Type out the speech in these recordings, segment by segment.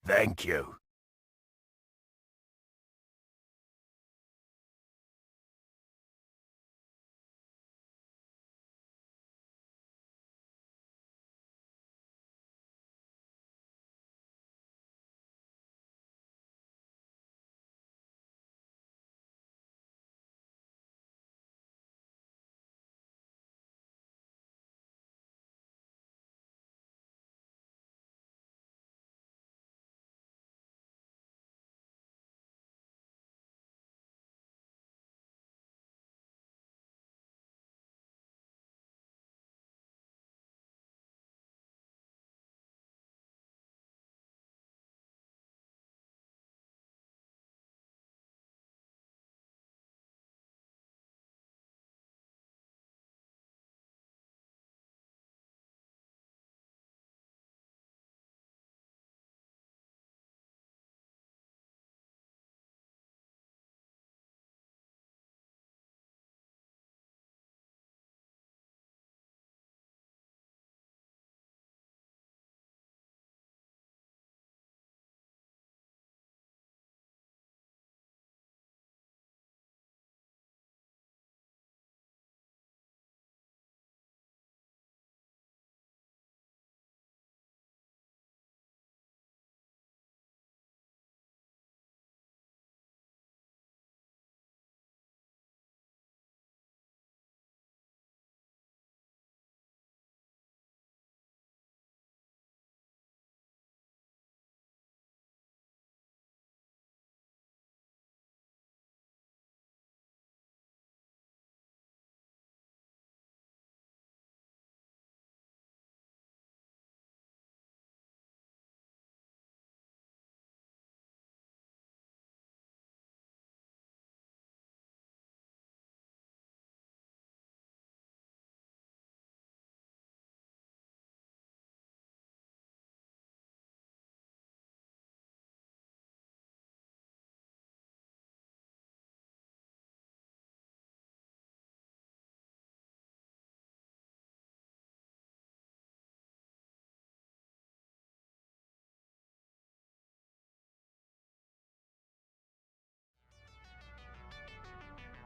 Thank you.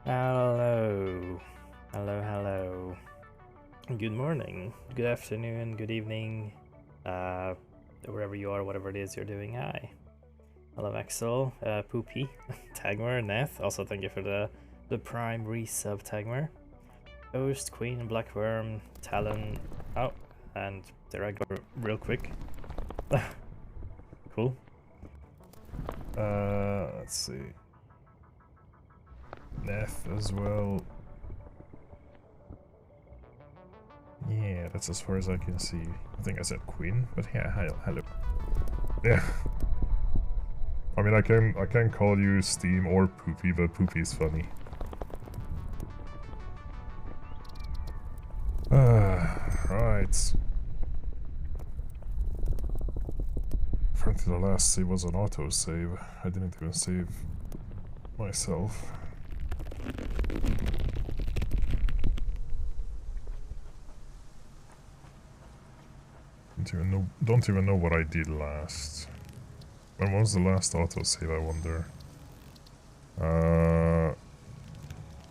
Hello. Hello, hello. Good morning, good afternoon, good evening, wherever you are, whatever it is you're doing. Hi. Hello, Axel, Poopy, Tagmer, Neth. Also, thank you for the prime resub, Tagmer. Ghost, Queen, Blackworm, Talon. Oh, and there I go, real quick. Cool. Let's see. Neth as well. Yeah, that's as far as I can see. I think I said Queen, but yeah, hello. Yeah. I mean, I can call you Steam or Poopy, but Poopy is funny. Right. Apparently the last save was an autosave. I didn't even save myself. Don't even know what I did last. When was the last autosave, I wonder?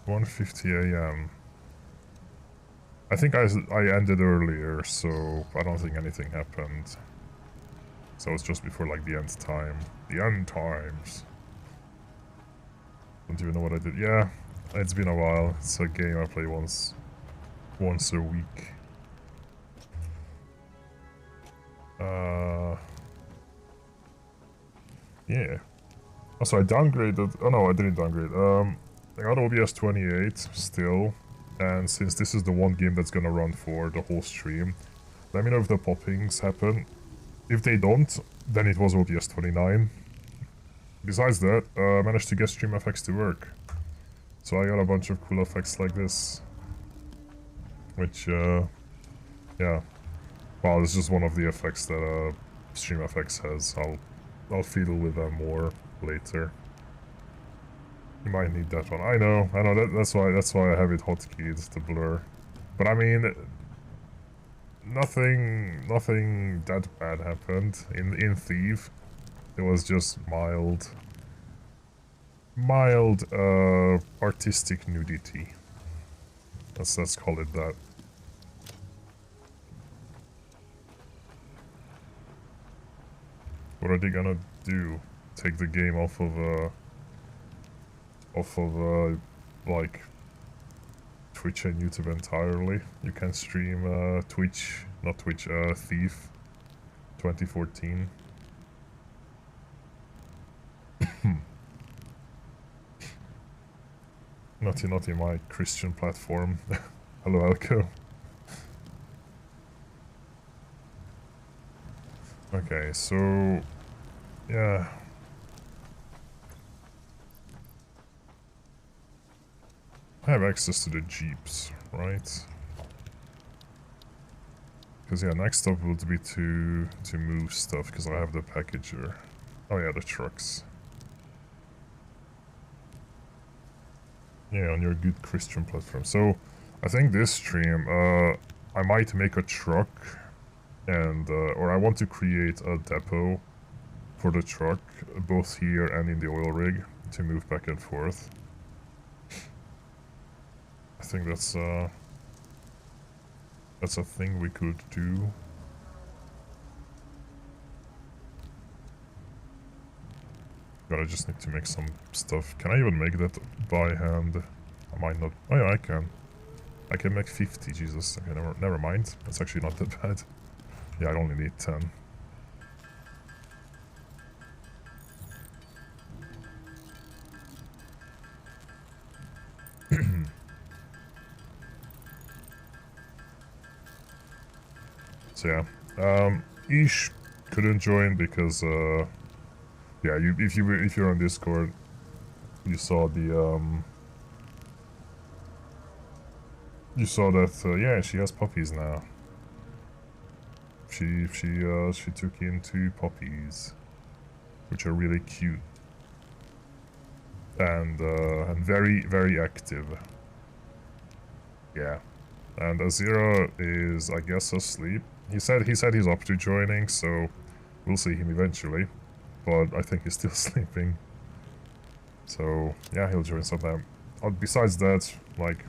1:50 a.m. I think I ended earlier, so I don't think anything happened. So it's just before like the end time. The end times. Don't even know what I did. Yeah, it's been a while. It's a game I play once a week. Yeah. Also, I downgraded. Oh no, I didn't downgrade. I got OBS 28 still, and since this is the one game that's gonna run for the whole stream, let me know if the poppings happen. If they don't, then it was OBS 29. Besides that, I managed to get stream effects to work. So I got a bunch of cool effects like this. Which, yeah. Well, it's just one of the effects that stream effects has. I'll fiddle with them more later. You might need that one. I know. That's why I have it hotkeyed, the blur. But I mean, nothing that bad happened in Thief. It was just mild artistic nudity. Let's call it that. What are they gonna do? Take the game off of like Twitch and YouTube entirely? You can stream Twitch, not Twitch, Thief 2014. Not in my Christian platform. Hello, Elko. Okay, so yeah. I have access to the jeeps, right? Because yeah, next up would be to move stuff, because I have the packager. Oh yeah, the trucks. Yeah, on your good Christian platform. So, I think this stream, I might make a truck, and or I want to create a depot for the truck, both here and in the oil rig, to move back and forth. I think that's a thing we could do. God, I just need to make some stuff. Can I even make that by hand? I might not. Oh yeah, I can. I can make 50, Jesus. Okay, never mind. That's actually not that bad. Yeah, I only need 10. So yeah, Ish couldn't join because yeah, if you're on Discord, you saw the you saw that yeah, she has puppies now. She took in 2 puppies, which are really cute and very active. Yeah, and Azira is, I guess, asleep. He said he's up to joining, so we'll see him eventually. But I think he's still sleeping. So yeah, he'll join sometime. Besides that, like,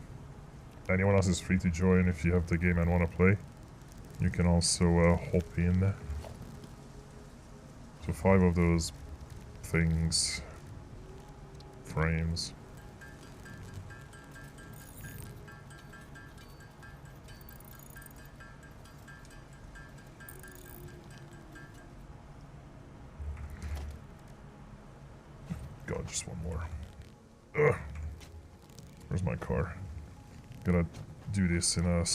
anyone else is free to join if you have the game and want to play. You can also hop in. So 5 of those things, frames. God, just one more. Ugh. Where's my car? Gotta do this in a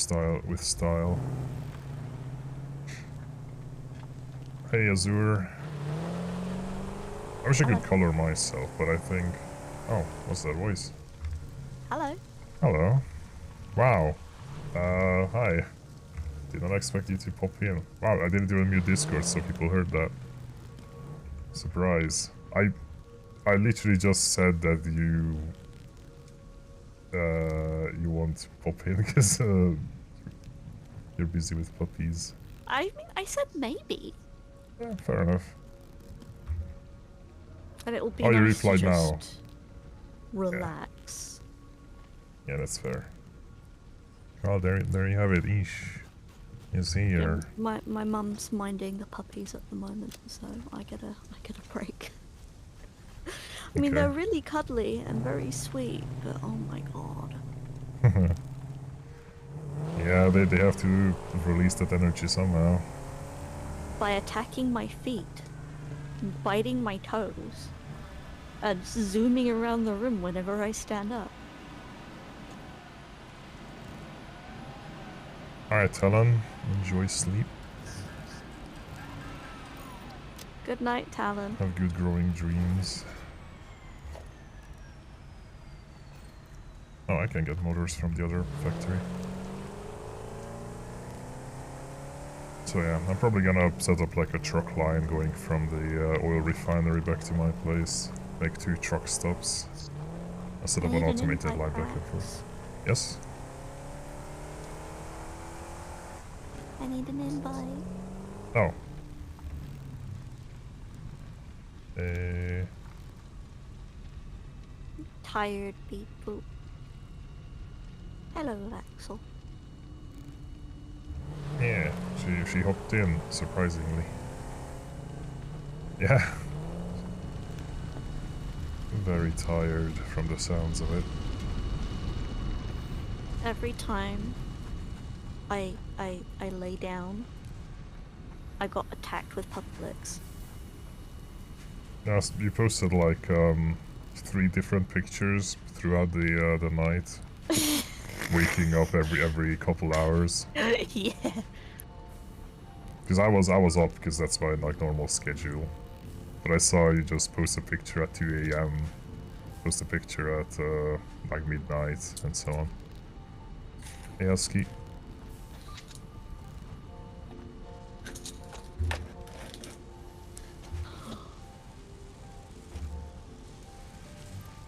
with style. Hey, Azur. I wish I could color myself, but I think... Oh, what's that voice? Hello. Hello. Wow. Hi. Did not expect you to pop in. Wow, I didn't even mute Discord, so people heard that. Surprise. I literally just said that you won't pop in because you're busy with puppies. I mean, I said maybe. Yeah, fair enough. And it will be you nice to replied just now. relax. Yeah, that's fair. Oh, there you have it. Ish is here. Yeah, my mum's minding the puppies at the moment, so I get a break. I mean, they're really cuddly and very sweet, but oh my god. Yeah, they have to release that energy somehow. By attacking my feet, biting my toes, and zooming around the room whenever I stand up. Alright, Talon, enjoy sleep. Good night, Talon. Have good growing dreams. Oh, I can get motors from the other factory. So yeah, I'm probably gonna set up like a truck line going from the oil refinery back to my place. Make 2 truck stops instead of an automated line back and forth. Yes? I I need an invite. Oh. Uh, Tired people. Hello, Axel. yeah, she hopped in, surprisingly. Yeah. Very tired from the sounds of it. Every time I lay down, I got attacked with puppets. Now, you posted like 3 different pictures throughout the night, waking up every couple hours. Yeah. Because I was up because that's my like normal schedule, but I saw you just post a picture at 2 a.m., post a picture at like midnight, and so on. Hey, Husky.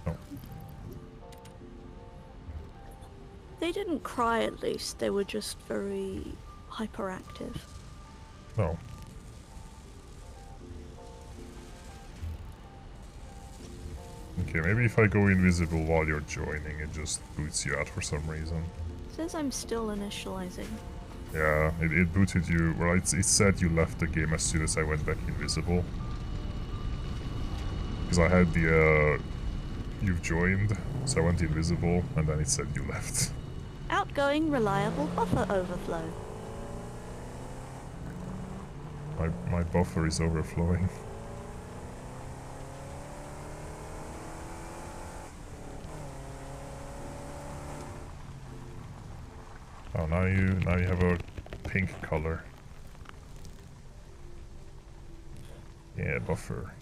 Oh, They didn't cry at least, they were just very hyperactive. no. Okay, maybe if I go invisible while you're joining, it just boots you out for some reason. Says I'm still initializing. Yeah, it booted you. Well, it said you left the game as soon as I went back invisible. Because I had the, you've joined, so I went invisible, and then it said you left. Outgoing reliable buffer overflow. My buffer is overflowing. Oh, now you have a pink color. Yeah, buffer.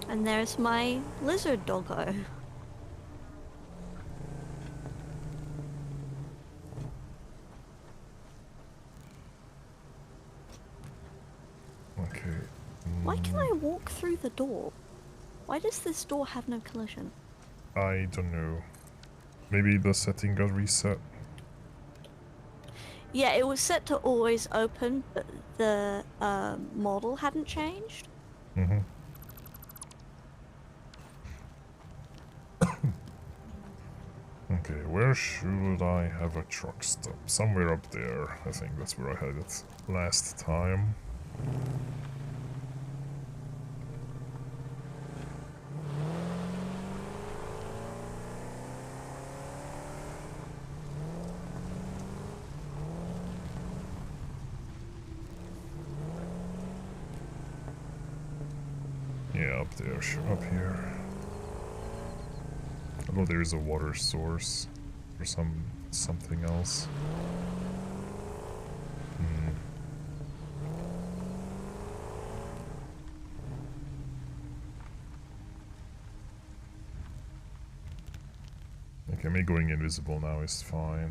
And there's my lizard doggo. Okay. Why can I walk through the door? Why does this door have no collision? I don't know. Maybe the setting got reset. Yeah, it was set to always open, but the model hadn't changed. Mm-hmm. Okay, where should I have a truck stop? Somewhere up there. I think that's where I had it last time. Yeah, up there, up here. I know there's a water source or something else. Hmm. Okay, me going invisible now is fine.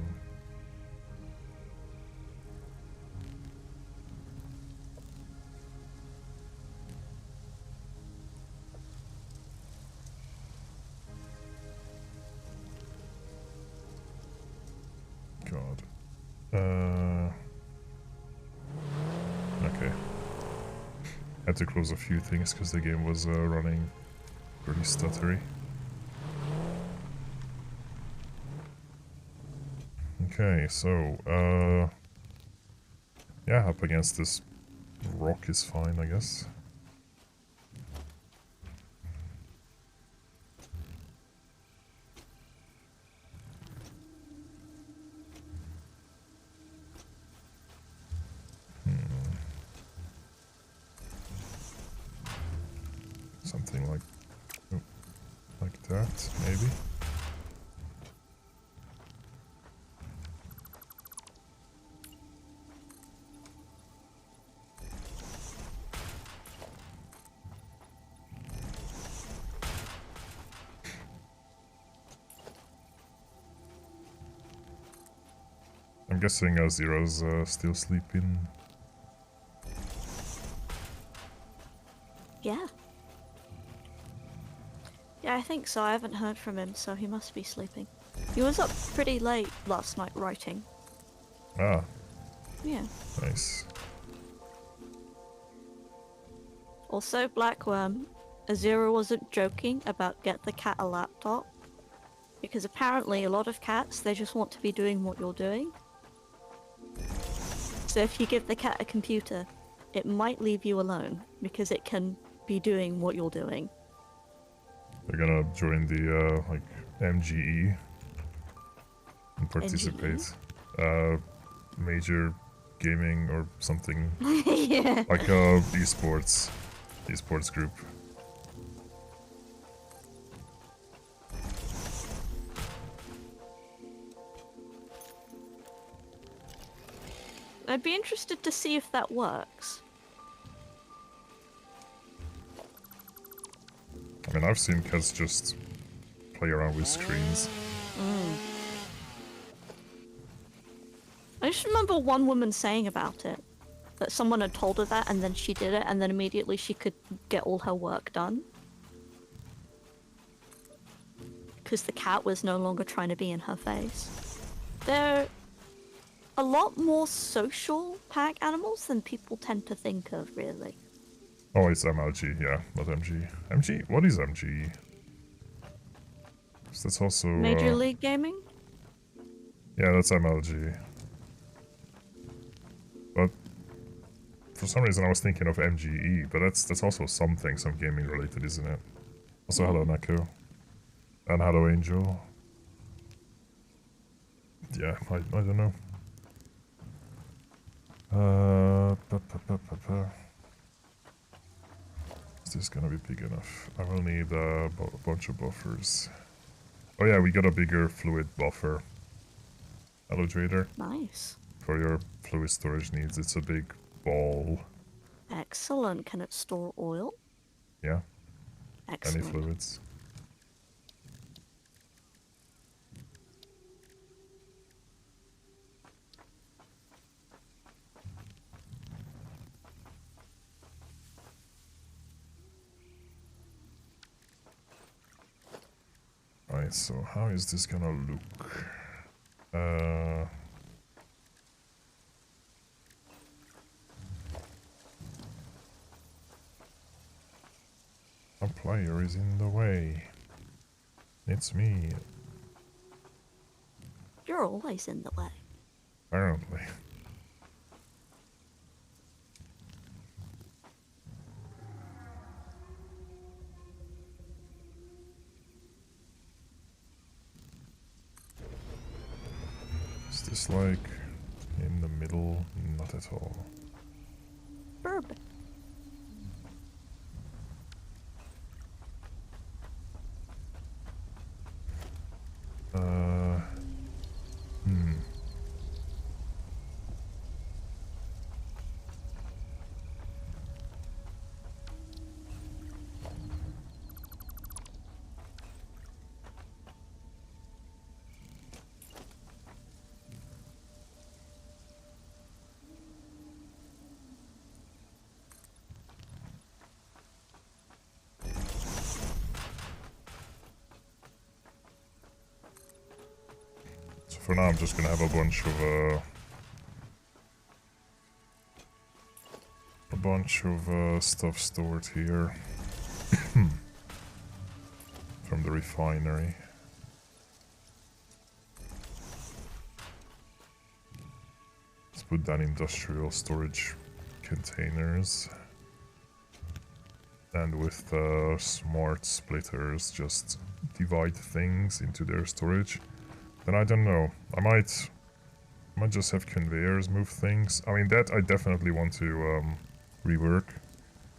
God. Okay. Had to close a few things because the game was running pretty stuttery. Okay, so, yeah, up against this rock is fine, I guess. Something like, oh, like that, maybe. I'm guessing Zero's still sleeping. Yeah. Yeah, I think so. I haven't heard from him, so he must be sleeping. He was up pretty late last night writing. Ah, Yeah. nice. Also, Blackworm, Azura wasn't joking about get the cat a laptop. Because apparently a lot of cats, they just want to be doing what you're doing. So if you give the cat a computer, it might leave you alone because it can be doing what you're doing. They're gonna join the, like, MGE and participate. Major gaming or something. Yeah. Like esports group. I'd be interested to see if that works. I mean, I've seen cats just play around with screens. I just remember one woman saying about it. That someone had told her that and then she did it and then immediately she could get all her work done. Because the cat was no longer trying to be in her face. They're a lot more social pack animals than people tend to think of, really. Oh, it's MLG, yeah, not MG. MG? What is MG? 'Cause that's also... Major League Gaming? Yeah, that's MLG. But for some reason I was thinking of MGE, but that's also something, some gaming related, isn't it? Also, hello Neko. And hello Angel. Yeah, I don't know. Is this gonna be big enough? I will need a bunch of buffers. Oh yeah, we got a bigger fluid buffer. Hello Trader. Nice. For your fluid storage needs, it's a big ball. Excellent. Can it store oil? Yeah, any Excellent. fluids. Right, so how is this gonna look? A player is in the way. It's me, You're always in the way. apparently. Is this like in the middle? Not at all. Bourbon. Hmm. So for now I'm just gonna have a bunch of stuff stored here from the refinery. Let's put down industrial storage containers. And with smart splitters, just divide things into their storage. Then I don't know. I might just have conveyors move things. I mean, that I definitely want to rework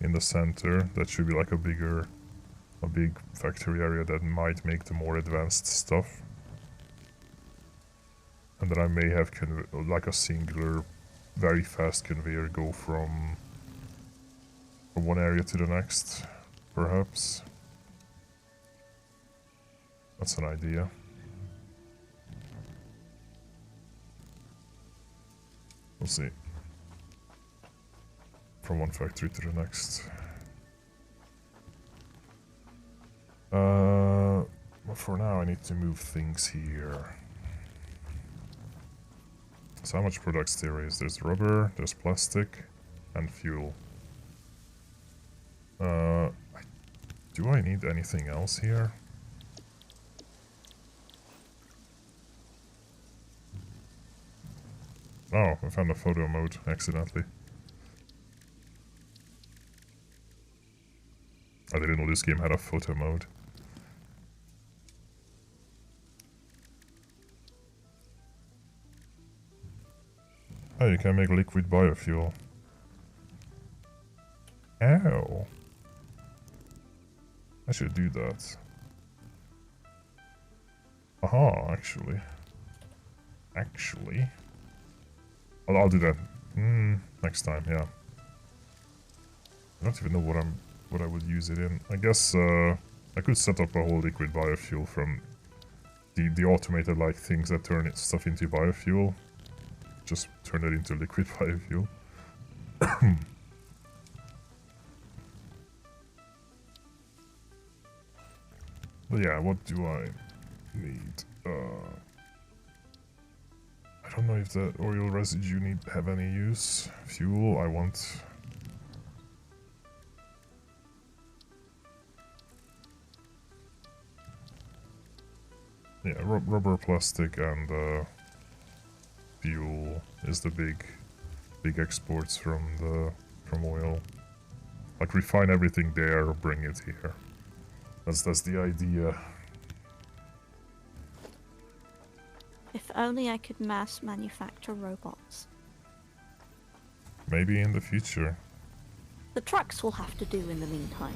in the center. That should be like a big factory area that might make the more advanced stuff. And then I may have like a singular, very fast conveyor go from one area to the next, perhaps. That's an idea. We'll see. From one factory to the next. But for now I need to move things here. So how much products there is? There's rubber, there's plastic, and fuel. Do I need anything else here? Oh, I found a photo mode accidentally. I didn't know this game had a photo mode. Oh, you can make liquid biofuel. Ow. I should do that. Aha, actually. I'll do that next time, yeah. I don't even know what I would use it in. I guess I could set up a whole liquid biofuel from the automated like things that turn stuff into biofuel. Just turn it into liquid biofuel. But yeah, what do I need? I don't know if the oil residue have any use. Fuel, I want. Yeah, rubber, plastic, and fuel is the big exports from oil. Like refine everything there, bring it here. That's the idea. If only I could mass manufacture robots. Maybe in the future. The trucks will have to do in the meantime.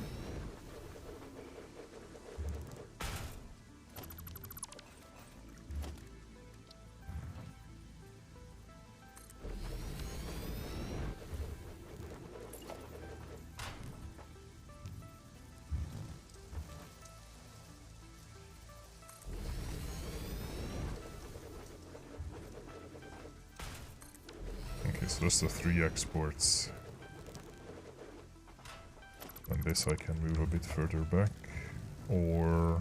Okay, so that's the 3 exports. And this I can move a bit further back. Or...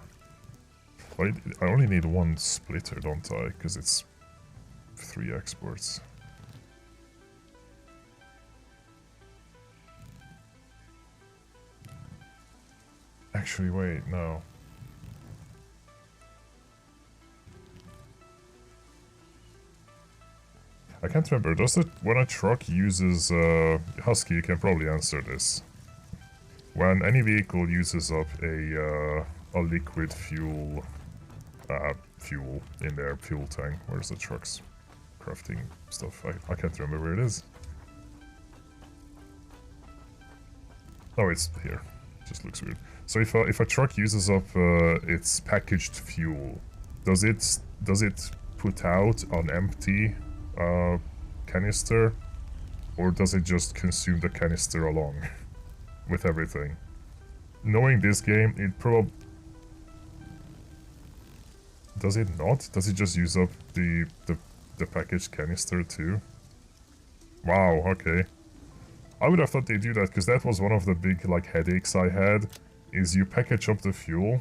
I only need 1 splitter, don't I? Because it's 3 exports. Actually, wait, no. I can't remember. Does it when a truck uses Husky? You can probably answer this. When any vehicle uses up a liquid fuel in their fuel tank, where's the truck's crafting stuff? I can't remember where it is. Oh, it's here. Just looks weird. So if a truck uses up its packaged fuel, does it put out an empty canister, or does it just consume the canister along with everything? Knowing this game, it probably... Does it not? Does it just use up the packaged canister too? Wow, okay. I would have thought they do that, because that was one of the big like headaches I had, is you package up the fuel,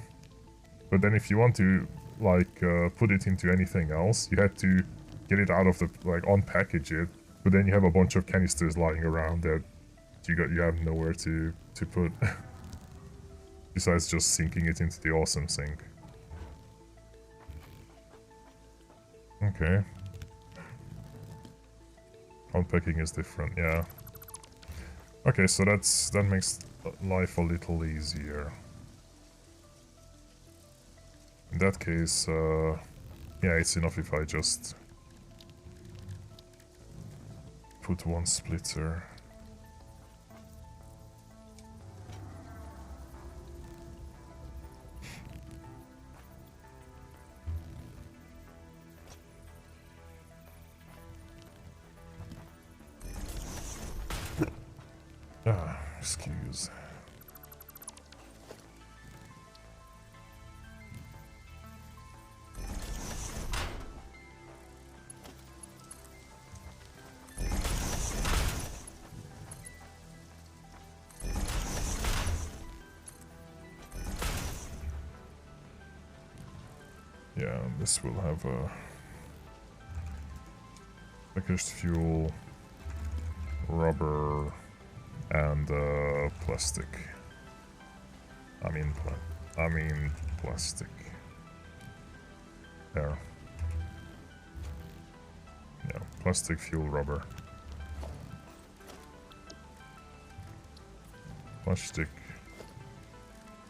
but then if you want to like put it into anything else, you had to get it out of the, like, unpackage it, but then you have a bunch of canisters lying around that you have nowhere to put. Besides just sinking it into the awesome sink. Okay. Unpacking is different, yeah. Okay, so that makes life a little easier. In that case, yeah, it's enough if I just put 1 splitter. Excuse. Yeah, this will have a... Packaged fuel, rubber, and plastic. I mean plastic. There. Yeah, plastic, fuel, rubber. Plastic.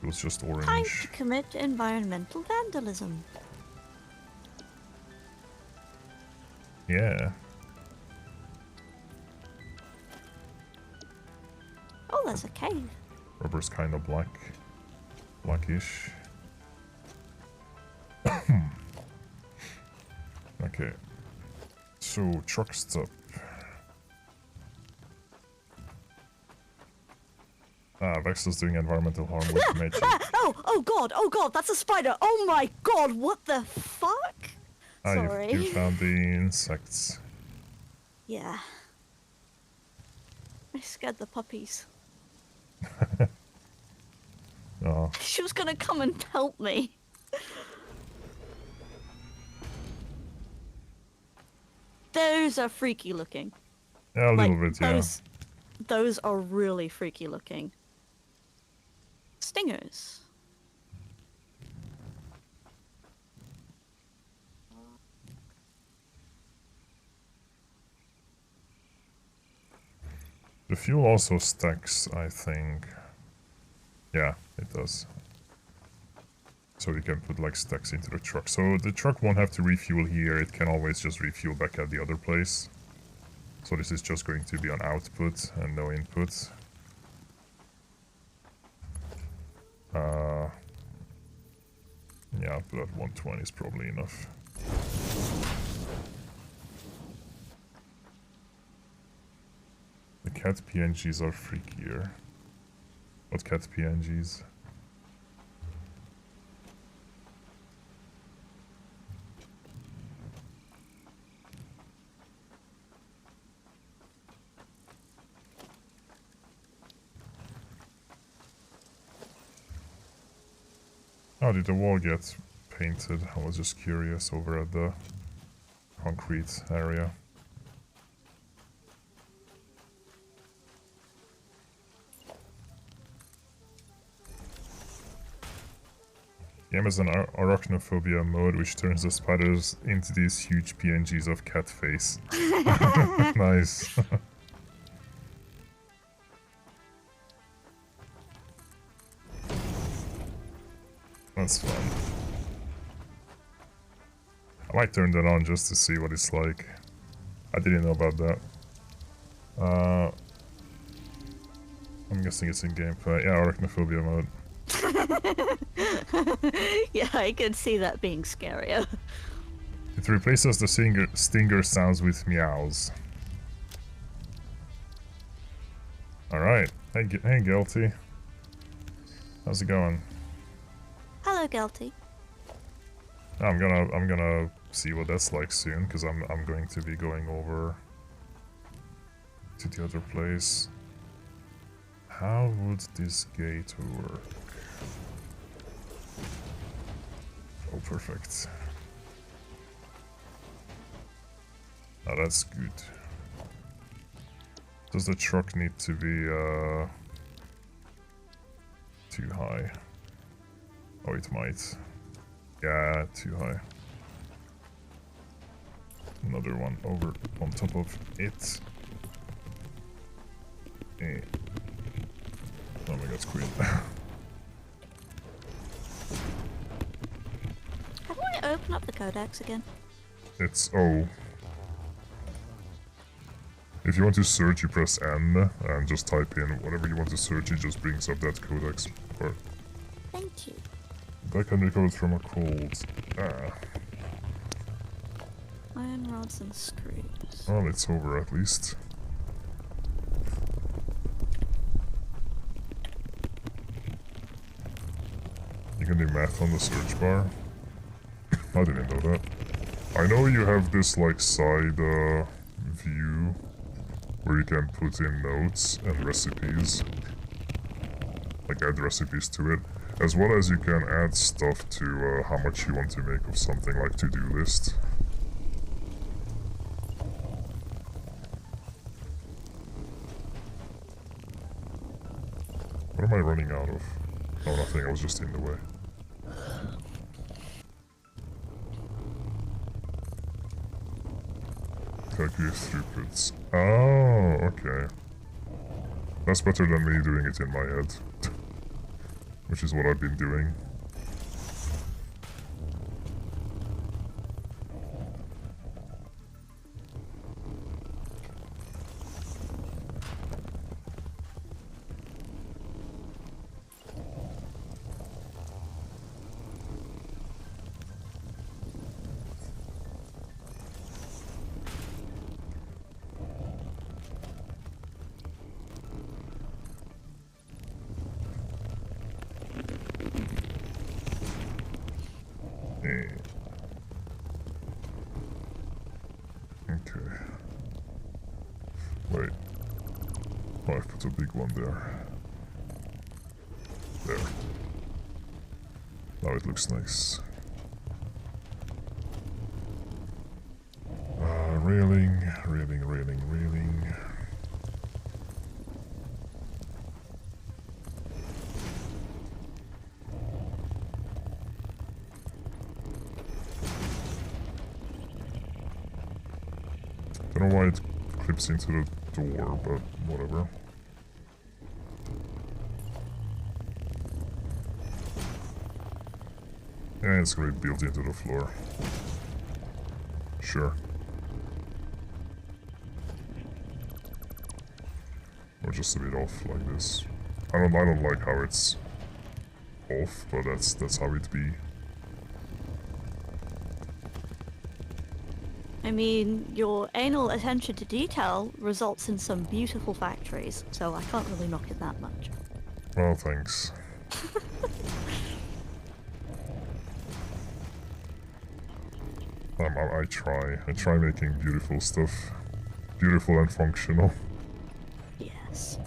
It was just orange. Time to commit environmental vandalism. Yeah. Oh, there's a cave. Rubber's kind of black. Blackish. Okay. So, truck stop. Vexel's doing environmental harm with magic. Oh god, that's a spider. Oh my god, what the fuck? Sorry. You found the insects. Yeah. I scared the puppies. Oh. She was gonna come and help me. Those are freaky looking. Yeah, a little bit, yeah. Those are really freaky looking. Stingers. The fuel also stacks, I think. Yeah, it does. So you can put like stacks into the truck. So the truck won't have to refuel here, it can always just refuel back at the other place. So this is just going to be on output and no input. Yeah, but 120 is probably enough. The cat PNGs are freakier. What cat PNGs? How did the wall get painted? I was just curious over at the concrete area. The game has an arachnophobia mode which turns the spiders into these huge PNGs of cat face. Nice. That's fun. I might turn that on just to see what it's like. I didn't know about that. I'm guessing it's in gameplay. Yeah, arachnophobia mode. Yeah, I could see that being scarier. It replaces the stinger sounds with meows. Alright. Hey, Guilty. How's it going? Hello, Gelty. I'm gonna see what that's like soon, because I'm going to be going over to the other place. How would this gate work? Oh, perfect. Oh, that's good. Does the truck need to be too high? Oh, it might. Yeah, too high. Another one over on top of it. Hey. Oh my god, squid. How do I open up the codex again? It's O. If you want to search, you press N and just type in whatever you want to search, it just brings up that codex part. Thank you. That can recover from a cold. Iron rods and screws. Well, it's over at least. You can do math on the search bar. I didn't know that. I know you have this like side view where you can put in notes and recipes. Like add recipes to it. As well as you can add stuff to how much you want to make of something, like to-do list. What am I running out of? Oh, nothing, I was just in the way. Calculate throughputs. Oh, okay. That's better than me doing it in my head. Which is what I've been doing. Okay. Wait. Oh, I put a big one there. There. Now it looks nice. Railing, railing, railing, railing. Don't know why it clips into the door, but whatever. Yeah, it's gonna be built into the floor. Sure. Or just a bit off like this. I don't like how it's off, but that's how it be. I mean, your anal attention to detail results in some beautiful factories, so I can't really knock it that much. Well, thanks. I try. I try making beautiful stuff. Beautiful and functional. Yes.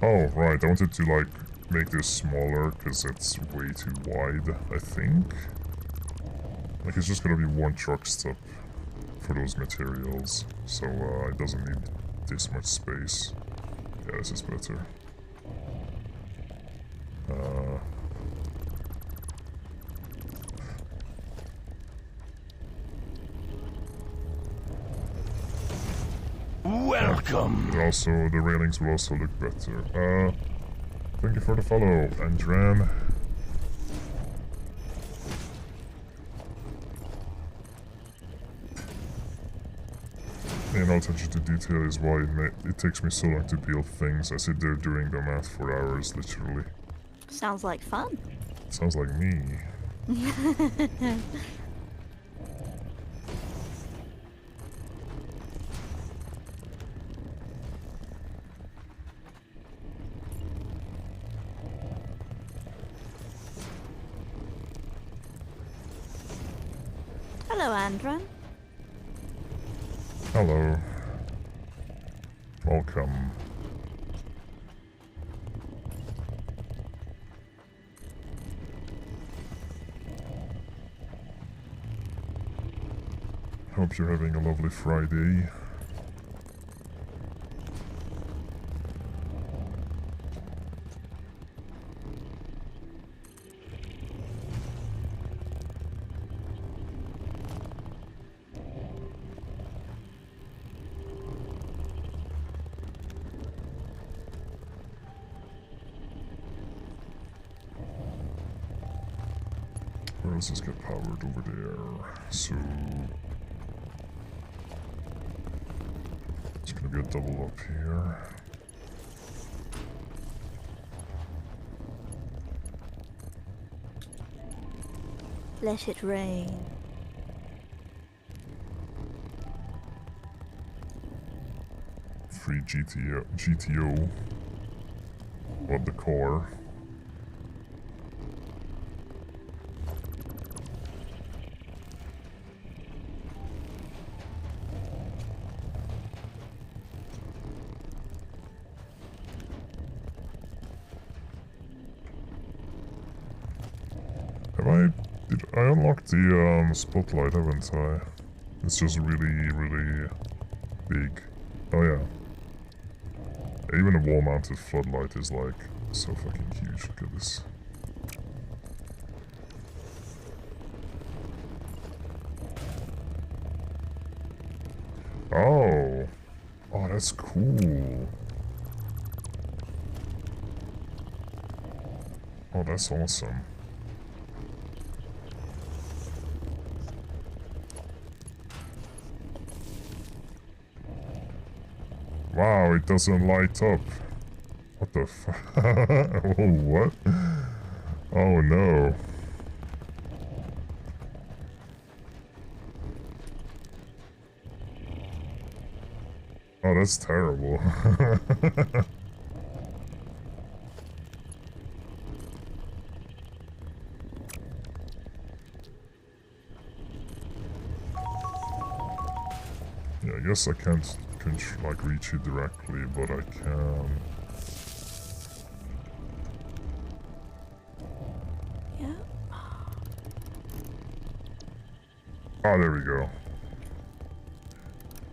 Oh, right, I wanted to, like, make this smaller, because it's way too wide, I think. Like, it's just gonna be one truck stop for those materials, so, it doesn't need this much space. Yeah, this is better. Welcome. And also, the railings will also look better. Thank you for the follow, Andran. Paying no attention to detail is why it takes me so long to build things. I sit there doing the math for hours, literally. Sounds like fun. Sounds like me. Hello, Andran. Hello. Welcome. Hope you're having a lovely Friday. Where does this get powered? Over there. So it's gonna be a double up here. Let it rain. Free GTO on the core. I unlocked the spotlight, haven't I? It's just really, really big. Oh yeah. Even a wall-mounted floodlight is like so fucking huge. Look at this. Oh. Oh, that's cool. Oh, that's awesome. Wow, it doesn't light up. What the fuck? Oh, what? Oh, no. Oh, that's terrible. Yeah, I guess I can't like reach it directly, but I can. Yeah. Ah, there we go.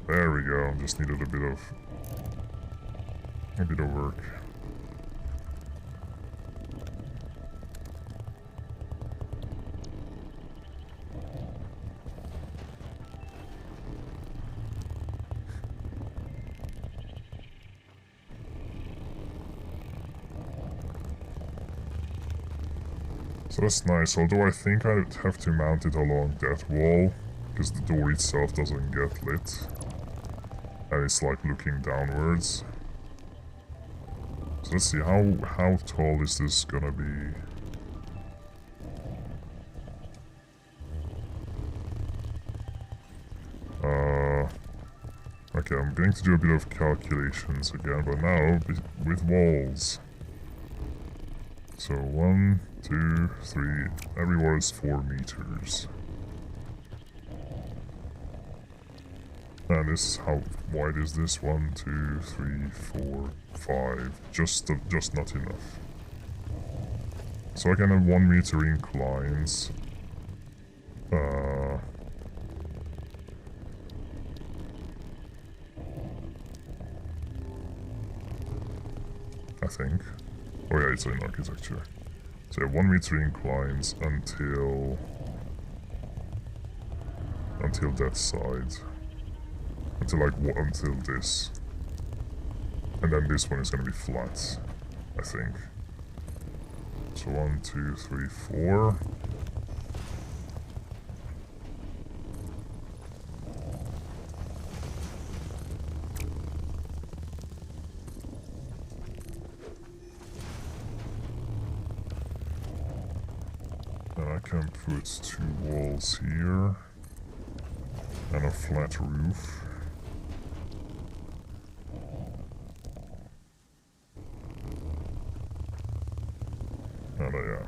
There we go. Just needed a bit of work. So that's nice, although I think I'd have to mount it along that wall, because the door itself doesn't get lit. And it's like looking downwards. So let's see, how tall is this gonna be? Okay, I'm going to do a bit of calculations again, but now with walls. So 1, 2, 3, every wall is 4 meters. And this, how wide is this? 1, 2, 3, 4, 5. Just not enough. So I can have 1 meter inclines. I think. Oh yeah, it's in architecture. So 1 meter inclines until that side. Until this. And then this one is gonna be flat, I think. So 1, 2, 3, 4. And I can put 2 walls here. And a flat roof. And yeah,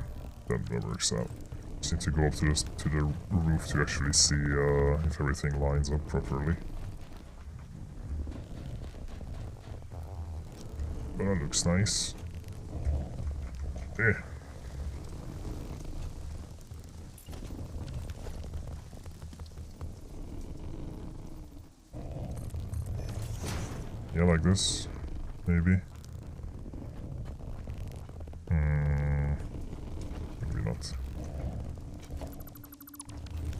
that works out. Just need to go up to the roof to actually see if everything lines up properly. But that looks nice. Yeah. Yeah, like this, maybe. Maybe not.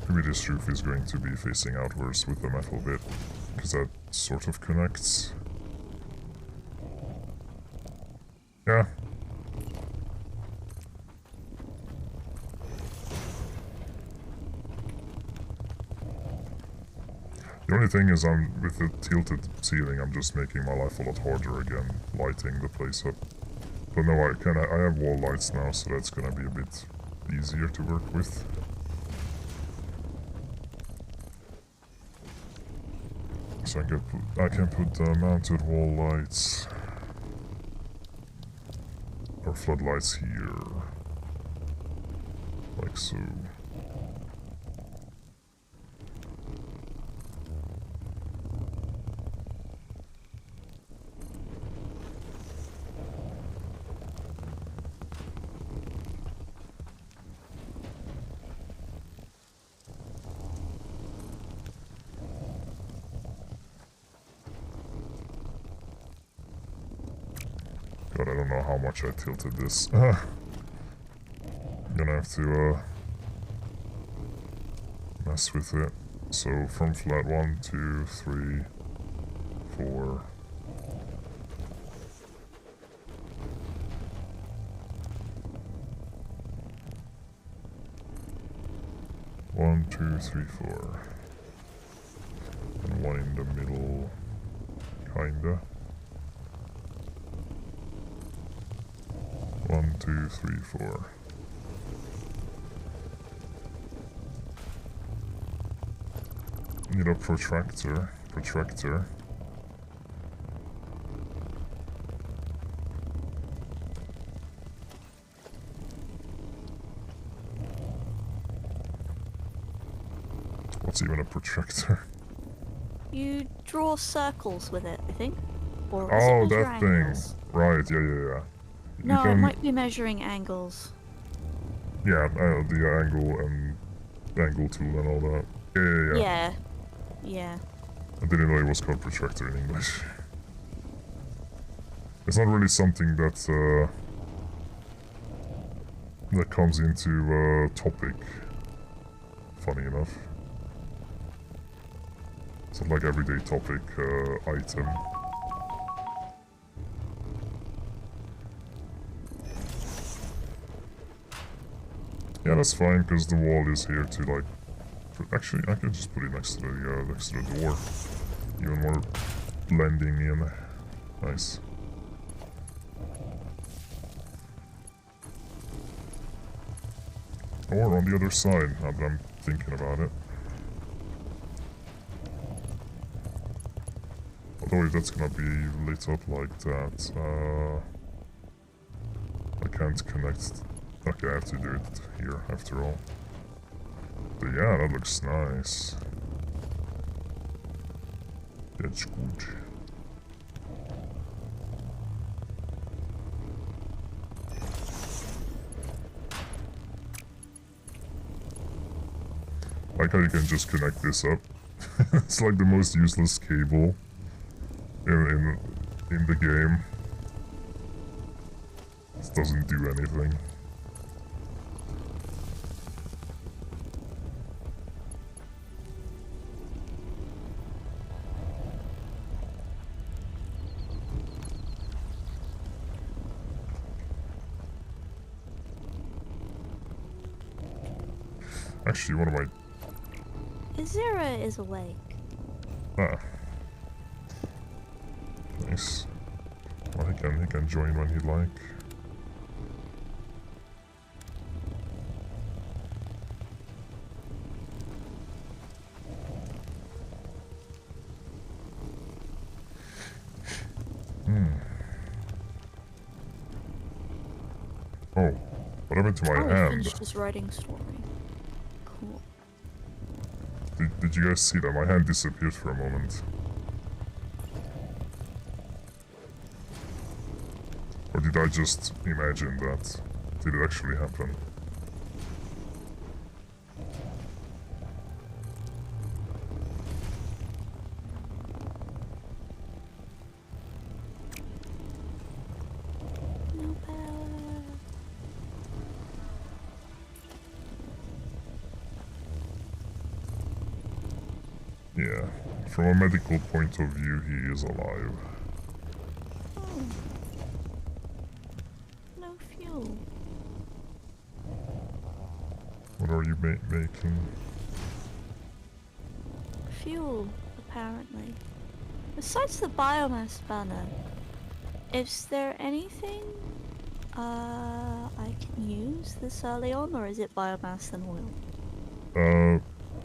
Maybe this roof is going to be facing outwards with the metal bit, because that sort of connects. Yeah. The only thing is, with the tilted ceiling, I'm just making my life a lot harder again, lighting the place up. But no, I have wall lights now, so that's gonna be a bit easier to work with. So I can put mounted wall lights or floodlights here, like so. But I don't know how much I tilted this. Gonna have to mess with it. So from flat 1, 2, 3, 4. One, two, three, four. And one in the middle, kinda. 1, 2, 3, 4. Need a protractor. What's even a protractor? You draw circles with it, I think. Or is Oh, it measure that thing. angles? Right, yeah. No, it might be measuring angles. Yeah, the angle tool and all that. Yeah. Yeah. I didn't know it was called protractor in English. It's not really something that that comes into topic. Funny enough. It's not like everyday topic item. Yeah, that's fine, because the wall is here to, like... Actually, I could just put it next to the door. Even more blending in. Nice. Or on the other side, now that I'm thinking about it. Although if that's gonna be lit up like that, I can't connect. Okay, I have to do it here after all. But yeah, that looks nice. That's good. Like how you can just connect this up. It's like the most useless cable in the game. It doesn't do anything. Actually, what am I... Azira is awake. Ah. Nice. Well, he can join when he'd like. Oh, what happened to my Oh, he hand? finished his writing story. Cool. Did you guys see that? My hand disappeared for a moment. Or did I just imagine that? Did it actually happen? No power. Yeah, from a medical point of view, he is alive. Oh. No fuel. What are you making? Fuel, apparently. Besides the biomass banner, is there anything I can use this early on, or is it biomass and oil?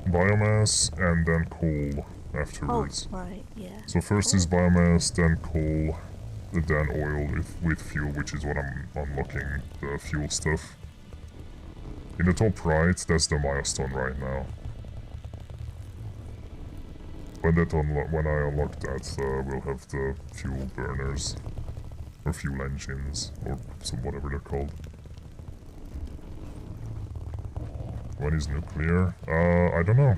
Biomass and then coal afterwards. Oh, right, yeah. So first is biomass, then coal, then oil with fuel, which is what I'm unlocking, the fuel stuff. In the top right, that's the milestone right now. When I unlock that, we'll have the fuel burners. Or fuel engines, or some whatever they're called. When is nuclear? I don't know.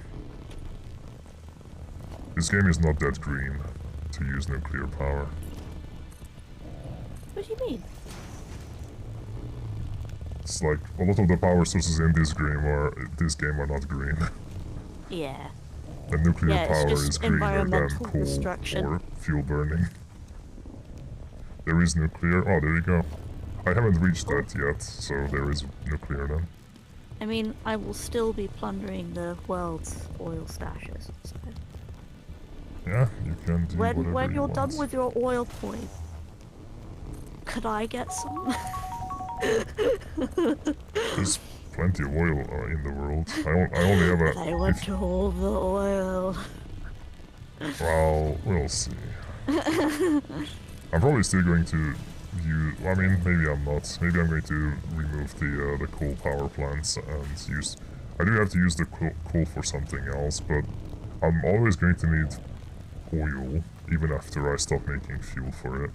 This game is not that green to use nuclear power. What do you mean? It's like a lot of the power sources in this game are not green. Yeah. The nuclear Yeah, it's power just is greener than environmental coal destruction. or fuel burning. There is nuclear. Oh, there you go. I haven't reached that yet, so there is nuclear then. I mean, I will still be plundering the world's oil stashes. So. Yeah, you can do whatever When you you're want. done with your oil point, could I get some? There's plenty of oil in the world. I only have a... I want all the oil. Well, we'll see. I'm probably still going to use... I mean, maybe I'm not. Maybe I'm going to remove the coal power plants and use... I do have to use the coal for something else, but I'm always going to need oil, even after I stop making fuel for it.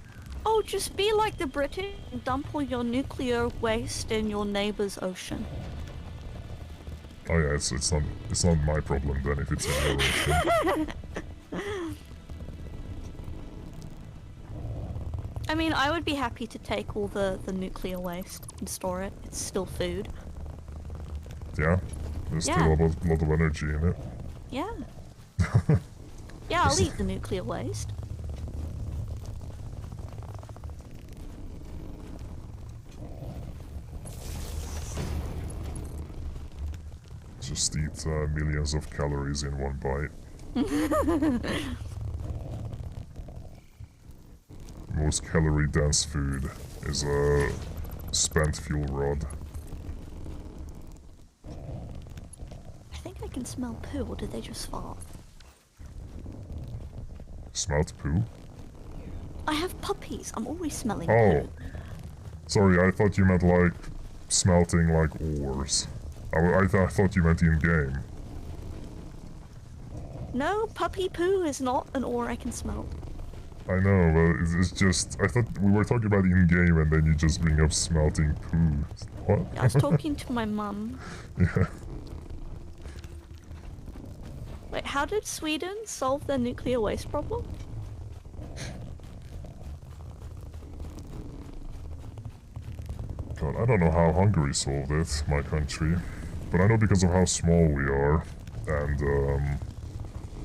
Oh, just be like the British and dump all your nuclear waste in your neighbor's ocean. Oh yeah, it's not my problem then if it's in your ocean. I mean, I would be happy to take all the nuclear waste and store it. It's still food. Yeah, there's still a lot of energy in it. Yeah. Yeah, I'll eat the nuclear waste. Just eat millions of calories in one bite. Most calorie-dense food is a spent fuel rod. I think I can smell poo, or did they just fart? Smelt poo? I have puppies. I'm always smelling Oh. poo. Sorry, I thought you meant like smelting like ores. I thought you meant in-game. No, puppy poo is not an ore I can smell. I know, but it's just... I thought we were talking about in-game and then you just bring up smelting poo. What? I was talking to my mum. Yeah. Wait, how did Sweden solve their nuclear waste problem? God, I don't know how Hungary solved it, my country. But I know because of how small we are, and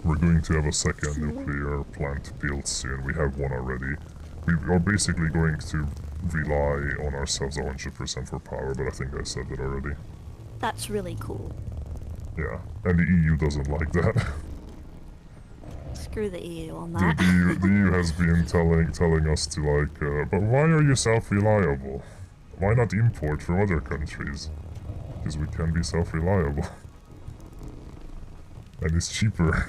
we're going to have a second nuclear plant built soon. We have one already. We are basically going to rely on ourselves 100% for power, but I think I said that already. That's really cool. Yeah, and the EU doesn't like that. Screw the EU on The that. EU has been telling us to like, but why are you self-reliable? Why not import from other countries? Because we can be self-reliable. And it's cheaper.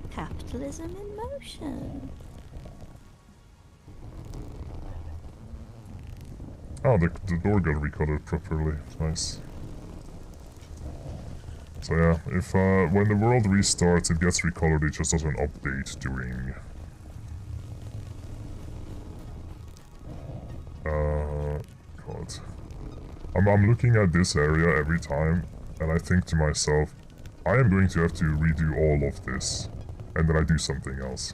Capitalism in motion. Oh, the door got recolored properly. Nice. So yeah, if when the world restarts, it gets recolored, it just doesn't update during... God. I'm looking at this area every time, and I think to myself, I am going to have to redo all of this, and then I do something else.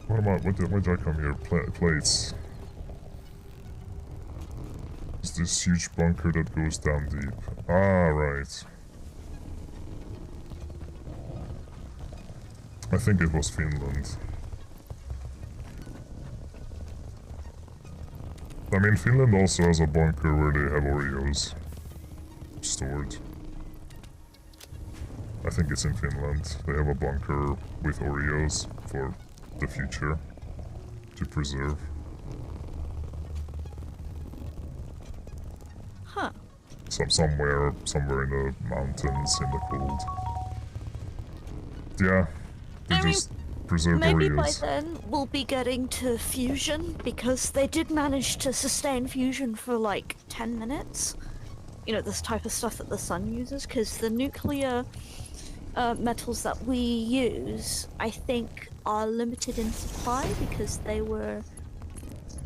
Why did I come here? Plates. It's this huge bunker that goes down deep. Ah, right. I think it was Finland. I mean, Finland also has a bunker where they have Oreos stored. I think it's in Finland. They have a bunker with Oreos for the future to preserve. Huh. Somewhere in the mountains in the cold. Yeah, they I mean, just preserve Maybe Oreos. by then we'll be getting to fusion, because they did manage to sustain fusion for like 10 minutes. You know, this type of stuff that the sun uses, because the nuclear metals that we use, I think, are limited in supply because they were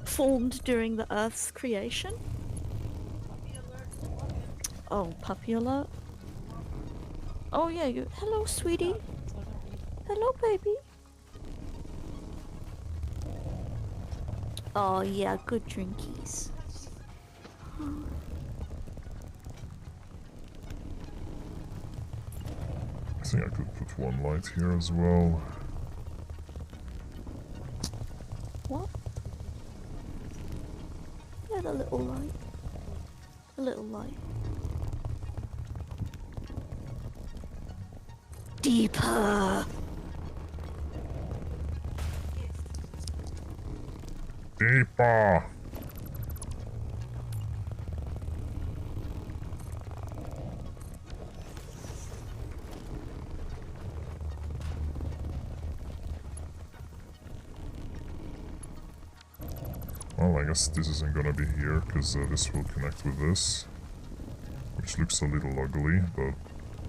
formed during the Earth's creation. Oh, puppy alert. Oh yeah, you. Hello, sweetie. Hello, baby. Oh yeah, good drinkies. I think I could put one light here as well. What? Yeah, the little light. A little light. Deeper. Deeper! Well, I guess this isn't gonna be here, because this will connect with this. Which looks a little ugly, but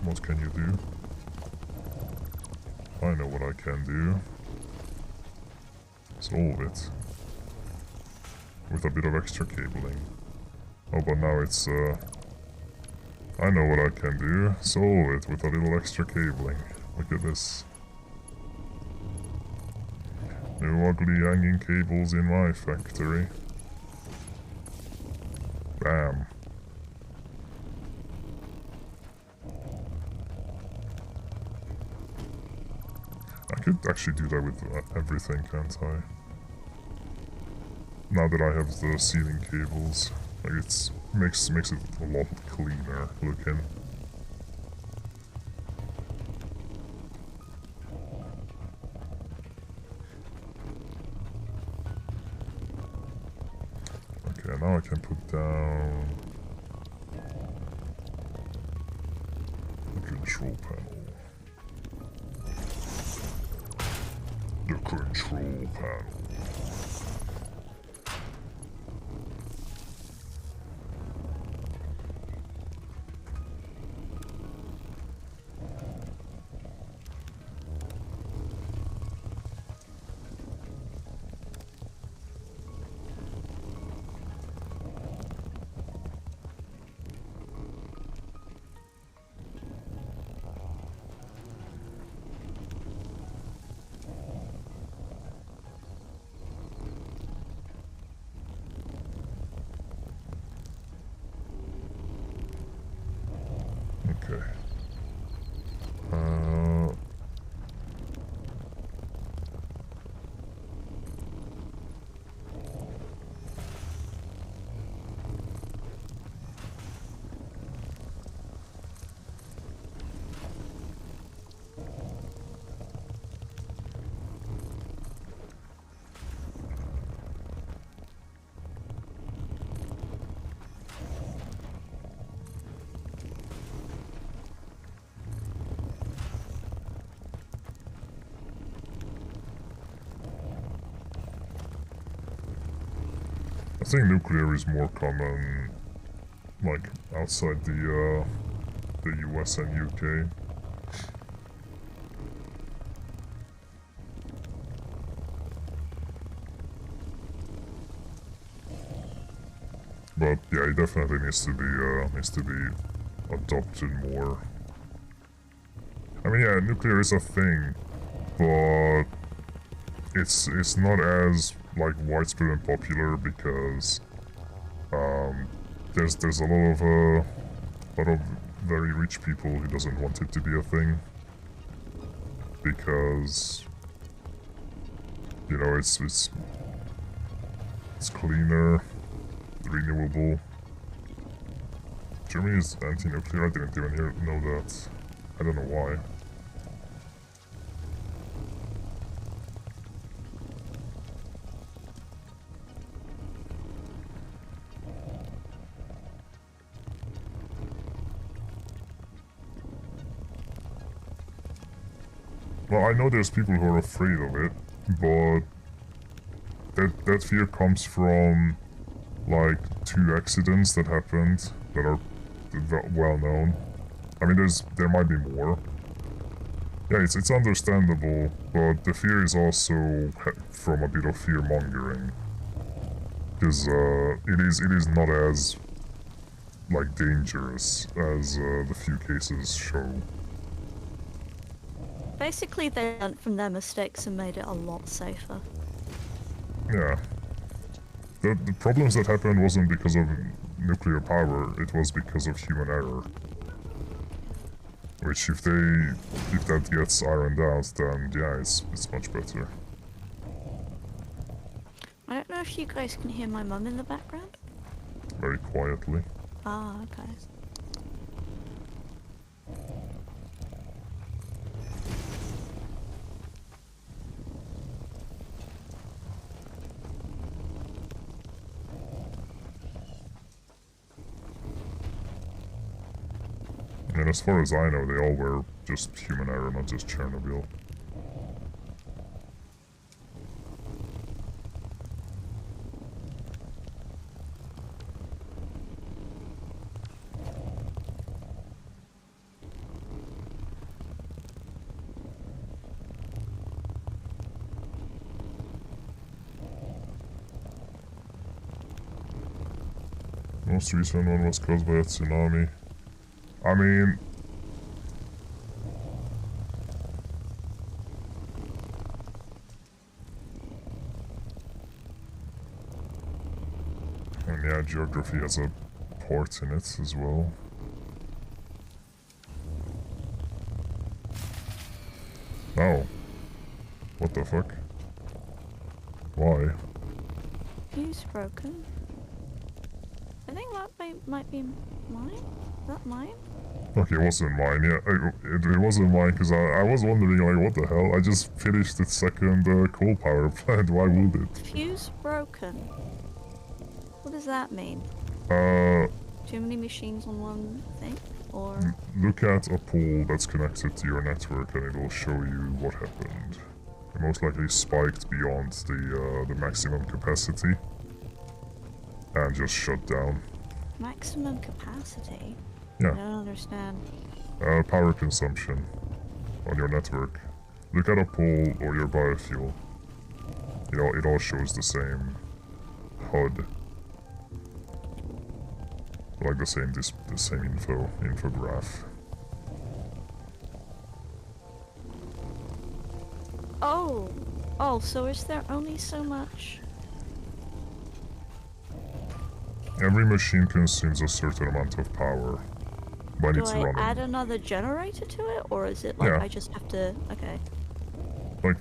what can you do? I know what I can do. Solve it. With a bit of extra cabling. Oh, but now it's, I know what I can do. Solve it with a little extra cabling. Look at this. No ugly hanging cables in my factory. Bam. I could actually do that with everything, can't I? Now that I have the ceiling cables, like it's makes it a lot cleaner looking. Okay, now I can put down the control panel. The control panel. Okay. I think nuclear is more common, like, outside the US and UK. But yeah, it definitely needs to be adopted more. I mean, yeah, nuclear is a thing, but it's not as like widespread and popular because there's a lot of very rich people who doesn't want it to be a thing because you know it's cleaner, renewable. Germany is anti-nuclear. I didn't even know that. I don't know why. Well, I know there's people who are afraid of it, but that fear comes from like 2 accidents that happened that are well known. I mean, there might be more. Yeah, it's understandable, but the fear is also from a bit of fear mongering, because it is not as like dangerous as the few cases show. Basically, they learned from their mistakes and made it a lot safer. Yeah. The problems that happened wasn't because of nuclear power, it was because of human error. Which if that gets ironed out, then yeah, it's much better. I don't know if you guys can hear my mum in the background. Very quietly. Ah, okay. I mean, as far as I know, they all were just human error, not just Chernobyl. Most recent one was caused by a tsunami. I mean... And yeah, geography has a port in it as well. Oh. What the fuck? Why? Fuse broken. I think that might be mine? Is that mine? Okay, it wasn't mine, yeah. It wasn't mine, because I was wondering, like, what the hell? I just finished its second coal power plant, why would it? Fuse broken. What does that mean? Too many machines on one thing? Or... Look at a pool that's connected to your network and it will show you what happened. It most likely spiked beyond the maximum capacity and just shut down. Maximum capacity? Yeah. I don't understand. Power consumption on your network. Look at a pool or your biofuel. It all shows the same HUD. Like the same infograph. Oh, so is there only so much? Every machine consumes a certain amount of power when Do it's I running. add another generator to it, or is it like Yeah. I just have to... Okay. Like,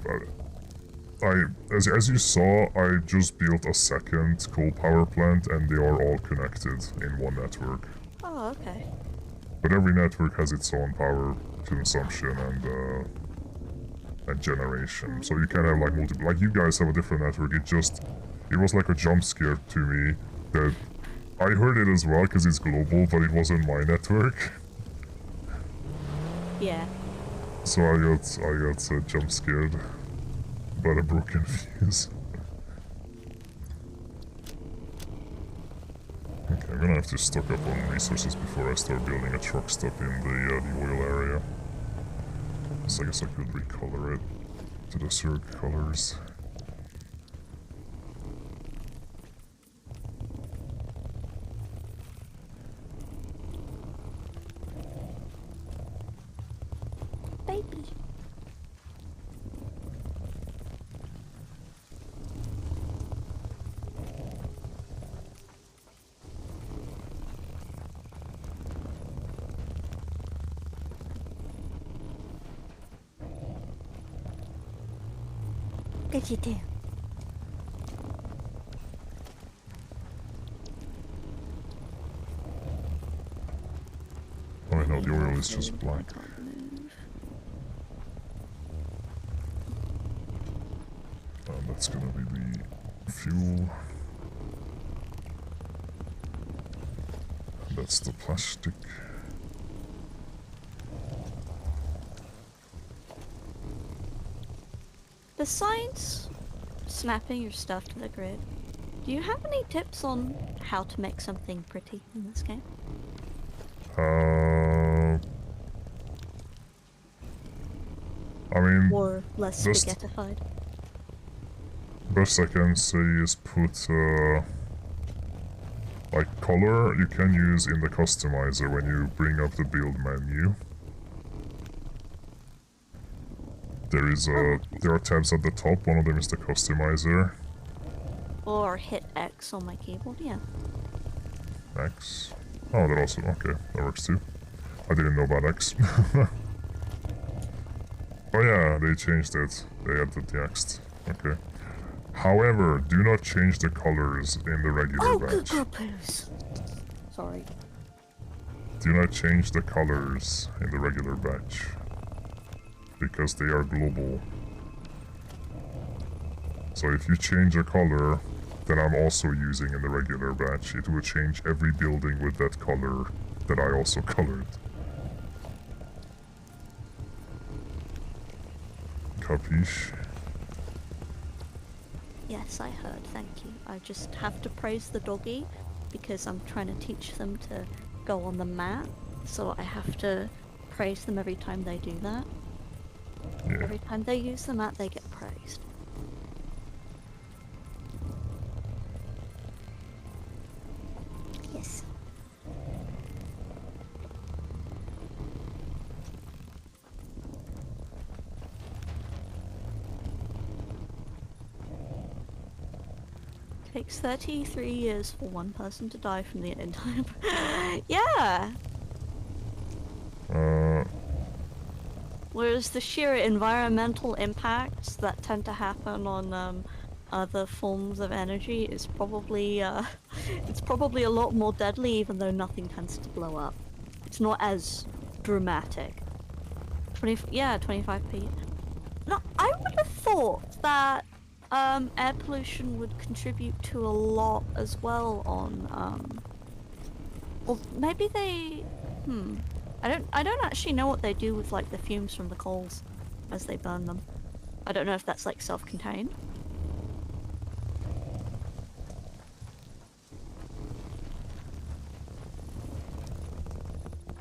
as you saw, I just built a second coal power plant and they are all connected in one network. Oh, okay. But every network has its own power consumption and generation. So you can have like multiple, like you guys have a different network. It was like a jump scare to me that I heard it as well because it's global, but it wasn't my network. Yeah. So I got jump scared by the broken fuse. Okay, I'm gonna have to stock up on resources before I start building a truck stop in the oil area. So I guess I could recolor it to the Zerg colors. Baby. Did you do? Oh wait, no, the oil is just black. And that's gonna be the fuel. And that's the plastic. Besides snapping your stuff to the grid, do you have any tips on how to make something pretty in this game? I mean, Or less just- spaghettified? best I can say is put, like color you can use in the customizer when you bring up the build menu. There is there are tabs at the top. One of them is the customizer. Or hit X on my keyboard, yeah. X. Oh, that also okay. That works too. I didn't know about X. Oh yeah, they changed it. They added the X. Okay. However, do not change the colors in the regular Oh, batch. good poos. Sorry. Do not change the colors in the regular batch. Because they are global. So if you change a color that I'm also using in the regular batch, it will change every building with that color that I also colored. Capiche? Yes, I heard, thank you. I just have to praise the doggy because I'm trying to teach them to go on the mat, so I have to praise them every time they do that. Yeah. Every time they use the mat, they get praised. Yes. Takes 33 years for one person to die from the entire... Yeah! Whereas the sheer environmental impacts that tend to happen on other forms of energy is probably it's probably a lot more deadly, even though nothing tends to blow up. It's not as dramatic. 25p. No, I would have thought that air pollution would contribute to a lot as well on or maybe they I don't actually know what they do with like the fumes from the coals as they burn them. I don't know if that's like self-contained.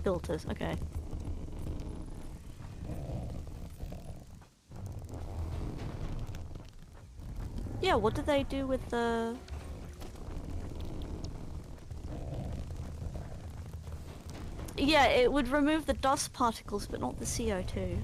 Filters, okay. Yeah, what do they do with the... Yeah, it would remove the dust particles, but not the CO2.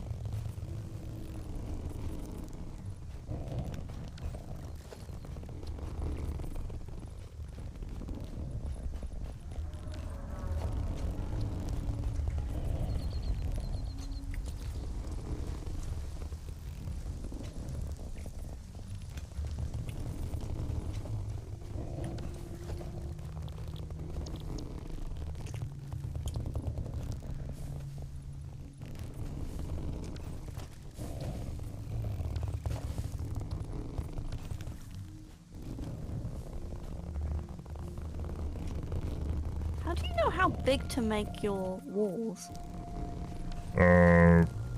How do you know how big to make your walls?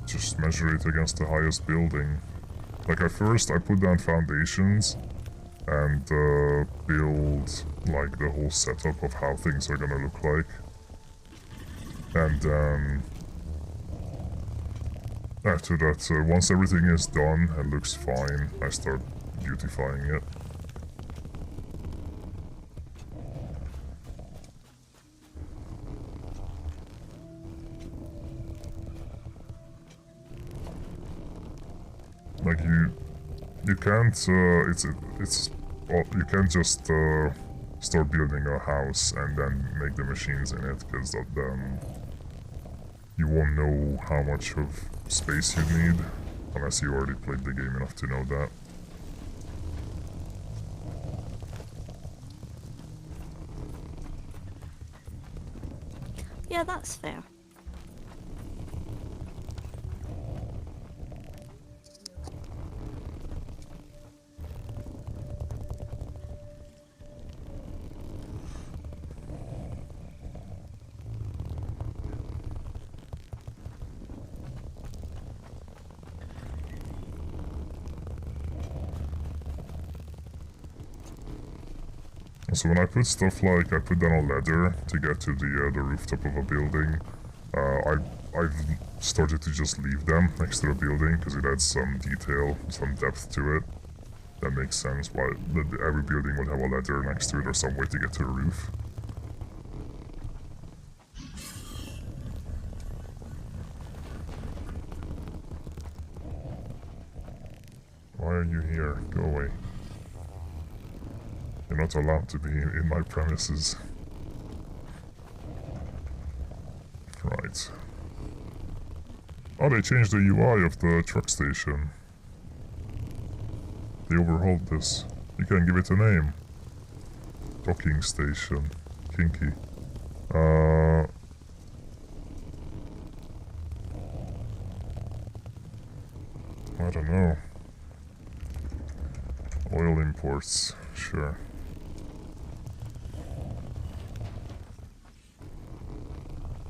Just measure it against the highest building. Like at first I put down foundations and build like the whole setup of how things are gonna look like. And then after that, once everything is done and looks fine, I start beautifying it. Like you can't you can't just start building a house and then make the machines in it, because then you won't know how much of space you need unless you already played the game enough to know that. Yeah, that's fair. So when I put stuff like, I put down a ladder to get to the rooftop of a building, I've started to just leave them next to the building because it adds some detail, some depth to it. That makes sense why every building would have a ladder next to it or some way to get to the roof. Why are you here? Go away. You're not allowed to be in my premises. Right. Oh, they changed the UI of the truck station. They overhauled this. You can give it a name. Docking station. Kinky. I don't know. Oil imports. Sure.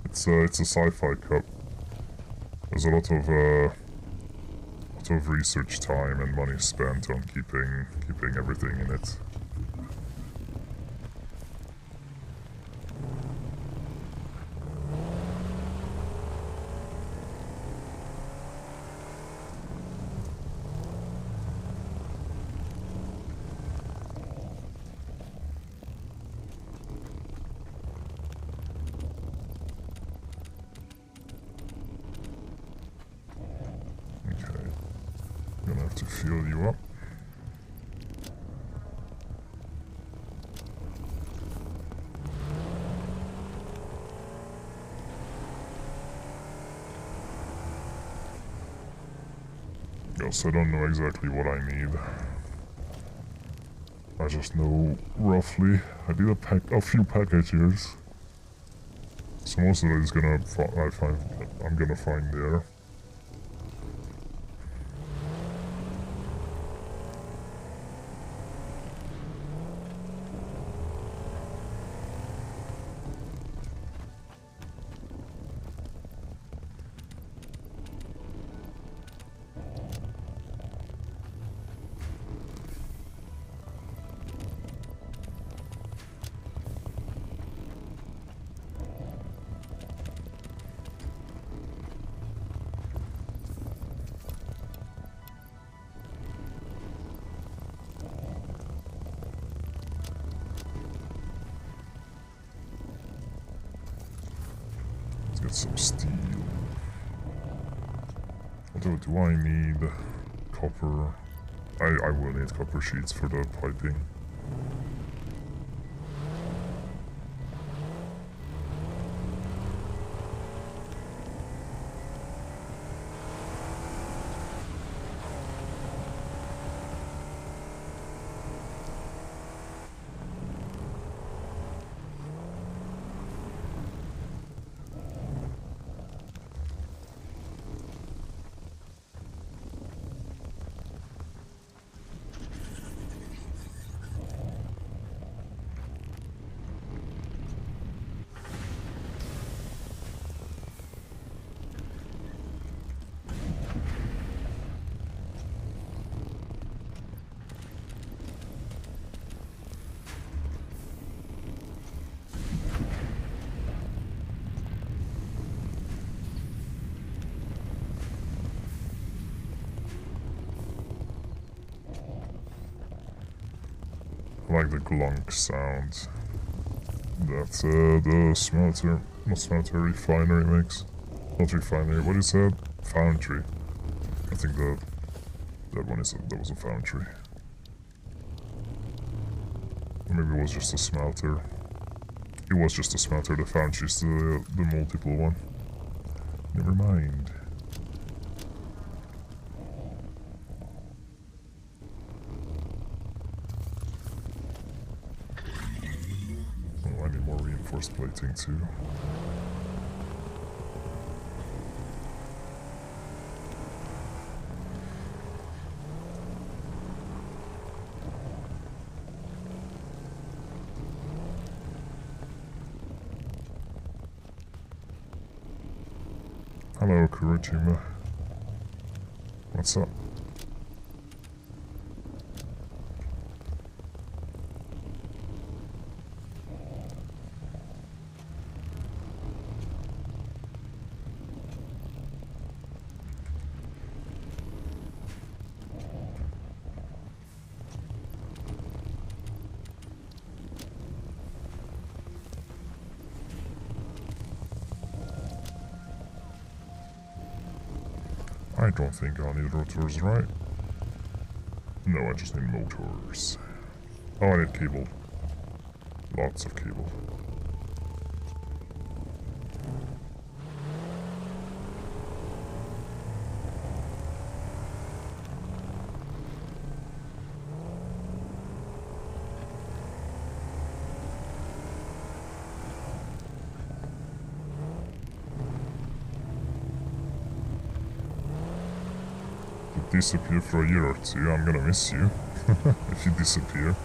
It's a sci-fi cup. There's a lot of research time and money spent on keeping everything in it. To fuel you up. Yes, I don't know exactly what I need. I just know roughly. I did a few packages. So most of it is I'm gonna find there. Get some steel. Although, do I need copper? I will need copper sheets for the piping. I like the glunk sound that the smelter, not smelter, refinery makes. Not refinery, what is that? Foundry. I think that was a foundry. Or maybe it was just a smelter. It was just a smelter, the foundry's the multiple one. Never mind. Oh, I need more reinforced plating too. Hello, Kurojima. What's up? I don't think I'll need rotors, right? No, I just need motors. Oh, I need cable. Lots of cable. Disappear for a year or two, I'm gonna miss you if you disappear.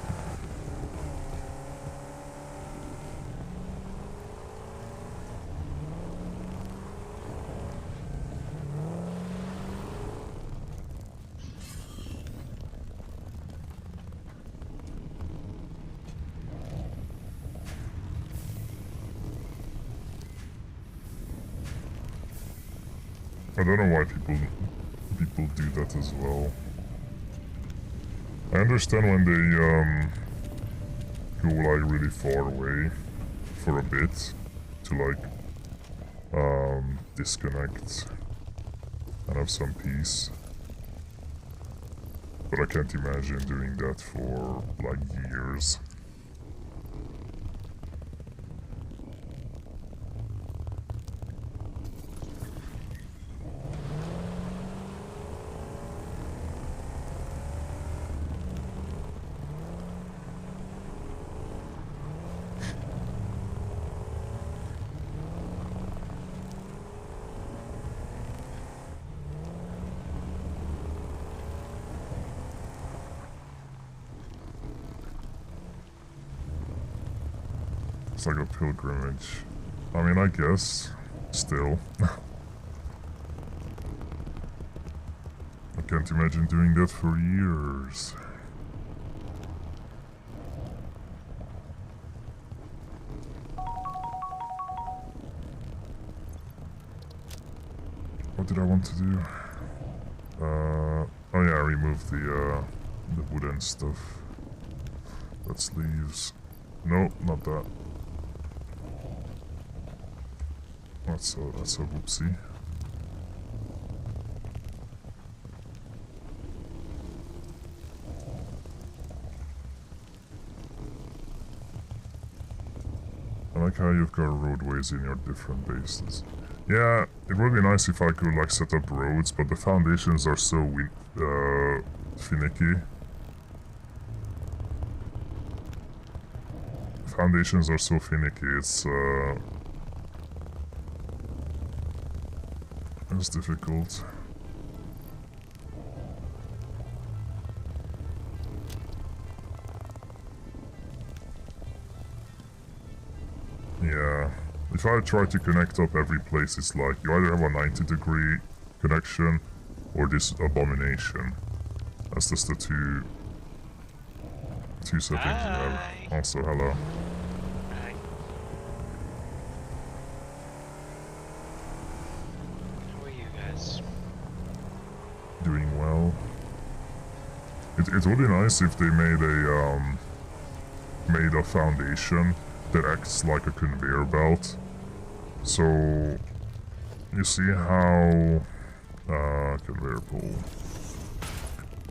I don't know why people do that as well. I understand when they go like really far away for a bit to like disconnect and have some peace. But I can't imagine doing that for like years. It's like a pilgrimage. I mean, I guess. Still. I can't imagine doing that for years. What did I want to do? Oh yeah, remove the wooden stuff. That's leaves. No, not that. That's a whoopsie. I like how you've got roadways in your different bases. Yeah, it would be nice if I could like set up roads, but the foundations are so finicky. Foundations are so finicky, it's difficult. Yeah, if I try to connect up every place, it's like you either have a 90-degree connection or this abomination. That's just the two settings you have. Also, hello. Hi. How are you guys? Doing well. It would be nice if they made a foundation that acts like a conveyor belt. So you see how conveyor pole.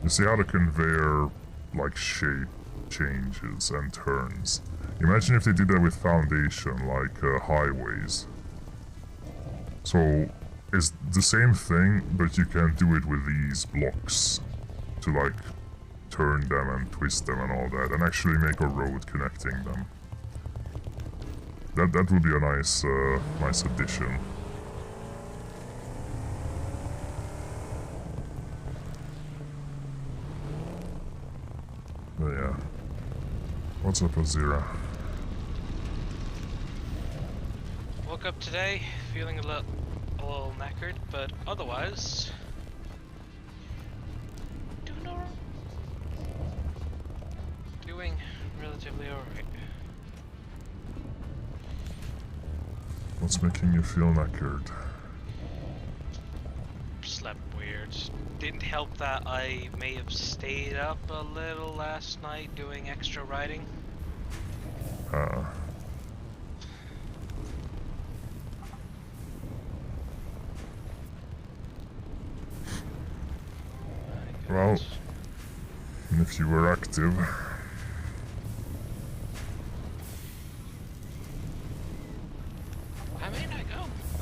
You see how the conveyor like shape changes and turns. Imagine if they did that with foundation, like highways. So it's the same thing, but you can do it with these blocks to like turn them and twist them and all that, and actually make a road connecting them. That would be a nice nice addition. But yeah. What's up, Azira? Woke up today feeling a little knackered, but otherwise doing relatively alright. What's making you feel knackered? Slept weird. Didn't help that I may have stayed up a little last night doing extra writing. Well, if you were active. I mean,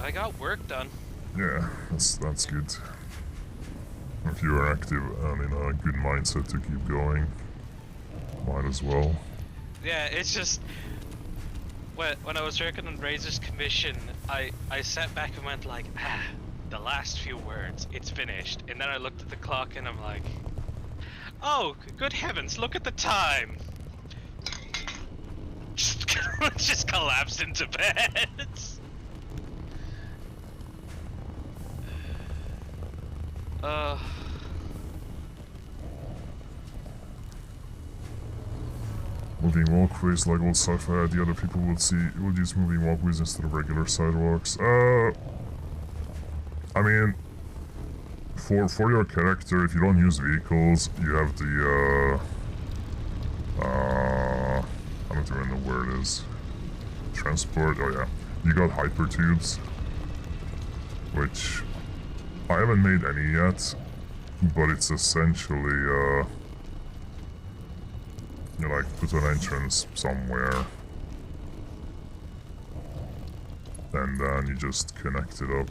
I got work done. Yeah, that's good. If you are active and in a good mindset to keep going, might as well. Yeah, it's just when I was working on Razor's commission, I sat back and went like, the last few words, it's finished. And then I looked at the clock and I'm like, oh, good heavens, look at the time. Just collapsed into bed. Moving walkways like old sci-fi, the other people would use moving walkways instead of regular sidewalks. I mean, for your character, if you don't use vehicles, you have the I don't even know where it is. Transport, oh yeah. You got hypertubes, which I haven't made any yet, but it's essentially, you like put an entrance somewhere, and then you just connect it up,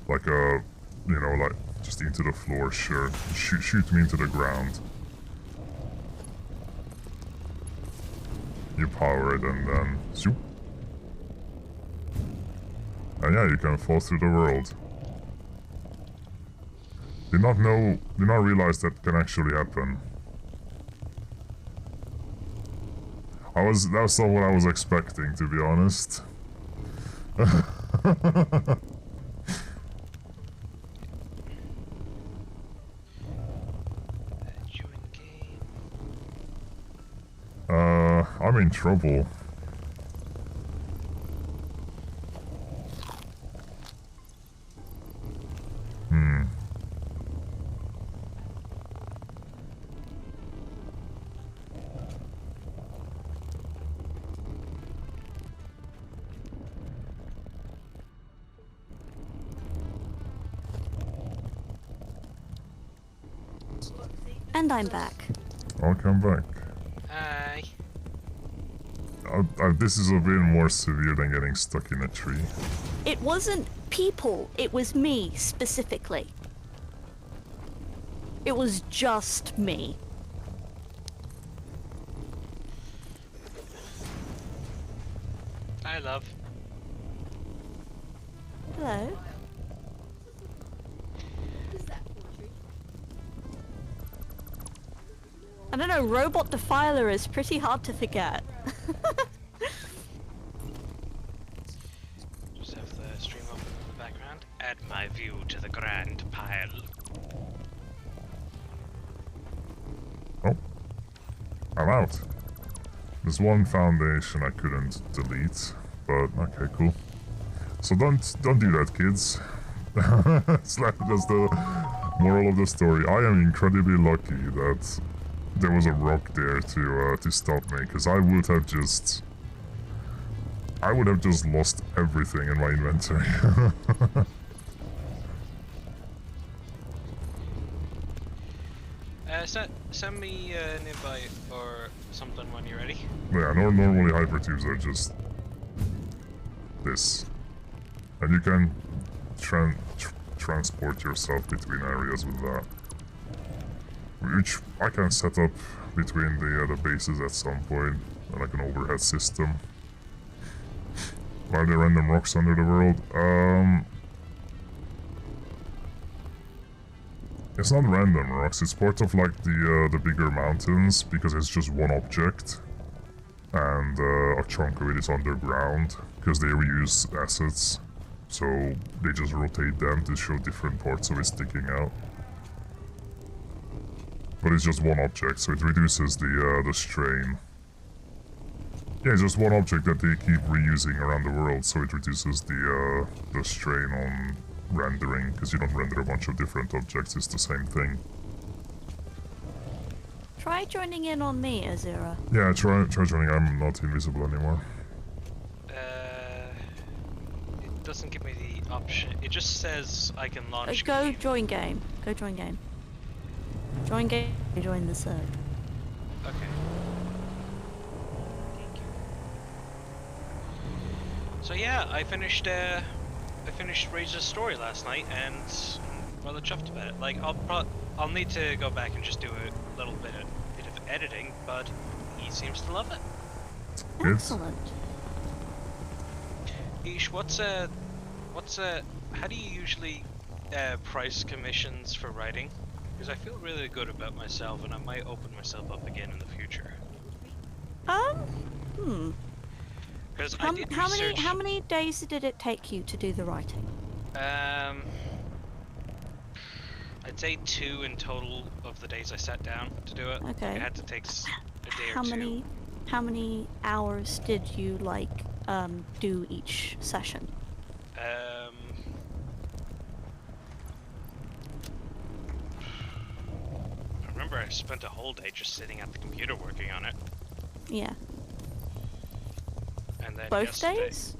like a, you know, like just into the floor. Sure, shoot me into the ground. You power it, and then zoop. And yeah, you can fall through the world. Did not realize that can actually happen. That's not what I was expecting, to be honest. I'm in trouble. And I'm back. I'll come back. Hi. This is a bit more severe than getting stuck in a tree. It wasn't people, it was me specifically. It was just me. Hi, love. Hello. I don't know, Robot Defiler is pretty hard to forget. Just have the stream open in the background. Add my view to the grand pile. Oh. I'm out. There's one foundation I couldn't delete, but okay, cool. So don't do that, kids. That's the moral of the story. I am incredibly lucky that there was a rock there to stop me, because I would have just lost everything in my inventory. Send me an invite or something when you're ready. Yeah, normally hypertubes are just this, and you can transport yourself between areas with that, which I can set up between the bases at some point, like an overhead system. Are there random rocks under the world? It's not random rocks, it's part of like the bigger mountains, because it's just one object, and a chunk of it is underground, because they reuse assets, so they just rotate them to show different parts of it sticking out. But it's just one object, so it reduces the strain. Yeah, it's just one object that they keep reusing around the world, so it reduces the strain on rendering, because you don't render a bunch of different objects, it's the same thing. Try joining in on me, Azura. Yeah, try joining, I'm not invisible anymore. It doesn't give me the option. It just says I can launch Go game. join game. Go join game. Join game. Join the server. Okay. Thank you. So yeah, I finished Razor's story last night, and I'm rather chuffed about it. Like, I'll need to go back and just do a little bit of editing, but he seems to love it. Good. Excellent. Ish, how do you usually price commissions for writing? Because I feel really good about myself, and I might open myself up again in the future. Because I did research. How many days did it take you to do the writing? I'd say 2 in total of the days I sat down to do it. Okay. Like, I had to take a day How or two. many hours did you do each session? I remember I spent a whole day just sitting at the computer working on it. Yeah. And then Both yesterday... days?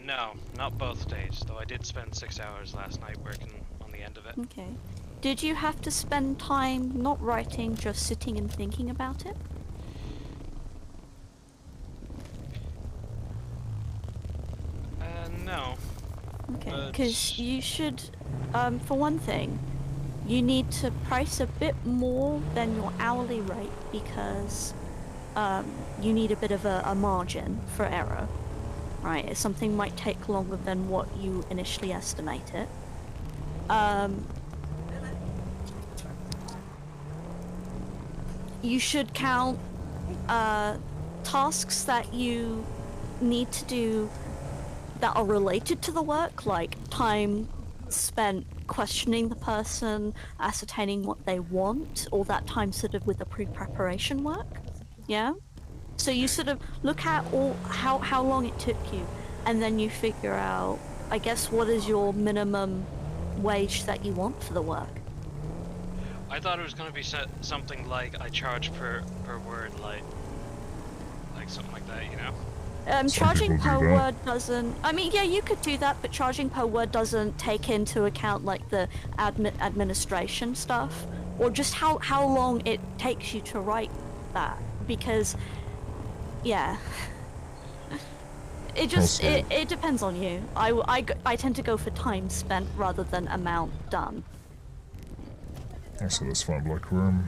No, not both days, though I did spend 6 hours last night working on the end of it. Okay. Did you have to spend time not writing, just sitting and thinking about it? No. Okay, because you should, for one thing, you need to price a bit more than your hourly rate because you need a bit of a margin for error, right? Something might take longer than what you initially estimated. You should count tasks that you need to do that are related to the work, like time spent questioning the person, ascertaining what they want, all that time sort of with the pre-preparation work. Yeah? So you sort of look at how long it took you, and then you figure out, I guess, what is your minimum wage that you want for the work. I thought it was going to be something like I charge per word, like something like that, you know? Charging people per do that. word doesn't... I mean, yeah, you could do that, but charging per word doesn't take into account, like, the administration stuff, or just how long it takes you to write that, because, yeah. It just... Also- It depends on you. I tend to go for time spent rather than amount done. Also, that's fine, Black Worm.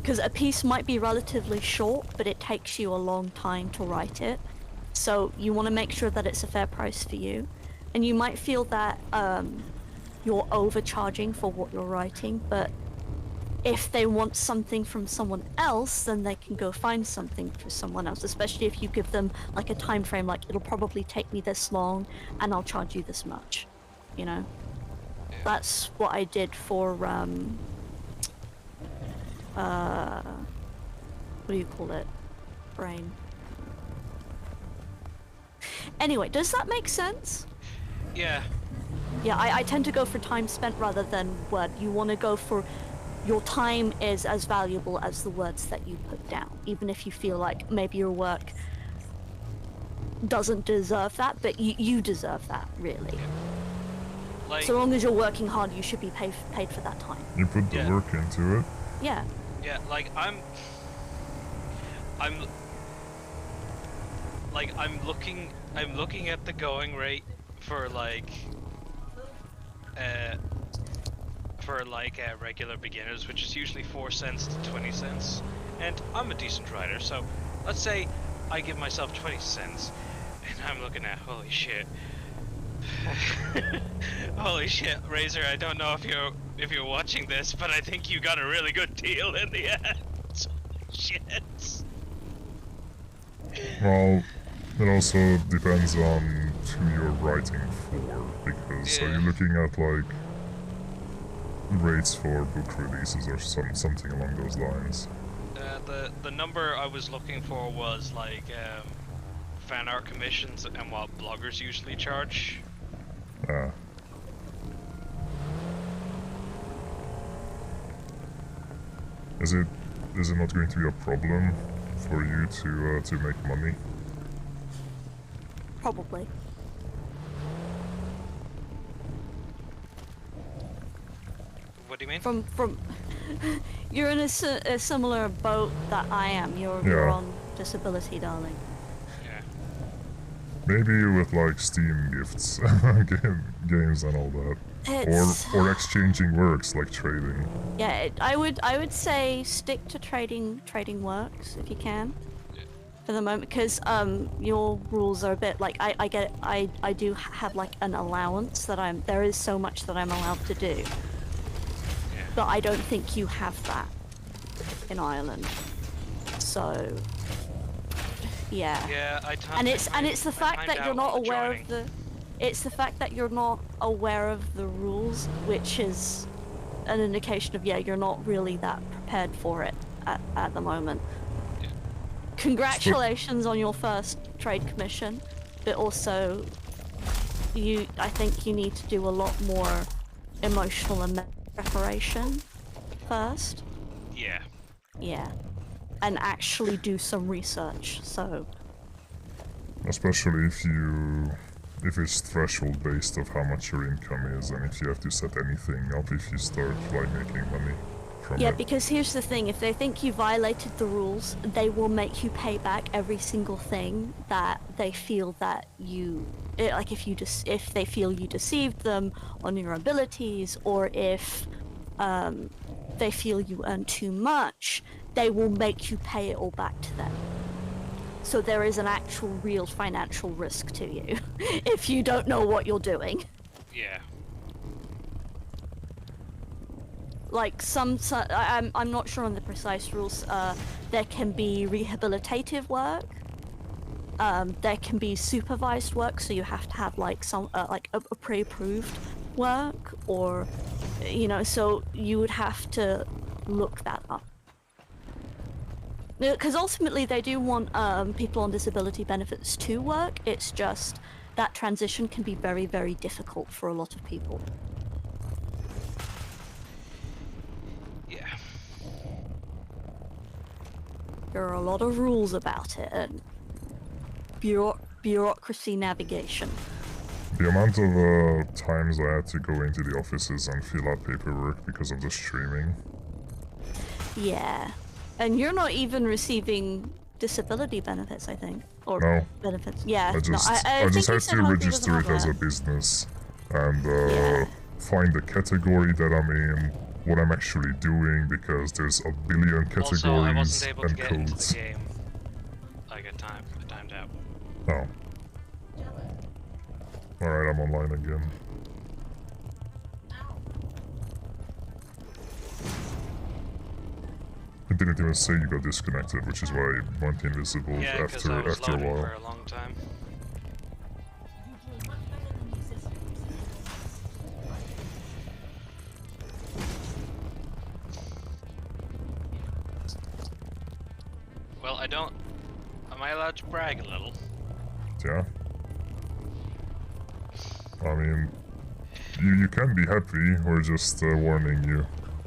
Because a piece might be relatively short, but it takes you a long time to write it. So you want to make sure that it's a fair price for you. And you might feel that you're overcharging for what you're writing, but if they want something from someone else, then they can go find something for someone else, especially if you give them like a time frame, like it'll probably take me this long and I'll charge you this much, you know? That's what I did for what do you call it? Brain. Anyway, does that make sense? Yeah. Yeah, I tend to go for time spent rather than word. You want to go for your time is as valuable as the words that you put down, even if you feel like maybe your work doesn't deserve that, but you deserve that, really. Like, So long as you're working hard, you should be paid for that time. You put the Yeah. work into it. Yeah. yeah, like I'm looking at the going rate for regular beginners, which is usually 4 cents to 20 cents. And I'm a decent writer, so let's say I give myself 20 cents, and I'm looking at, holy shit. Holy shit, Razor, I don't know if you're watching this, but I think you got a really good deal in the end. Shit. Well, it also depends on who you're writing for, because are you looking at like rates for book releases or something along those lines? The number I was looking for was like fan art commissions and what bloggers usually charge. Ah. Is it not going to be a problem for you to make money? Probably. What do you mean? From you're in a similar boat that I am. You're Yeah. on disability, darling. Yeah. Maybe with like Steam gifts, games and all that. It's Or exchanging works like trading. yeah. I would say stick to trading works if you can. For the moment, because your rules are a bit like I get it, I do have like an allowance that there is so much that I'm allowed to do, but I don't think you have that in Ireland. So yeah. Yeah, And it's the fact that you're not aware of it's the fact that you're not aware of the rules, which is an indication of yeah, you're not really that prepared for it at the moment. Congratulations on your first trade commission, but also I think you need to do a lot more emotional and mental preparation first. Yeah. Yeah. And actually do some research, so Especially if it's threshold based of how much your income is, and if you have to set anything up if you start like making money from yeah, it. because here's the thing, if they think you violated the rules, they will make you pay back every single thing that they feel that like if they feel you deceived them on your abilities, or if they feel you earn too much, they will make you pay it all back to them. So there is an actual real financial risk to you if you don't know what you're doing. Yeah. Like I'm not sure on the precise rules. There can be rehabilitative work. There can be supervised work, so you have to have like some like a pre-approved work, or so you would have to look that up. Because ultimately they do want people on disability benefits to work. It's just that transition can be very, very difficult for a lot of people. Yeah. There are a lot of rules about it and bureaucracy navigation. The amount of times I had to go into the offices and fill out paperwork because of the streaming. Yeah. And you're not even receiving disability benefits, I think. Or No. benefits. Yeah. I just, no, I think just you had said to Hungary register doesn't it have as a that. business and Yeah. find the category that I'm in, what I'm actually doing, because there's a billion categories Also, I wasn't able to and get into codes. the game. I timed out. Oh. Alright, I'm online again. It didn't even say you got disconnected, which is why it went invisible Yeah, because I was after a loading while. for a long time. Well, am I allowed to brag a little? Yeah. I mean, you can be happy, we're just warning you.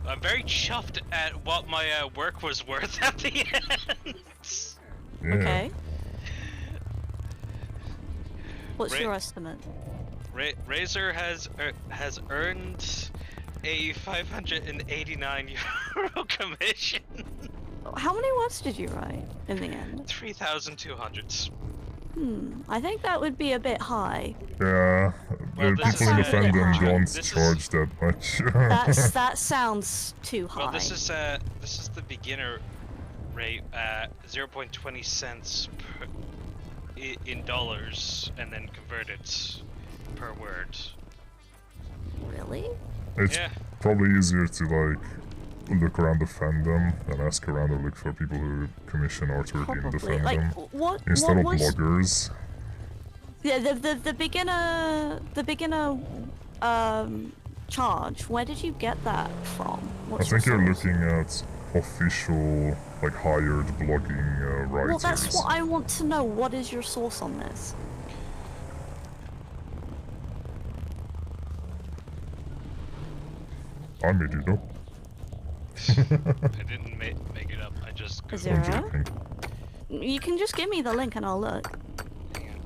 I'm very chuffed at what my work was worth at the end. Yeah. Okay. What's Ra- your estimate? Razor has earned a 589 euro commission. How many words did you write in the end? 3,200. I think that would be a bit high. Yeah, Well, the this people in is the a bit fandom high. don't This is- charge that much. That sounds too high. Well, this is the beginner rate at 0.20 cents in dollars, and then converted per word. Really? It's Yeah. probably easier to like look around the fandom and ask around or look for people who commission artwork in the Probably. fandom Like, what instead of was... bloggers. Yeah, the beginner charge. Where did you get that from? I What's think your you're source? looking at official, like hired blogging writers. Well, that's what I want to know. What is your source on this? I made it up. I didn't make it up. I just Is Googled. there I'm a? joking. You can just give me the link and I'll look. Hang on.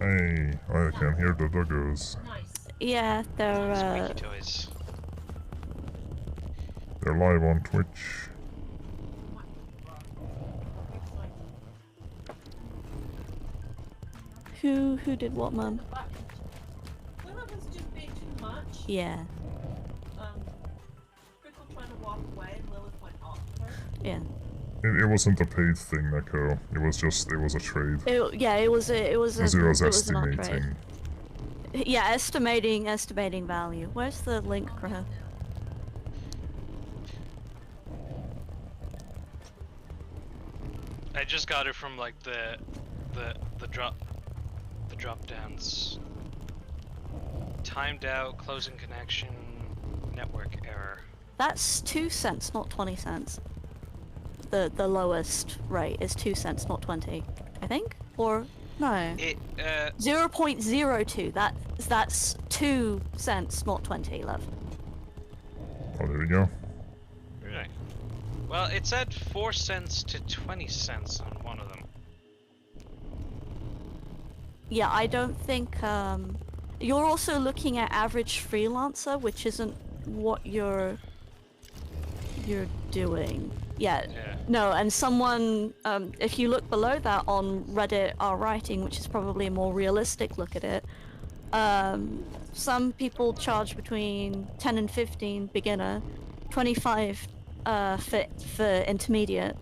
Hey, I can hear the doggos. Yeah, they're Squeaky toys. They're live on Twitch. who did what, Mum? Well, it was just being too much. Yeah, Crystal trying to walk away and Lilith went off her. yeah. It wasn't a paid thing, Neko. It was a trade. It was As it was an estimating. upgrade. Yeah, estimating value. Where's the link, Crow? I just got it from like the drop downs. Timed out, closing connection, network error. That's 2 cents, not 20 cents. The lowest rate is 2 cents, not 20. I think? Or no. It 0.02. That's 2 cents, not 20, love. Oh, there we go. Right. Well, it said 4 cents to 20 cents on one of them. Yeah, I don't think you're also looking at average freelancer, which isn't what you're doing. Yeah. No, and someone if you look below that on Reddit are writing, which is probably a more realistic look at it, some people charge between 10 and 15 beginner, 25 for intermediate,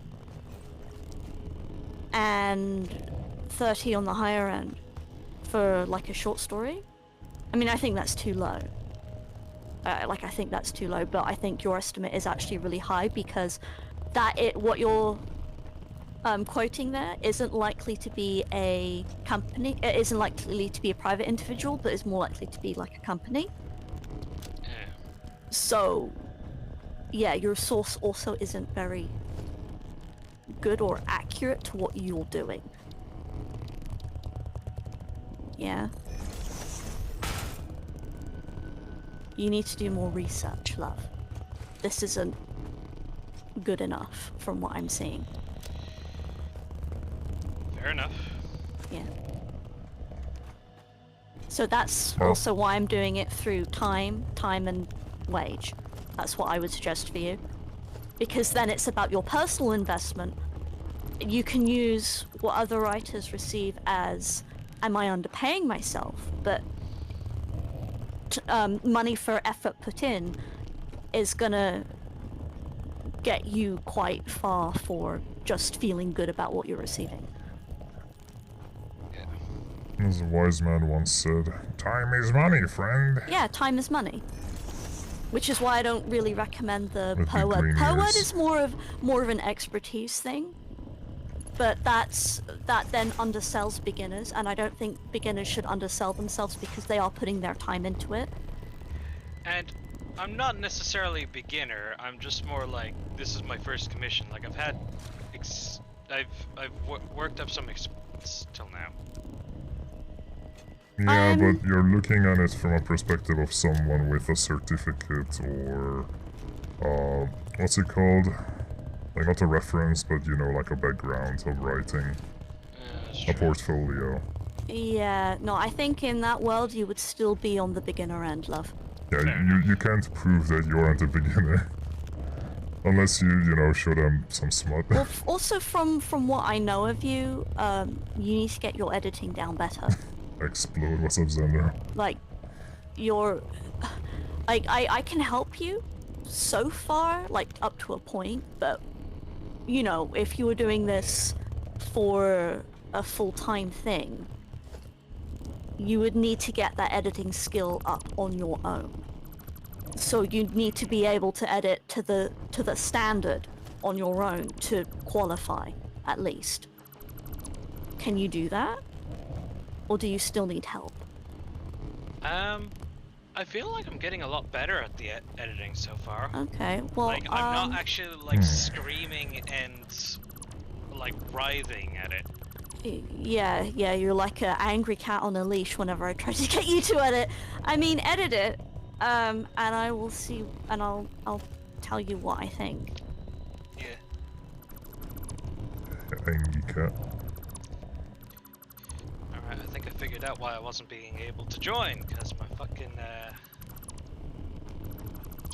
and 30 on the higher end for like a short story. I mean, I think that's too low. I think that's too low, but I think your estimate is actually really high because what you're quoting there isn't likely to be a company. It isn't likely to be a private individual, but is more likely to be like a company. Yeah. So, yeah, your source also isn't very good or accurate to what you're doing. Yeah. You need to do more research, love. This isn't good enough from what I'm seeing. Fair enough. Yeah. So that's Well- also why I'm doing it through time and wage. That's what I would suggest for you. Because then it's about your personal investment. You can use what other writers receive as, am I underpaying myself? But money for effort put in is gonna get you quite far for just feeling good about what you're receiving. As a wise man once said, time is money, friend. Yeah, time is money. Which is why I don't really recommend the With the per word. green Per word ears. is more of an expertise thing. But that then undersells beginners, and I don't think beginners should undersell themselves because they are putting their time into it. And I'm not necessarily a beginner. I'm just more like, this is my first commission. Like I've had, worked up some experience till now. Yeah, but you're looking at it from a perspective of someone with a certificate or, what's it called? Like not a reference, but you know, like a background of writing, That's a true. portfolio. Yeah, no, I think in that world you would still be on the beginner end, love. Yeah, Fair you can't prove that you aren't a beginner. Unless you know, show them some smut. Well, also from what I know of you, you need to get your editing down better. Explode, what's up, Xander? Like, I can help you so far, like up to a point, but you know, if you were doing this for a full-time thing, you would need to get that editing skill up on your own. So you need to be able to edit to the standard on your own to qualify, at least. Can you do that? Or do you still need help? I feel like I'm getting a lot better at the editing so far. Okay, well, Like I'm not actually like screaming and like writhing at it. Yeah, you're like an angry cat on a leash whenever I try to get you to edit. I mean, edit it, and I will see, and I'll tell you what I think. Yeah. Angry cat. Alright, I think I figured figured out why I wasn't being able to join, because my fucking,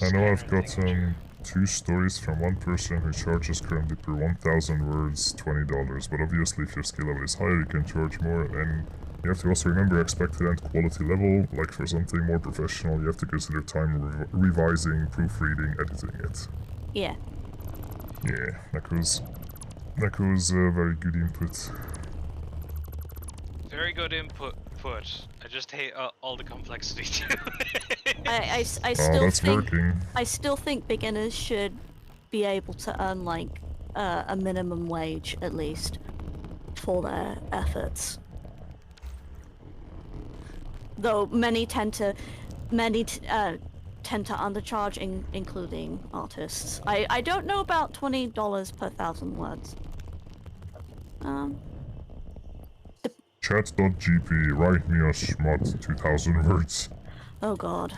I know I've scanner gotten 2 stories from one person who charges currently per 1,000 words $20, but obviously if your skill level is higher you can charge more, and you have to also remember expected end quality level, like for something more professional you have to consider time revising, proofreading, editing it. Yeah. Yeah, that was very good input. Very good input. I just hate all the complexity to it. I Oh, still that's think working. I still think beginners should be able to earn like a minimum wage at least for their efforts. Though many tend to undercharge, including artists. I don't know about $20 per 1,000 words. Chat.gp, write me a smut 2,000 words. Oh god.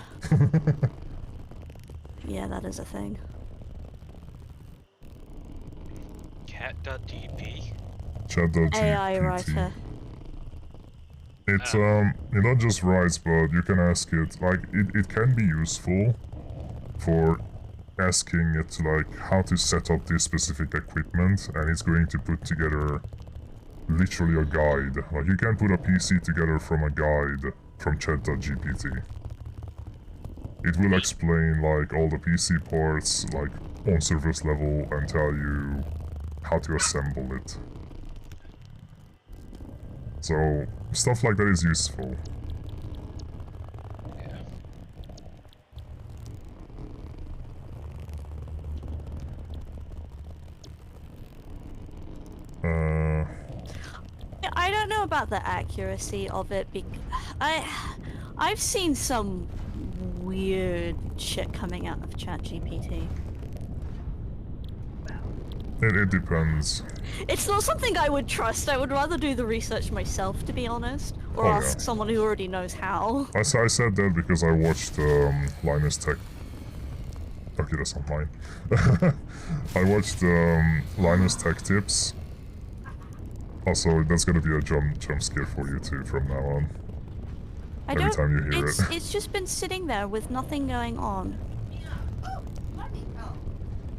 Yeah, that is a thing. Cat.dp. Chat.gpt. AI writer. It it not just writes, but you can ask it, like, it can be useful for asking it, like, how to set up this specific equipment, and it's going to put together literally a guide. Like, you can put a PC together from a guide from chat.gpt. It will explain, like, all the PC parts, like, on surface level, and tell you how to assemble it. So, stuff like that is useful. Yeah. Yeah, I don't know about the accuracy of it I've seen some weird shit coming out of ChatGPT. It depends. It's not something I would trust. I would rather do the research myself, to be honest, or Oh, ask yeah. someone who already knows how. I said that because I watched Linus Tech. Okay, that's not mine. I watched Linus Tech Tips. Also, that's gonna be a jump scare for you too from now on. Every time you hear it. It's just been sitting there with nothing going on.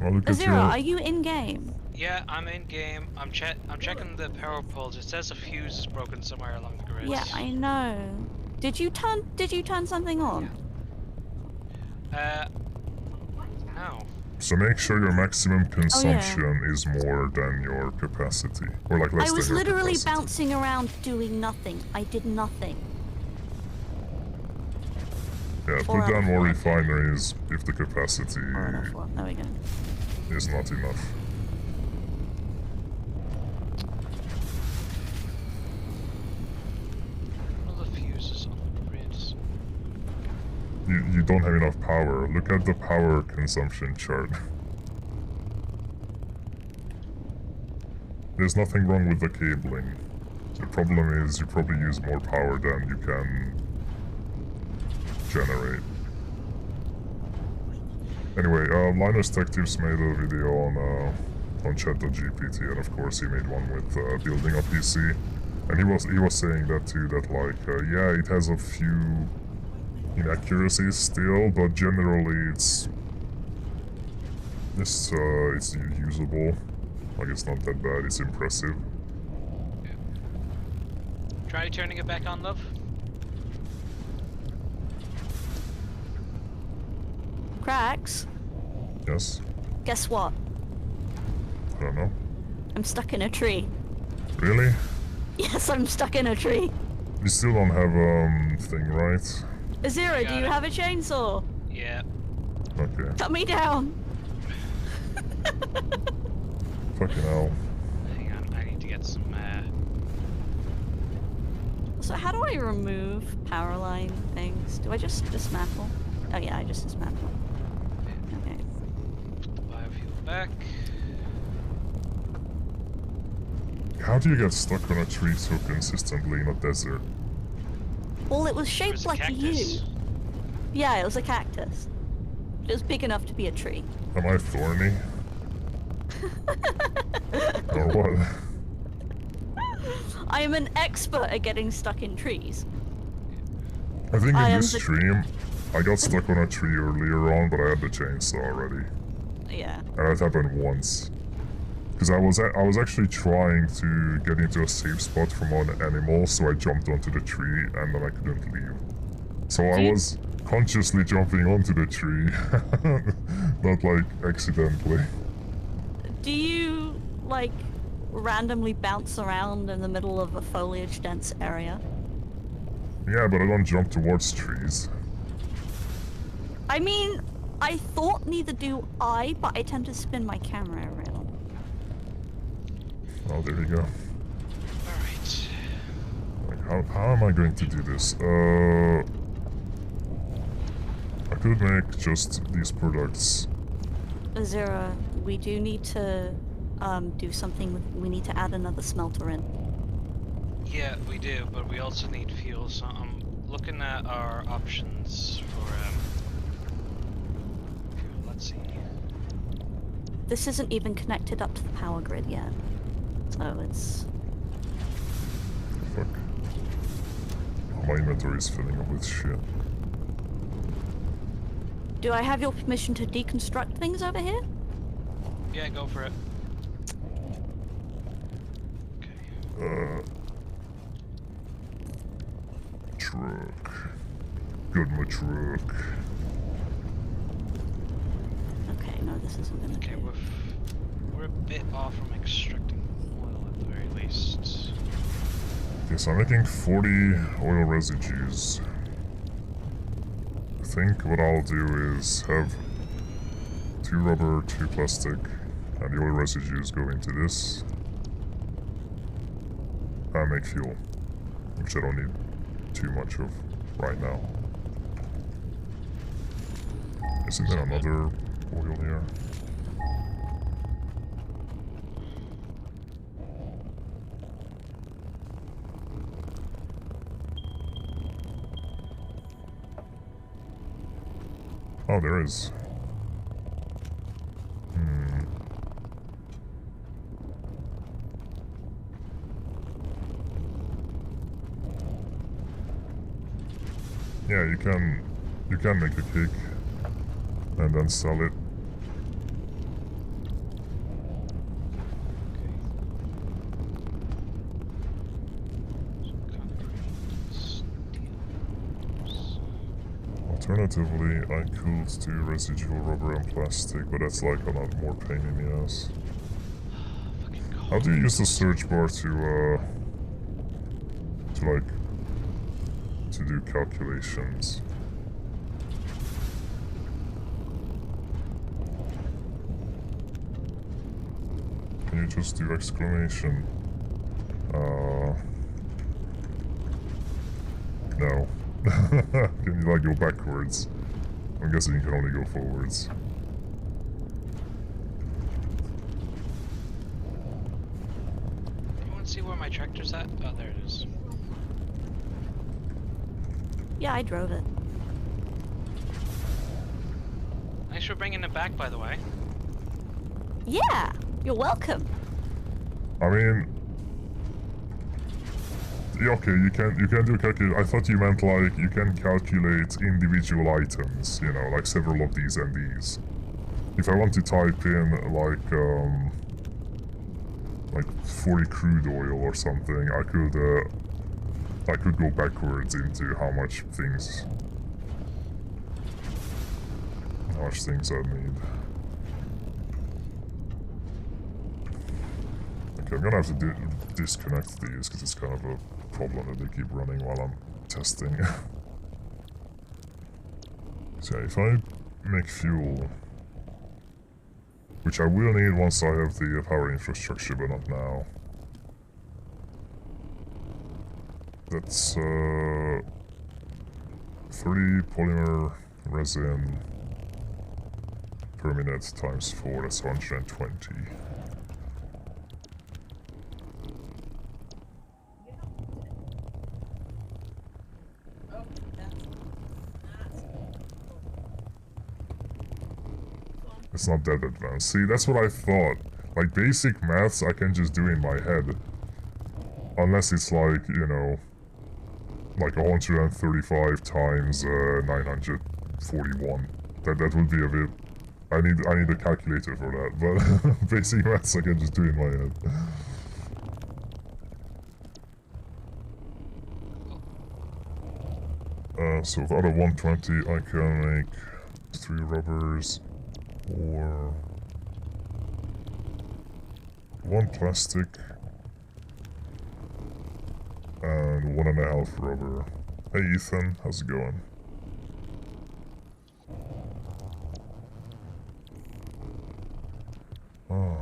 Oh, look at Azira, your... are you in game? Yeah, I'm in game. I'm checking the power poles. It says a fuse is broken somewhere along the grid. Yeah, I know. Did you turn something on? No. So make sure your maximum consumption is more than your capacity. Or like less I than was your literally capacity. bouncing around doing nothing. I did nothing. Yeah, 4 put out down of more 4. refineries if the capacity 4 out of 4. There we go. is not enough. All the fuses on the grids. You don't have enough power. Look at the power consumption chart. There's nothing wrong with the cabling. The problem is you probably use more power than you can generate. Anyway, Linus Tech Tips made a video on chat.gpt, and of course he made one with building a PC. And he was saying that too, that like, yeah, it has a few inaccuracies still, but generally it's usable. Like, it's not that bad, it's impressive. Yeah. Try turning it back on, love. Cracks. Yes? Guess what? I don't know. I'm stuck in a tree. Really? Yes, I'm stuck in a tree. You still don't have thing, right? Azira, do Got you it. have a chainsaw? Yeah. Okay. Cut me down. Fucking hell. Hang on, I need to get some, So how do I remove power line things? Do I just dismantle? Oh yeah, I just dismantle. Okay. put the biofuel back. How do you get stuck on a tree so consistently in a desert? Well, it was There's shaped a like cactus. you. Yeah, it was a cactus. It was big enough to be a tree. Am I thorny? Or what? I am an expert at getting stuck in trees. I think I in am this the- stream, I got stuck on a tree earlier on, but I had the chainsaw already. Yeah. And that happened once. Because I was actually trying to get into a safe spot from an animal, so I jumped onto the tree and then I couldn't leave. So I you- was consciously jumping onto the tree, not like accidentally. Do you, like, randomly bounce around in the middle of a foliage-dense area? Yeah, but I don't jump towards trees. I mean, I thought neither do I, but I tend to spin my camera around. Oh, there you go. Alright. Like, how am I going to do this? I could make just these products. Azura, we do need to do something we need to add another smelter in. Yeah, we do, but we also need fuel, so I'm looking at our options for fuel. Let's see. This isn't even connected up to the power grid yet. So it's... Fuck. Oh, my inventory is filling up with shit. Do I have your permission to deconstruct things over here? Yeah, go for it. Okay. Truck. Good, my truck. Okay, no, this isn't gonna Okay, do. we're a bit off from extracting oil at the very least. Okay, so I'm making 40 oil residues. I think what I'll do is have 2 rubber, 2 plastic, and the oil residues go into this. And make fuel, which I don't need too much of right now. Isn't there another oil here? Oh, there is. Yeah, you can make a cake and then sell it. Alternatively, I could do residual rubber and plastic, but that's like a lot more pain in the ass. How do you use the search bar to do calculations? Can you just do exclamation? No. Can you like go backwards? I'm guessing you can only go forwards. Anyone see where my tractor's at? Oh, there it is. Yeah, I drove it. Thanks for bringing it back, by the way. Yeah, you're welcome. I mean, yeah, okay, you can do calculate. I thought you meant like you can calculate individual items, you know, like several of these and these. If I want to type in like 40 crude oil or something, I could go backwards into how much things I need. Okay, I'm gonna have to disconnect these because it's kind of a problem that they keep running while I'm testing. So if I make fuel, which I will need once I have the power infrastructure, but not now. That's 30 polymer resin per minute times 4, that's 120. It's not that advanced. See, that's what I thought. Like, basic maths I can just do in my head. Unless it's like, you know, like 135 times 941. That would be a bit... I need a calculator for that, but basic maths I can just do in my head. So out of 120 I can make 3 rubbers or 1 plastic and 1.5 rubber. Hey Ethan, how's it going? Oh.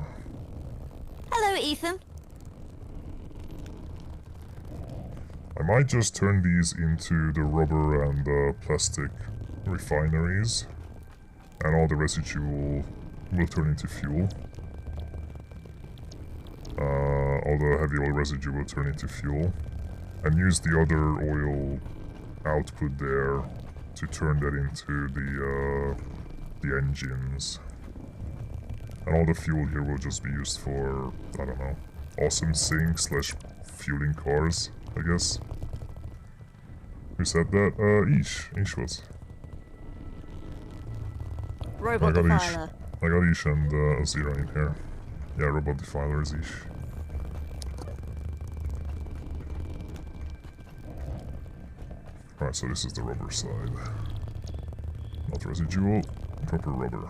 Hello, Ethan. I might just turn these into the rubber and plastic refineries, and all the residue will turn into fuel. All the heavy oil residue will turn into fuel, and use the other oil output there to turn that into the engines. And all the fuel here will just be used for, I don't know, awesome sink / fueling cars, I guess. Who said that? Ish. Ish was. Robot I got defiler. I got Ish and Zero in here. Yeah, robot defiler is Ish. Alright, so this is the rubber side. Not residual, proper rubber.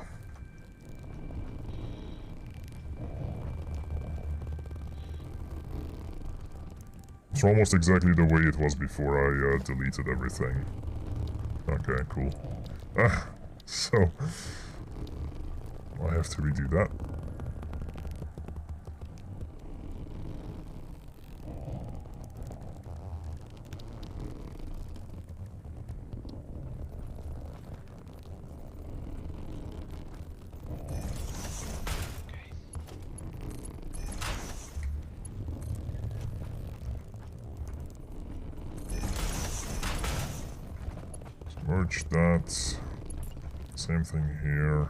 It's almost exactly the way it was before I deleted everything. Okay, cool. So... I have to redo that. Merge that. Same thing here.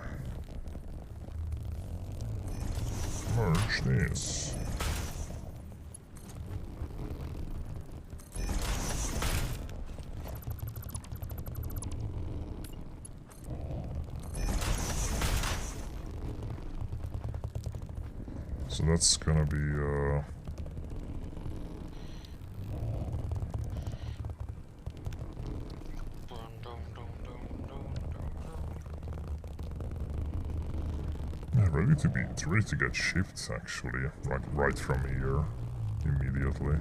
Merge this. So that's gonna be ready to get shipped, actually, like right from here, immediately.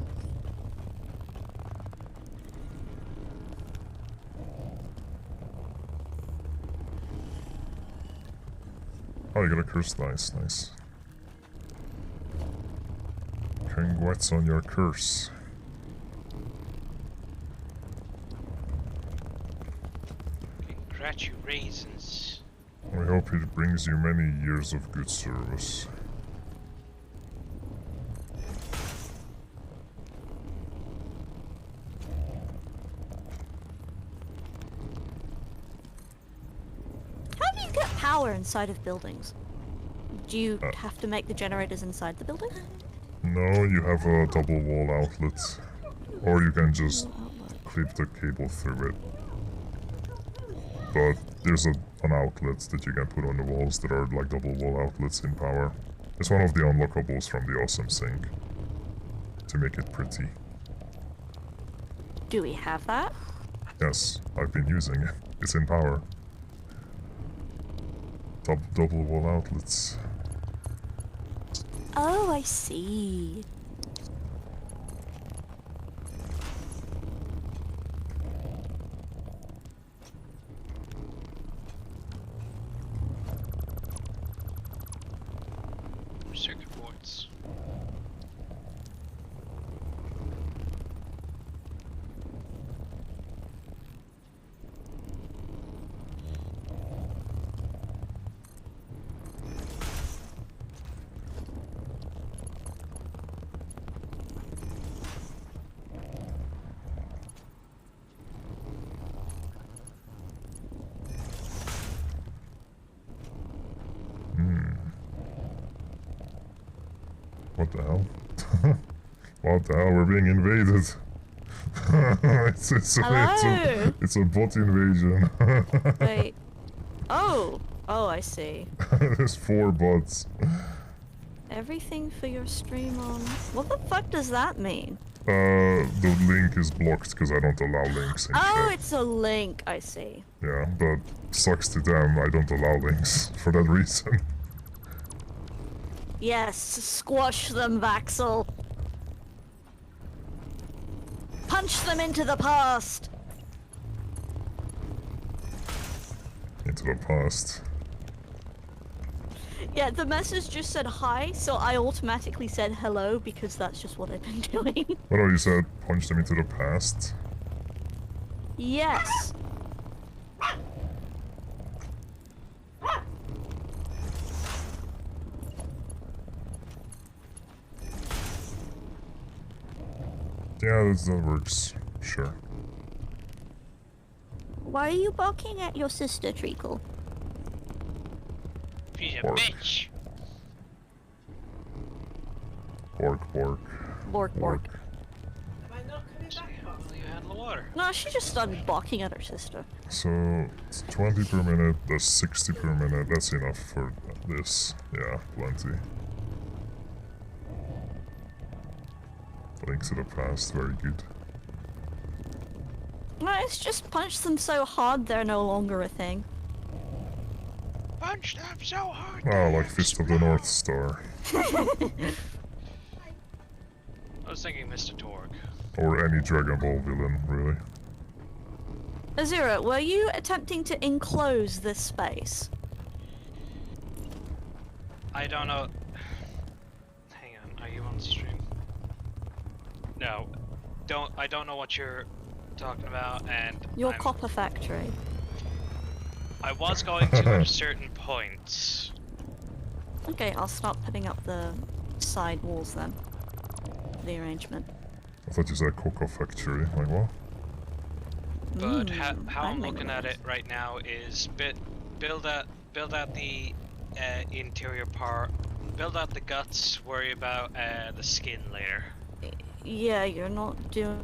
Oh, you got a curse, nice, nice. Congrats on your curse. Congratulations. I hope it brings you many years of good service. How do you get power inside of buildings? Do you have to make the generators inside the building? No, you have a double wall outlet. Or you can just clip the cable through it. But there's an outlet that you can put on the walls that are like double wall outlets in power. It's one of the unlockables from the awesome sink. To make it pretty. Do we have that? Yes, I've been using it. It's in power. Double wall outlets. Oh, I see. Circuit boards. What the hell? What the hell? We're being invaded. Hello? It's a bot invasion. Wait. Oh, I see. There's 4 bots. Everything for your stream on. What the fuck does that mean? The link is blocked because I don't allow links in Oh, chat. it's a link. I see. Yeah, but sucks to them, I don't allow links for that reason. Yes, squash them, Vaxel. Punch them into the past. Into the past. Yeah, the message just said hi, so I automatically said hello because that's just what I've been doing. What you said? Punch them into the past? Yes. Yeah, that works. Sure. Why are you barking at your sister, Treacle? She's a Pork. bitch. Bork, bork. Bork, bork. Am I not coming back, Bob? Will you handle the water? No, she just started barking at her sister. So, it's 20 per minute, that's 60 per minute. That's enough for this. Yeah, plenty. Link to the past, very good. No, it's just punch them so hard they're no longer a thing. Punch them so hard. Oh, like Fist of the North Star. I was thinking Mr. Torg. Or any Dragon Ball villain, really. Azura, were you attempting to enclose this space? I don't know. Hang on, are you on stream? No. I don't know what you're talking about, and Your I'm- copper factory. I was going to at a certain point. Okay, I'll start putting up the side walls then. The arrangement. I thought you said Cocoa Factory. Like, what? But how I'm make looking at those. it right now is build out the interior part, build out the guts, worry about the skin later. Yeah, you're not doing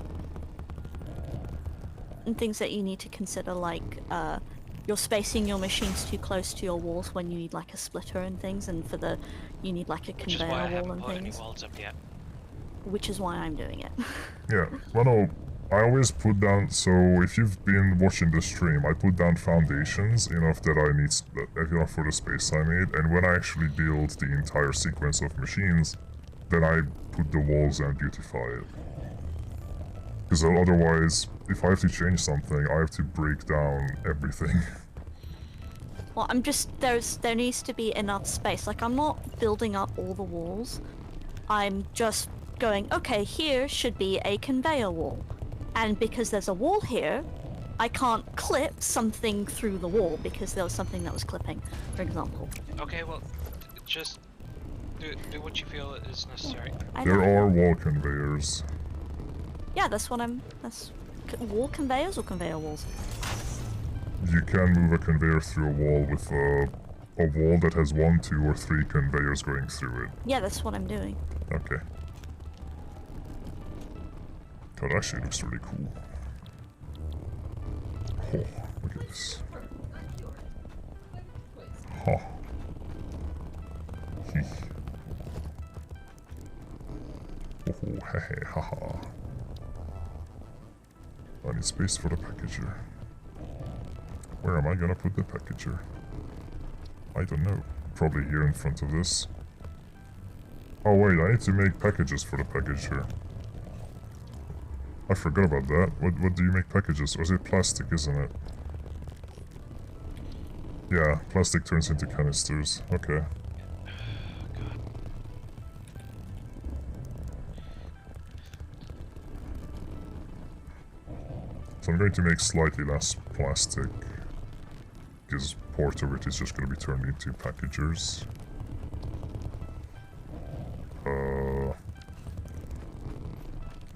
things that you need to consider, like you're spacing your machines too close to your walls when you need like a splitter and things, and for the you need like a Which is why I conveyor wall haven't and put any things. walls up yet. Which is why I'm doing it. Yeah, well, no, I always put down, so if you've been watching the stream, I put down foundations enough that I need, enough for the space I need, and when I actually build the entire sequence of machines, then I put the walls and beautify it. Because otherwise, if I have to change something, I have to break down everything. Well, I'm just there needs to be enough space. Like, I'm not building up all the walls. I'm just going, okay, here should be a conveyor wall. And because there's a wall here, I can't clip something through the wall because there was something that was clipping, for example. Okay, well, just do what you feel is necessary. I There know. are wall conveyors. Yeah, that's wall conveyors or conveyor walls? You can move a conveyor through a wall with a wall that has 1, 2, or 3 conveyors going through it. Yeah, that's what I'm doing. Okay. God, actually looks really cool. Oh, look at this. Huh. Hee. Oh, heh, haha. I need space for the packager. Where am I gonna put the packager? I don't know. Probably here in front of this. Oh wait, I need to make packages for the packager. I forgot about that. What do you make packages? Or is it plastic, isn't it? Yeah, plastic turns into canisters. Okay. So I'm going to make slightly less plastic. Because part of it is just going to be turned into packagers.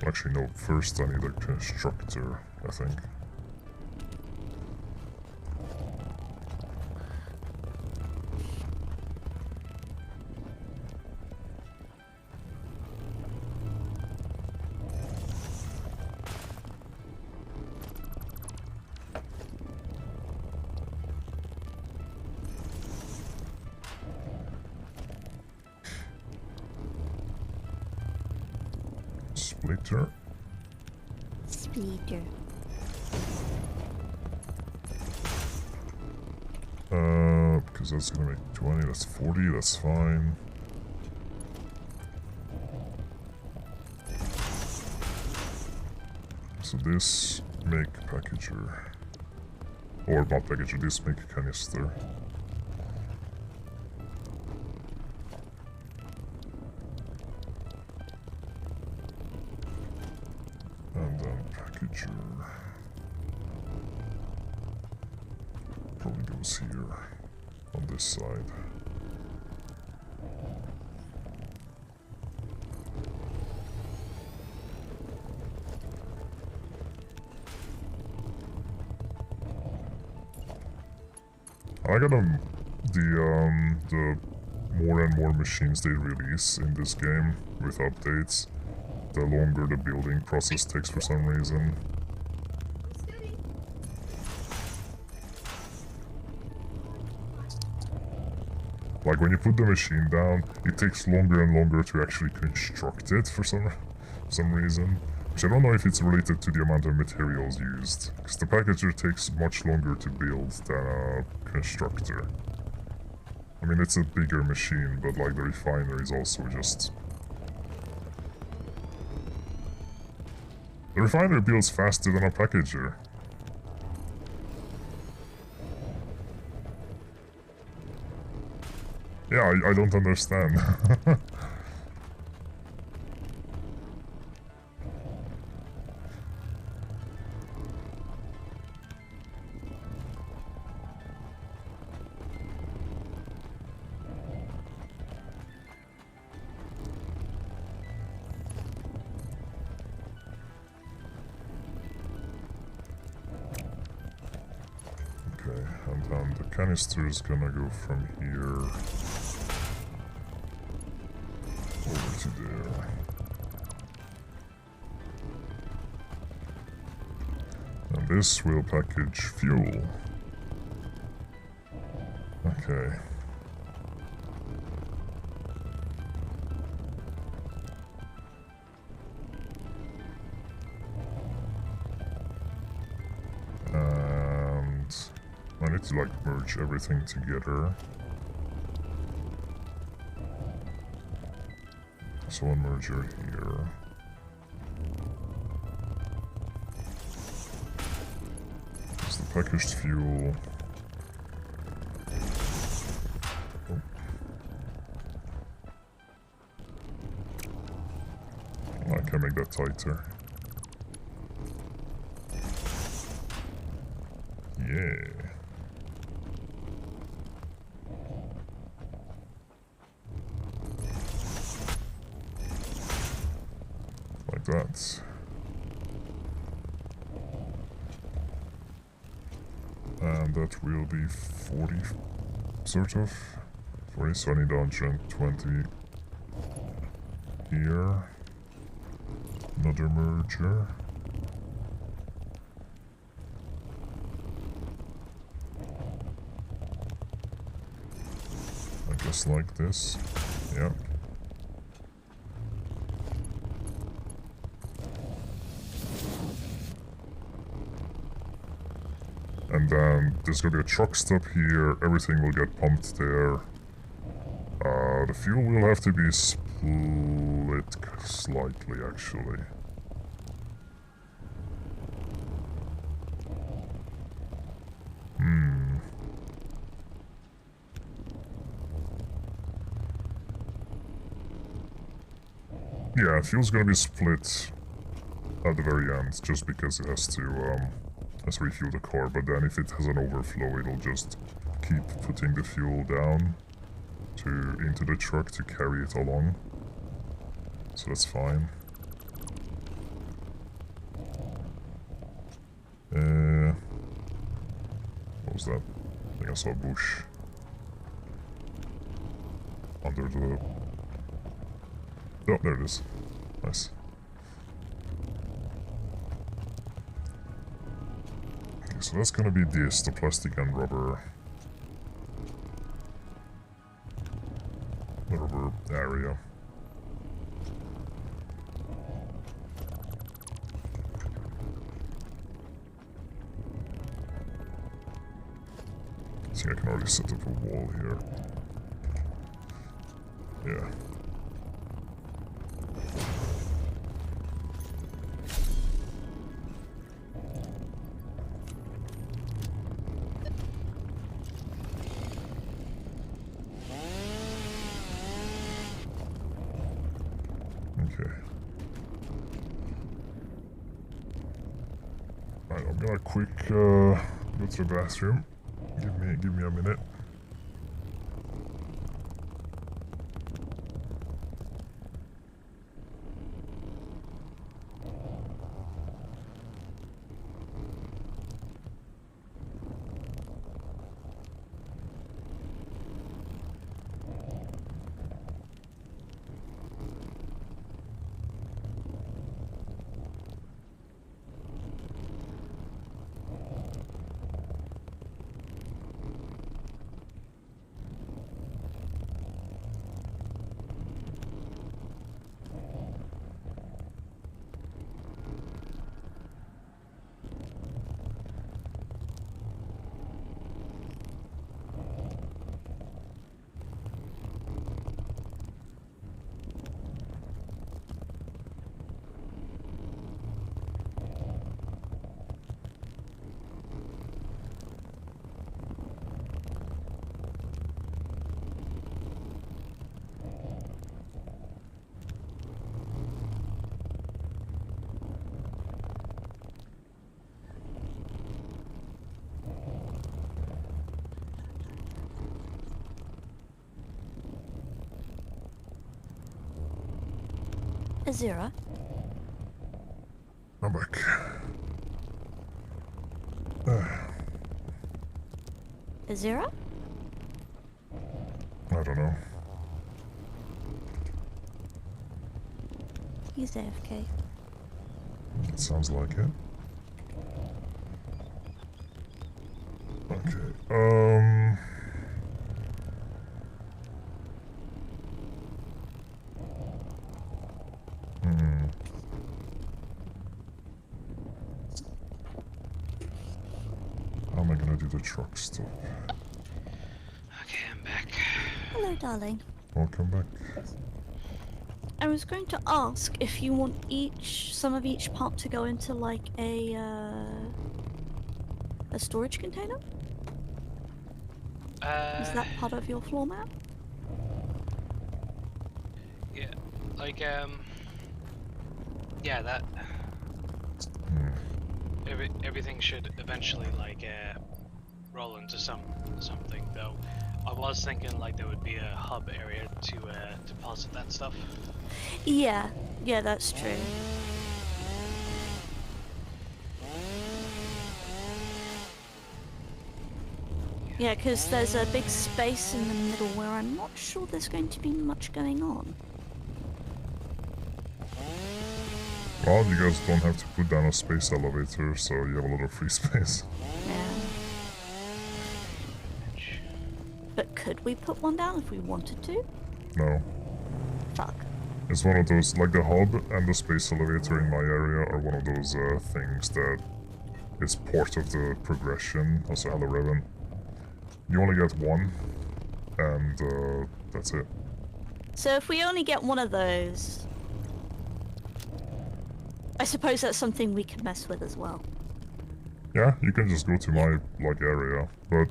Actually, no. First, I need a constructor, I think. splitter. Splitter. Because that's gonna make 20, that's 40, that's fine. So this make packager. Or not packager, this make canister. And then packager. Probably goes here on this side. I got the more and more machines they release in this game with updates, the longer the building process takes for some reason. Steady. Like when you put the machine down, it takes longer and longer to actually construct it for some reason. Which I don't know if it's related to the amount of materials used, because the packager takes much longer to build than a constructor. I mean, it's a bigger machine, but like the refinery is also just... The refinery builds faster than a packager. Yeah, I don't understand. The canister is gonna go from here over to there. And this will package fuel. Okay. I need to like merge everything together. So one merger here. There's the packaged fuel. Oh. I can make that tighter. Yeah. Like that. And that will be 40, sort of. 40, so I need 120 here. Another merger. I guess like this. Yep. And then there's gonna be a truck stop here, everything will get pumped there. The fuel will have to be split slightly, actually. Yeah, fuel's gonna be split at the very end, just because it has to refuel the car, but then if it has an overflow, it'll just keep putting the fuel down into the truck to carry it along. So that's fine. What was that? I think I saw a bush under the... Oh, there it is. Nice. Okay, so that's gonna be this, the plastic and rubber area. think I can already set up a wall here. Yeah. Okay. Alright, I'm gonna quick go to the bathroom. Give me a minute. Azira, I'm back. Azira? I don't know. He's AFK. It sounds like it. Okay. How am I gonna do the truck stop? Okay, I'm back. Hello, darling. Welcome back. I was going to ask if you want some of each part to go into like a storage container? Is that part of your floor map? Yeah, like, yeah, that... everything should eventually, like, roll into something, though. I was thinking, like, there would be a hub area to deposit that stuff. Yeah, that's true. Yeah, because there's a big space in the middle where I'm not sure there's going to be much going on. Well, you guys don't have to put down a space elevator, so you have a lot of free space. Yeah. But could we put one down if we wanted to? No. Fuck. It's one of those, like the hub and the space elevator in my area are one of those things that is part of the progression. Also, hello, Revan. You only get one, and that's it. So if we only get one of those, I suppose that's something we can mess with as well. Yeah, you can just go to my, like, area, but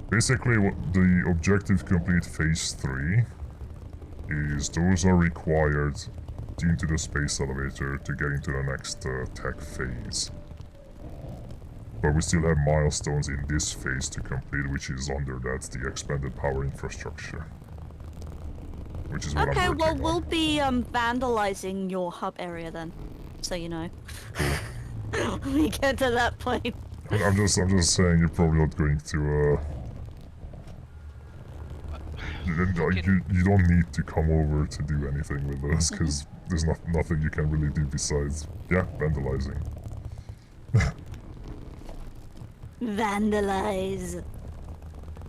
basically what the objective to complete phase 3 is those are required due to the space elevator to get into the next tech phase. But we still have milestones in this phase to complete, which is under that, the expanded power infrastructure. Which is what Okay, I'm well, working we'll on. be vandalizing your hub area then, so you know. When we get to that point. I'm just saying you're probably not going to, you don't need to come over to do anything with us, because there's nothing you can really do besides, yeah, vandalizing. Vandalize.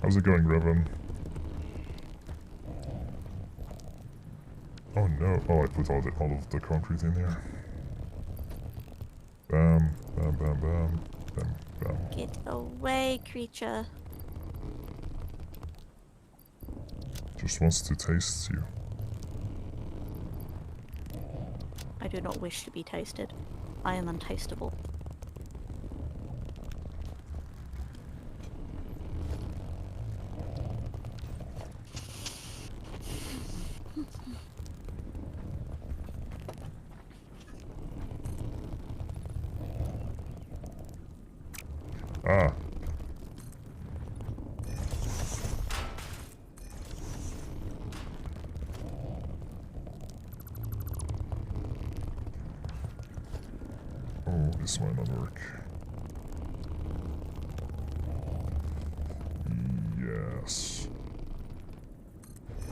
How's it going, Revan? Oh no, oh I put all of the concrete in here. Bam, bam, bam, bam, bam, bam. Get away, creature. just wants to taste you. I do not wish to be tasted. I am untastable. Ah. Oh, this might not work. Yes.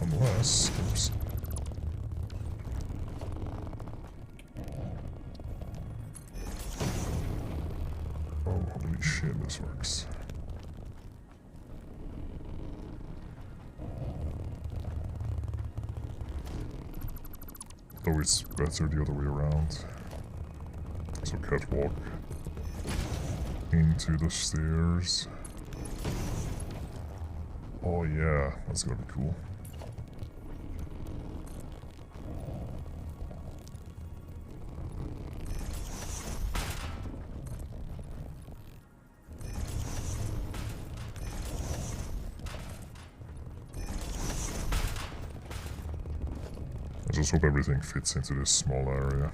Unless... Oops. Oh, holy shit, this works. Though it's better the other way around. So catwalk into the stairs. Oh yeah, that's gonna be cool. I just hope everything fits into this small area.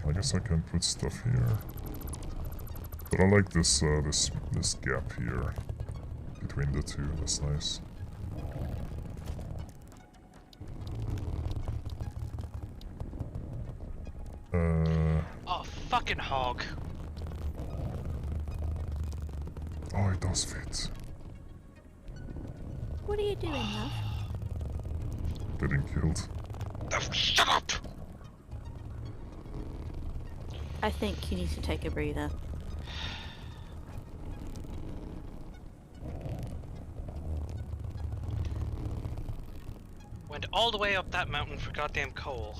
I guess I can put stuff here. But I like this this gap here between the two. That's nice. Oh, fucking hog. Oh, it does fit. What are you doing, love? Getting killed. Oh, shut up! I think you need to take a breather. Went all the way up that mountain for goddamn coal.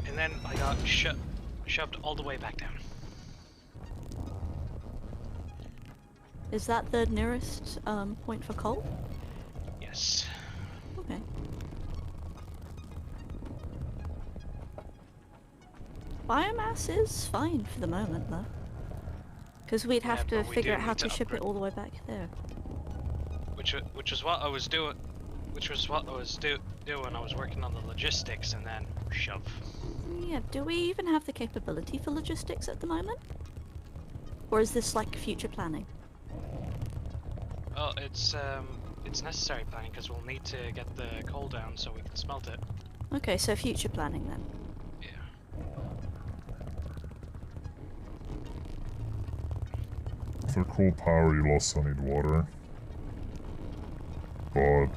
And then I got shoved all the way back down. Is that the nearest point for coal? Yes. Okay. Biomass is fine for the moment, though. Because we'd Yeah, have to but we figure do out how need to to ship it upgrade. all the way back there. Which is what I was doing. Which was what I was doing. I was working on the logistics, and then shove. Yeah, do we even have the capability for logistics at the moment? Or is this like future planning? Oh, it's necessary planning because we'll need to get the coal down so we can smelt it. Okay, so future planning then. Yeah. For coal power, you also need water. But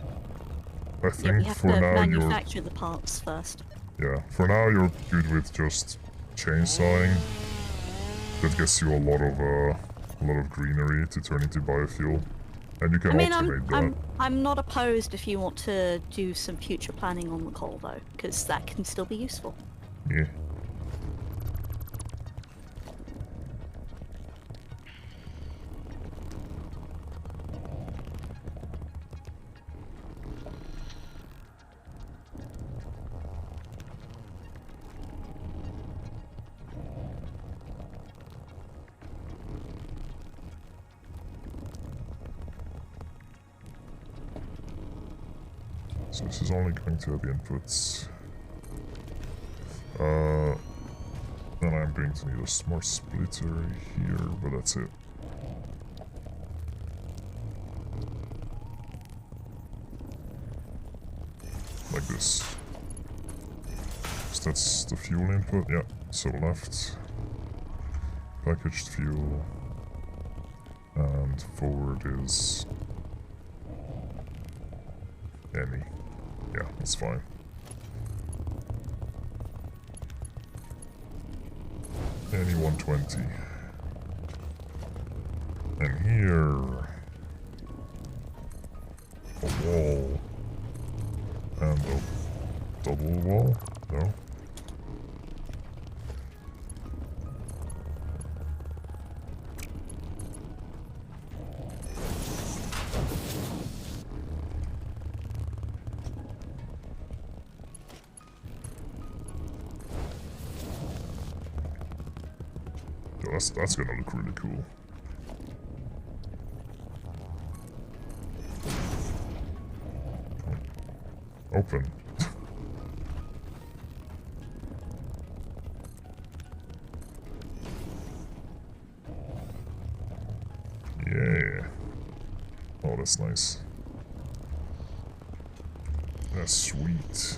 I Yeah, think we have for to now manufacture the parts first. for now you're good with just chainsawing. That gets you a lot of greenery to turn into biofuel, and you can I mean, automate that. I'm not opposed if you want to do some future planning on the coal though, because that can still be useful. Yeah. So this is only going to have inputs. Then I'm going to need a smart splitter here, but that's it. Like this. So that's the fuel input, yeah. So left. Packaged fuel. And forward is... any. Yeah, that's fine. Any 120. And here... a wall. And a double wall? No? Yo, that's gonna look really cool. Open. Yeah. Oh, that's nice. That's sweet.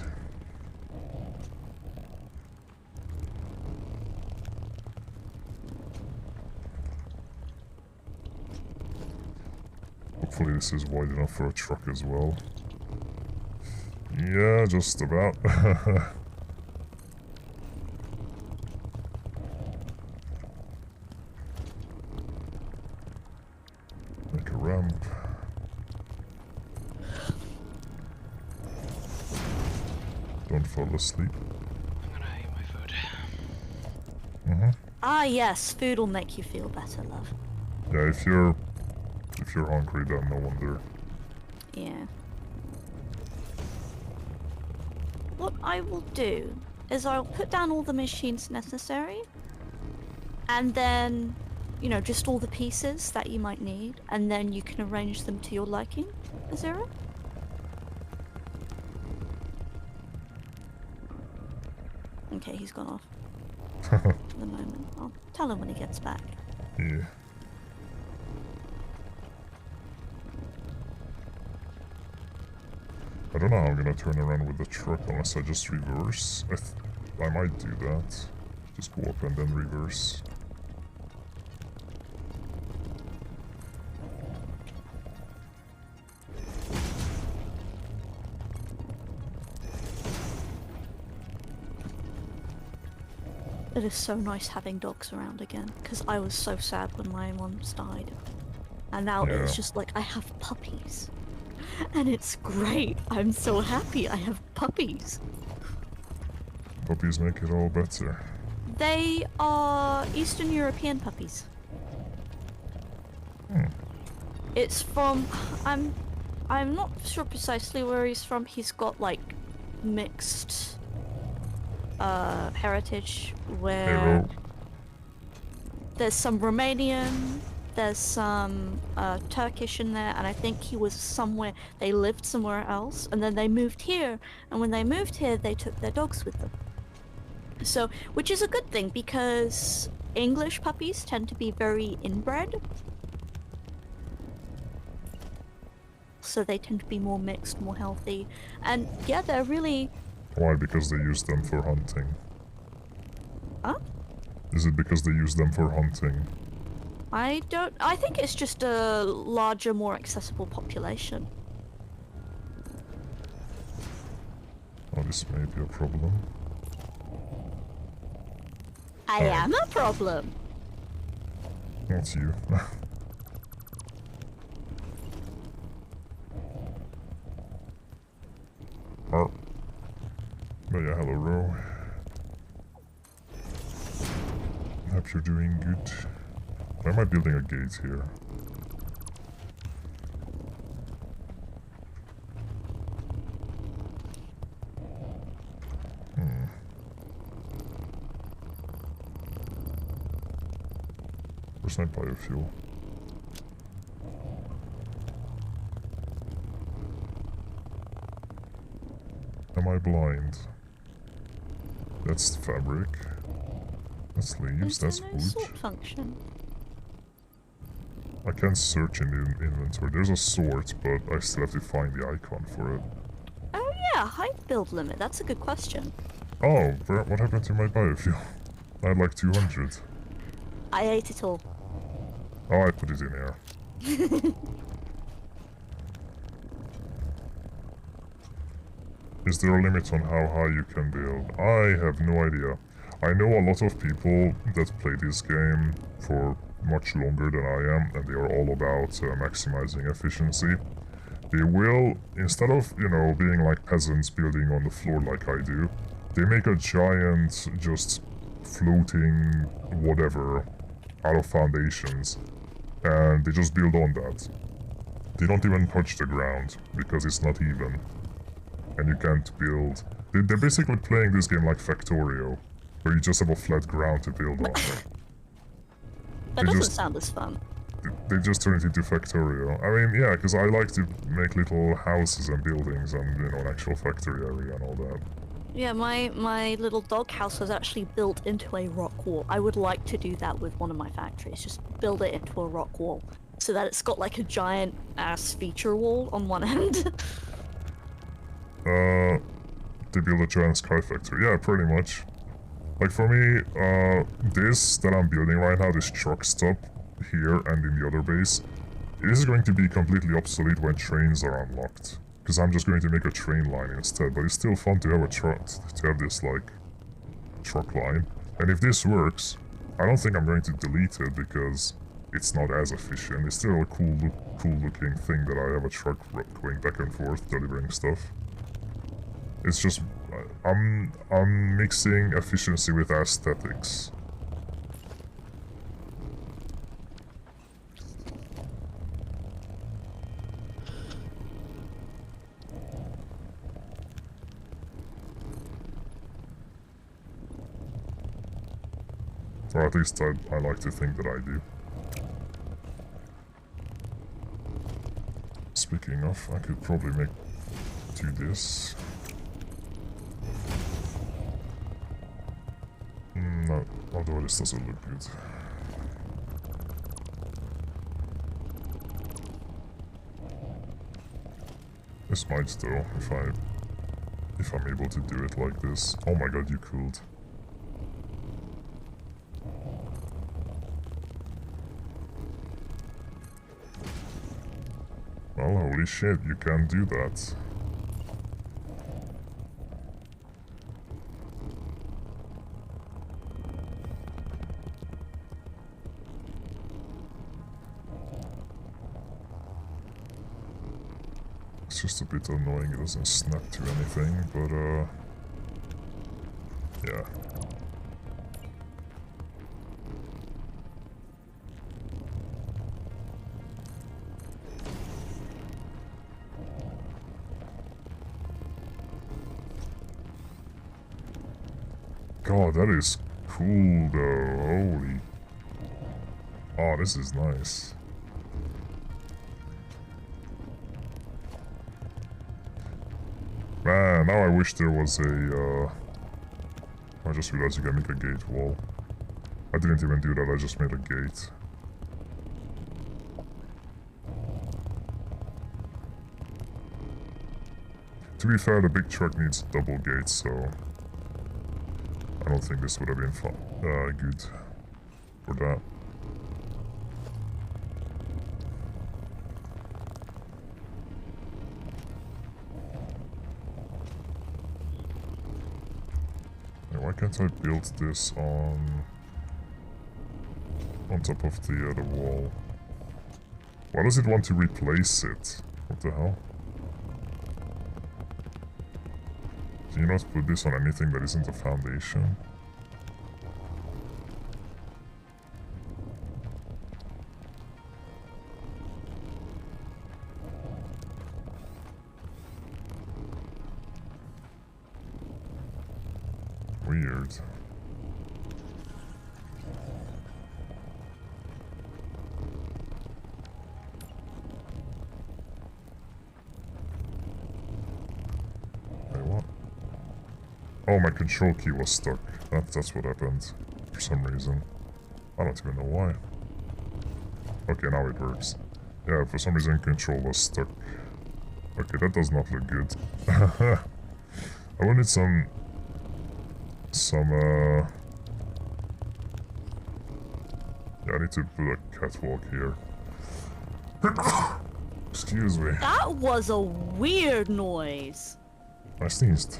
Hopefully this is wide enough for a truck as well. Yeah, just about. Make a ramp. Don't fall asleep. I'm gonna eat my food. Ah, yes, food will make you feel better, love. Yeah, if you're hungry, then no wonder. Yeah. What I will do is I'll put down all the machines necessary, and then, you know, just all the pieces that you might need, and then you can arrange them to your liking, Azura. Okay, he's gone off for the moment. I'll tell him when he gets back. Yeah. I don't know how I'm gonna turn around with the truck unless I just reverse. I might do that. Just go up and then reverse. It is so nice having dogs around again, because I was so sad when my ones died. And now Yeah. it's just like, I have puppies. And it's great. I'm so happy I have puppies. Puppies make it all better. They are Eastern European puppies. Hmm. It's from, I'm not sure precisely where he's from. He's got like mixed heritage where Hero. there's some Romanian, there's some Turkish in there, and I think he was somewhere, they lived somewhere else, and then they moved here, and when they moved here, they took their dogs with them. So, which is a good thing, because English puppies tend to be very inbred. So they tend to be more mixed, more healthy, and yeah, they're really... Why? Because they use them for hunting. Huh? Is it because they use them for hunting? I think it's just a larger, more accessible population. Oh, this may be a problem. I am a problem. Not you. Oh. Oh yeah, hello, Ro. Hope you're doing good. Why am I building a gate here? Where's my biofuel? Am I blind? That's fabric. That's leaves, that's There's no wood. sort function. I can search in the inventory. There's a sort, but I still have to find the icon for it. Oh yeah, height build limit. That's a good question. Oh, what happened to my biofuel? I had like 200. I ate it all. Oh, I put it in here. Is there a limit on how high you can build? I have no idea. I know a lot of people that play this game for much longer than I am, and they are all about maximizing efficiency. They will, instead of, you know, being like peasants building on the floor like I do, they make a giant, just floating whatever out of foundations, and they just build on that. They don't even touch the ground, because it's not even. And you can't build... They're basically playing this game like Factorio, where you just have a flat ground to build on. That They doesn't just- sound as fun. They just turn it into Factorio. I mean, yeah, because I like to make little houses and buildings and, you know, an actual factory area and all that. Yeah, my little doghouse was actually built into a rock wall. I would like to do that with one of my factories. Just build it into a rock wall, so that it's got like a giant ass feature wall on one end. To build a giant sky factory. Yeah, pretty much. Like for me, this that I'm building right now, this truck stop here and in the other base, this is going to be completely obsolete when trains are unlocked. Because I'm just going to make a train line instead, but it's still fun to have a truck, to have this like truck line. And if this works, I don't think I'm going to delete it because it's not as efficient. It's still a cool looking thing that I have a truck going back and forth delivering stuff. It's just I'm mixing efficiency with aesthetics. Or at least I like to think that I do. Speaking of, I could probably do this. No, although this doesn't look good. This might though, if I'm able to do it like this. Oh my god, you cooled. Well, holy shit, you can't do that. It's just a bit annoying, it doesn't snap to anything, but yeah. God, that is cool though, holy. Oh, this is nice. Man, now I wish there was a, I just realized you can make a gate wall. I didn't even do that, I just made a gate. To be fair, the big truck needs double gates, so I don't think this would have been good for that. Yeah, why can't I build this on top of the wall? Why does it want to replace it? What the hell? Can you not put this on anything that isn't a foundation? Weird. Wait, what? Oh, my control key was stuck. That's what happened. For some reason. I don't even know why. Okay, now it works. Yeah, for some reason control was stuck. Okay, that does not look good. I wanted some... Yeah, I need to put a catwalk here. Excuse me. That was a weird noise. I sneezed.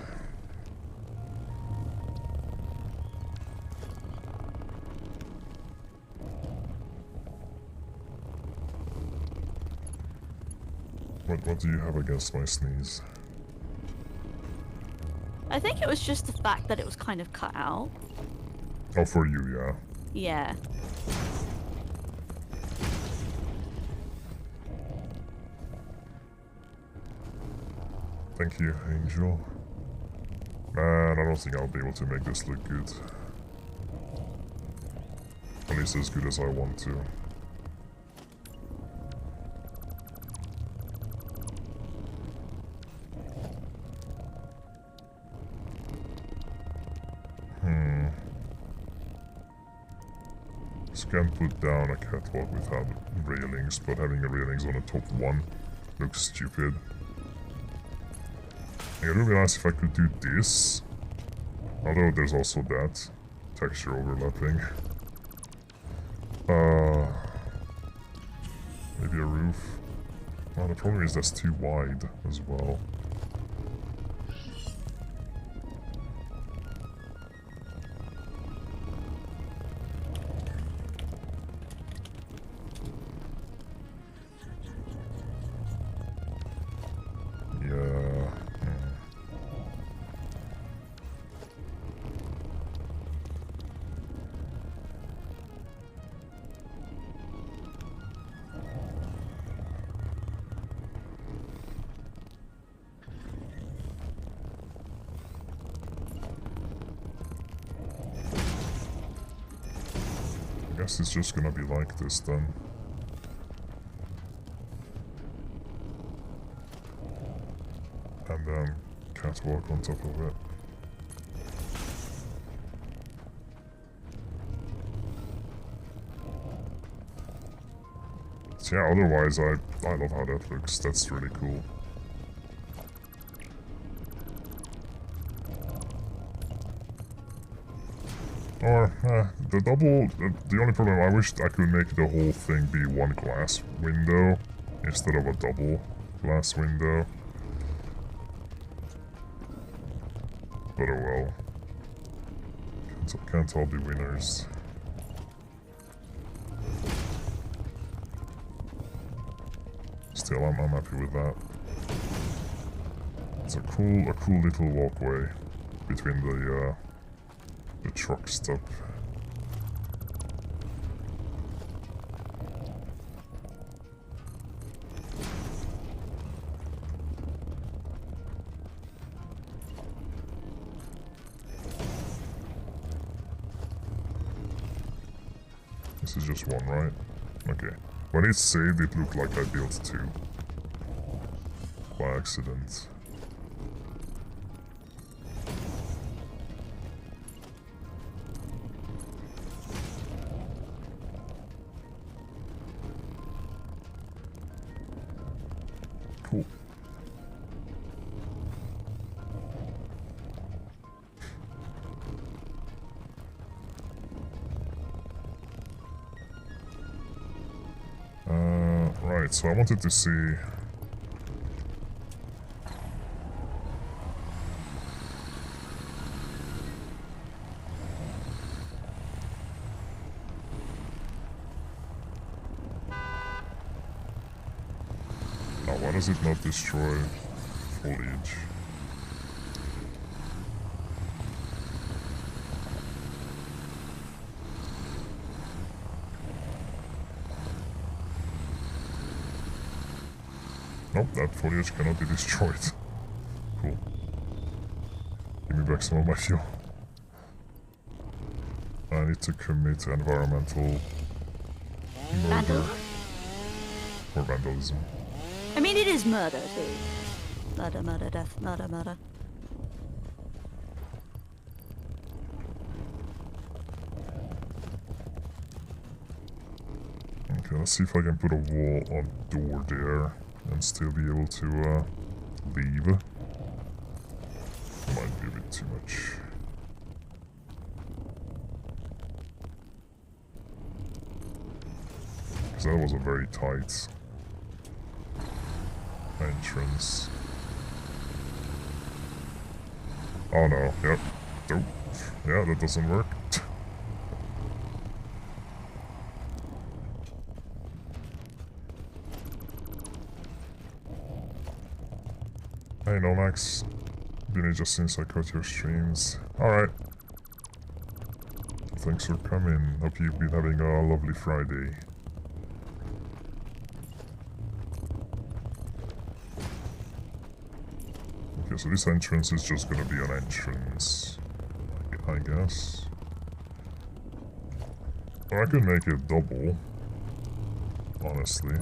What do you have against my sneeze? I think it was just the fact that it was kind of cut out. Oh, for you, yeah. Yeah. Thank you, Angel. Man, I don't think I'll be able to make this look good. At least as good as I want to. Just can't put down a catwalk without railings, but having a railings on the top one looks stupid. It would be nice if I could do this. Although there's also that texture overlapping. Maybe a roof. Oh, the problem is that's too wide as well. Yeah. I guess it's just gonna be like this then. And then catwalk on top of it. So yeah, otherwise I love how that looks. That's really cool. Or, the double, the only problem, I wish I could make the whole thing be one glass window instead of a double glass window. But oh well. Can't all be winners. Still, I'm happy with that. It's a cool little walkway between the truck stop. This is just one, right? Okay. When it saved, it looked like I built two. By accident. Cool. Right, so I wanted to see... Oh, why does it not destroy foliage? Nope, that foliage cannot be destroyed. Cool. Give me back some of my fuel. I need to commit environmental murder. Or vandalism. I mean, it is murder, too. Murder, murder, death, murder, murder. Okay, let's see if I can put a wall or door there and still be able to leave. Might be a bit too much. Because that was a very tight entrance. Oh no, yep. Nope. Yeah, that doesn't work. Hey Nomax. Been ages since I caught your streams. Alright. Thanks for coming. Hope you've been having a lovely Friday. Okay, so this entrance is just gonna be an entrance, I guess. Or I could make it double, honestly.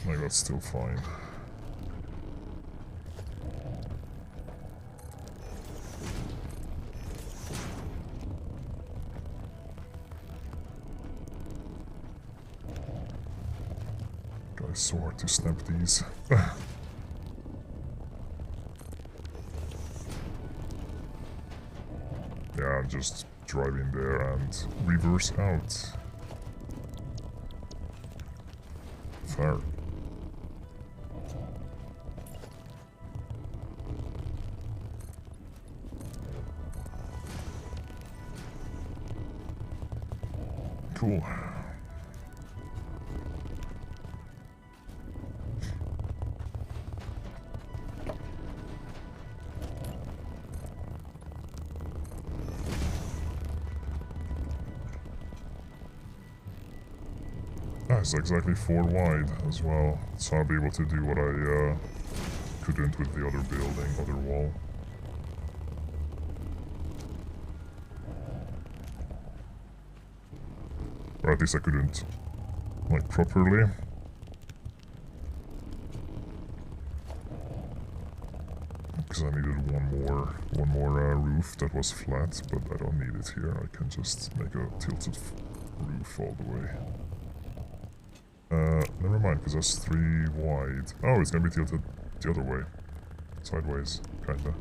Like, that's still fine. Guys, so hard to snap these. Yeah, I'm just driving there and reverse out. Fair. Cool. It's exactly 4 wide as well, so I'll be able to do what I couldn't with the other building, other wall. Or at least I couldn't, like, properly. Because I needed one more roof that was flat, but I don't need it here. I can just make a tilted roof all the way. Never mind, because that's 3 wide. Oh, it's gonna be tilted the other way. Sideways, kinda.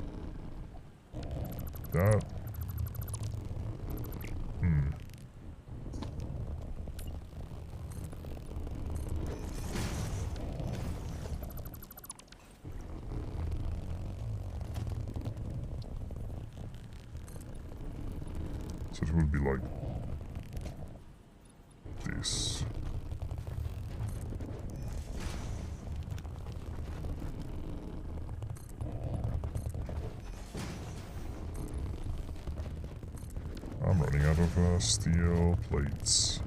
That. So it would be like this. I'm running out of steel plates.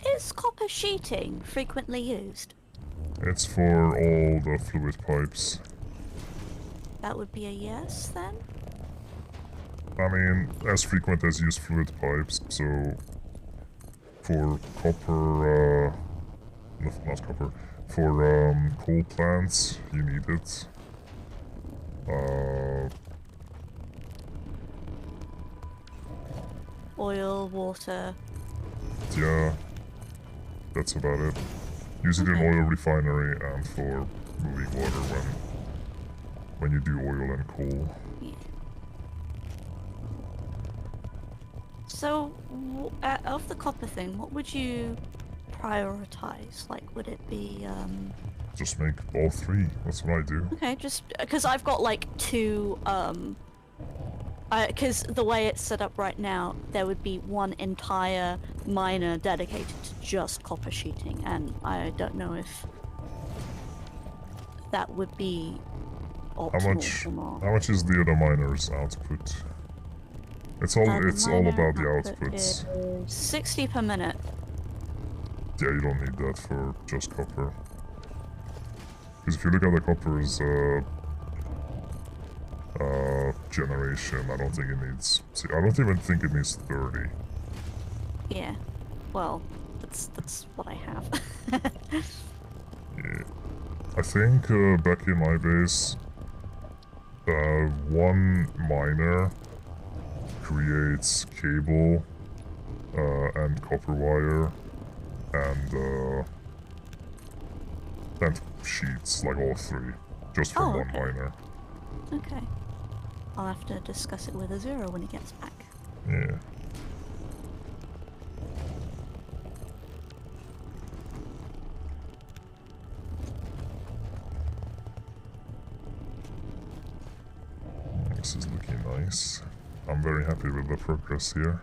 Is copper sheeting frequently used? It's for all the fluid pipes. That would be a yes, then? I mean, as frequent as use fluid pipes, so for copper, not copper, for coal plants, you need it. Oil, water. Yeah, that's about it. Use it in oil refinery and for moving water when you do oil and coal. Yeah. So, of the copper thing, what would you prioritize? Like, would it be, Just make all 3. That's what I do. Okay, just because I've got like 2, because the way it's set up right now, there would be 1 entire miner dedicated to just copper sheeting, and I don't know if that would be optimal or not. How much is the other miner's output? It's all about the outputs. 60 per minute. Yeah, you don't need that for just copper. Because if you look at the copper's generation, I don't think it needs. See, I don't even think it needs 30. Yeah. Well, that's what I have. Yeah. I think back in my base, One miner creates cable and copper wire and sheets, like all three, just from Oh, one okay. miner. Okay. I'll have to discuss it with Azura when he gets back. Yeah. This is looking nice. I'm very happy with the progress here.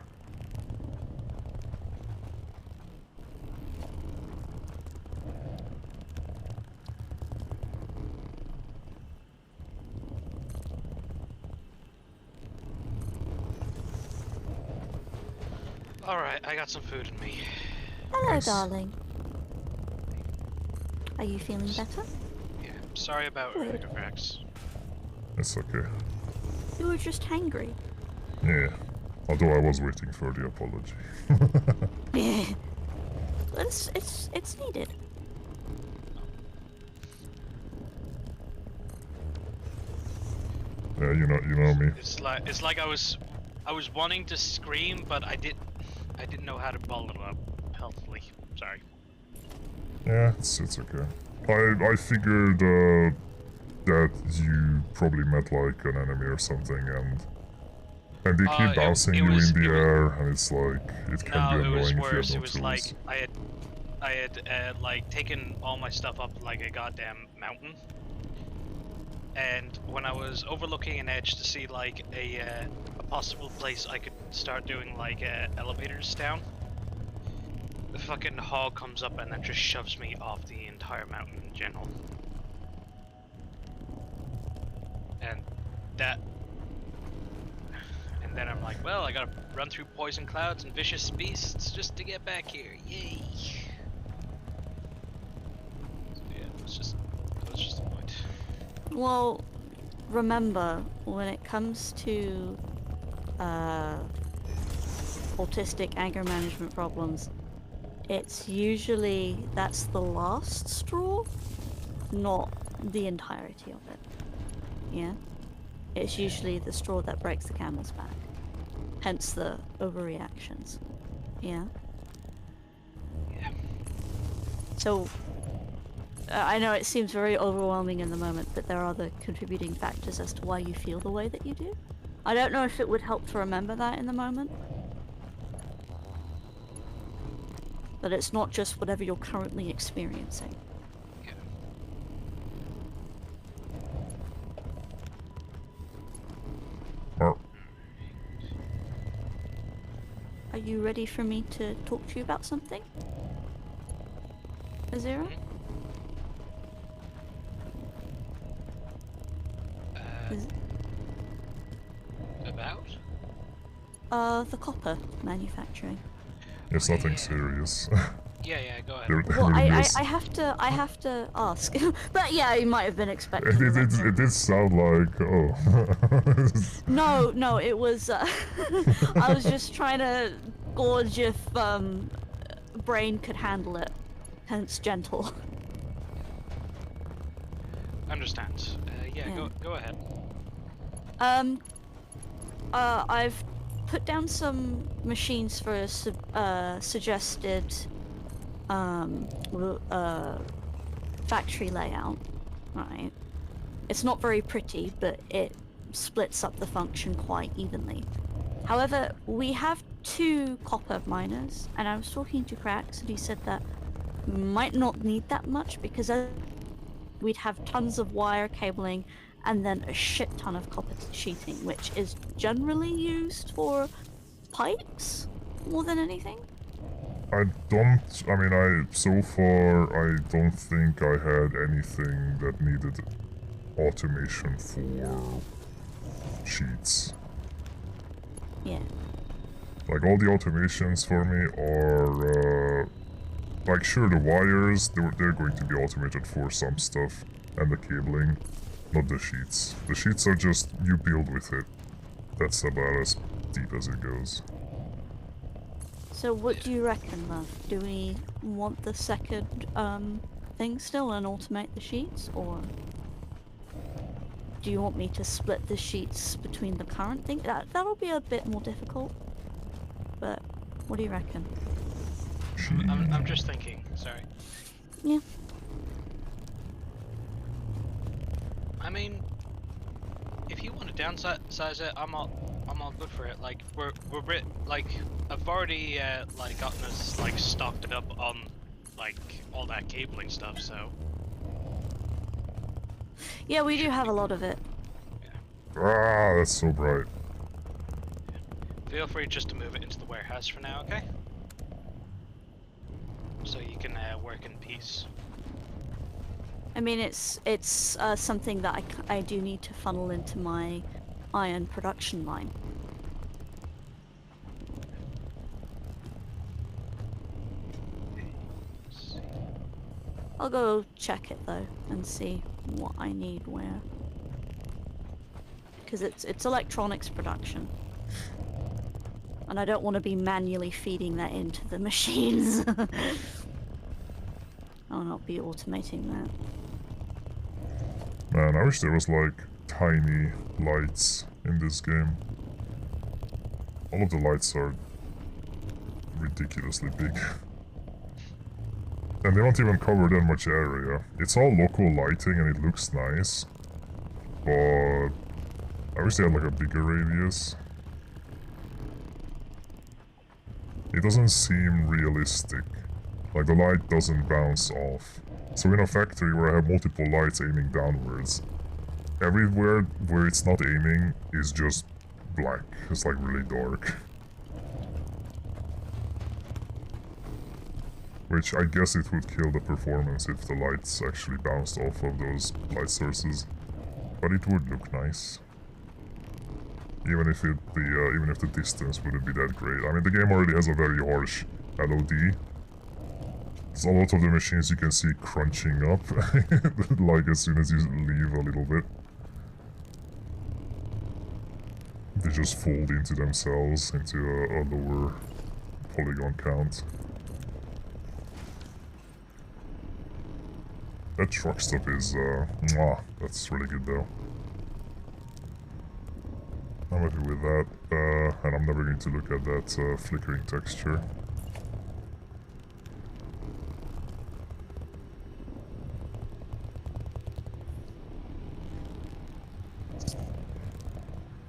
Alright, I got some food in me. Hello, Nice. darling. Are you feeling better? Yeah, sorry about Good. earlier, Rex. It's okay. You were just hangry. Yeah. Although I was waiting for the apology. It's needed. Yeah, you know me. It's like I was wanting to scream, but I didn't know how to bottle it up healthily. Sorry. Yeah, it's okay. I figured that you probably met like an enemy or something, and they keep bouncing you in the air, and it's like it can be No, it annoying was if you worse. have no It was like tools. I had like taken all my stuff up like a goddamn mountain, and when I was overlooking an edge to see like a possible place I could start doing like elevators down, the fucking hog comes up and then just shoves me off the entire mountain in general. And then I'm like, well, I gotta run through poison clouds and vicious beasts just to get back here. Yay! So yeah, it was just a point. Well, remember, when it comes to autistic anger management problems, it's usually that's the last straw, not the entirety of it. Yeah? It's usually the straw that breaks the camel's back. Hence the overreactions. Yeah? Yeah. So, I know it seems very overwhelming in the moment, but there are other contributing factors as to why you feel the way that you do. I don't know if it would help to remember that in the moment. That it's not just whatever you're currently experiencing. Yeah. Or Are you ready for me to talk to you about something? Azira? Is- About? The copper manufacturing. it's nothing serious. Yeah, go ahead. Well, There I is- have to ask. But yeah, you might have been expecting it that. did sound like, oh. No, it was, I was just trying to gauge if, brain could handle it. Hence gentle. Understand. Yeah, Yeah. go ahead. I've put down some machines for a suggested, factory layout, right? It's not very pretty, but it splits up the function quite evenly. However, we have 2 copper miners, and I was talking to Krax, and he said that we might not need that much because we'd have tons of wire cabling and then a shit ton of copper sheeting, which is generally used for pipes more than anything. So far, I don't think I had anything that needed automation for sheets. Yeah. Like, all the automations for me are, like, sure, the wires, they're going to be automated for some stuff, and the cabling, not the sheets. The sheets are just, you build with it. That's about as deep as it goes. So what do you reckon, love? Do we want the second thing still and automate the sheets, or? do you want me to split the sheets between the current thing? That'll be a bit more difficult. But what do you reckon? I'm just thinking. Sorry. Yeah. I mean, if you want to downsize it, I'm all good for it. Like like I've already like gotten us like stocked it up on like all that cabling stuff. So Yeah, we do have a lot of it. Ah, that's so bright. feel free just to move it into the warehouse for now, okay? So you can work in peace. I mean, it's something that I do need to funnel into my iron production line. I'll go check it though and see what I need where. Because it's electronics production. And I don't want to be manually feeding that into the machines. I'll not be automating that. Man, I wish there was like tiny lights in this game. All of the lights are ridiculously big. And they don't even cover that much area. It's all local lighting and it looks nice. But I wish they had like a bigger radius. It doesn't seem realistic. Like the light doesn't bounce off. So in a factory where I have multiple lights aiming downwards, everywhere where it's not aiming is just black. It's like really dark. Which I guess it would kill the performance if the lights actually bounced off of those light sources. But it would look nice. Even if the distance wouldn't be that great. I mean, the game already has a very harsh LOD. So a lot of the machines you can see crunching up, like as soon as you leave a little bit. They just fold into themselves into a lower polygon count. That truck stop is, mwah, that's really good though. I'm happy with that, and I'm never going to look at that flickering texture.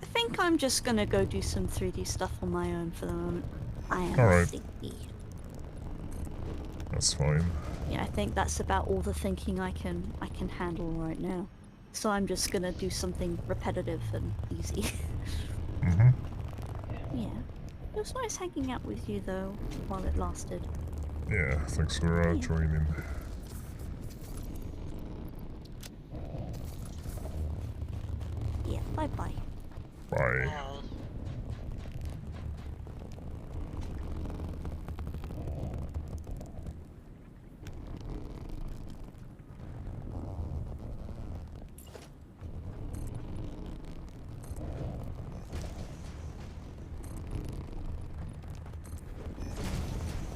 I think I'm just gonna go do some 3D stuff on my own for the moment. I am Alright. sleepy. That's fine. Yeah, I think that's about all the thinking I can handle right now. So I'm just gonna do something repetitive and easy. Mm-hmm. Yeah. It was nice hanging out with you though, while it lasted. Yeah, thanks for joining. Yeah, bye-bye. Bye.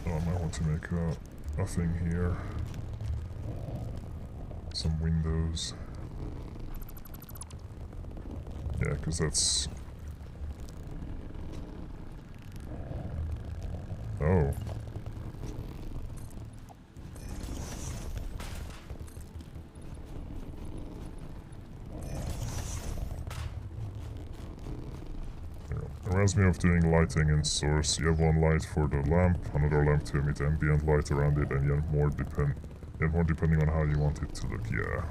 Oh, I might want to make a thing here. Some windows. Yeah, because that's... Oh. It reminds me of doing lighting in Source. You have one light for the lamp, another lamp to emit ambient light around it, and yet more depending on how you want it to look, yeah.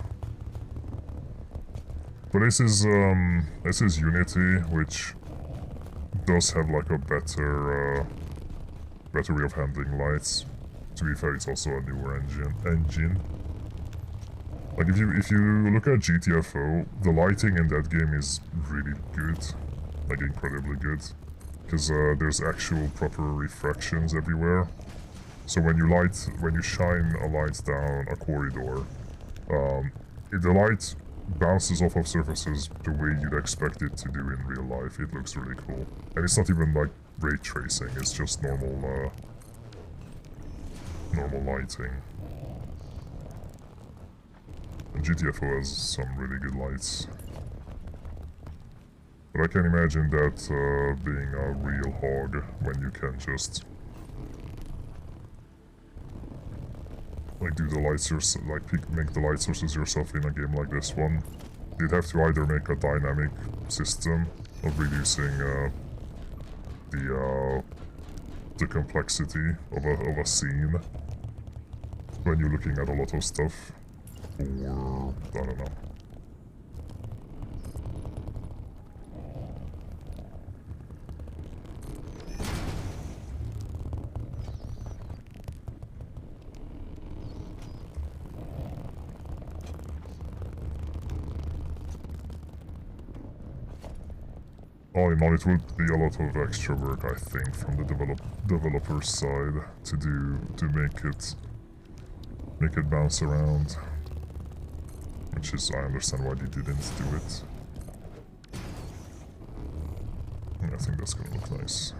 But this is Unity, which does have like a better way of handling lights. To be fair, it's also a newer engine. Like if you look at GTFO, the lighting in that game is really good, like incredibly good, because there's actual proper refractions everywhere. So when you shine a light down a corridor, if the light bounces off of surfaces the way you'd expect it to do in real life, it looks really cool. And it's not even like ray tracing, it's just normal lighting. And GTFO has some really good lights. But I can imagine that being a real hog when you can just like do the light source, like make the light sources yourself in a game like this one. You'd have to either make a dynamic system of reducing the complexity of a scene when you're looking at a lot of stuff, or I don't know. All in all, it would be a lot of extra work, I think, from the developer's side to make it bounce around. Which is, I understand why they didn't do it. And I think that's gonna look nice.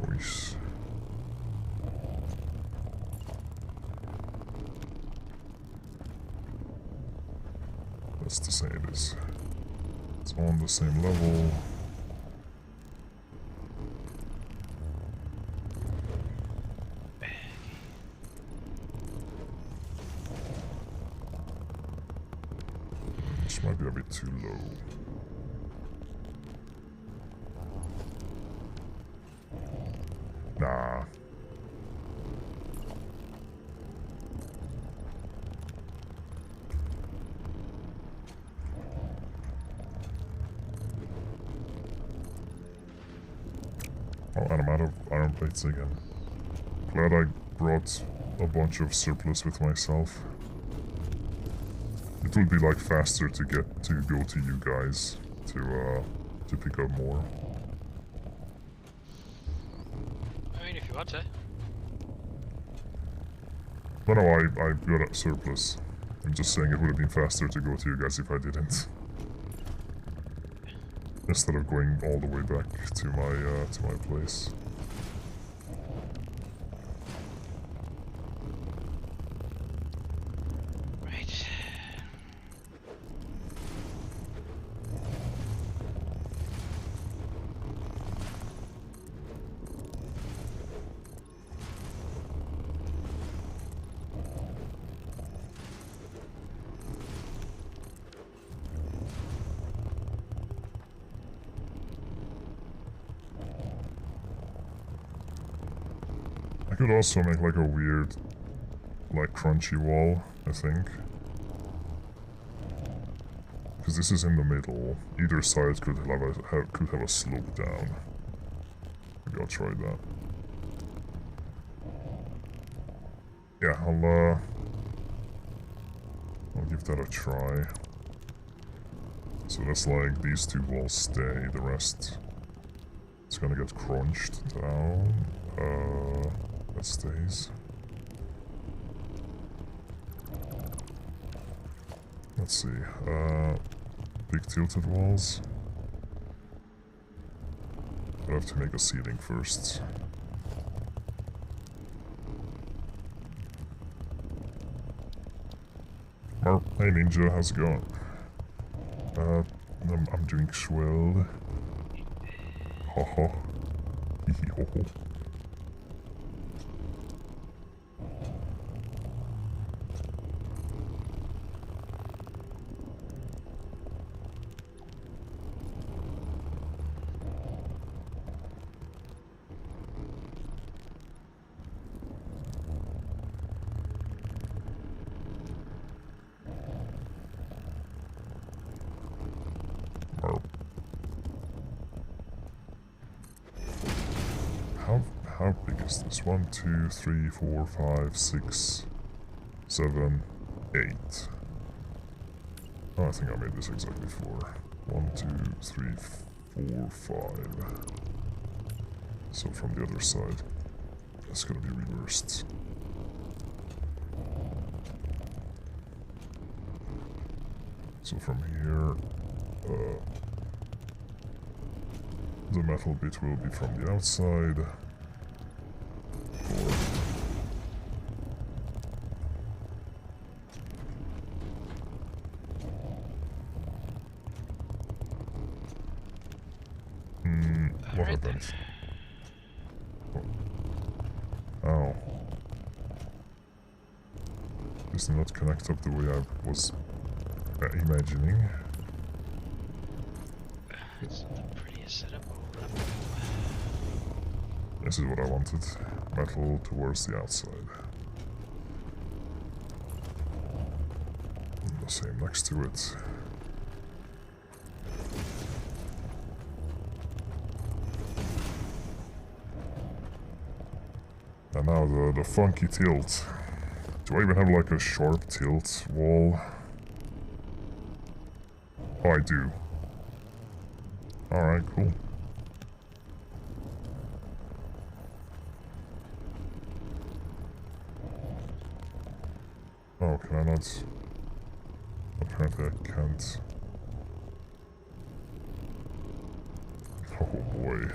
Nice. That's the same. It's on the same level. This might be a bit too low. Nah. Oh, and I'm out of iron plates again. Glad I brought a bunch of surplus with myself. It would be like faster to go to you guys to pick up more. I mean, if you want to. No, no, I got a surplus. I'm just saying it would have been faster to go to you guys if I didn't. Instead of going all the way back to my place. Right. I could also make like a weird, like crunchy wall, I think. Because this is in the middle. Either side could have a slope down. Maybe I'll try that. Yeah, I'll give that a try. So that's like these two walls stay, the rest it's gonna get crunched down. That stays. Let's see, big tilted walls. I have to make a ceiling first. Oh, hey Ninja, how's it going? I'm doing swell. Ho ho. Hee ho ho. how big is this? 1, 2, 3, 4, 5, 6, 7, 8. Oh, I think I made this exactly 4. 1, 2, 3, 4, 5. So from the other side, it's gonna be reversed. So from here, the metal bit will be from the outside. What Alright then. happened? Oh. This did not connect up the way I was imagining. It's the prettiest setup I will ever This is what I wanted. Metal towards the outside. And the same next to it. And now the funky tilt. Do I even have like a sharp tilt wall? Oh, I do. Alright, cool. Oh, can I not? Apparently I can't. Oh boy.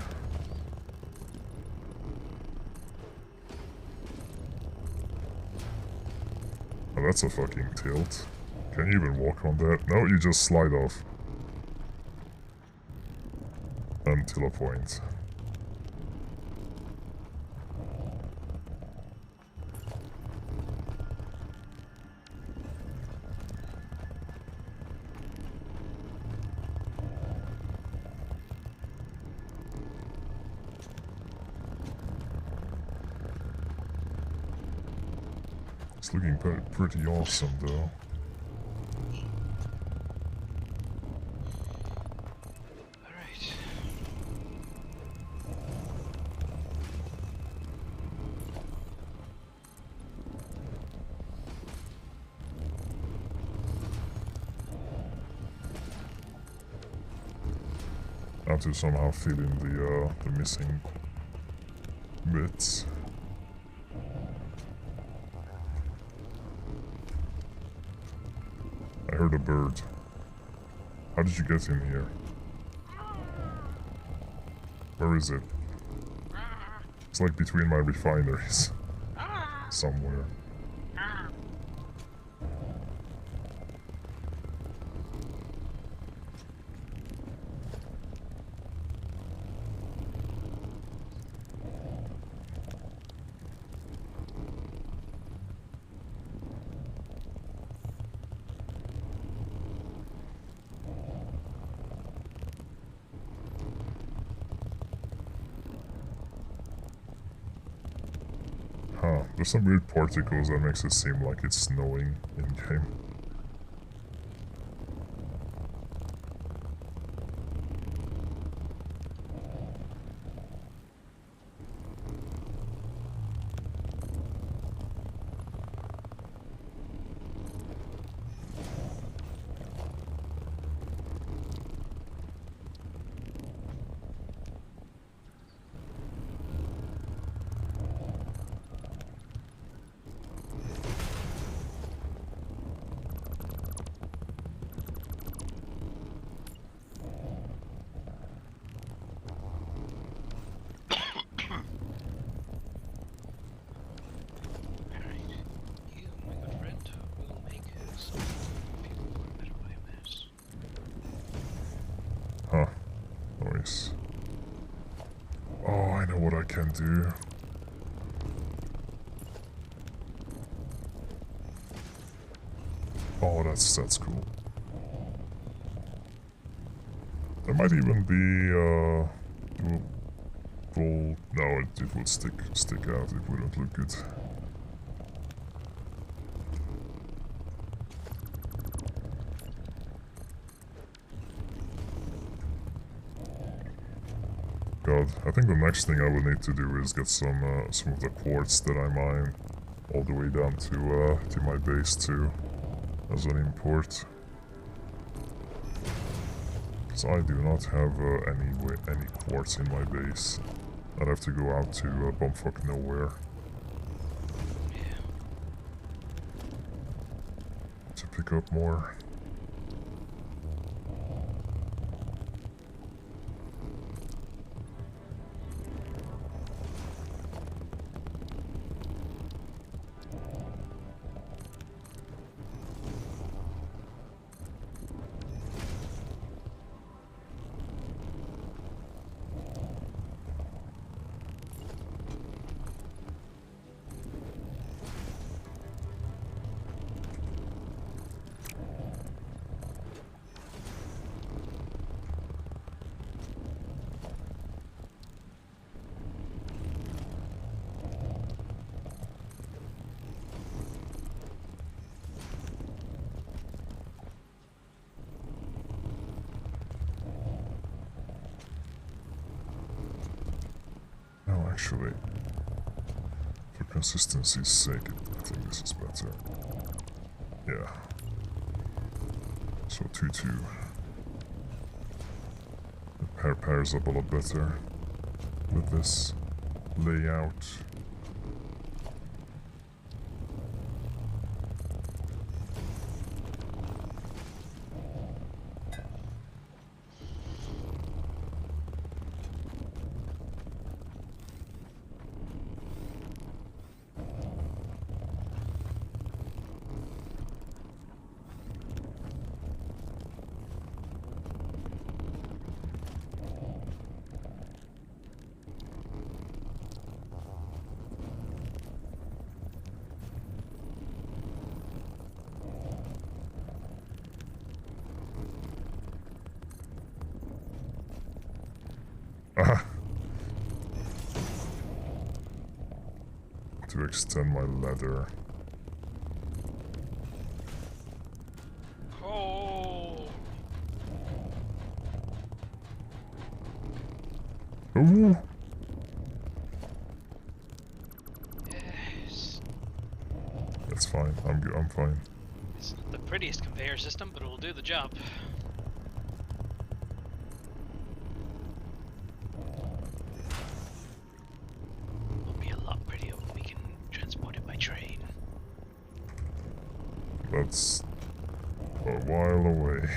Oh, that's a fucking tilt. Can you even walk on that? No, you just slide off. Until a point. It's looking pretty awesome though. Alright. I have to somehow fill in the missing bits. I heard a bird. How did you get in here? Where is it? It's like between my refineries. Somewhere. Huh, there's some weird particles that makes it seem like it's snowing in-game. You, my good friend, will make some people a better way, miss. Huh. Nice. Oh, I know what I can do. Oh, that's cool. There might even be full. No, it would stick out. It wouldn't look good. god. I think the next thing I will need to do is get some of the quartz that I mine all the way down to my base too, as an import. Because I do not have any quartz in my base. I'd have to go out to bumfuck nowhere. To pick up more. No, actually, for consistency's sake, I think this is better. Yeah. So 2-2. It pairs up a lot better with this layout. To extend my leather. Oh. Ooh. Yes. That's fine. I'm good. I'm fine. It's not the prettiest conveyor system, but it will do the job. It'll be a lot prettier when we can transport it by train. That's a while away.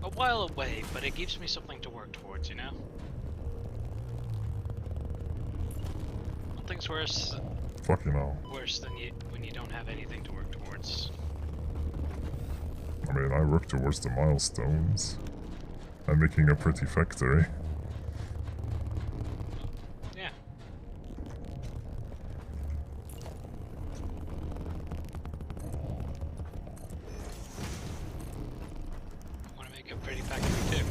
A while away, but it gives me something to work towards, you know? Nothing's worse Fucking hell. than when you don't have anything to work towards. I mean, I work towards the milestones. I'm making a pretty factory. Yeah. I want to make a pretty factory too.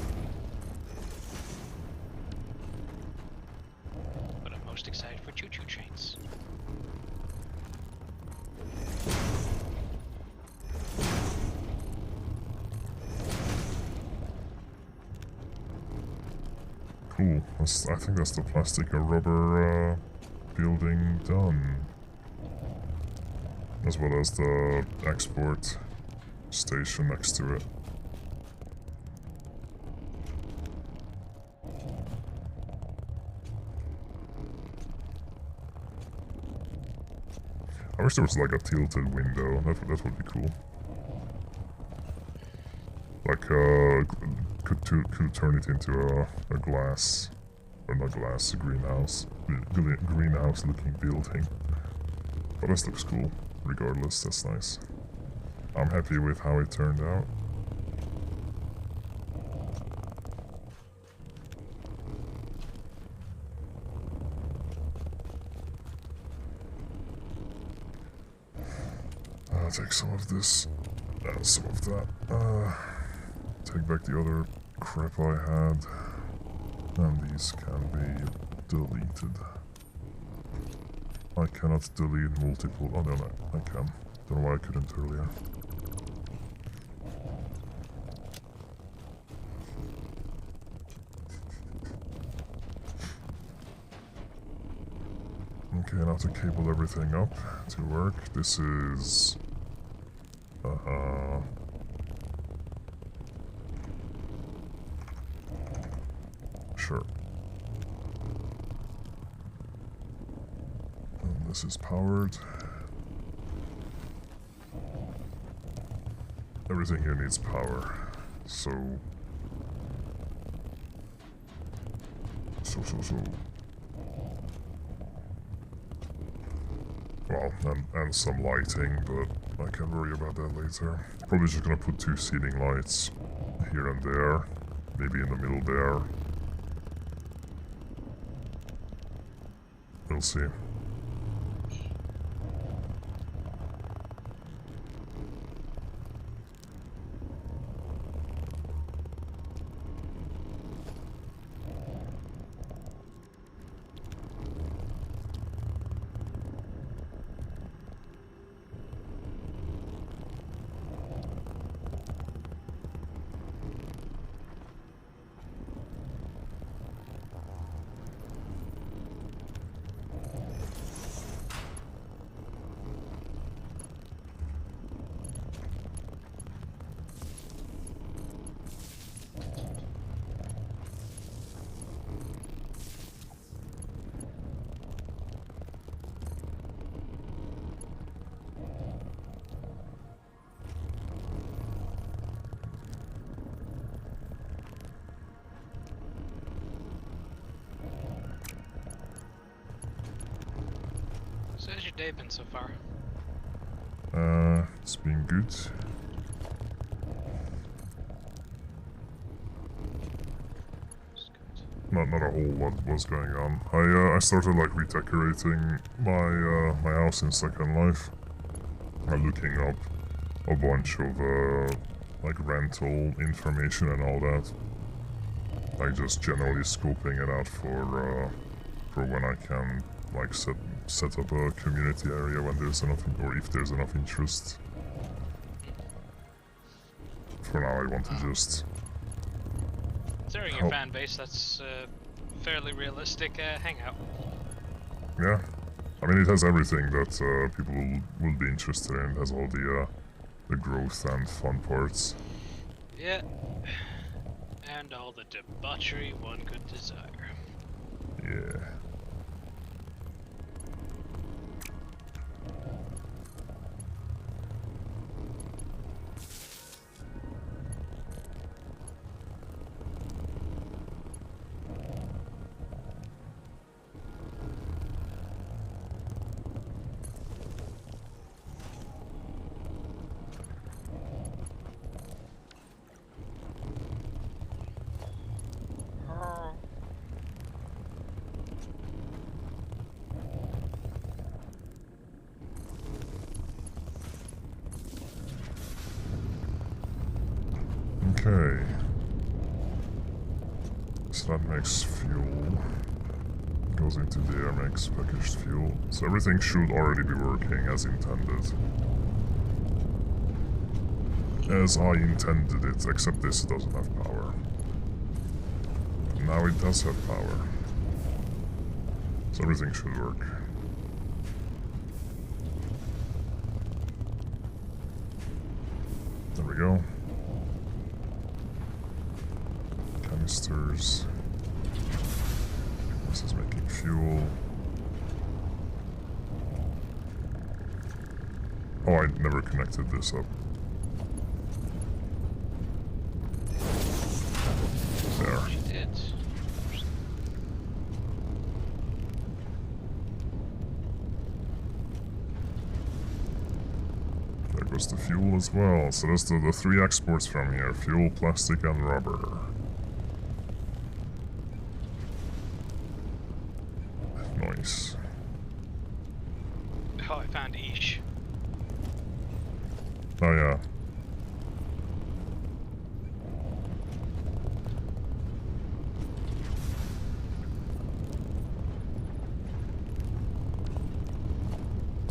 But I'm most excited for choo-choo trains. Cool. I think that's the plastic or rubber building done. As well as the export station next to it. I wish there was like a tilted window. That would be cool. Like could turn it into a glass, or not glass, a greenhouse looking building. But this looks cool. Regardless, that's nice. I'm happy with how it turned out. I'll take some of this and some of that. Take back the other crap I had. And these can be deleted. I cannot delete multiple. Oh no, I can. Don't know why I couldn't earlier. Okay, now to cable everything up to work. This is... Sure. And this is powered. Everything here needs power. So... Well, and some lighting, but I can worry about that later. Probably just gonna put 2 ceiling lights here and there. Maybe in the middle there. We'll see. So how's your day been so far? It's been good. Not a whole lot was going on. I started like redecorating my my house in Second Life. I'm looking up a bunch of like rental information and all that. Like just generally scoping it out for when I can like set up a community area when there's enough, or if there's enough interest. For now, I want to just... Considering your fan base, that's a fairly realistic hangout. Yeah. I mean, it has everything that people will be interested in. It has all the growth and fun parts. Yeah. And all the debauchery one could desire. Yeah. Okay. So that makes fuel. Goes into there, makes packaged fuel. So everything should already be working as intended. As I intended it, except this doesn't have power. Now it does have power. So everything should work. There we go. Canisters. This is making fuel. Oh, I never connected this up. There. She did. There goes the fuel as well. So that's the 3 exports from here. Fuel, plastic, and rubber. Nice. Oh, I found Ish. Oh yeah.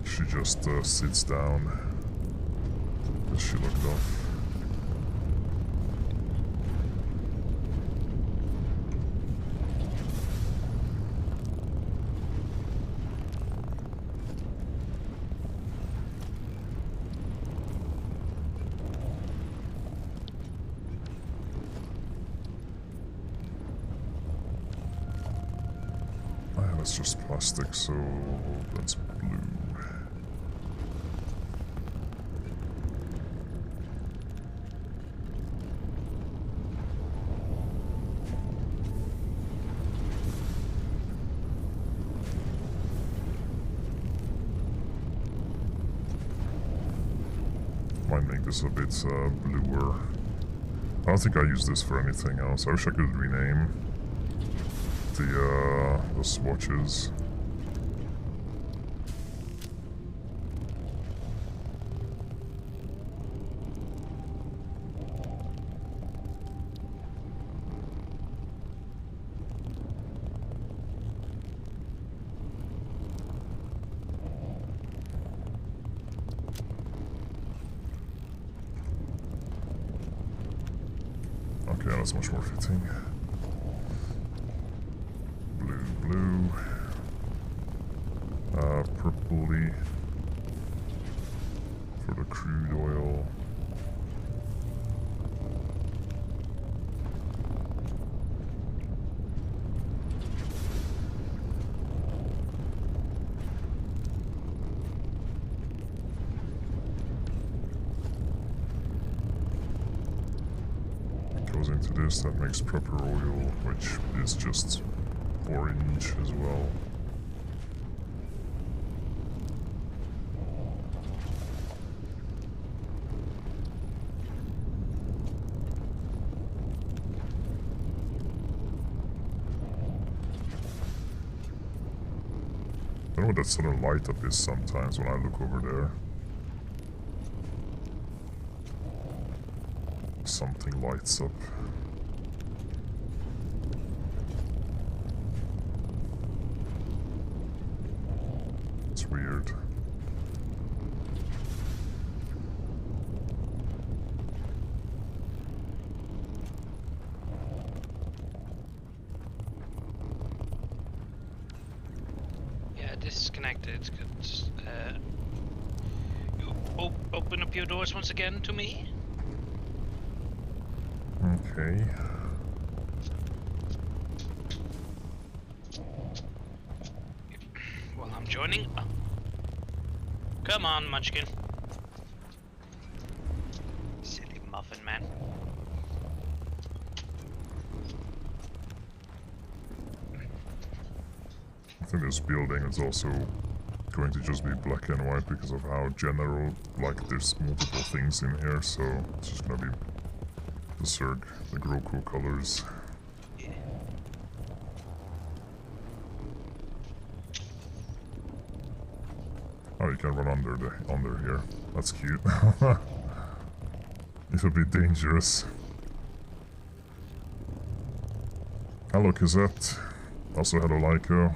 She just sits down. Does she looked off? That's just plastic, so that's blue. Might make this a bit bluer. I don't think I use this for anything else. I wish I could rename the swatches. Okay, that's much more fitting. Blue. Purpley for the crude oil. Goes into this, that makes proper oil, which is just orange as well. I don't know what that sort of light up is sometimes when I look over there. Something lights up. It's weird. Yeah, disconnected. You open up your doors once again to me? Okay. Well, I'm joining. Come on, Munchkin. Silly muffin man. I think this building is also going to just be black and white because of how general, like there's multiple things in here, so it's just gonna be the Zerg, the Groku colors. Yeah. Oh, you can run under here. That's cute. It would be dangerous. Hello, Kazette. Also, hello, Lyco.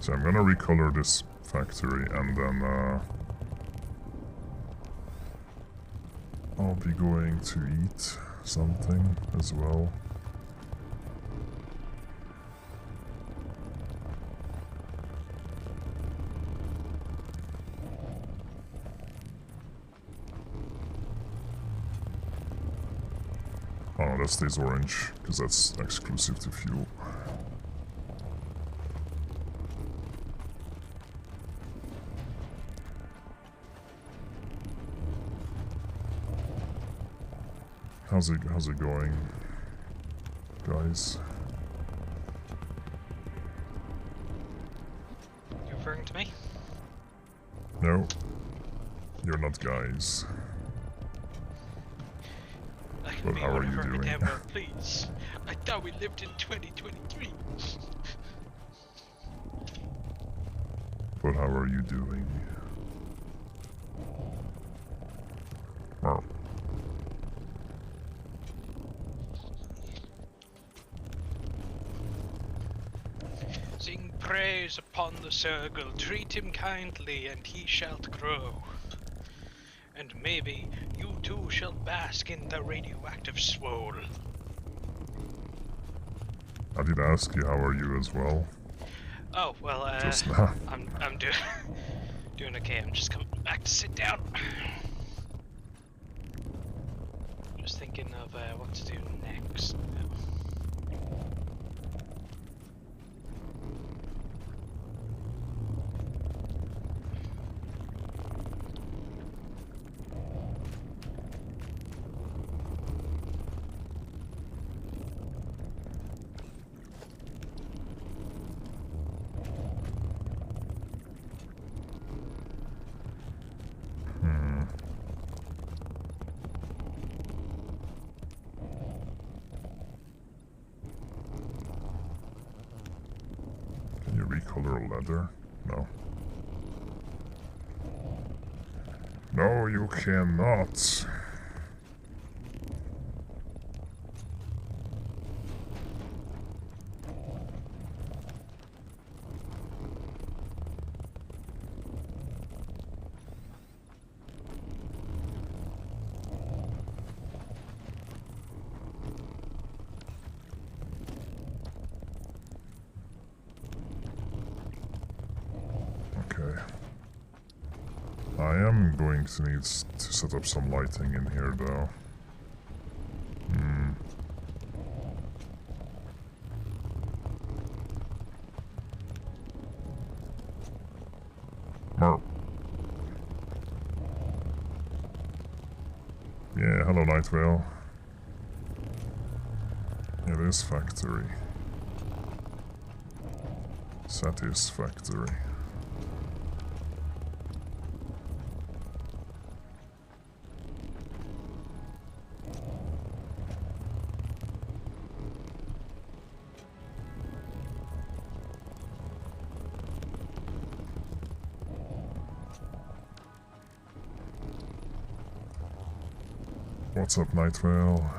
So I'm gonna recolor this factory and then I'll be going to eat something as well. Oh, that stays orange because that's exclusive to fuel. How's it going, guys? You referring to me? No, you're not guys. I can But be how are you whatever doing? endeavor, please. I thought we lived in 2023. But how are you doing? Well, Sing praise upon the circle, treat him kindly, and he shalt grow. And maybe you too shall bask in the radioactive swole. I did ask you how are you as well. Oh well, Just now. I'm doing doing okay. I'm just coming back to sit down. Just thinking of what to do next. Can you recolor leather? No. No, you cannot. Okay. I am going to need to set up some lighting in here, though. Merp. Yeah, hello, Night Vale. It is factory. Satisfactory. What's up, Night Vale?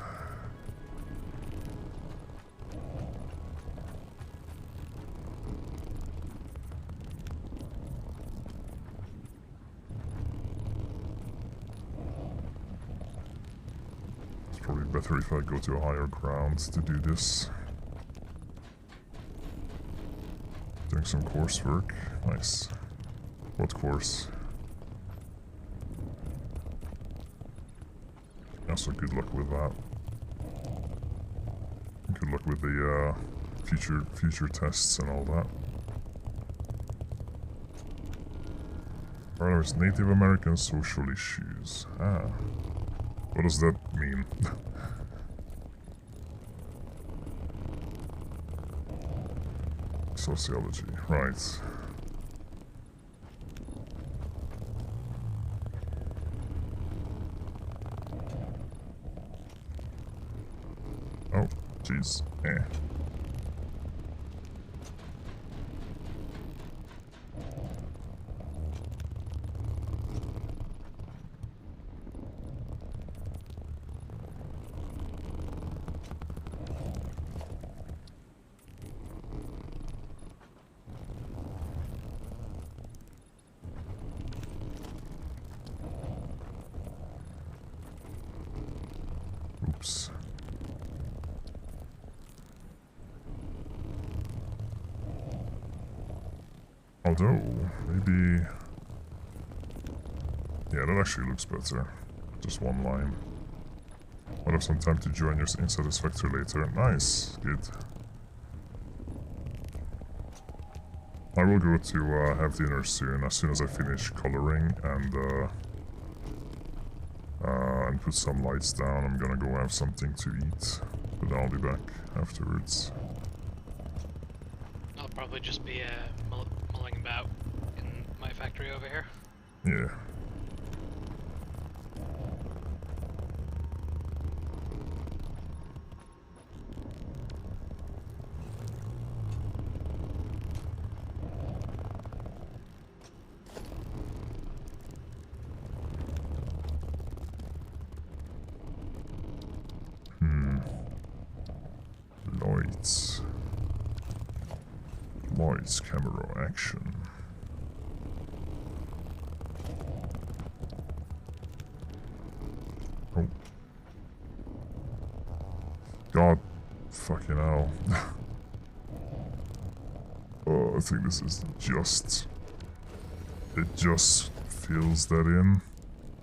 It's probably better if I go to a higher ground to do this. Doing some coursework. Nice. What course? Also, good luck with that. Good luck with the future tests and all that. Alright, Native American social issues. Ah. What does that mean? Sociology, right. Oh, jeez. Eh. Oops. Although, maybe... Yeah, that actually looks better. Just one line. I'll have some time to join your in Satisfactory later. Nice. Good. I will go to have dinner soon as I finish coloring and put some lights down. I'm gonna go have something to eat, but then I'll be back afterwards. I'll probably just be mulling about in my factory over here. Yeah. Lloyd's camera action. Oh. God fucking hell. I think this is just... It just fills that in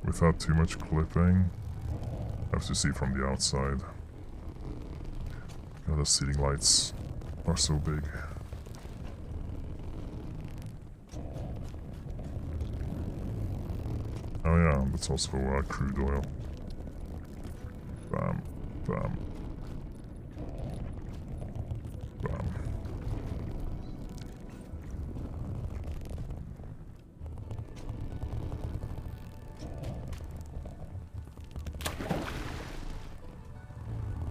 without too much clipping. I have to see from the outside. God, the ceiling lights are so big. Oh yeah, that's also crude oil. Bam, bam, bam.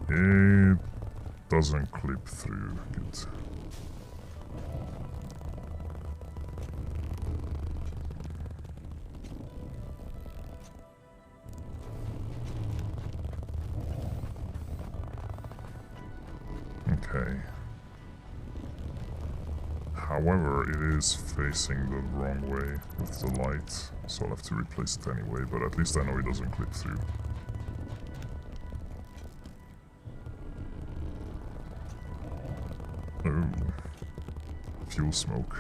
It doesn't clip through. Good. Okay. However, it is facing the wrong way with the light, so I'll have to replace it anyway, but at least I know it doesn't clip through. Oh. Fuel smoke.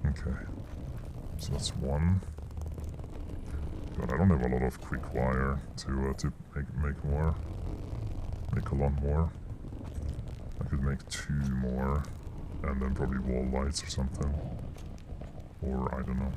Okay, so that's one. God, I don't have a lot of quick wire to make more. Make a lot more. I could make 2 more, and then probably wall lights or something. Or I don't know.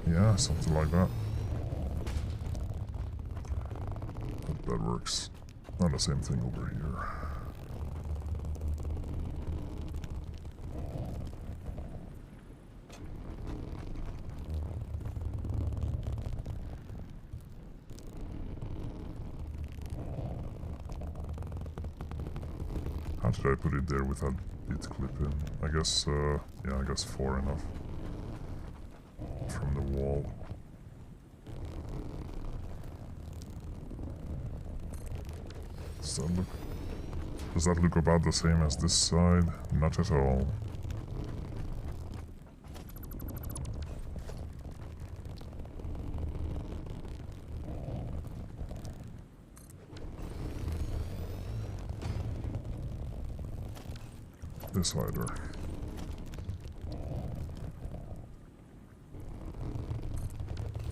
Yeah, something like that. That works. And the same thing over here. How did I put it there without it clipping? I guess, yeah, I guess 4 enough. From the wall. Does that look about the same as this side? Not at all. This either.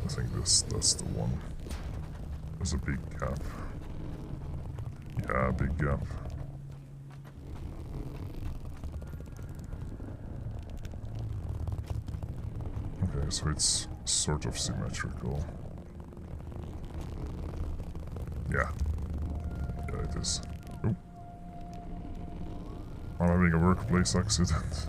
I think that's the one. There's a big gap. Yeah, big gap. Okay, so it's sort of symmetrical. Yeah. Yeah, it is. Oh. I'm having a workplace accident.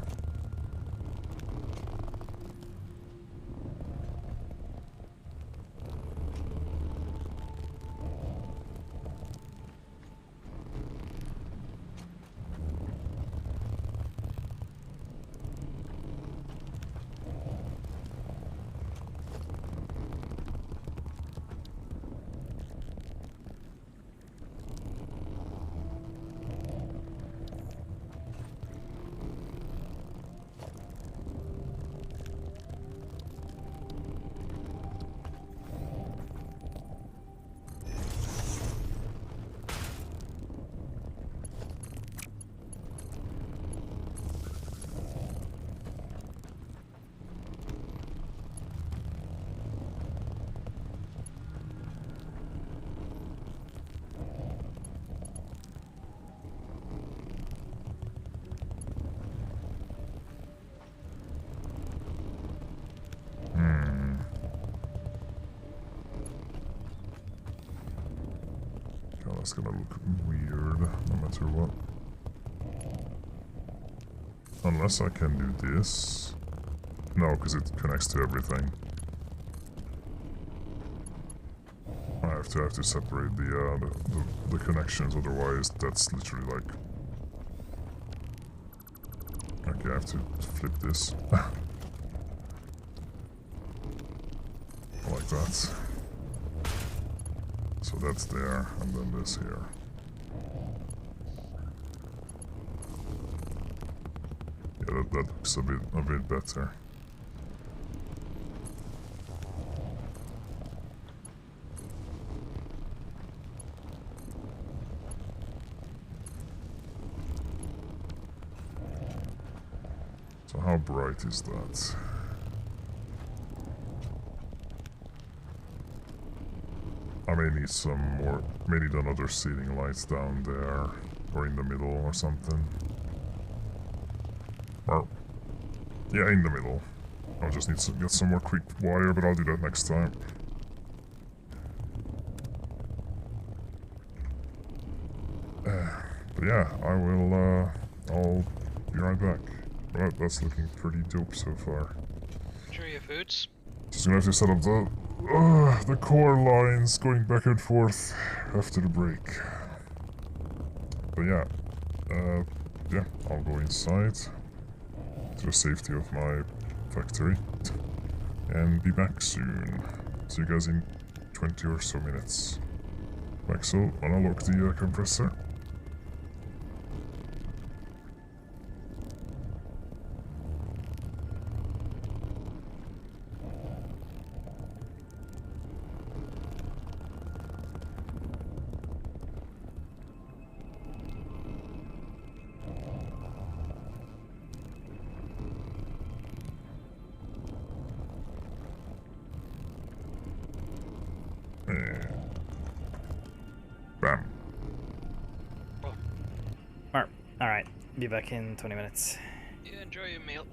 That's gonna look weird, no matter what. Unless I can do this. No, because it connects to everything. I have to separate the connections, otherwise that's literally like... Okay, I have to flip this. Like that. So that's there, and then this here. Yeah, that looks a bit better. So how bright is that? I may need some more, may need another ceiling lights down there, or in the middle or something. Or, yeah, in the middle. I'll just need to get some more quick wire, but I'll do that next time. But yeah, I'll be right back. Well, that's looking pretty dope so far. Enjoy your foods. Just gonna have to set up the core lines going back and forth after the break. But yeah, yeah, I'll go inside to the safety of my factory and be back soon. See you guys in 20 or so minutes. Like so, unlock the compressor. Bam. Alright, be back in 20 minutes. You enjoy your meal.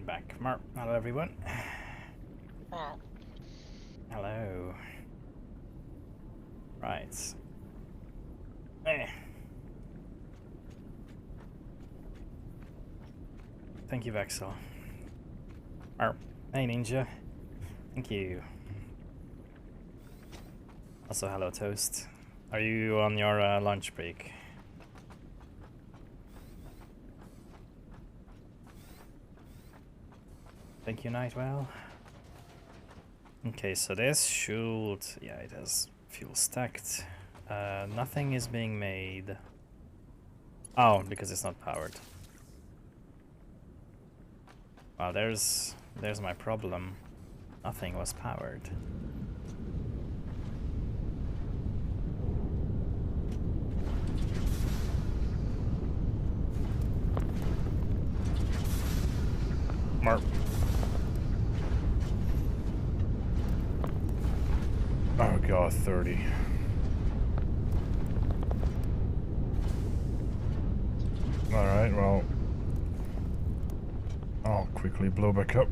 and back. Hello everyone. Oh. Hello. Right. Thank you, Vexel. Hey, Ninja. Thank you. Also, hello, Toast. Are you on your lunch break? Thank you, Nightwell. Okay, so this should... yeah, it has fuel stacked. Nothing is being made. Oh, because it's not powered. Well, there's my problem. Nothing was powered. Mark. Oh god, 30. Alright, well... I'll quickly blow back up.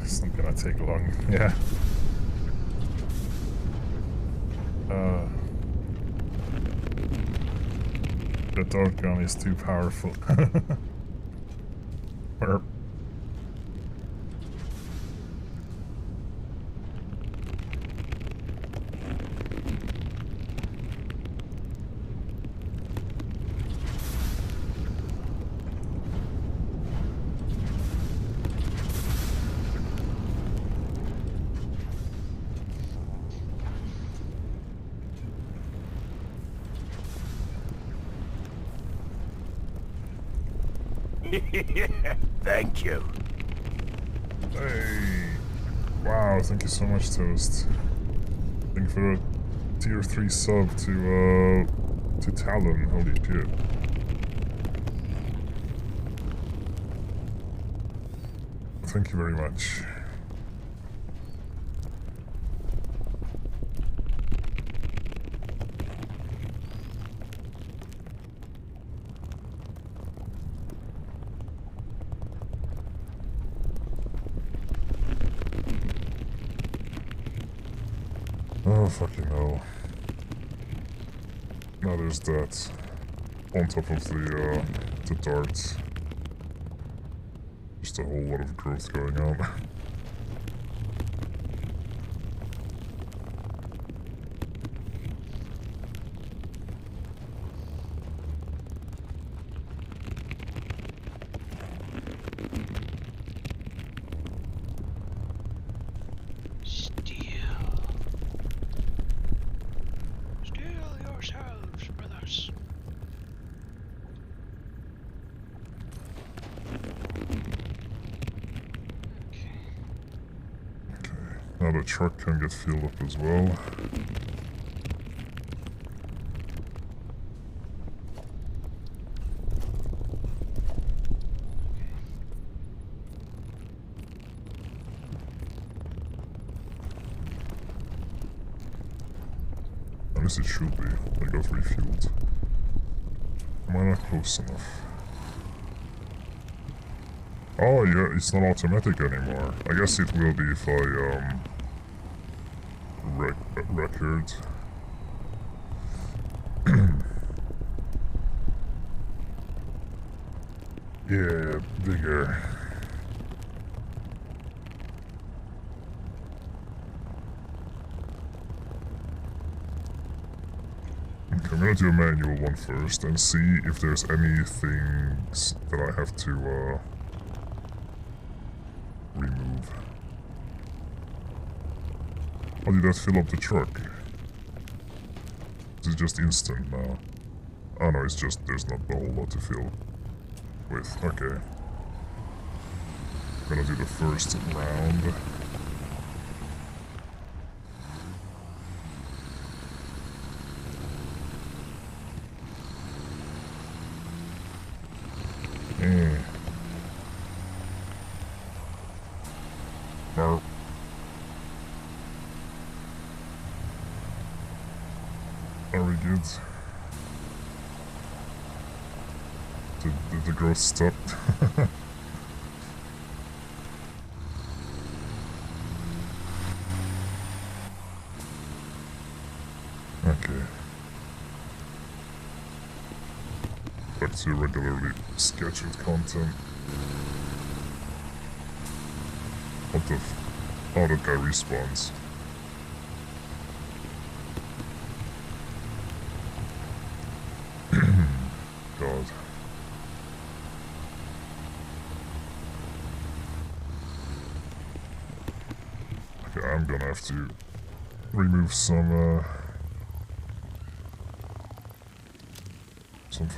It's not gonna take long, yeah. The dart gun is too powerful. Burp. Thank you. Hey! Wow, thank you so much, Toast. Thank you for a tier 3 sub to Talon. Holy shit. Thank you very much. Oh, fucking hell. Now there's that. On top of the darts. Just a whole lot of growth going on. Steel yourselves, brothers. Now the truck can get filled up as well. At least it should be. I got refueled. Am I not close enough? Oh yeah, it's not automatic anymore. I guess it will be if I record. Yeah, bigger. Okay, I'm gonna do a manual one first and see if there's any things that I have to remove. How did that fill up the truck? Is it just instant now? Oh no, it's just there's not a whole lot to fill with. Okay. Gonna do the first round. Are we good? Did the growth stop? Okay. Back to regularly scheduled content. What the oh, that guy respawns. God. Okay, I'm gonna have to remove some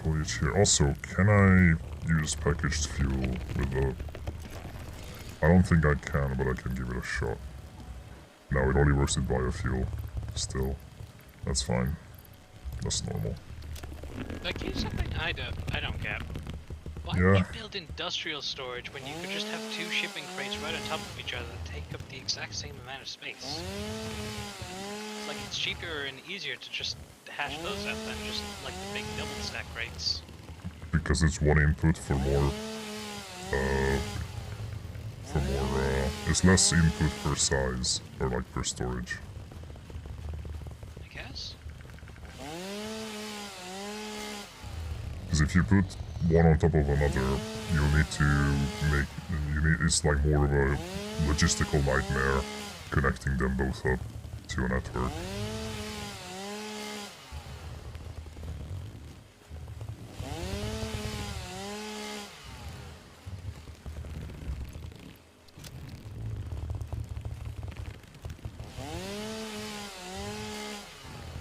foliage here. Also, can I use packaged fuel with the... I don't think I can, but I can give it a shot. No, it only works with biofuel. Still. That's fine. That's normal. Like, here's something I don't get. Why Yeah. would you build industrial storage when you could just have 2 shipping crates right on top of each other that take up the exact same amount of space? It's like it's cheaper and easier to just hash those out than just like the big double stack crates. Because it's one input for more... it's less input per size, or like per storage. I guess? Because if you put one on top of another, you'll need to make... it's like more of a logistical nightmare connecting them both up to a network.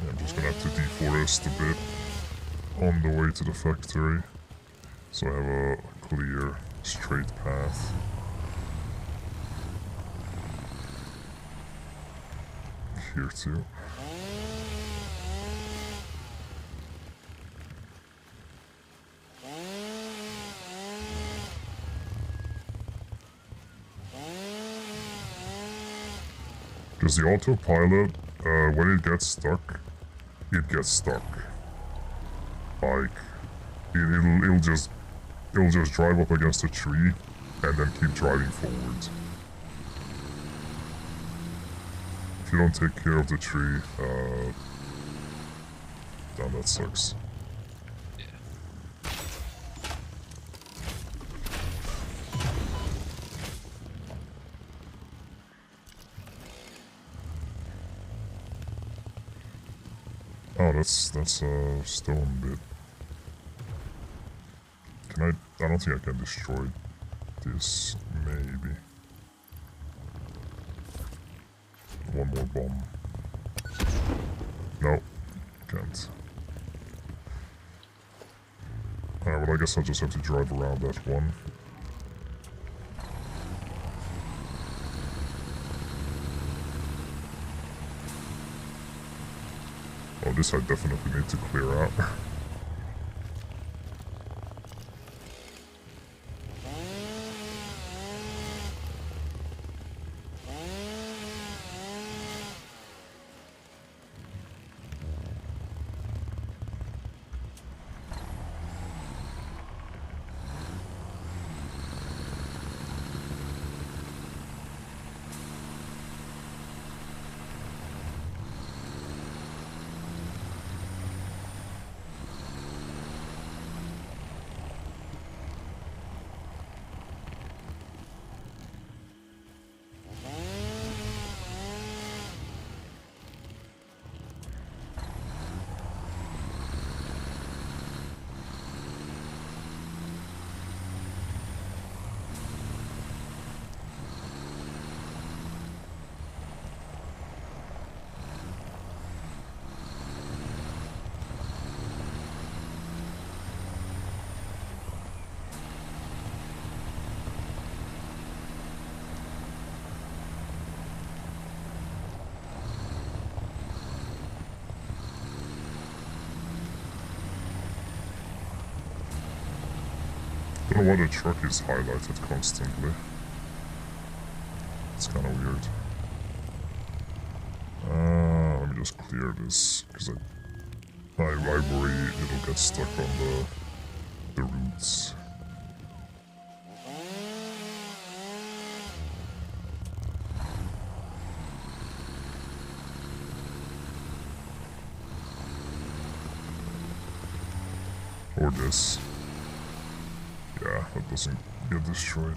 I'm just gonna have to deforest a bit on the way to the factory, so I have a clear, straight path. Here too. Because the autopilot, when it gets stuck, it gets stuck. Like, it'll just drive up against a tree and then keep driving forward. If you don't take care of the tree, then that sucks. Oh, that's a stone bit. Can I don't think I can destroy this, maybe. One more bomb. No, can't. Alright, well I guess I'll just have to drive around that one. Oh, this I definitely need to clear out. I don't know why the truck is highlighted constantly. It's kind of weird. Let me just clear this, because I I worry it'll get stuck on the roots. Or this. Yeah, that doesn't get destroyed.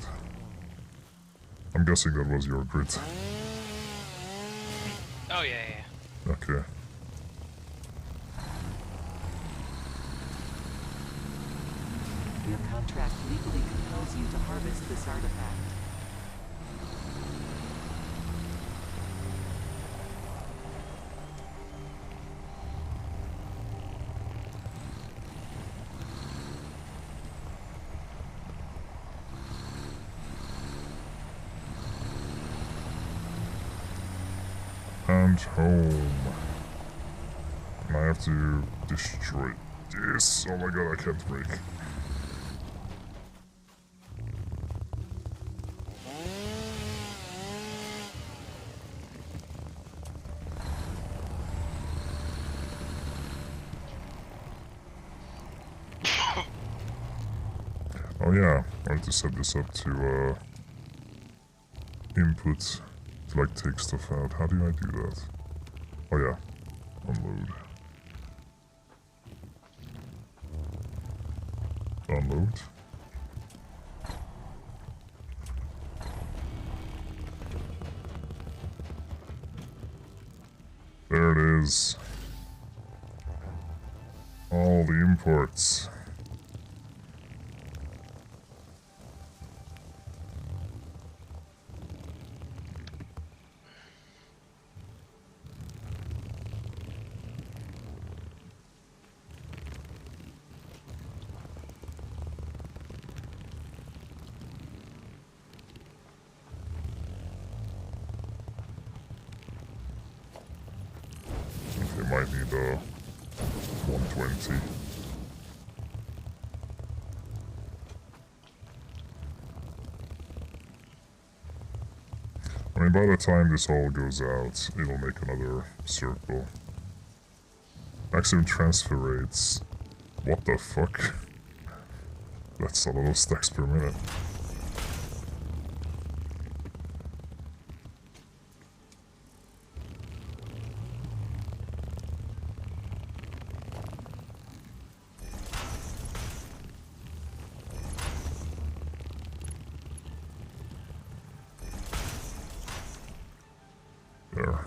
I'm guessing that was your grid. Oh yeah. Okay. Your contract legally compels you to harvest this artifact. And home. And I have to destroy this. Oh my god, I can't break. Oh yeah, I need to set this up to input to like take stuff out. How do I do that? Oh yeah, unload. Unload. There it is. All the imports. They might need 120. I mean, by the time this all goes out, it'll make another circle. Maximum transfer rates. What the fuck? That's a lot of stacks per minute. There.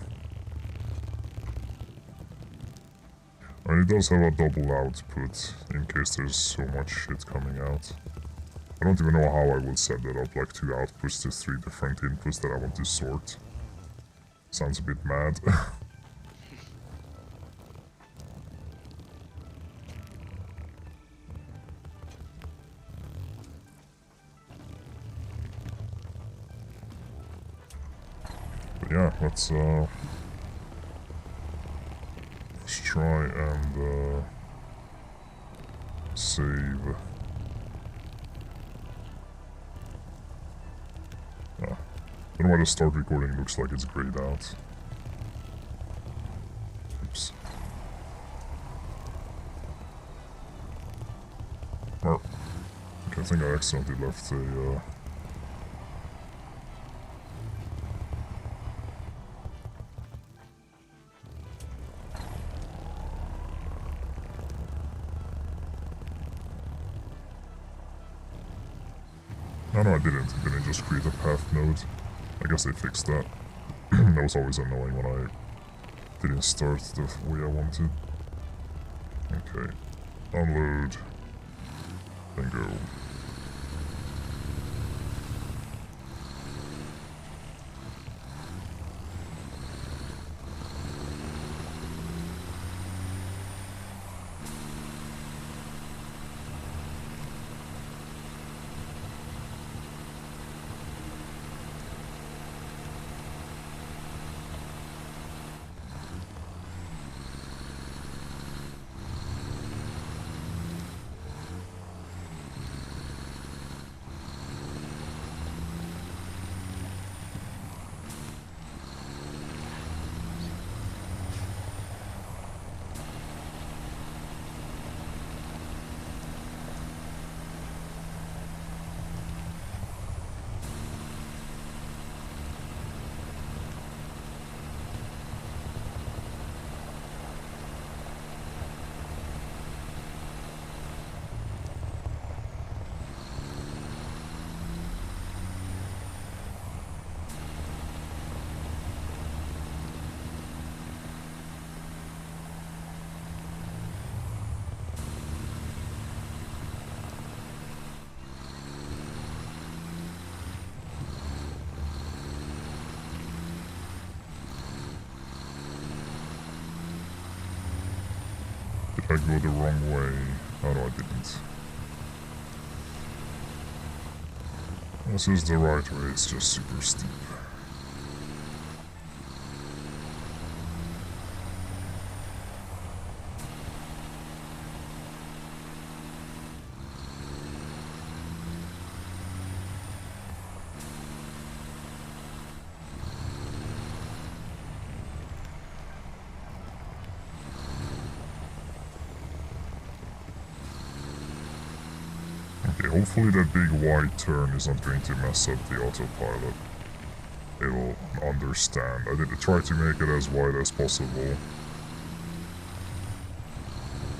I mean, it does have a double output in case there's so much shit coming out. I don't even know how I would set that up, like 2 outputs to 3 different inputs that I want to sort. Sounds a bit mad. But yeah, let's try and save. I don't know why the start recording looks like it's grayed out. Oops. Well, okay, I think I accidentally left a no, I didn't. It didn't just create a path node. I guess they fixed that. That was always annoying when I didn't start the way I wanted. Okay. Unload. Then go. if I go the wrong way? Oh no, I didn't. This is the right way, it's just super steep. Okay, hopefully that big wide turn is not going to mess up the autopilot. It'll understand. I did try to make it as wide as possible,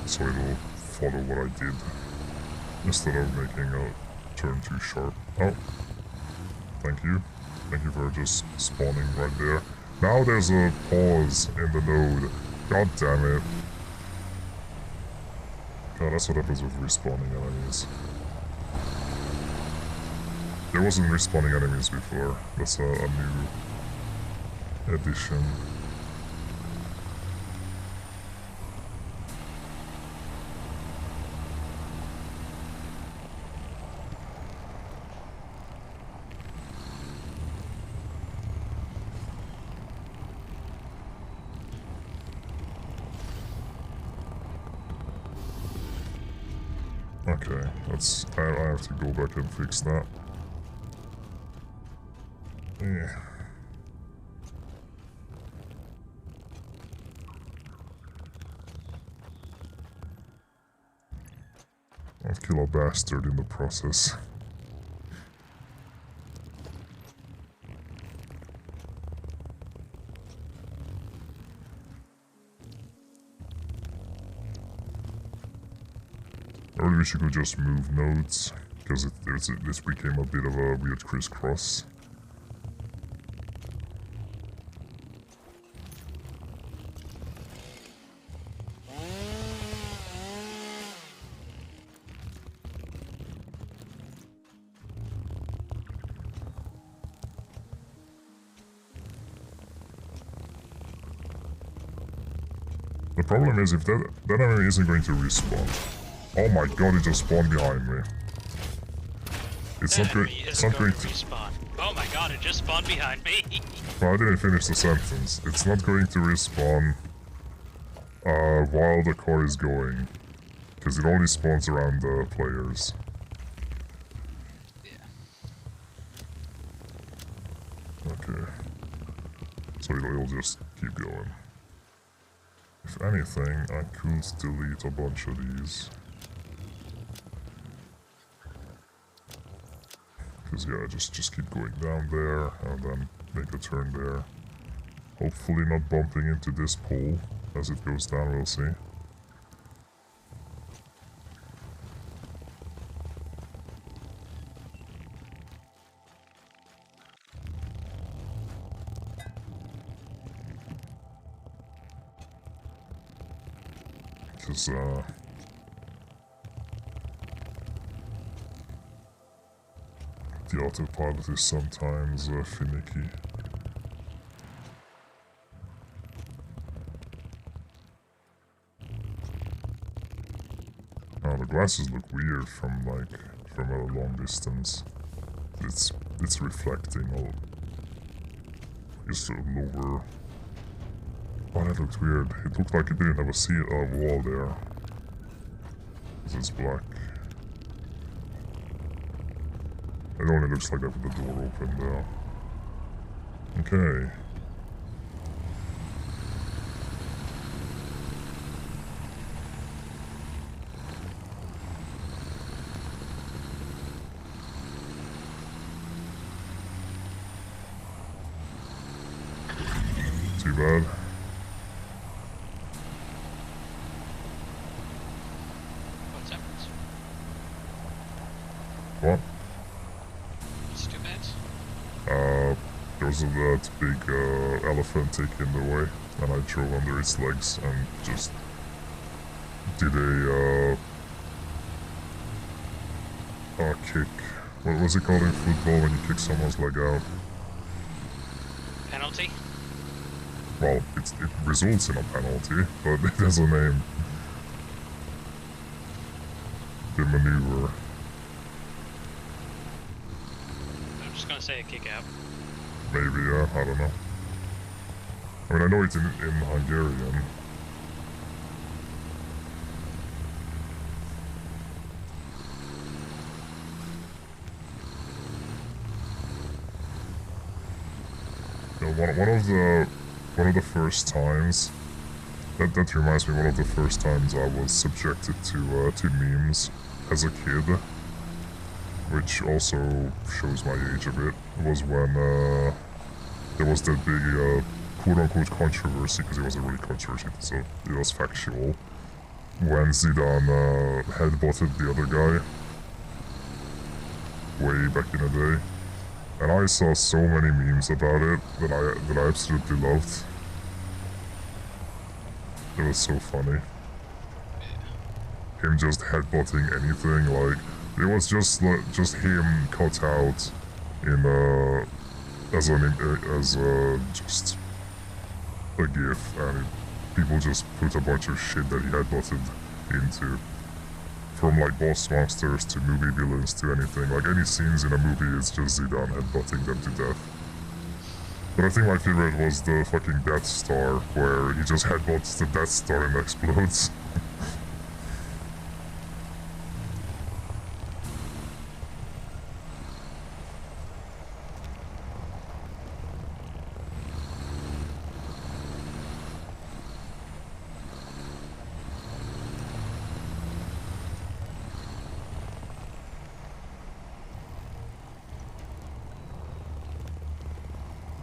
so it'll follow what I did, instead of making a turn too sharp. Oh, thank you. Thank you for just spawning right there. Now there's a pause in the node. God damn it. God, that's what happens with respawning enemies. There wasn't respawning enemies before. That's a new addition. Okay, I have to go back and fix that. Yeah. I'll kill a bastard in the process. I really wish you could just move nodes, because this became a bit of a weird crisscross. The problem is if that enemy isn't going to respawn. Oh my god, it just spawned behind me. It's not going to respawn. Oh my god, it just spawned behind me. Well, I didn't finish the sentence. It's not going to respawn while the car is going, because it only spawns around the players. Yeah. Okay. So it'll just keep going. If anything, I could delete a bunch of these. Because yeah, just keep going down there, and then make a turn there. Hopefully not bumping into this pole as it goes down, we'll see. Because, the autopilot is sometimes finicky. Oh, the glasses look weird from a long distance. It's reflecting all just a lower. Oh, that looked weird. It looked like it didn't have a wall there. Because it's black. It only looks like that with the door open though. Okay. Too bad. What's happened? What? It's too bad. There was that big elephant taking the way, and I drove under its legs and just did a kick. What was it called in football when you kick someone's leg out? Penalty? Well, it results in a penalty, but it has a name. the maneuver. I'm just gonna say a kick out. Maybe, yeah, I don't know. I mean, I know it's in Hungarian. You know, one of the first times that reminds me, one of the first times I was subjected to memes as a kid, which also shows my age a bit, was when there was that big quote-unquote controversy, because it wasn't really controversy, so it was factual, when Zidane headbutted the other guy way back in the day. And I saw so many memes about it that I absolutely loved. It was so funny. Him just headbutting anything, like it was just him cut out in as just a gif, and people just put a bunch of shit that he headbutted into. From like boss monsters to movie villains to anything. Like any scenes in a movie is just Zidane headbutting them to death. But I think my favorite was the fucking Death Star, where he just headbutts the Death Star and explodes.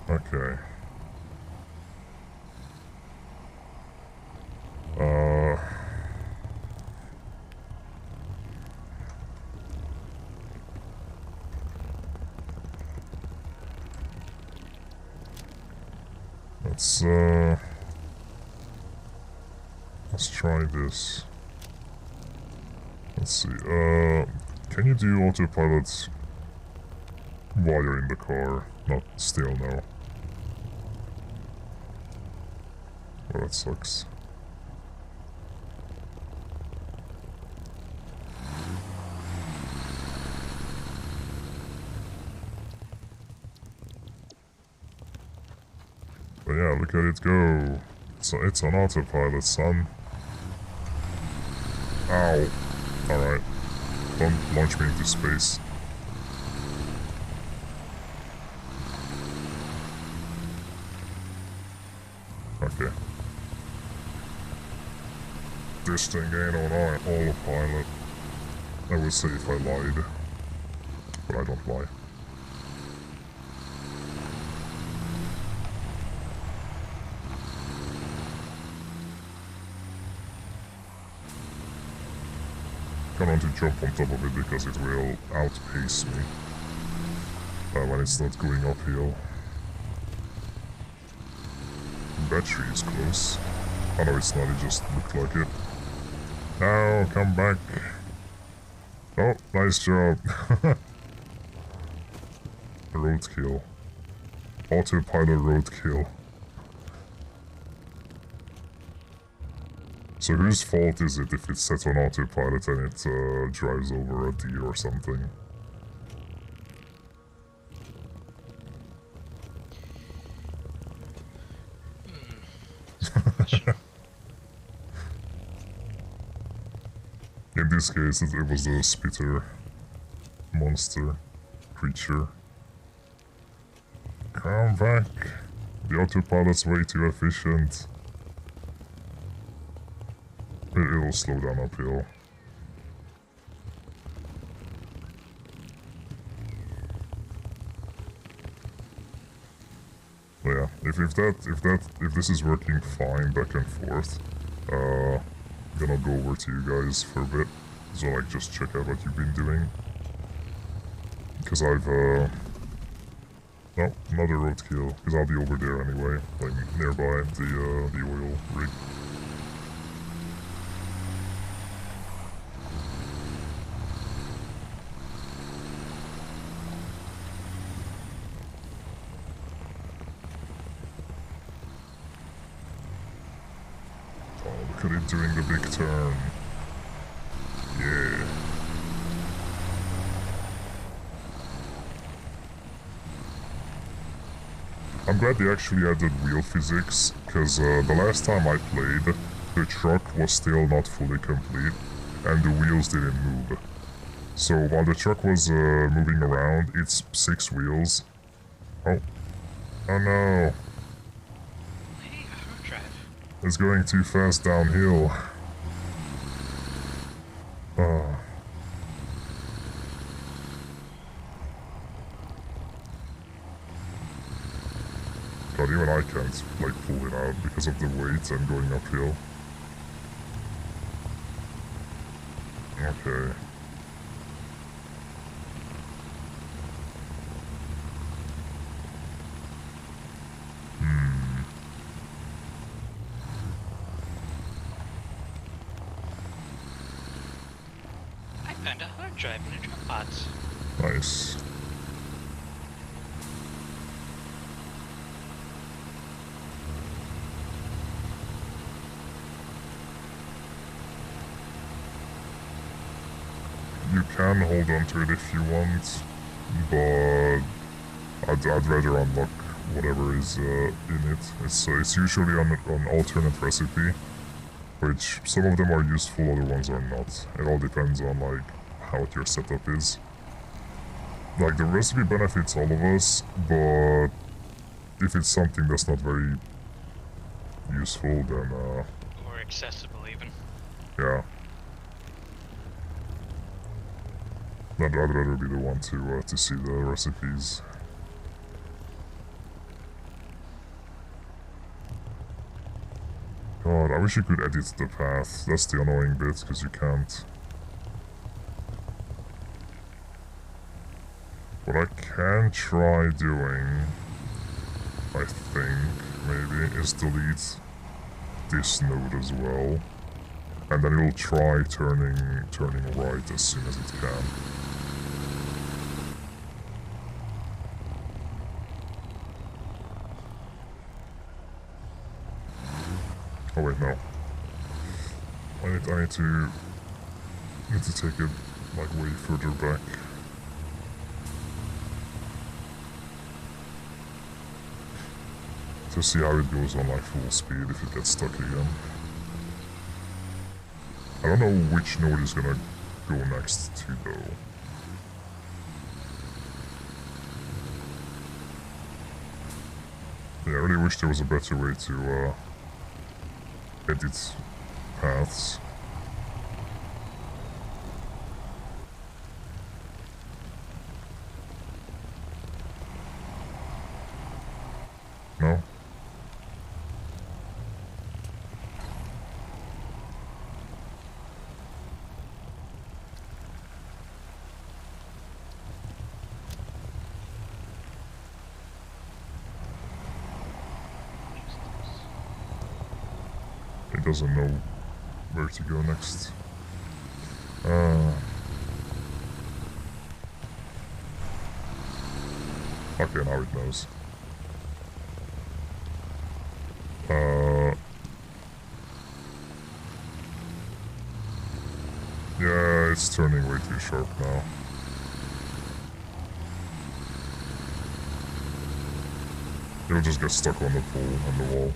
Okay. Let's try this. Let's see, can you do autopilot while you're in the car? Not still, no. Well, that sucks. But yeah, look at it go. It's an autopilot, son. Ow. Alright. Don't launch me into space. Okay. This thing ain't on autopilot. I would say if I lied. But I don't lie. I want to jump on top of it because it will outpace me when it's not going uphill. Battery is close. Oh no, it's not, it just looked like it. Now, come back. Oh, nice job. Roadkill. Autopilot roadkill. So whose fault is it if it's set on autopilot and it drives over a deer or something? In this case, it was the spitter monster creature. Come back. The autopilot's way too efficient. It'll slow down uphill. Yeah, if this is working fine back and forth, I'm gonna go over to you guys for a bit, so like just check out what you've been doing. Because I've no, another roadkill, because I'll be over there anyway, like nearby the oil rig. Look at it doing the big turn. Yeah. I'm glad they actually added wheel physics, because the last time I played, the truck was still not fully complete, and the wheels didn't move. So while the truck was moving around, its 6 wheels... Oh. Oh no. Hey, hard drive. It's going too fast downhill. Oh. God, even I can't, like, pull it out because of the weight and going uphill. Okay. I found a hard drive in a drop pod. Nice. You can hold on to it if you want, but I'd rather unlock whatever is in it. It's usually on alternate recipe, which some of them are useful, other ones are not. It all depends on like how your setup is. Like the recipe benefits all of us, but if it's something that's not very useful, then Or accessible, even. yeah. I'd rather be the one to see the recipes. God, I wish you could edit the path. That's the annoying bit, because you can't. What I can try doing, I think, maybe, is delete this node as well. And then it'll try turning right as soon as it can. Oh wait, no. I need to take it like way further back. To see how it goes on like full speed if it gets stuck again. I don't know which node is gonna go next to though. Yeah, I really wish there was a better way to edit paths. No? It doesn't know where to go next. Okay, now it knows. Yeah, it's turning way too sharp now. It'll just get stuck on the pole and the wall.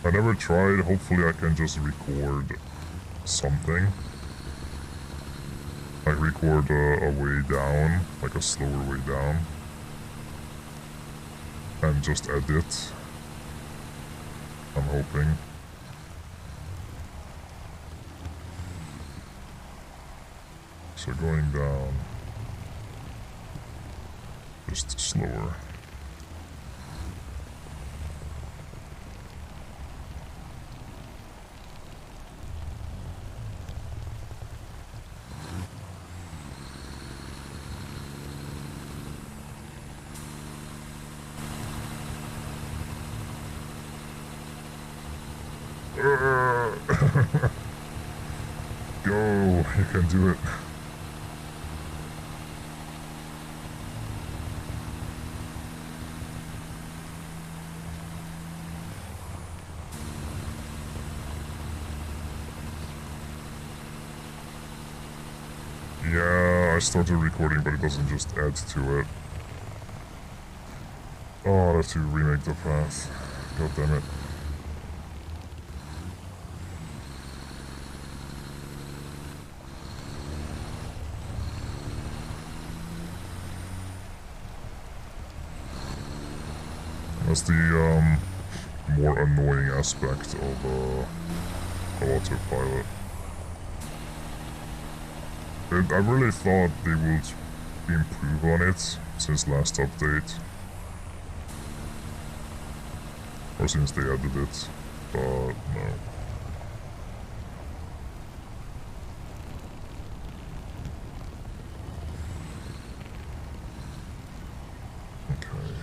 I never tried. Hopefully I can just record something. Like record a way down, like a slower way down. And just edit. I'm hoping. So going down. Just slower. Go, you can do it. Yeah, I started recording, but it doesn't just add to it. Oh, I'll have to remake the path. God damn it. That's the more annoying aspect of autopilot. I really thought they would improve on it since last update. Or since they added it, but no. Okay.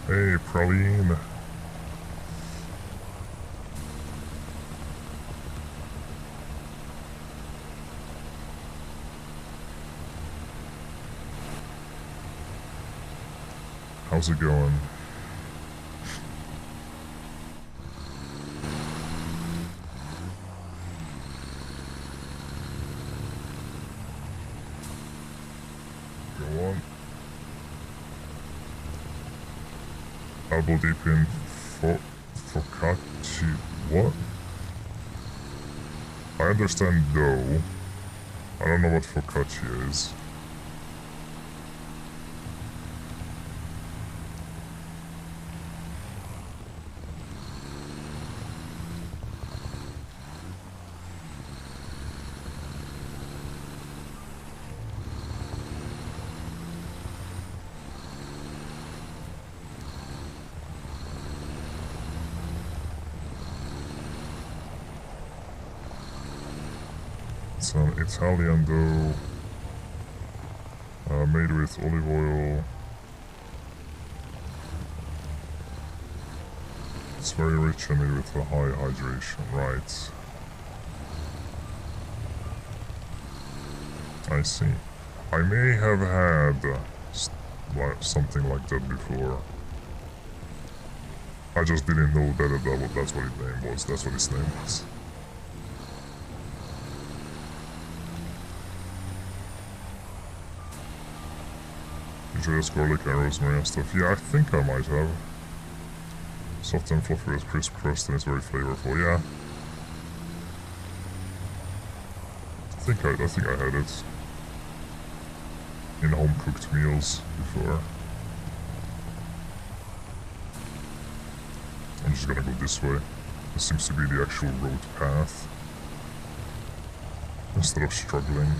Hey, Praline. How's it going? Go on. Double deep in focaccia. What? I understand dough. I don't know what focaccia is. It's an Italian dough made with olive oil. It's very rich and made with a high hydration, right? I see. I may have had something like that before. I just didn't know that that's what his name was. That's what his name was. Just garlic and rosemary and stuff. Yeah, I think I might have. Soft and fluffy with crisp crust and it's very flavorful. Yeah. I think I had it in home cooked meals before. I'm just gonna go this way. This seems to be the actual road path. Instead of struggling.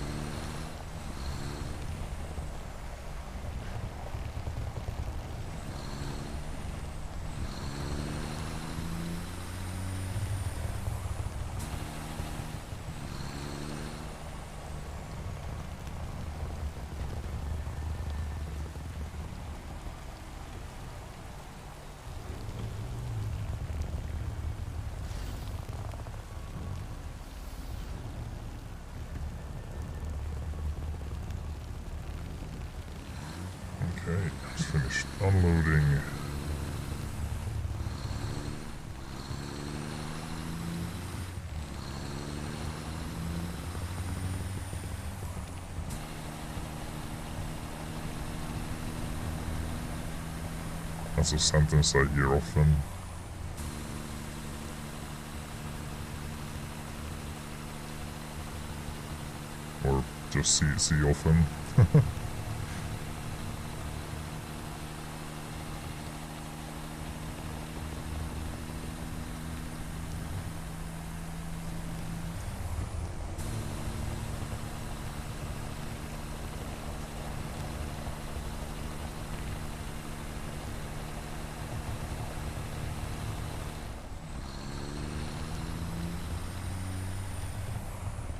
Okay, let's finish unloading. That's a sentence I hear often. Or just see often.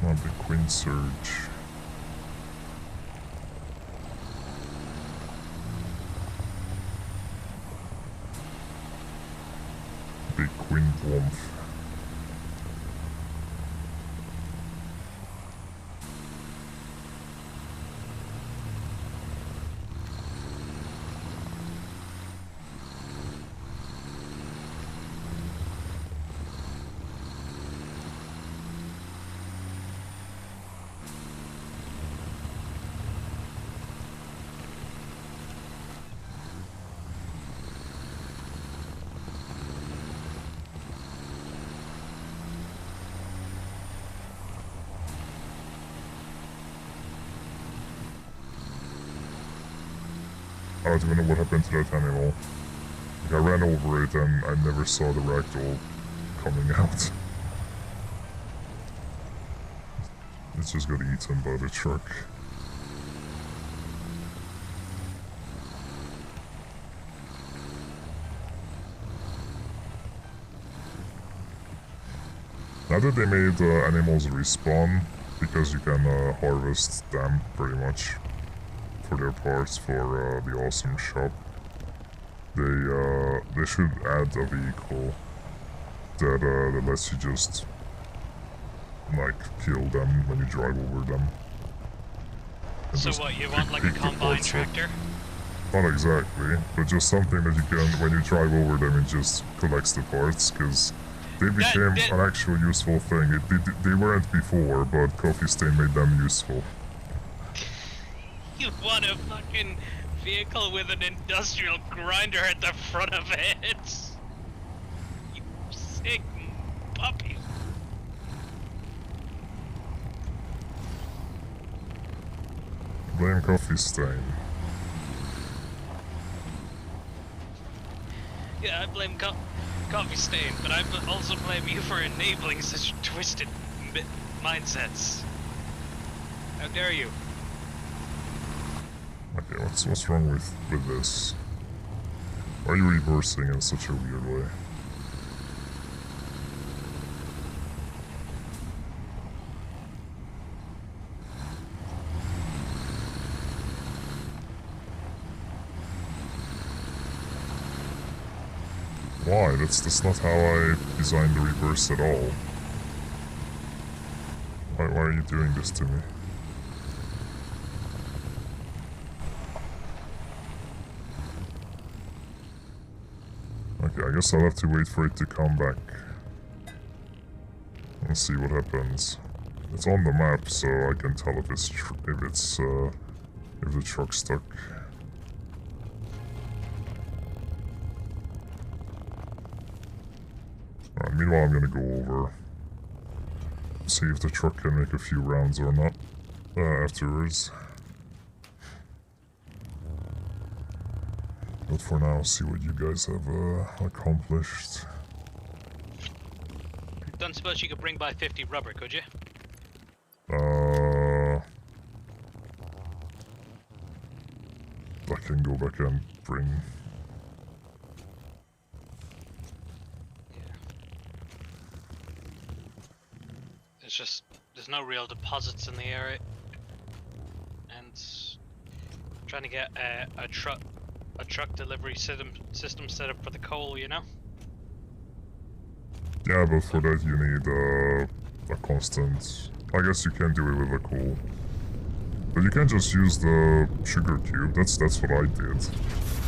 Oh, the Queen Surge. Big Queen Warmth. I don't even know what happened to that animal. Like, I ran over it and I never saw the ragdoll coming out. It just got eaten by the truck. Now that they made animals respawn, because you can harvest them pretty much for their parts for the awesome shop, they should add a vehicle that lets you just like kill them when you drive over them. And So just what, you want like a pick the combine parts up. tractor? Not exactly, but just something that you can, when you drive over them, it just collects the parts, because they became an actual useful thing. They weren't before, but Coffee Stain made them useful. You want a fucking vehicle with an industrial grinder at the front of it? You sick puppy. Blame Coffee Stain. Yeah, I blame Coffee Stain, but I also blame you for enabling such twisted mindsets. How dare you? Okay, what's wrong with this? Why are you reversing in such a weird way? Why? That's not how I designed the reverse at all. Why are you doing this to me? Okay, I guess I'll have to wait for it to come back. And see what happens. It's on the map, so I can tell if the truck's stuck. Alright, meanwhile I'm gonna go over. See if the truck can make a few rounds or not afterwards. But for now, see what you guys have accomplished. Don't suppose you could bring by 50 rubber, could you? I can go back and bring. It's just, there's no real deposits in the area. And trying to get a truck delivery system set up for the coal, you know? Yeah, but for that you need a constant. I guess you can do it with a coal. But you can just use the sugar cube. That's what I did.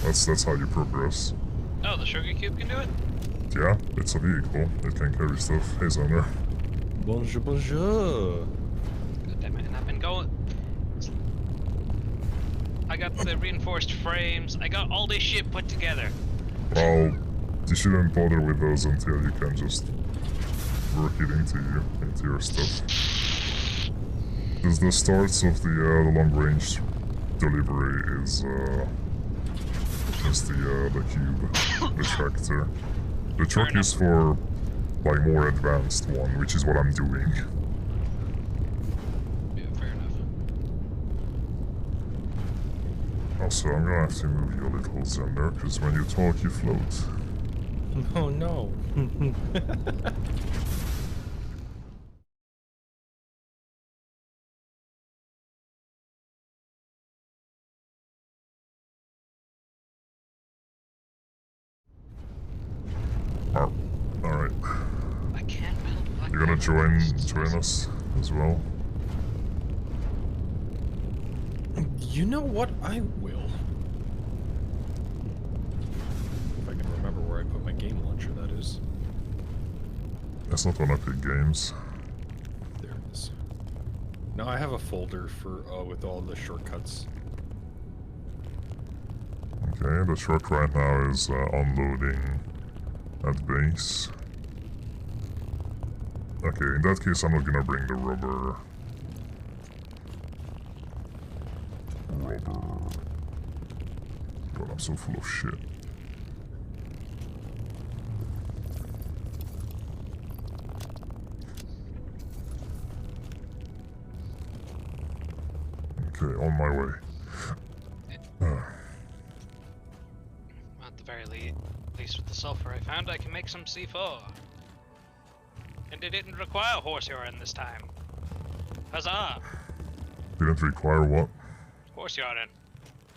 That's how you progress. Oh, the sugar cube can do it? Yeah, it's a vehicle. It can carry stuff. Hey, Xander. Bonjour, bonjour. God damn it, and I've been going... I got the reinforced frames, I got all this shit put together. Well, you shouldn't bother with those until you can just work it into your stuff. Because the starts of the long range delivery is the cube, the tractor. The truck is for like more advanced one, which is what I'm doing. Yeah, fair enough. Also, I'm gonna have to move you a little, Xander, because when you talk, you float. Oh no. You're gonna join us as well? You know what? I will. If I can remember where I put my game launcher, that is. That's not on Epic Games. There it is. No, I have a folder for with all the shortcuts. Okay, the truck right now is unloading at base. Okay, in that case I'm not gonna bring the rubber. God, I'm so full of shit. Okay, on my way. At the very least with the sulfur I found, I can make some C4. And it didn't require horse urine this time. Huzzah! Didn't require what? Horse urine.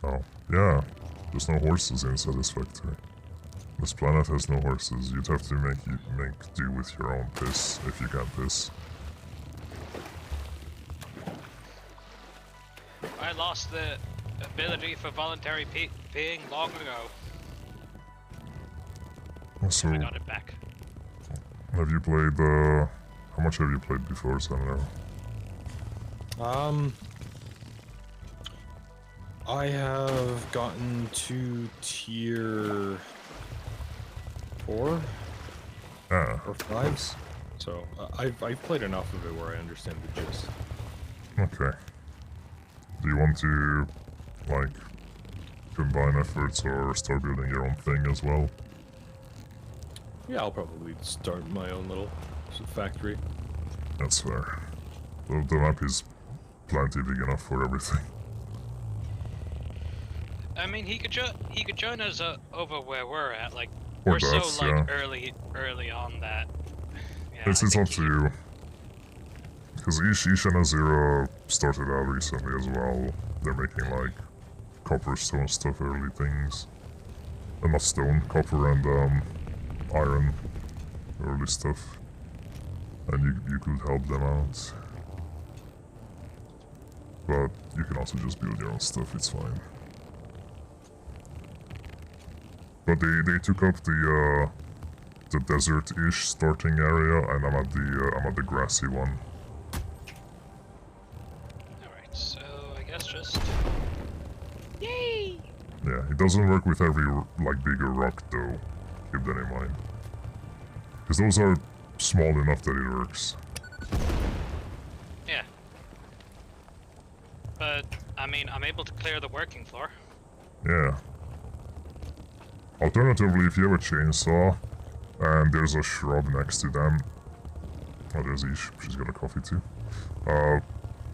Oh, yeah. There's no horses in Satisfactory. This planet has no horses. You'd have to make do with your own piss if you can piss. I lost the ability for voluntary peeing long ago. So, I got it back. have you played, how much have you played before, Samuel? I have gotten to tier 4 Ah, or 5, so I've played enough of it where I understand the gist. okay. Do you want to, like, combine efforts or start building your own thing as well? Yeah, I'll probably start my own little factory. That's fair. The map is plenty big enough for everything. I mean, he could join us over where we're at. Like Or we're that, so like yeah. early on that. Yeah, It's up to you. Because Ish and Azira started out recently as well. They're making like copper, stone stuff, early things. Not stone, copper and iron early stuff. And you could help them out. But you can also just build your own stuff, it's fine. But they took up the desert-ish starting area, and I'm at the grassy one. Alright, so I guess just yay! Yeah, it doesn't work with every like bigger rock though. Keep that in mind. Because those are small enough that it works. Yeah. But I mean, I'm able to clear the working floor. Yeah. Alternatively, if you have a chainsaw and there's a shrub next to them. Oh, there's Ish. She's got a coffee too.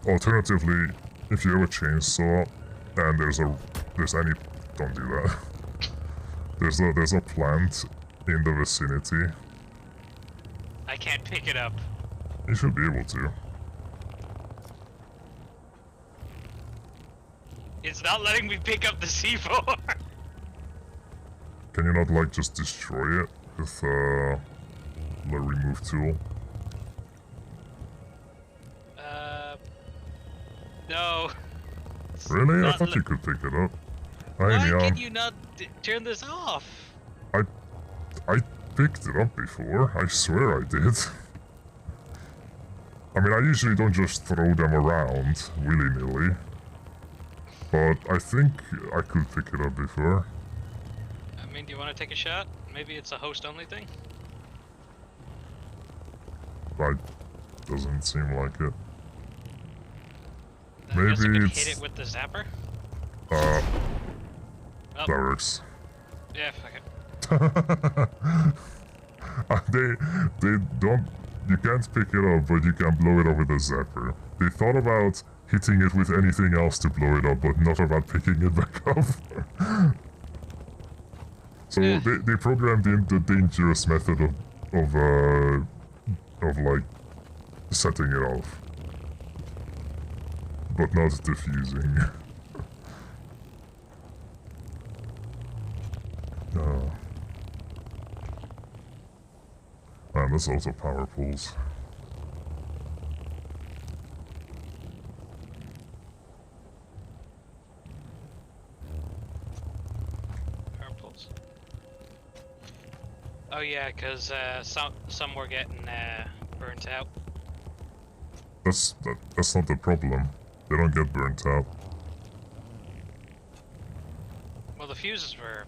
Alternatively, if you have a chainsaw and there's any, don't do that. There's a plant in the vicinity. I can't pick it up. You should be able to. It's not letting me pick up the C4. Can you not like just destroy it with the remove tool? No. Really? I Not thought you could pick it up. Why Neon. can you not turn this off? I picked it up before. I swear I did. I mean, I usually don't just throw them around willy-nilly. But I think I could pick it up before. I mean, do you want to take a shot? Maybe it's a host-only thing? Doesn't seem like it. I guess I Maybe could it's... hit it with the zapper? Oh. Oh, That works. yeah, fuck it. They don't... You can't pick it up, but you can blow it up with a zapper. They thought about hitting it with anything else to blow it up, but not about picking it back up. So Yeah. they programmed in the dangerous method of like setting it off, but not diffusing. Oh. Man, that's also power pools. Oh yeah, because some were getting burnt out. That's not the problem. They don't get burnt out. Well, the fuses were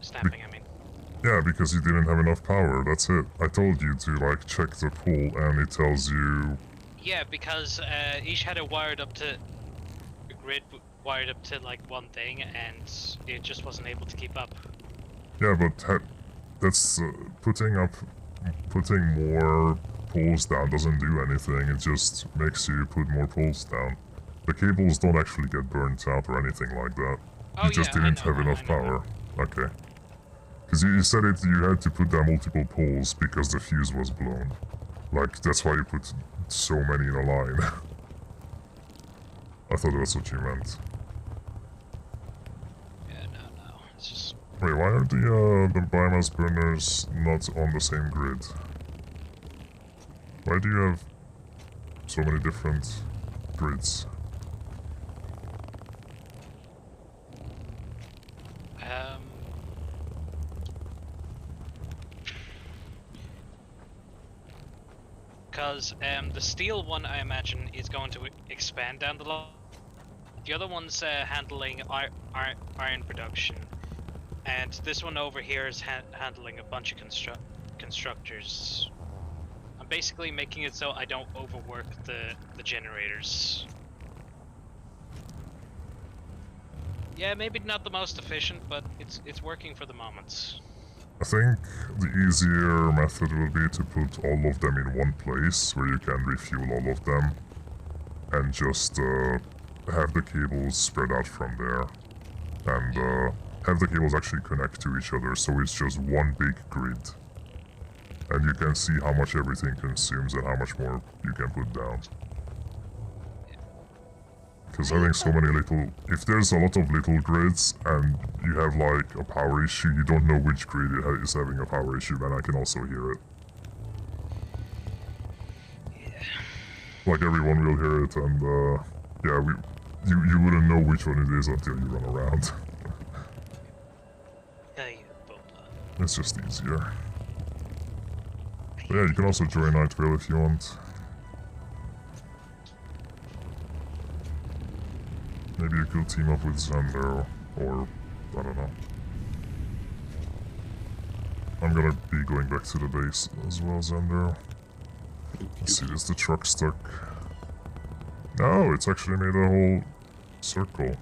snapping, I mean. Yeah, because you didn't have enough power, that's it. I told you to, like, check the pool, and it tells you... Yeah, because each had it wired up to... The grid wired up to, like, one thing, and it just wasn't able to keep up. Yeah, but that's... putting more poles down doesn't do anything, it just makes you put more poles down. The cables don't actually get burnt out or anything like that. Oh, You just yeah, didn't have enough power. Okay. Because you said you had to put down multiple poles because the fuse was blown. Like, that's why you put so many in a line. I thought that's what you meant. Yeah, no. It's just... Wait, why are the biomass burners not on the same grid? Why do you have so many different grids? Because the steel one, I imagine, is going to expand down the line. The other one's handling iron production, and this one over here is handling a bunch of constructors. I'm basically making it so I don't overwork the generators. Yeah, maybe not the most efficient, but it's working for the moment. I think the easier method will be to put all of them in one place where you can refuel all of them and just have the cables spread out from there and have the cables actually connect to each other so it's just one big grid and you can see how much everything consumes and how much more you can put down. Because having so many little... If there's a lot of little grids and you have like a power issue, you don't know which grid is having a power issue, then I can also hear it. Yeah. Like everyone will hear it and yeah, you wouldn't know which one it is until you run around. It's just easier. But yeah, you can also join Night Vale if you want. Maybe you could team up with Xander, or I don't know. I'm gonna be going back to the base as well, Xander. Let's see, is the truck stuck? No, it's actually made a whole circle.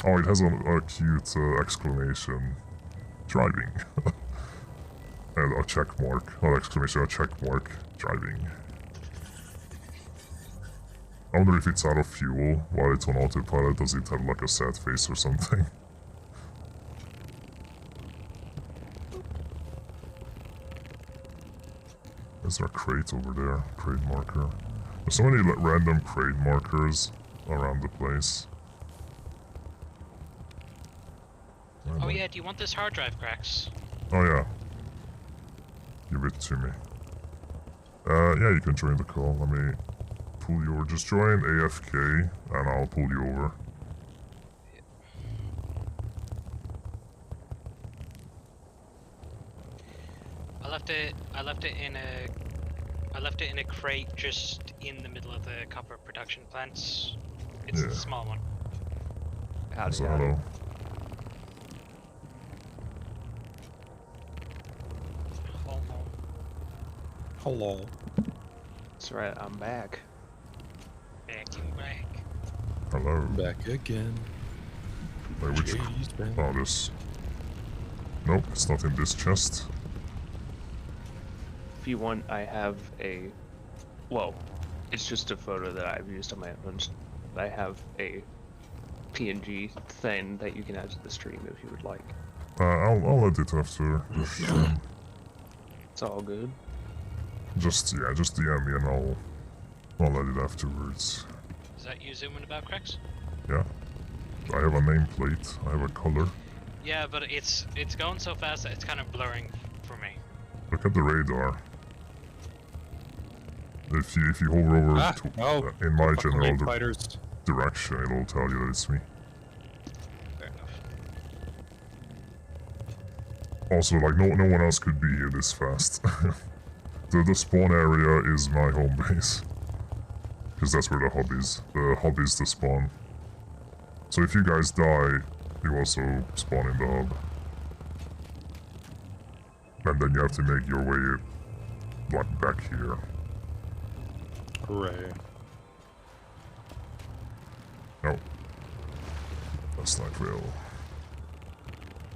Oh, it has a cute exclamation. Driving. And a check mark. Not exclamation, a check mark. Driving. I wonder if it's out of fuel while it's on autopilot. Does it have like a sad face or something? Is there a crate over there? Crate marker. There's so many random crate markers around the place. Oh yeah, do you want this hard drive, Cracks? Oh yeah. Give it to me. Yeah, you can join the call. Let me pull you over. Just join AFK and I'll pull you over. I left it in a crate just in the middle of the copper production plants. It's the small one. So, hello. Hello. That's right, I'm back. Back in back. Hello. Back again. Wait, which... Jeez, man. Oh, this... Nope, it's not in this chest. If you want, I have a... Well, it's just a photo that I've used on my own. I have a PNG thing that you can add to the stream if you would like. I'll edit after. It's all good. Just DM me and I'll edit afterwards. Is that you zooming about, Cracks? Yeah. I have a nameplate. I have a color. Yeah, but it's going so fast that it's kind of blurring for me. Look at the radar. If you hover over in my general direction, it'll tell you that it's me. Fair enough. Also, like, no one else could be here this fast. The spawn area is my home base. Because that's where the hub is. The hub is the spawn. So if you guys die, you also spawn in the hub. And then you have to make your way, like, back here. Hooray. No. That's not real.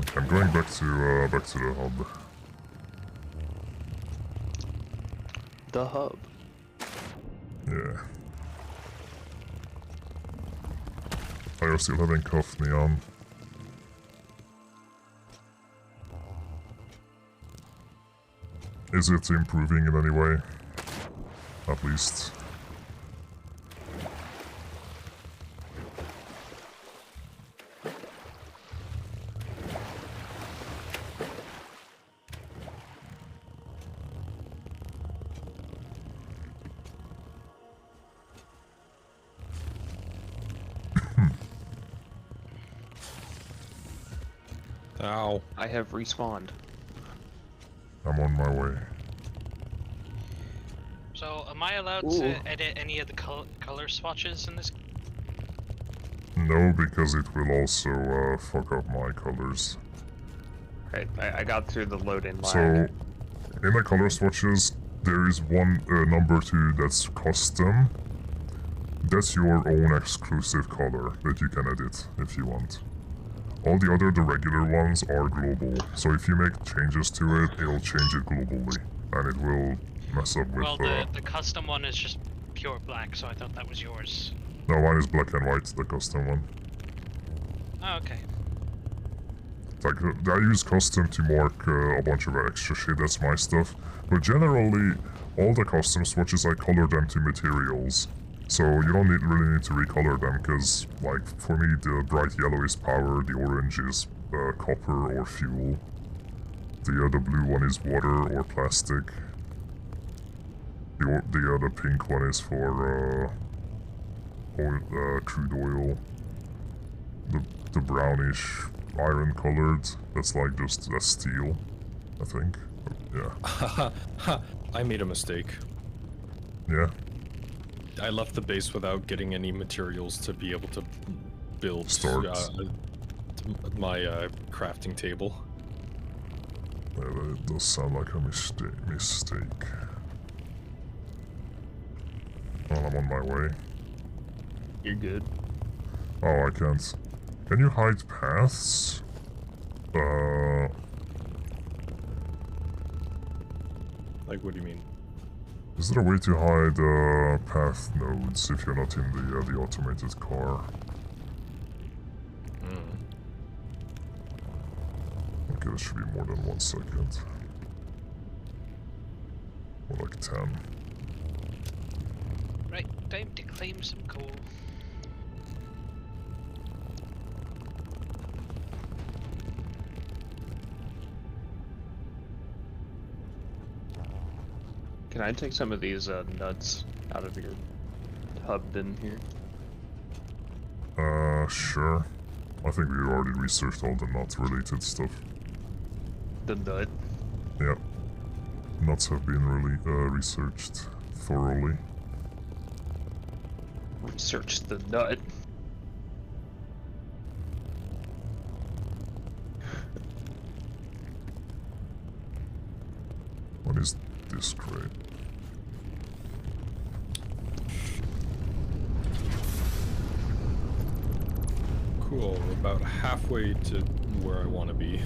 Okay, I'm going back to the hub. The hub. Yeah. Are you still having cuff neon? Is it improving in any way? At least. Ow. I have respawned. I'm on my way. So, am I allowed Ooh. to edit any of the color swatches in this? No, because it will also fuck up my colors. Right, I got through the load-in lag. So, in the color swatches, there is one number 2 that's custom. That's your own exclusive color that you can edit if you want. All the regular ones are global. So if you make changes to it, it'll change it globally, and it will mess up with. Well, the custom one is just pure black, so I thought that was yours. No, mine is black and white, the custom one. Oh, okay. Like, I use custom to mark a bunch of extra shit, that's my stuff. But generally, all the custom swatches, I color them to materials. So you don't really need to recolor them, because, like, for me, the bright yellow is power, the orange is copper or fuel. The blue one is water or plastic. The pink one is for crude oil. The brownish iron colored, that's like that's steel, I think. Yeah. I made a mistake. Yeah. I left the base without getting any materials to be able to build my crafting table. Yeah, that does sound like a mistake. Well, I'm on my way. You're good. Oh, I can't. Can you hide paths? Like, what do you mean? Is there a way to hide path nodes if you're not in the automated car? Okay, that should be more than 1 second. More like 10. Right, time to claim some coal. Can I take some of these nuts out of your hub bin here? Sure. I think we already researched all the nut-related stuff. The nut? Yep. Nuts have been really researched thoroughly. Research the nut. What is this crate? Cool, we're about halfway to where I want to be.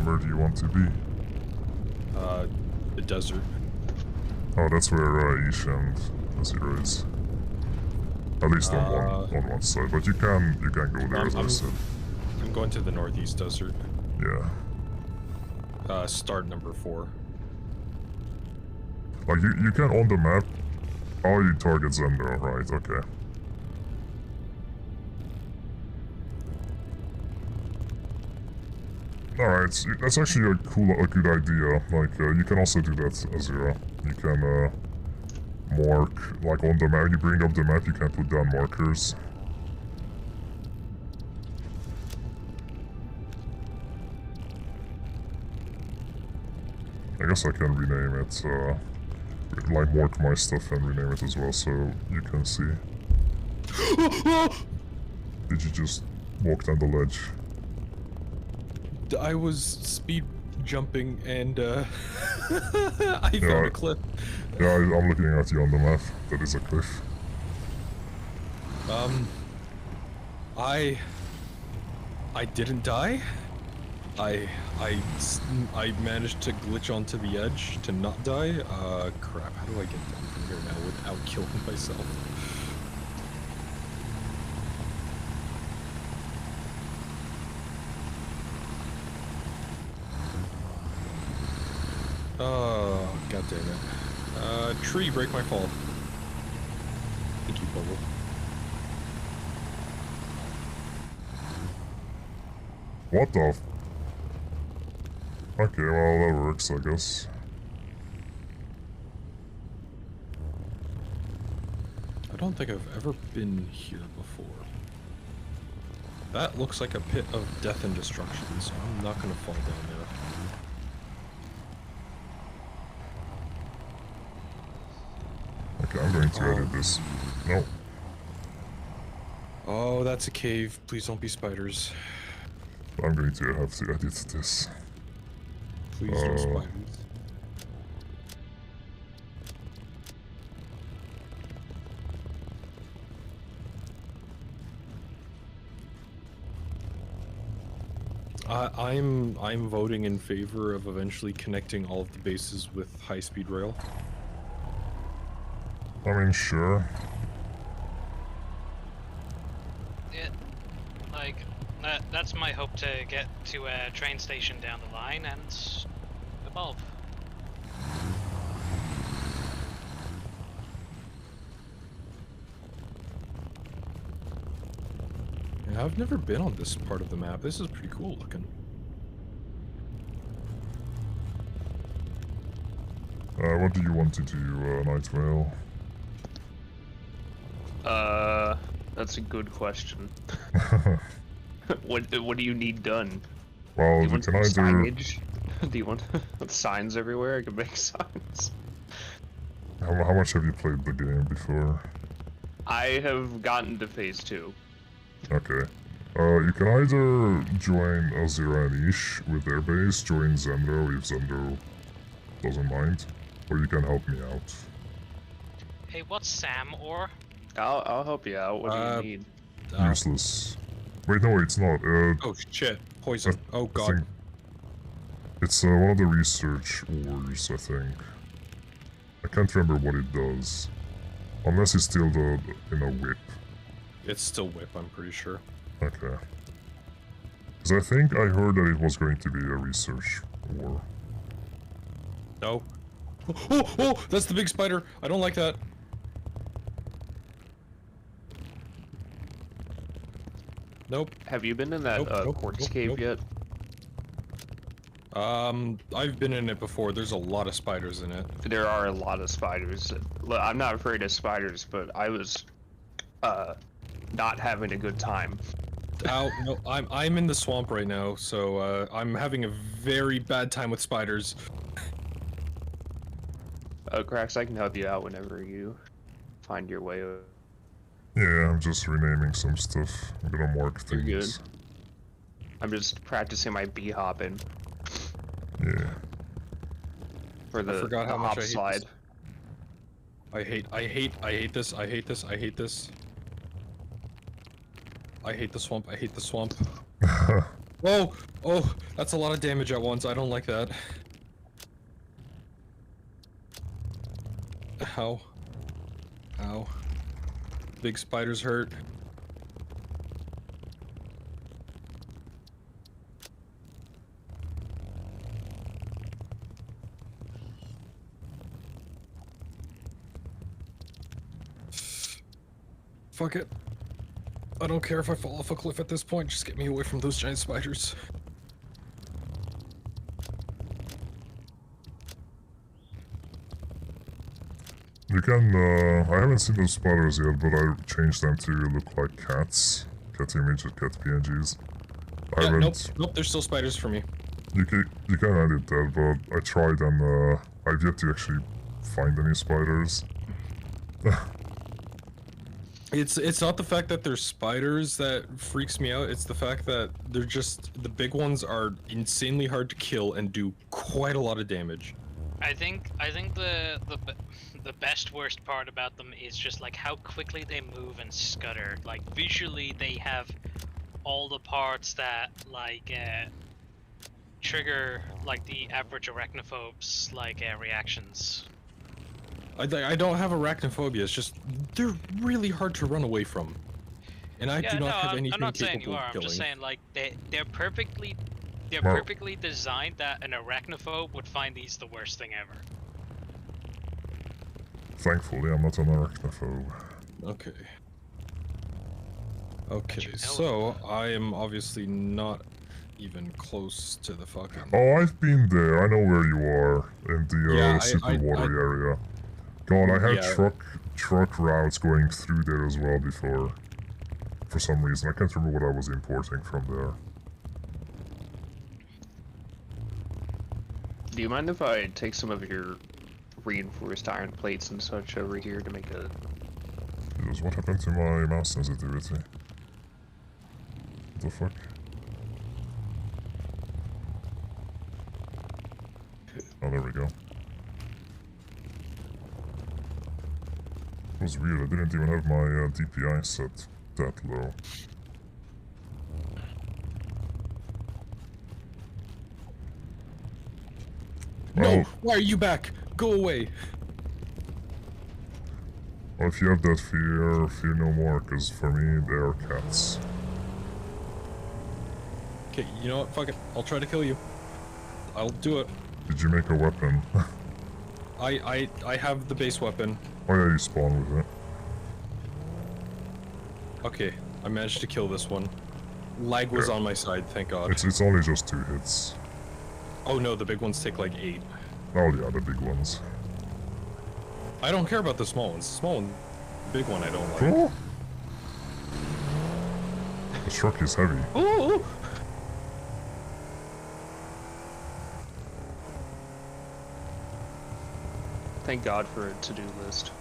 Where do you want to be? The desert. Oh, that's where Ish and Azira is. At least on one side, but you can go there as I said. I'm going to the northeast desert. Yeah. Start number 4. Like you can on the map. Oh, you target Zendo, right? Okay. Alright, that's actually a good idea. Like, you can also do that, Azira. You can, mark, like, on the map, when you bring up the map, you can put down markers. guess I can rename it, like mark my stuff and rename it as well, so you can see. Did you just walk down the ledge? I was speed jumping and I found a cliff. Yeah, I'm looking at you on the map. That is a cliff. I didn't die. I managed to glitch onto the edge to not die. Crap, how do I get down from here now without killing myself? Oh, god damn it. Tree, break my fall. Thank you, Bubble. What the f- Okay, well that works, I guess. I don't think I've ever been here before. That looks like a pit of death and destruction, so I'm not gonna fall down there. Okay, I'm going to edit this. No. Oh, that's a cave. Please don't be spiders. I'm going to have to edit this. Please no spiders. I'm voting in favor of eventually connecting all of the bases with high-speed rail. I mean, sure. Yeah, like, that's my hope, to get to a train station down the line and evolve. Yeah, I've never been on this part of the map. This is pretty cool looking. What do you want to do, Night Vale? That's a good question. What do you need done? Well, Do you you want can some either... signage? Do you want signs everywhere? I can make signs. How much have you played the game before? I have gotten to phase 2. Okay. You can either join Azira and Ish with their base, join Zendo if Zendo doesn't mind, or you can help me out. Hey, what's Sam or? I'll help you out. What do you need? Useless. Wait, no, it's not. Oh shit! Poison. Oh god. It's one of the research ores, I think. I can't remember what it does. Unless it's still in a whip. It's still whip, I'm pretty sure. Okay. Because I think I heard that it was going to be a research ore. No. Oh! That's the big spider! I don't like that. Nope. Have you been in that quartz cave yet? I've been in it before. There's a lot of spiders in it. There are a lot of spiders. Look, I'm not afraid of spiders, but I was, not having a good time. Ow, no, I'm in the swamp right now, so, I'm having a very bad time with spiders. Cracks, I can help you out whenever you find your way. Yeah, I'm just renaming some stuff. I'm gonna mark things. You're good. I'm just practicing my bee hopping. Yeah. For the, I forgot how much hop I hate slide. this. I hate this. I hate this. I hate this. I hate the swamp. I hate the swamp. Whoa! Oh, that's a lot of damage at once. I don't like that. Ow. Ow. Big spiders hurt. Fuck it. I don't care if I fall off a cliff at this point, just get me away from those giant spiders. You can, I haven't seen those spiders yet, but I changed them to look like cats. Cat images, cat PNGs. I Yeah, haven't... nope, they're still spiders for me. You can edit that, but I tried and I've yet to actually find any spiders. It's not the fact that there's spiders that freaks me out. It's the fact that they're just the big ones are insanely hard to kill and do quite a lot of damage. I think the best worst part about them is just like how quickly they move and scutter. Like visually, they have all the parts that like trigger like the average arachnophobes like reactions. I don't have arachnophobia. It's just they're really hard to run away from, and I do not have anything I'm not saying you capable are. of I'm killing. just saying like they're perfectly designed that an arachnophobe would find these the worst thing ever. Thankfully, I'm not an arachnophobe. Okay. you Okay, know so I am obviously not even close to the fucking. Oh, I've been there. I know where you are in the Yeah, super watery area. God, I had Yeah. truck routes going through there as well before. For some reason, I can't remember what I was importing from there. Do you mind if I take some of your reinforced iron plates and such over here to make a... Jesus, what happened to my mouse sensitivity? What the fuck? Oh, there we go. It was weird, I didn't even have my DPI set that low. No! Well, Why are you back? Go away! well, if you have that fear, fear no more, because for me, they are cats. Okay, you know what? Fuck it. I'll try to kill you. I'll do it. Did you make a weapon? I have the base weapon. Oh yeah, you spawn with it. Okay, I managed to kill this one. Lag was Yeah. on my side, thank God. It's only just 2 hits. Oh no, the big ones take like 8. Oh yeah, the big ones. I don't care about the small ones. The small one, big one I don't like. Oh! The truck is heavy. Ooh! Thank God for a to-do list.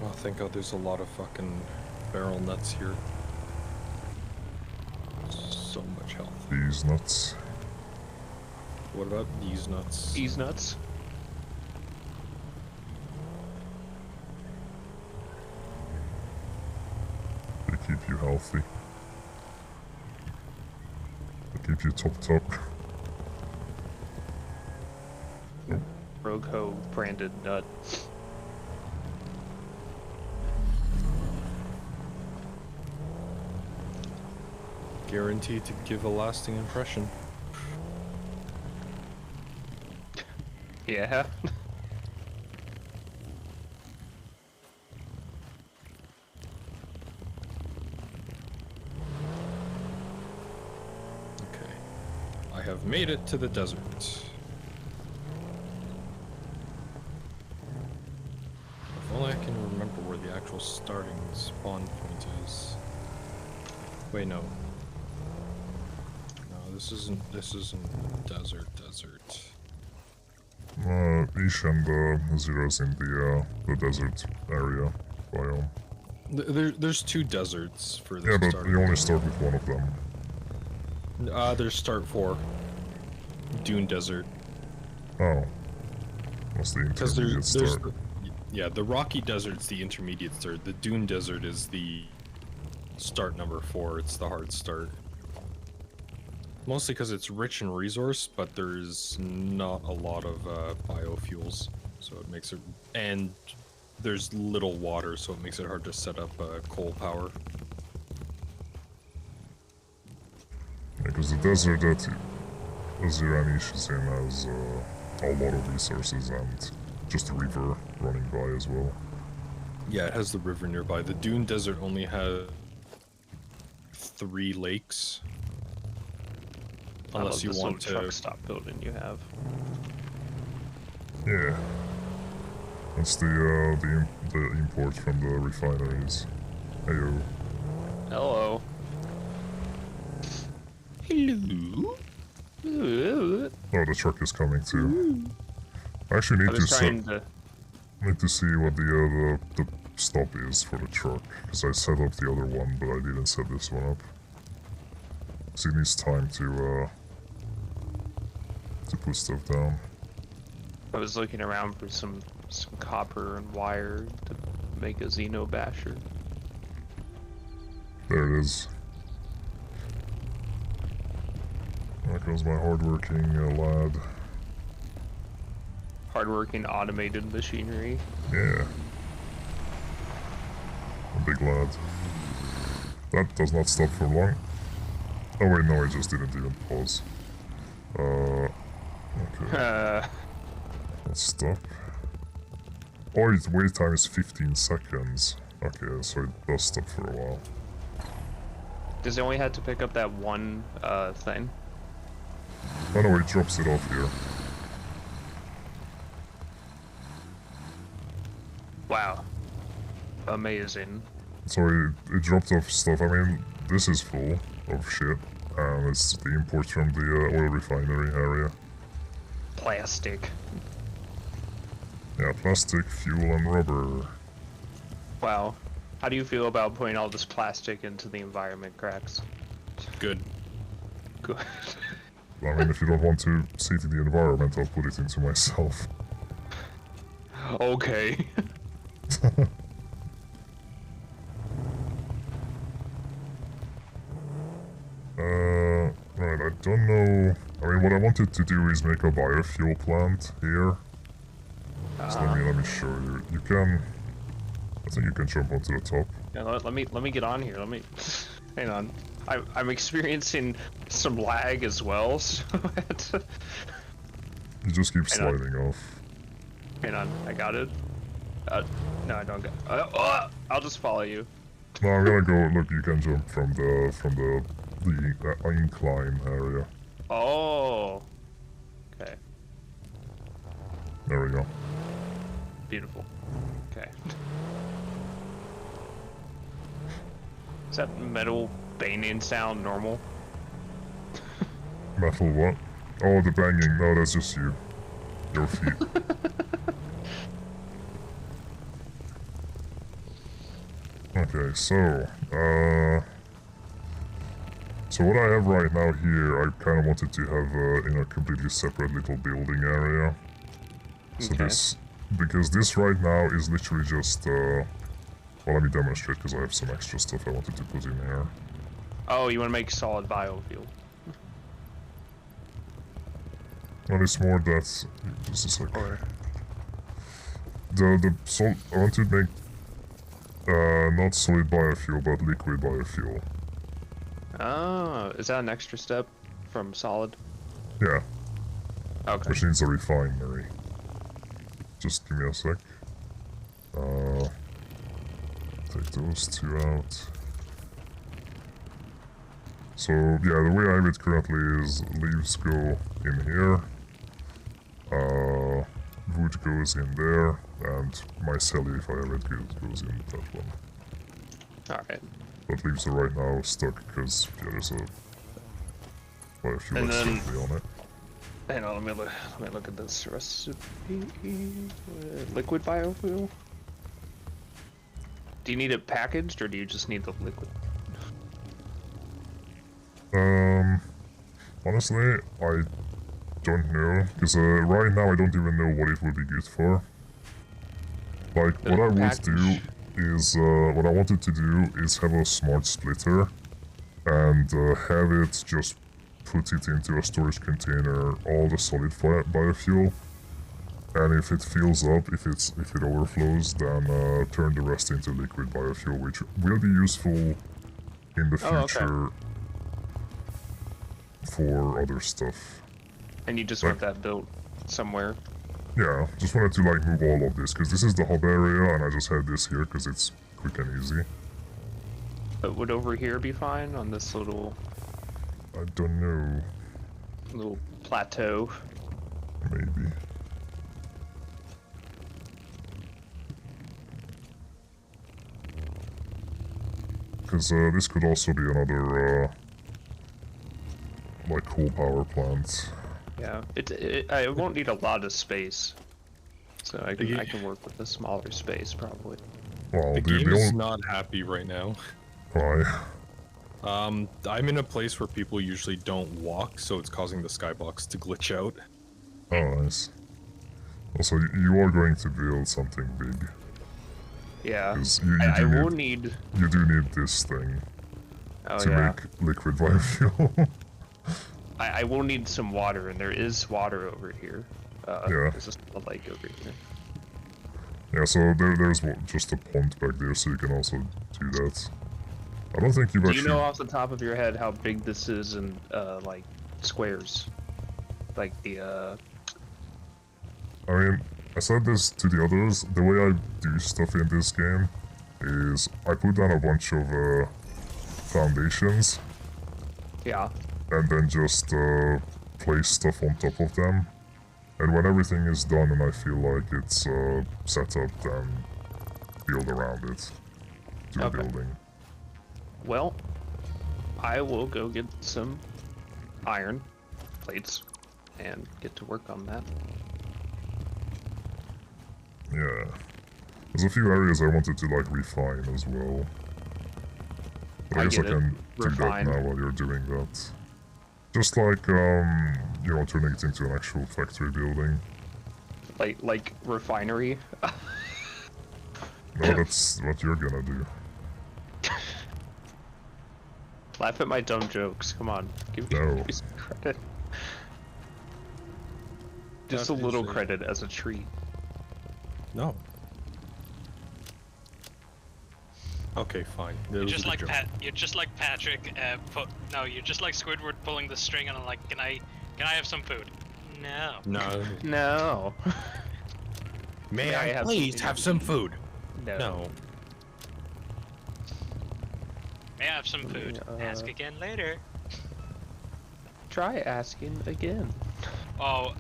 Oh, thank God there's a lot of fucking barrel nuts here. So much health. These nuts. What about these nuts? These nuts. They keep you healthy. They keep you top. Rogue Ho branded nut. Guaranteed to give a lasting impression. Yeah. Okay. I have made it to the desert. If only I can remember where the actual starting spawn point is. Wait, no. No, this isn't desert. Ish and Zero's in the desert area biome. There's 2 deserts for this Yeah, but start. you only start with one of them. There's start 4. Dune Desert. Oh. What's the Because intermediate start? Yeah, the Rocky Desert's the intermediate start. The Dune Desert is the start number 4. It's the hard start. Mostly because it's rich in resource, but there's not a lot of biofuels, so it makes it... And there's little water, so it makes it hard to set up coal power. Because the desert that Ziranish is in has a lot of resources and just a river running by as well. Yeah, it has the river nearby. The Dune Desert only has 3 lakes. Unless you want to... truck stop building you have. Yeah. That's the import from the refineries. Heyo. Hello. Hello. Oh, the truck is coming too. I actually I need was to trying to. need to see what the stop is for the truck, because I set up the other one, but I didn't set this one up. So it needs time to put stuff down. I was looking around for some copper and wire to make a Xeno basher. There it is. There goes my hardworking lad. Hardworking automated machinery. Yeah. A big lad. That does not stop for long. Oh wait, no, I just didn't even pause. Okay. Let's stop. Oh, its wait time is 15 seconds. Okay, so it does stop for a while. Does it only have to pick up that one thing? Oh no, it drops it off here. Wow. Amazing. So it dropped off stuff. I mean, this is full of shit. It's the imports from the oil refinery area. Plastic. Yeah, plastic, fuel, and rubber. Wow. How do you feel about putting all this plastic into the environment, Cracks? Good. Good. I mean, if you don't want to see to the environment, I'll put it into myself. Okay. Right, I don't know. I mean, what I wanted to do is make a biofuel plant here. So let me show you. You can. I think you can jump onto the top. Yeah, let me get on here. Let me. Hang on. I'm experiencing some lag as well, so I had to. You just keep Hang on. sliding off. Hang on, I got it. No, I don't get. I'll just follow you. No, I'm gonna go. Look, you can jump from the incline area. Oh. Okay. There we go. Beautiful. Okay. Is that metal banging sound normal? Metal what? Oh, the banging. No, that's just you. Your feet. Okay, so what I have right now here, I kind of wanted to have in a completely separate little building area. So Okay. because this right now is literally just, well, let me demonstrate because I have some extra stuff I wanted to put in here. Oh, you want to make solid biofuel? Well, it's more that, just a sec. Or I want to make, not solid biofuel, but liquid biofuel. oh, is that an extra step from solid? Yeah, Okay. which needs a refinery. Just give me a sec. Take those two out. So, yeah, the way I have it currently is leaves go in here. Wood goes in there, and my celly, if I have it, goes in that one. Alright. But leaves are right now stuck because, yeah, there's quite a few And then- extra on it. Hang on, let me look at this recipe. Liquid biofuel? Do you need it packaged, or do you just need the liquid? Honestly, I don't know, because right now I don't even know what it would be good for. Like, what I would do is, what I wanted to do is have a smart splitter, and have it just put it into a storage container, all the solid biofuel, and if it fills up, if it overflows, then turn the rest into liquid biofuel, which will be useful in the Oh, okay. future for other stuff. And you just want that built somewhere? Yeah, just wanted to like move all of this, because this is the hub area, and I just had this here because it's quick and easy. But would over here be fine on this little I don't know, plateau? maybe. because this could also be another, like, coal power plant. Yeah, I won't need a lot of space, so I can work with a smaller space probably. Well, The the game is only... not happy right now. Why? I'm in a place where people usually don't walk, so it's causing the skybox to glitch out. Oh, nice. Also, you are going to build something big. Yeah, 'Cause I will need... You do need this thing Oh to yeah. make liquid biofuel. I will need some water, and there is water over here. Yeah. There's a lake over here. Yeah, so there's just a pond back there, so you can also do that. I don't think you've Do actually... you know off the top of your head how big this is in, like, squares? Like the, I mean, I said this to the others, the way I do stuff in this game is I put down a bunch of foundations Yeah. and then just place stuff on top of them. And when everything is done and I feel like it's set up, then build around it. Do Okay. building. Well, I will go get some iron plates and get to work on that. Yeah. There's a few areas I wanted to like refine as well. But I guess I get it. can do Refine. that now while you're doing that. Just like, you know, turning it into an actual factory building. Like refinery. No, that's what you're gonna do. Laugh at my dumb jokes. Come on, give me, No. give me some credit. Just a That's little easy. credit as a treat. No. Okay, fine. That You're was a just good like joke. You're just like Patrick. No, you're just like Squidward pulling the string, and I'm like, can I have some food? No. No. No. May I I have please something have to some eat? food? No. No. May I have some food? Ask again later. Try asking again. Oh,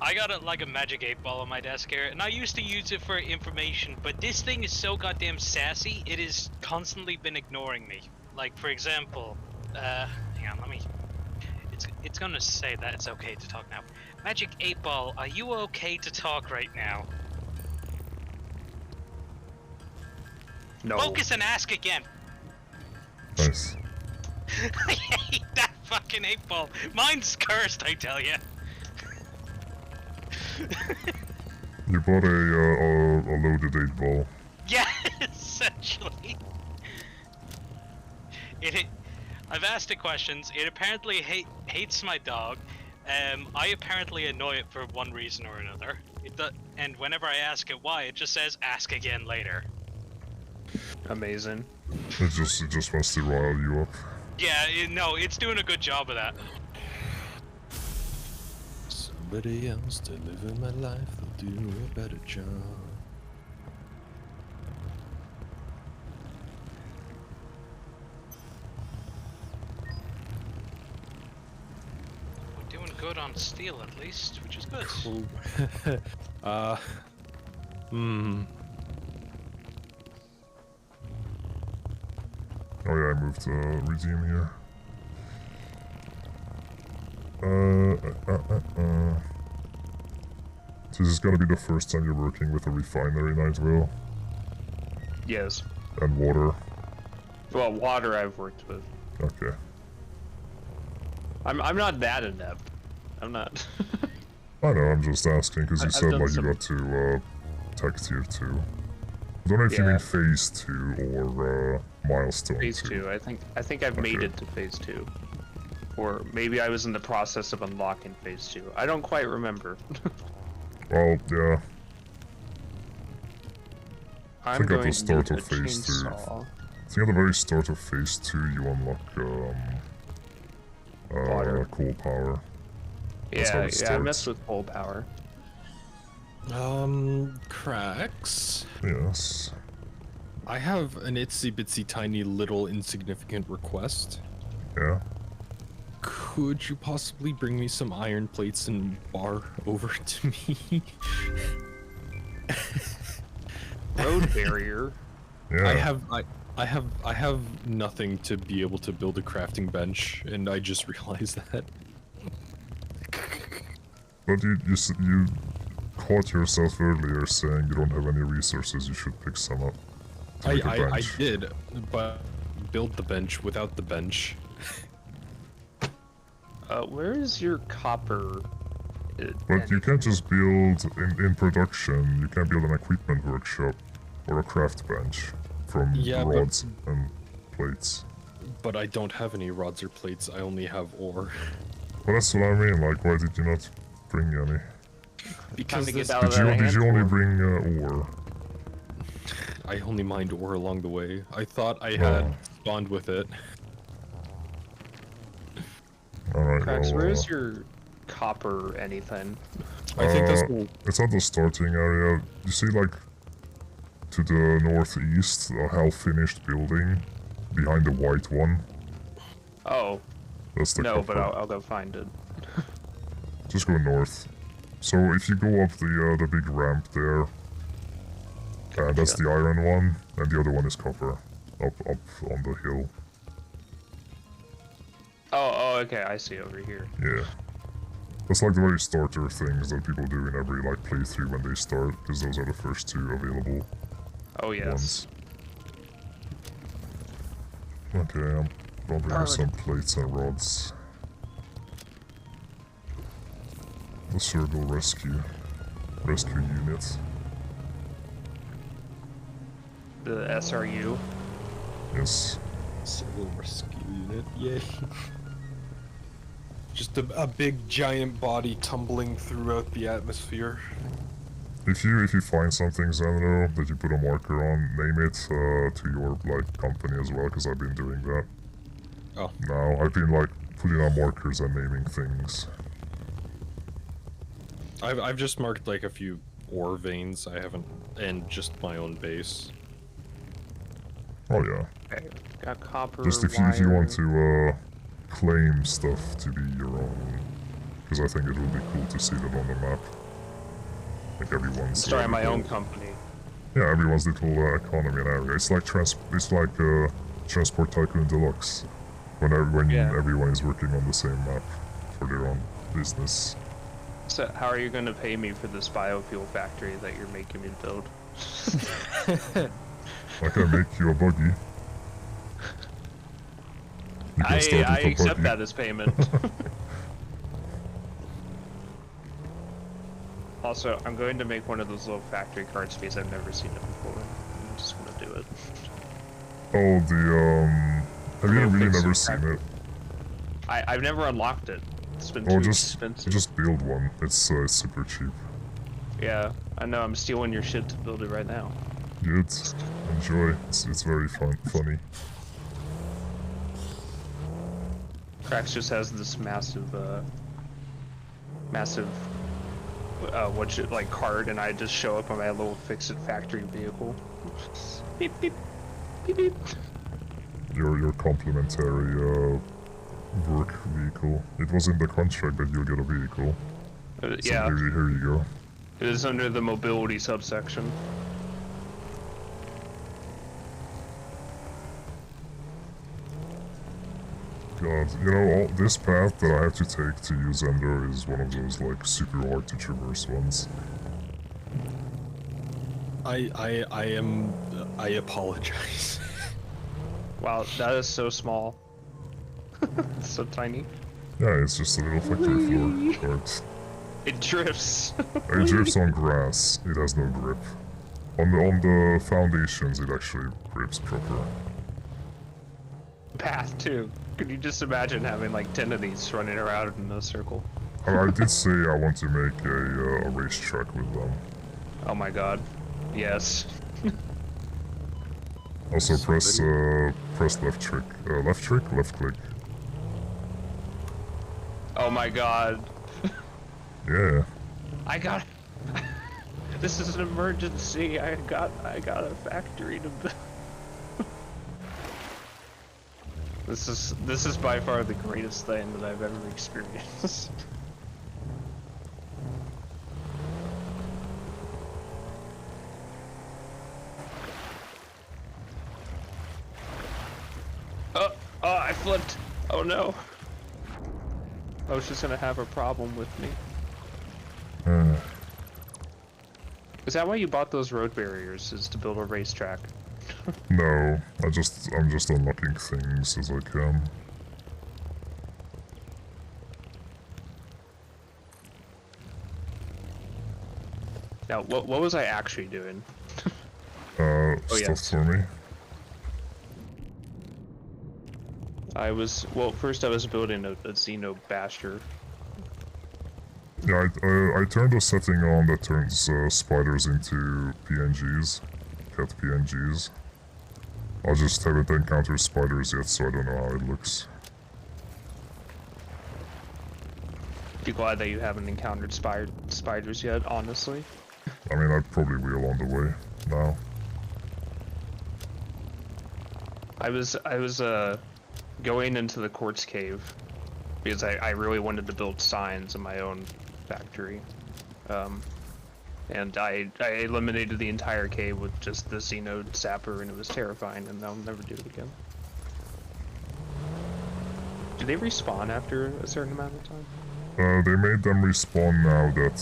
I got like a magic 8-ball on my desk here, and I used to use it for information, but this thing is so goddamn sassy, it has constantly been ignoring me. Like, for example, hang on, let me... It's gonna say that it's okay to talk now. Magic 8-ball, are you okay to talk right now? No. Focus and ask again! Nice. I hate that fucking 8-ball! Mine's cursed, I tell ya! You bought a loaded 8-ball. Yeah, essentially. I've asked it questions. It apparently hates my dog. I apparently annoy it for one reason or another. And whenever I ask it why, it just says, ask again later. Amazing. It just wants to rile you up. Yeah, no, it's doing a good job of that. Somebody else to live in my life will do a better job. We're doing good on steel at least, which is good. Cool. Oh yeah, I moved resume here. So this is gonna be the first time you're working with a refinery, Nightwheel, Yes. and water. Well, water I've worked with. Okay. I'm not that inept. I'm not. I know, I'm just asking because you I've said done like some- you got to tech tier 2. I don't know if you Yeah. mean phase 2 or milestone Phase 2. 2. I think I've made Okay. it to phase 2. Or maybe I was in the process of unlocking phase 2. I don't quite remember. Well, yeah. I'm think at the going to start need of a phase 2. chainsaw. I think at the very start of phase 2 you unlock Water. coal power. That's how Yeah, it yeah, I starts. messed with pole power. Cracks. Yes. I have an itsy bitsy tiny little insignificant request. Yeah. Could you possibly bring me some iron plates and bar over to me? Road barrier. Yeah. I have nothing to be able to build a crafting bench, and I just realized that. But you caught yourself earlier saying you don't have any resources. You should pick some up. To make a I bench. did, but build the bench without the bench. Where is your copper? But you can't just build in production. You can't build an equipment workshop or a craft bench from Yeah, rods and plates. But I don't have any rods or plates. I only have ore. Well, that's what I mean. Like, why did you not bring any? Because to get this, out of Did you that did you only handful. bring ore? I only mined ore along the way. I thought I had Oh. spawned with it. All right. Cracks, Well, where is your copper anything? I think this Uh, will. it's at the starting area. You see, like, to the northeast, a half-finished building behind the white one. Oh, That's the no, copper. but I'll go find it. Just go north. So if you go up the big ramp there, that's the iron one, and the other one is copper, up on the hill. Oh, okay, I see over here. Yeah. That's like the very starter things that people do in every like playthrough when they start, because those are the first two available Oh, yes. ones. Okay, I'm gonna bring some plates and rods. The Circle Rescue Unit. The SRU. Yes. Civil rescue unit, yay. Just a big giant body tumbling throughout the atmosphere. If you find something, Xandro, that you put a marker on, name it to your like company as well, because I've been doing that. Oh. Now I've been like putting on markers and naming things. I've just marked like a few ore veins. I haven't, and just my own base. Oh yeah. Okay, got copper, Just if you want wire. to claim stuff to be your own, because I think it would be cool to see that on the map. Like everyone's. Starting my little- own company. Yeah, everyone's little economy and area. It's like Transport Tycoon Deluxe, when Yeah. everyone is working on the same map for their own business. So, how are you going to pay me for this biofuel factory that you're making me build? I can make you a buggy. You can start I with a accept buggy. that as payment. Also, I'm going to make one of those little factory cards because I've never seen it before. I'm just going to do it. Oh, have you Little really fixer never seen factory. it? I've never unlocked it. It's been Oh, too just expensive. build one. It's super cheap. Yeah, I know. I'm stealing your shit to build it right now. Good. Enjoy. It's very funny. Krax just has this massive like cart, and I just show up on my little fix-it factory vehicle. Beep beep, beep beep. Your complimentary work vehicle. It was in the contract that you'll get a vehicle. So Yeah, here you go. it is under the mobility subsection. God, you know, this path that I have to take to use Ender is one of those like super hard to traverse ones. I apologize. Wow, that is so small. So tiny. Yeah, it's just a little factory floor cart. It drifts. It drifts on grass. It has no grip. On the foundations, it actually grips proper. Path too. Could you just imagine having like 10 of these running around in a circle? I did say I want to make a racetrack with them. Oh my god. Yes. Also press left click. Oh my god. Yeah. I got. This is an emergency. I got a factory to build. This is by far the greatest thing that I've ever experienced. Oh, I flipped. Oh no. I was just gonna have a problem with me. Is that why you bought those road barriers? Is to build a racetrack? No, I'm just unlocking things as I can. Now, what was I actually doing? Stuff yes. for me. First I was building a Xeno Basher. Yeah, I turned a setting on that turns spiders into PNGs, cat PNGs. I just haven't encountered spiders yet, so I don't know how it looks. Be glad that you haven't encountered spiders yet, honestly. I mean, I probably will on the way now. I was going into the quartz cave because I really wanted to build signs in my own factory. And I eliminated the entire cave with just the Xeno Zapper, and it was terrifying, and I'll never do it again. Do they respawn after a certain amount of time? They made them respawn now that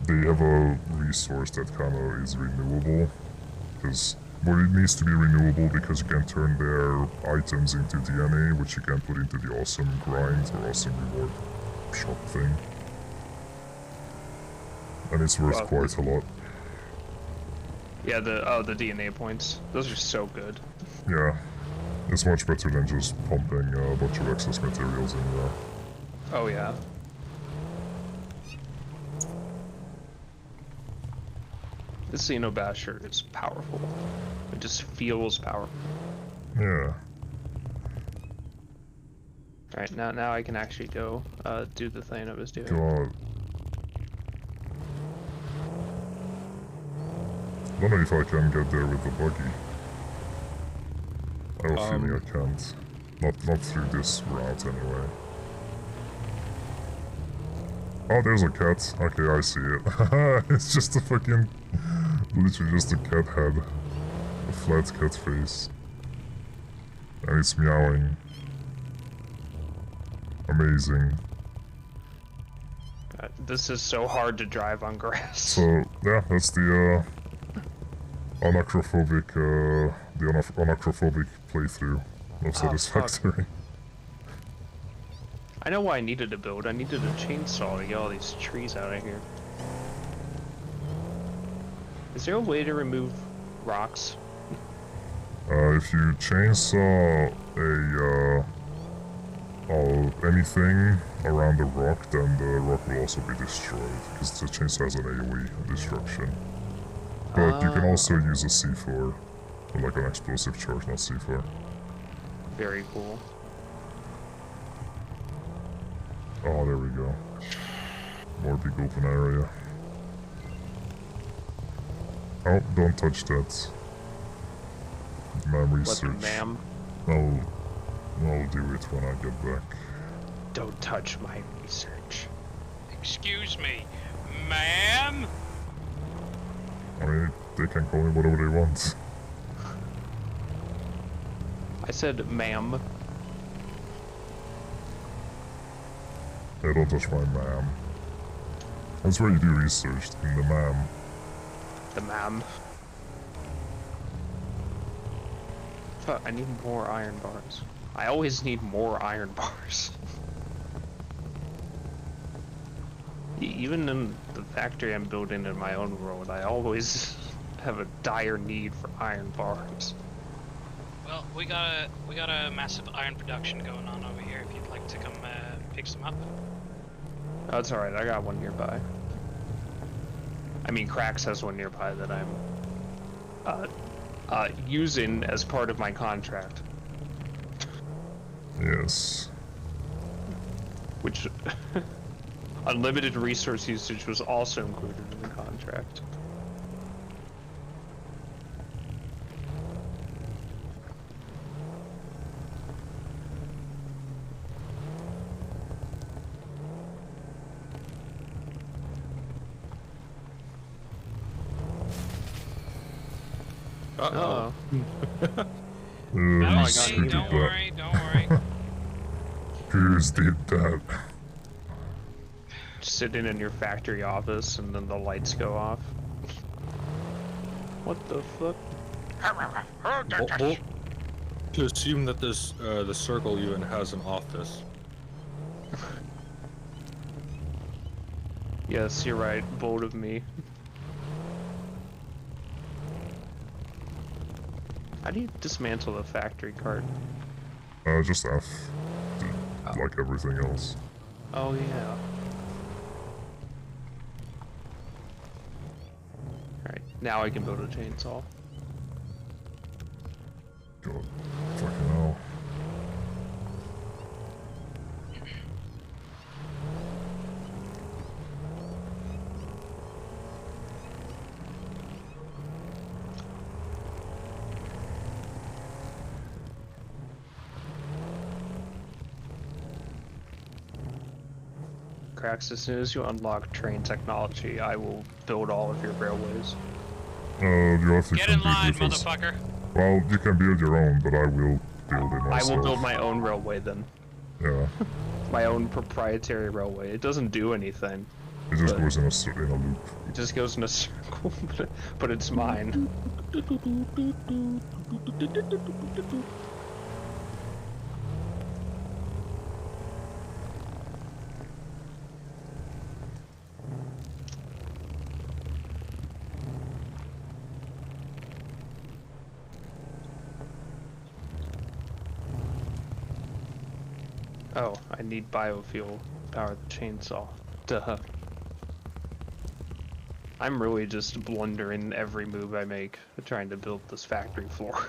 they have a resource that kind of is renewable. Because well, it needs to be renewable because you can turn their items into DNA, which you can put into the awesome grind or awesome reward shop thing. And it's worth quite a lot. Yeah, the DNA points. Those are so good. Yeah. It's much better than just pumping a bunch of excess materials in there. Oh yeah. This Xeno Basher is powerful. It just feels powerful. Yeah. Alright, now I can actually go do the thing I was doing. God. I don't know if I can get there with the buggy. I have a feeling I can't. Not through this route anyway. Oh, there's a cat. Okay, I see it. It's just a fucking... literally just a cat head. A flat cat face. And it's meowing. Amazing. This is so hard to drive on grass. So, yeah, that's the unacrophobic playthrough of Satisfactory. I know why I needed to build. I needed a chainsaw to get all these trees out of here. Is there a way to remove rocks? If you chainsaw anything around the rock, then the rock will also be destroyed, because the chainsaw has an AoE destruction. But you can also use a C4, or like an explosive charge, not C4. Very cool. Oh, there we go. More big open area. Oh, don't touch that. Ma'am research. What, ma'am? I'll do it when I get back. Don't touch my research. Excuse me, ma'am? I mean, they can call me whatever they want. I said ma'am. Hey, don't touch my ma'am. That's where you do research, in the ma'am. The ma'am. Fuck, I need more iron bars. I always need more iron bars. Even in the factory I'm building in my own world, I always have a dire need for iron bars. Well, we got a massive iron production going on over here. If you'd like to come pick some up. Oh, it's alright, I got one nearby. I mean, Cracks has one nearby that I'm using as part of my contract. Yes. Which unlimited resource usage was also included in the contract. Uh-oh. That was Who me. did Don't that? worry. Don't worry. Who's did that? Sitting in your factory office and then the lights go off. What the fuck? Well, to assume that this the circle even has an office. Yes, you're right. Bold of me. How do you dismantle the factory cart? Just F. Like everything else. Oh yeah. Alright, now I can build a chainsaw. God, fucking hell. Cracks, as soon as you unlock train technology, I will build all of your railways. You have to Get in compete line, with us. motherfucker. Well, you can build your own, but I will build it I myself. will build my own railway then. Yeah, My own proprietary railway. It doesn't do anything. it just But- goes in a loop. It just goes in a circle, but it's mine. Oh, I need biofuel to power the chainsaw. Duh. I'm really just blundering every move I make, trying to build this factory floor.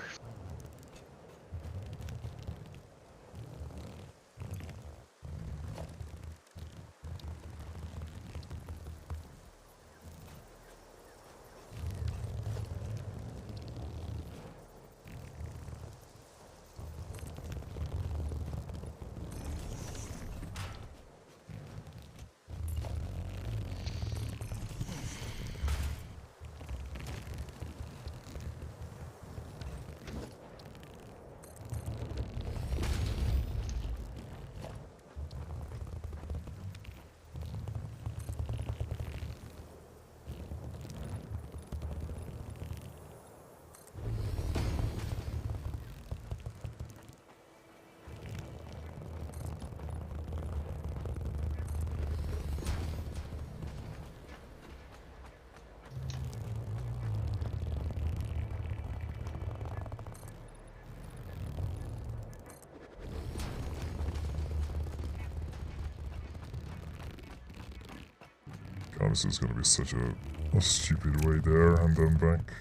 God, this is gonna be such a stupid way there and then back.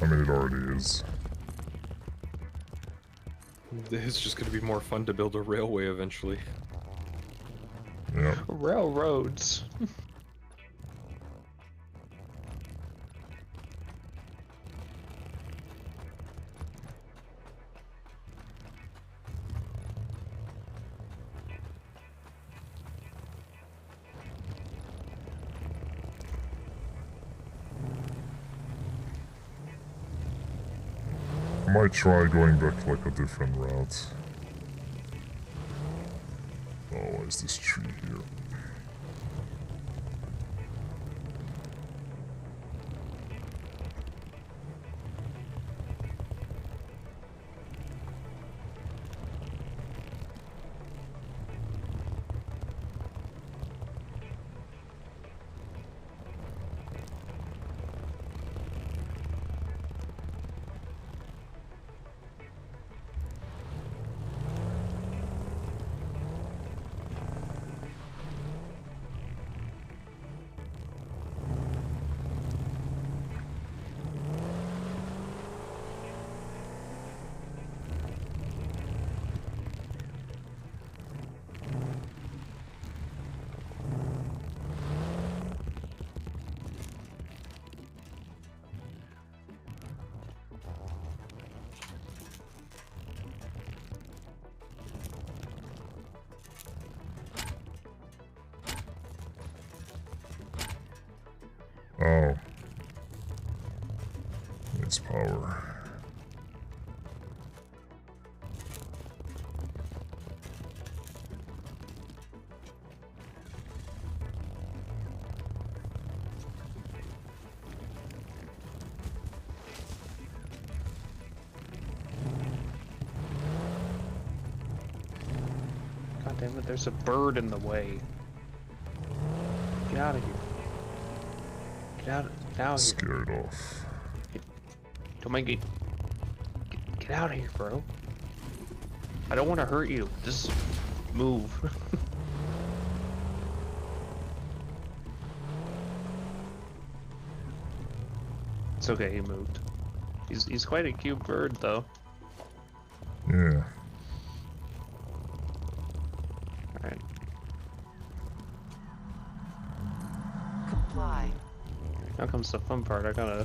I mean, it already is. It's just gonna be more fun to build a railway eventually. Yeah. Railroads. I might try going back like a different route. Oh, why is this tree here? needs power. God damn it, there's a bird in the way. Get out of here. Get out here. Scared off. Don't make it. Get out of here, bro. I don't want to hurt you. Just move. It's okay, he moved. He's quite a cute bird, though. Yeah. Alright. Comply. Now comes the fun part. I gotta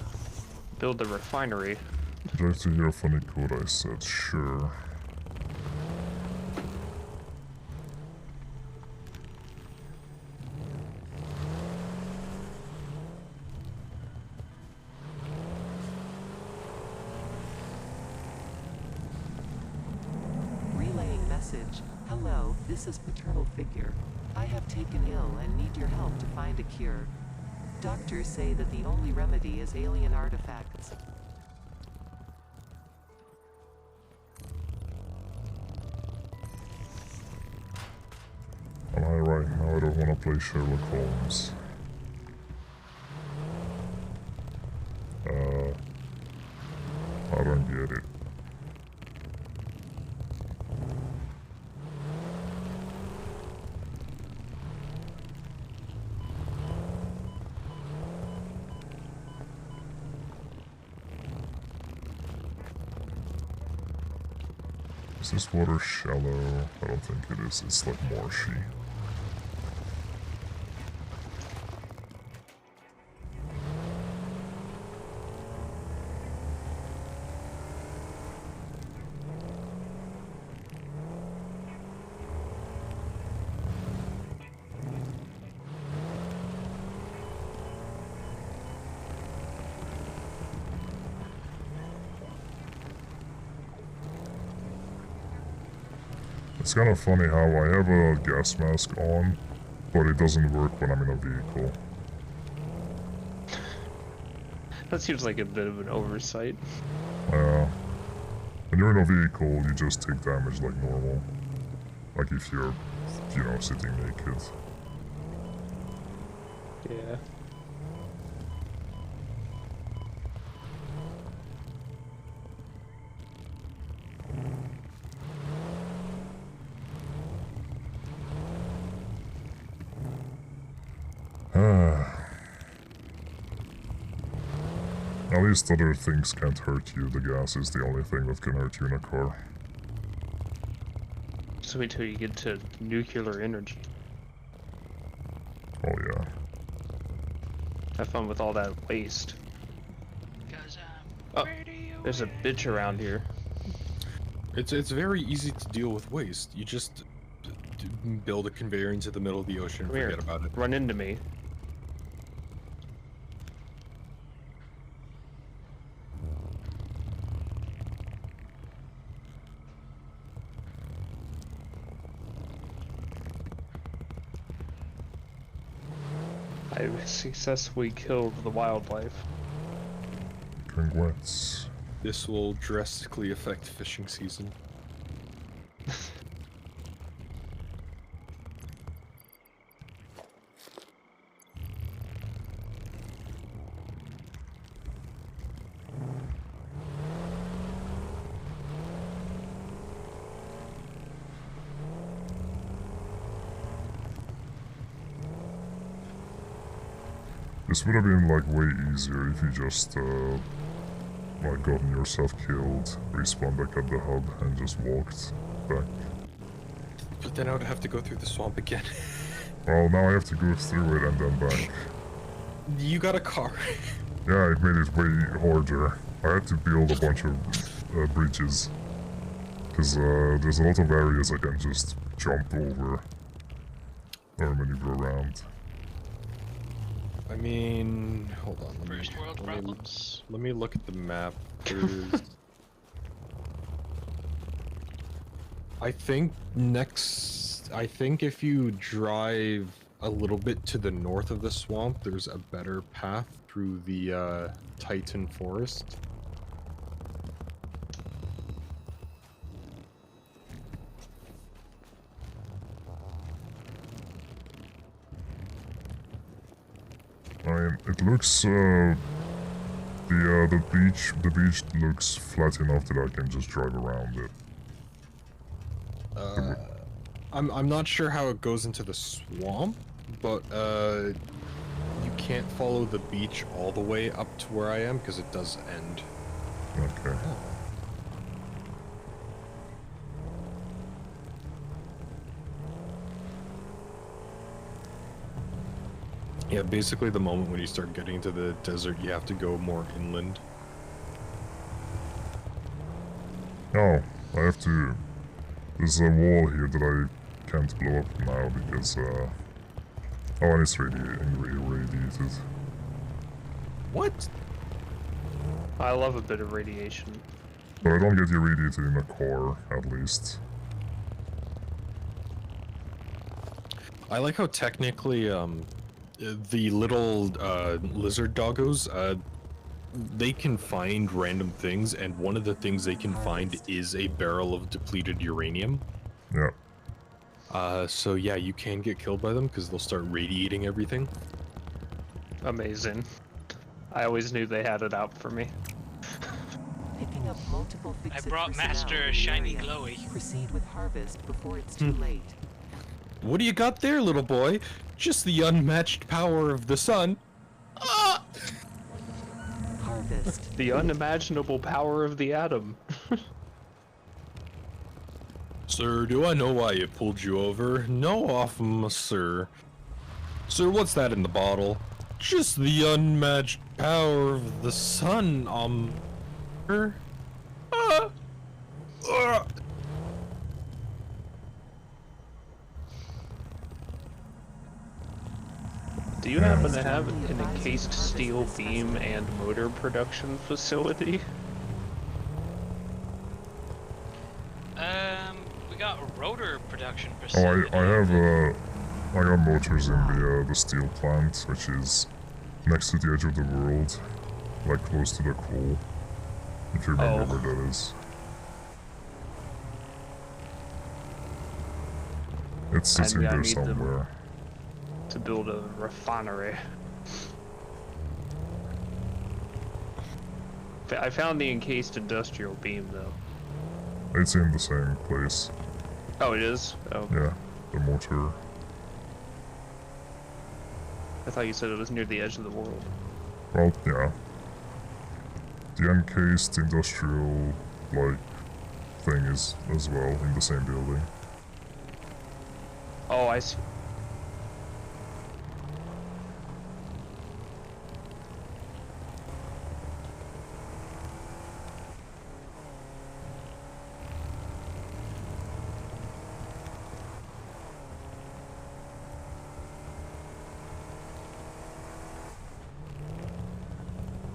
build the refinery. Would you like to hear a funny quote? I said, sure. Relaying message. Hello, this is paternal figure. I have taken ill and need your help to find a cure. Doctors say that the only remedy is alien artifacts. Am I right now? I don't want to play Sherlock Holmes. I don't get it. Is this water shallow? I don't think it is. It's like marshy. It's kind of funny how I have a gas mask on, but it doesn't work when I'm in a vehicle. That seems like a bit of an oversight. When you're in a vehicle, you just take damage like normal. Like if you're, you know, sitting naked. Yeah. At least other things can't hurt you. The gas is the only thing that can hurt you in a car. So wait till you get to nuclear energy. Oh yeah. Have fun with all that waste. Oh, there's a bitch around here. It's very easy to deal with waste. You just build a conveyor into the middle of the ocean and Come here. forget about it. Run into me. I successfully killed the wildlife. Congrats. This will drastically affect fishing season. This would have been like way easier if you just like gotten yourself killed, respawned back at the hub, and just walked back. But then I would have to go through the swamp again. Well, now I have to go through it and then back. You got a car. Yeah, it made it way harder. I had to build a bunch of bridges. Because there's a lot of areas I can just jump over or maneuver around. I mean, hold on. First world problems. Let me look at the map. There's... I think if you drive a little bit to the north of the swamp, there's a better path through the Titan Forest. I mean, it looks, the beach looks flat enough that I can just drive around it. I'm not sure how it goes into the swamp, but you can't follow the beach all the way up to where I am because it does end. Okay. Yeah, basically the moment when you start getting into the desert, you have to go more inland. Oh, I have to... There's a wall here that I can't blow up now because, oh, and it's irradiated. What? I love a bit of radiation. But I don't get irradiated in a car, at least. I like how technically, the little lizard doggos, they can find random things, and one of the things they can find is a barrel of depleted uranium. Yeah. So yeah, you can get killed by them because they'll start radiating everything. Amazing. I always knew they had it out for me. Picking up multiple I fix-it brought personnel Master in a the shiny area. glowy. Proceed with harvest before it's too late. What do you got there, little boy? Just the unmatched power of the sun. Ah! Harvest. The unimaginable power of the atom. Sir, do I know why it pulled you over? No off, sir. Sir, what's that in the bottle? Just the unmatched power of the sun, sir. Ah! Ah! Do you happen to have an encased steel beam and motor production facility? We got a rotor production Oh, facility. I have, I got motors in the steel plant, which is next to the edge of the world, like close to the coal. If you remember where that is. It's in I there need them. somewhere. To build a refinery. I found the encased industrial beam though. It's in the same place. Oh, it is? Oh. Yeah, the motor. I thought you said it was near the edge of the world. Well, yeah. The encased industrial, like, thing is as well in the same building. Oh, I see.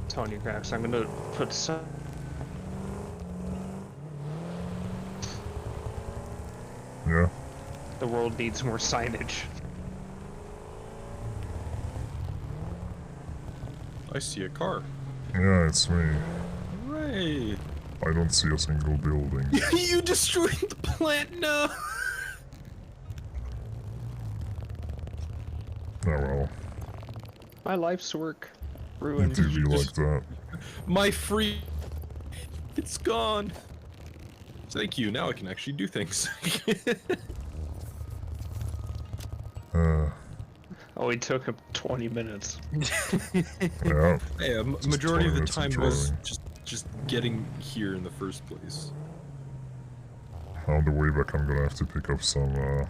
Tony Cracks, I'm gonna put some. Yeah. The world needs more signage. I see a car. Yeah, it's me. Hooray! I don't see a single building. You destroyed the plant now! Oh well. My life's work It ruined. do be like that. My free... It's gone. Thank you, now I can actually do things. Oh, it took him 20 minutes. Yeah. Hey, a Just majority of the 20 minutes of time was driving. just getting here in the first place. On the way back, I'm gonna have to pick up some, I'm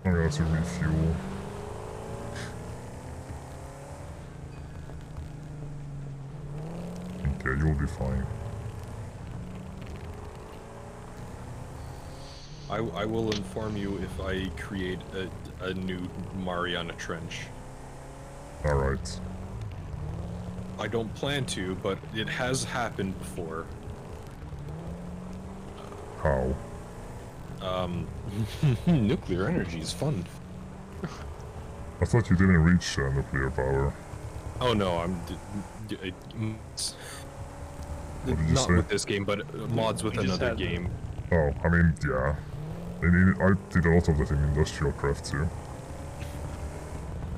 gonna have to refuel. Okay, you'll be fine. I will inform you if I create a new Mariana Trench. Alright. I don't plan to, but it has happened before. How? Nuclear energy is fun. I thought you didn't reach nuclear power. Oh no, What did you not say? with this game, but mods with We just another had- game. Oh, I mean, yeah. I did a lot of that in Industrial Craft too.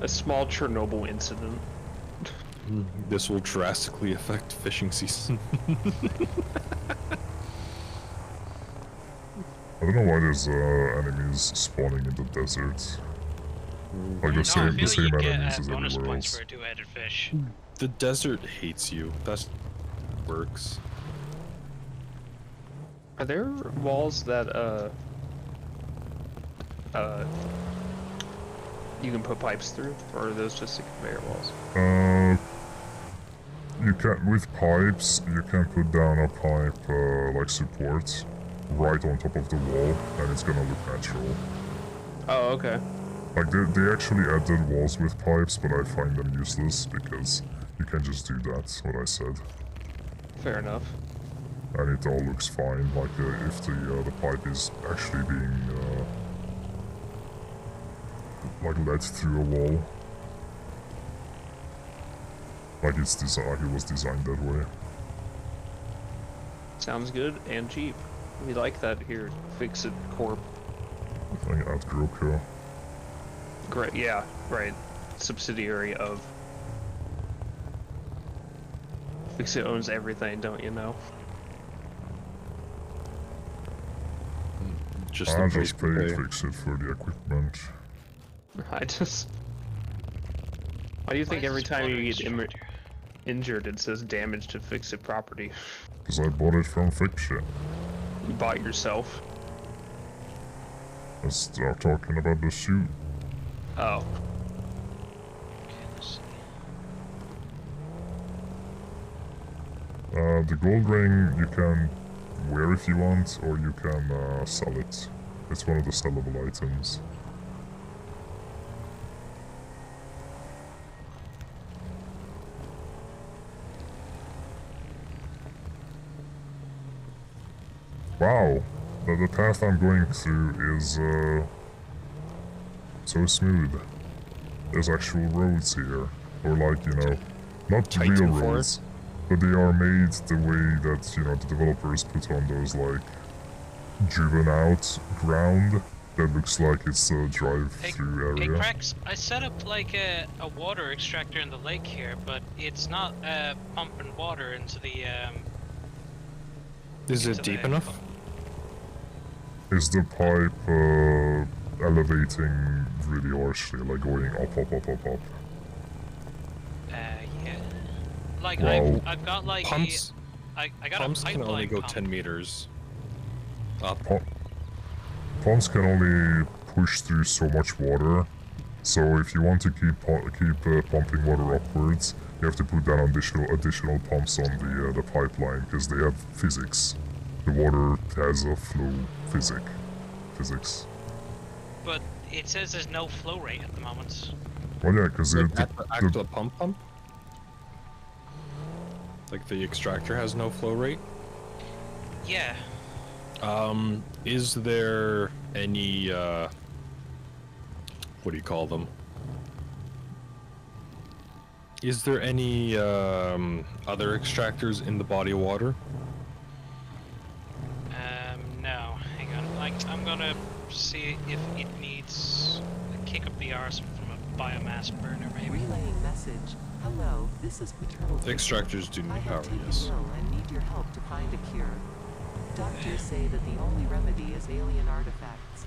A small Chernobyl incident. This will drastically affect fishing season. I don't know why there's enemies spawning in the desert. Like the I same feel like you enemies get as bonus everywhere points else. for a two-headed fish. The desert hates you. That's works. Are there walls that you can put pipes through, or are those just the conveyor walls? You can, with pipes, you can put down a pipe like support right on top of the wall, and it's gonna look natural. Oh, okay. Like they actually added walls with pipes, but I find them useless because you can just do that. What I said, Fair enough. and it all looks fine. Like if the pipe is actually being like led through a wall. Like it's like it was designed that way. Sounds good and cheap. We like that here. Fix It Corp. Like at Groko. Great. Yeah. Right. Subsidiary of. Fix It owns everything, don't you know? Just I the price just per paid day. Fix It for the equipment. I just. Why do you think Why is every this time you water get extractor? injured it says damage to Fix It property? Because I bought it from Fix It. You bought yourself. Let's start talking about the suit. Oh. Okay, let's see. The gold ring you can wear if you want, or you can sell it. It's one of the sellable items. Wow, the path I'm going through is so smooth. There's actual roads here, or like, you know, not real Titan roads, but they are made the way that, you know, the developers put on those like driven out ground that looks like it's a drive-through Hey, area. Cracks, I set up like a water extractor in the lake here, but it's not pumping water into the Is into it deep the- enough? Is the pipe elevating really harshly, like going up, up, up, up, up? Yeah. Like Wow. I've got like Pumps, I got pumps a can only pipeline go pump. 10 meters up. Pumps can only push through so much water, so if you want to keep pumping water upwards, you have to put down additional pumps on the pipeline because they have physics. The water has a flow physics. But it says there's no flow rate at the moment. Well, yeah, because Like at the actual pump? Like the extractor has no flow rate? Yeah. Is there any, what do you call them? Is there any, other extractors in the body of water? No. Hang on. Like I'm gonna see if it needs a kick up the arse from a biomass burner, maybe. Relaying message. Hello, this is Paternal Figure. Extractors do I need have power, taken yes. ill and need your help to find a cure. Doctors say that the only remedy is alien artifacts.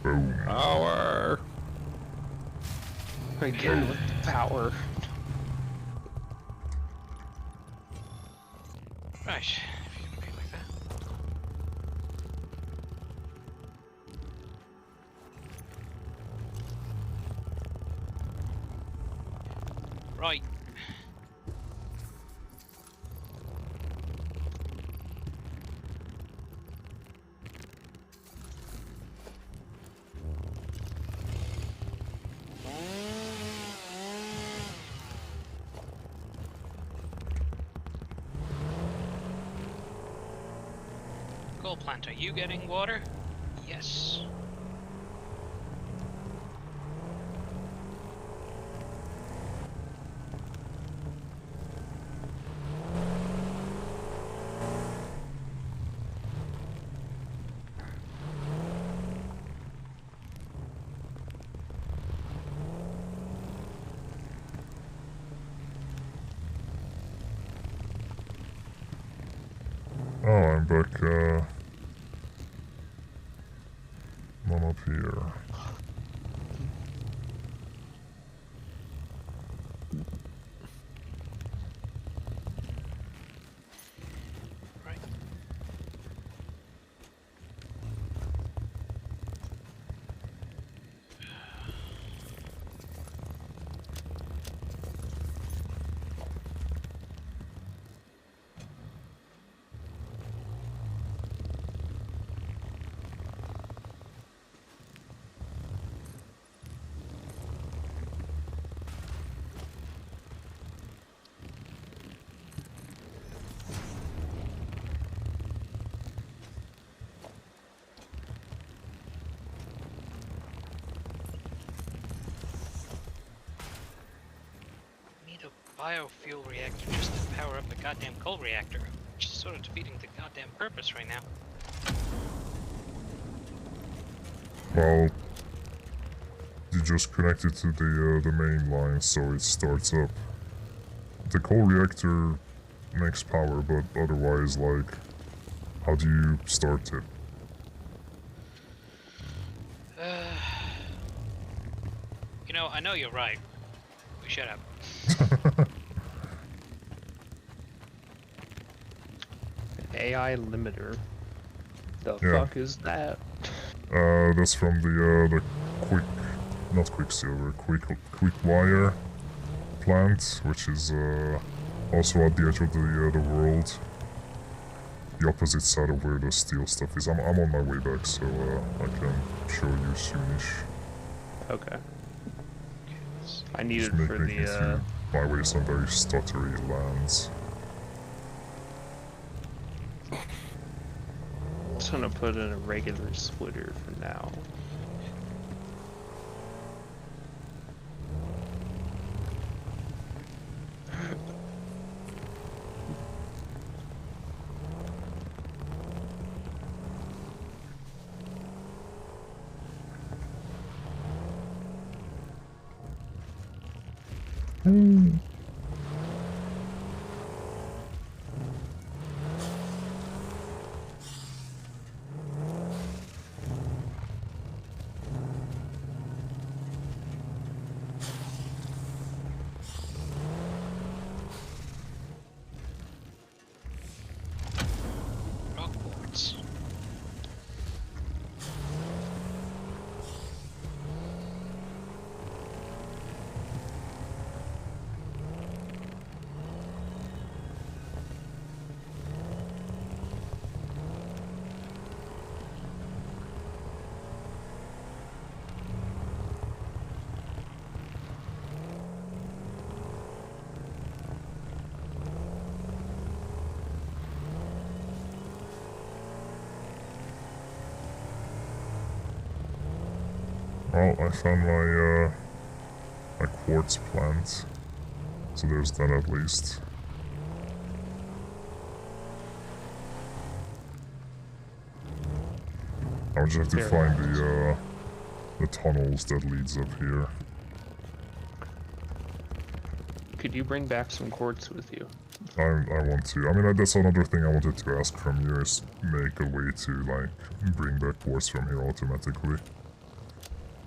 boom. Power! Again with the power. Right. If you can be like that. Right. fuel plant, are you getting water? Yes. Oh, I'm back, I'm up here. Right. Need a biofuel reactor just to power up a goddamn coal reactor, which is sort of defeating the goddamn purpose right now. Well, you just connect it to the main line so it starts up. The coal reactor makes power, but otherwise, like, how do you start it? You know, I know you're right. We shut up. AI limiter. The Yeah. fuck is that? That's from the not Quicksilver, quick wire plant, which is also at the edge of the world. The opposite side of where the steel stuff is. I'm on my way back, so I can show you soonish. Okay. I need Just it for making it the through my way some very stuttery lands. just gonna put in a regular splitter for now. Rock boards. Well, I found my quartz plant, so there's that at least. I'll just have to find the tunnels that leads up here. Could you bring back some quartz with you? I want to. I mean, that's another thing I wanted to ask from you is make a way to like bring back quartz from here automatically.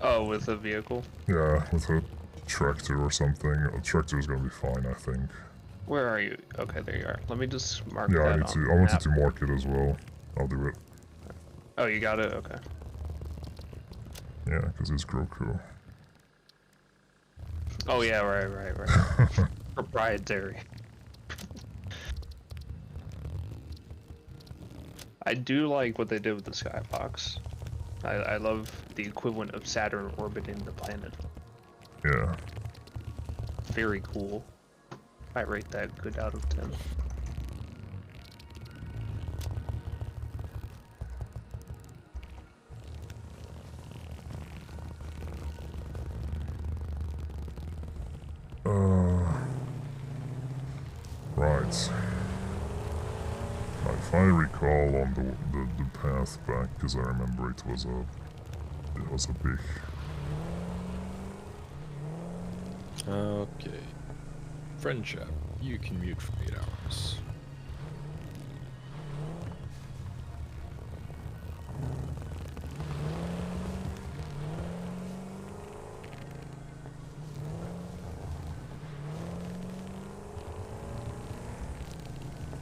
Oh, with a vehicle? Yeah, with a tractor or something. A tractor is gonna be fine, I think. Where are you? Okay, there you are. Let me just mark Yeah, that I need on to. the I wanted map. to mark it as well. I'll do it. Oh, you got it? Okay. Yeah, because it's Groku. Oh yeah, right. Proprietary. I do like what they did with the skybox. I love the equivalent of Saturn orbiting the planet. Yeah. Very cool. I rate that good out of 10. Right. If I recall on the path back, because I remember it was a big. Okay. Friendship, you can mute for 8 hours.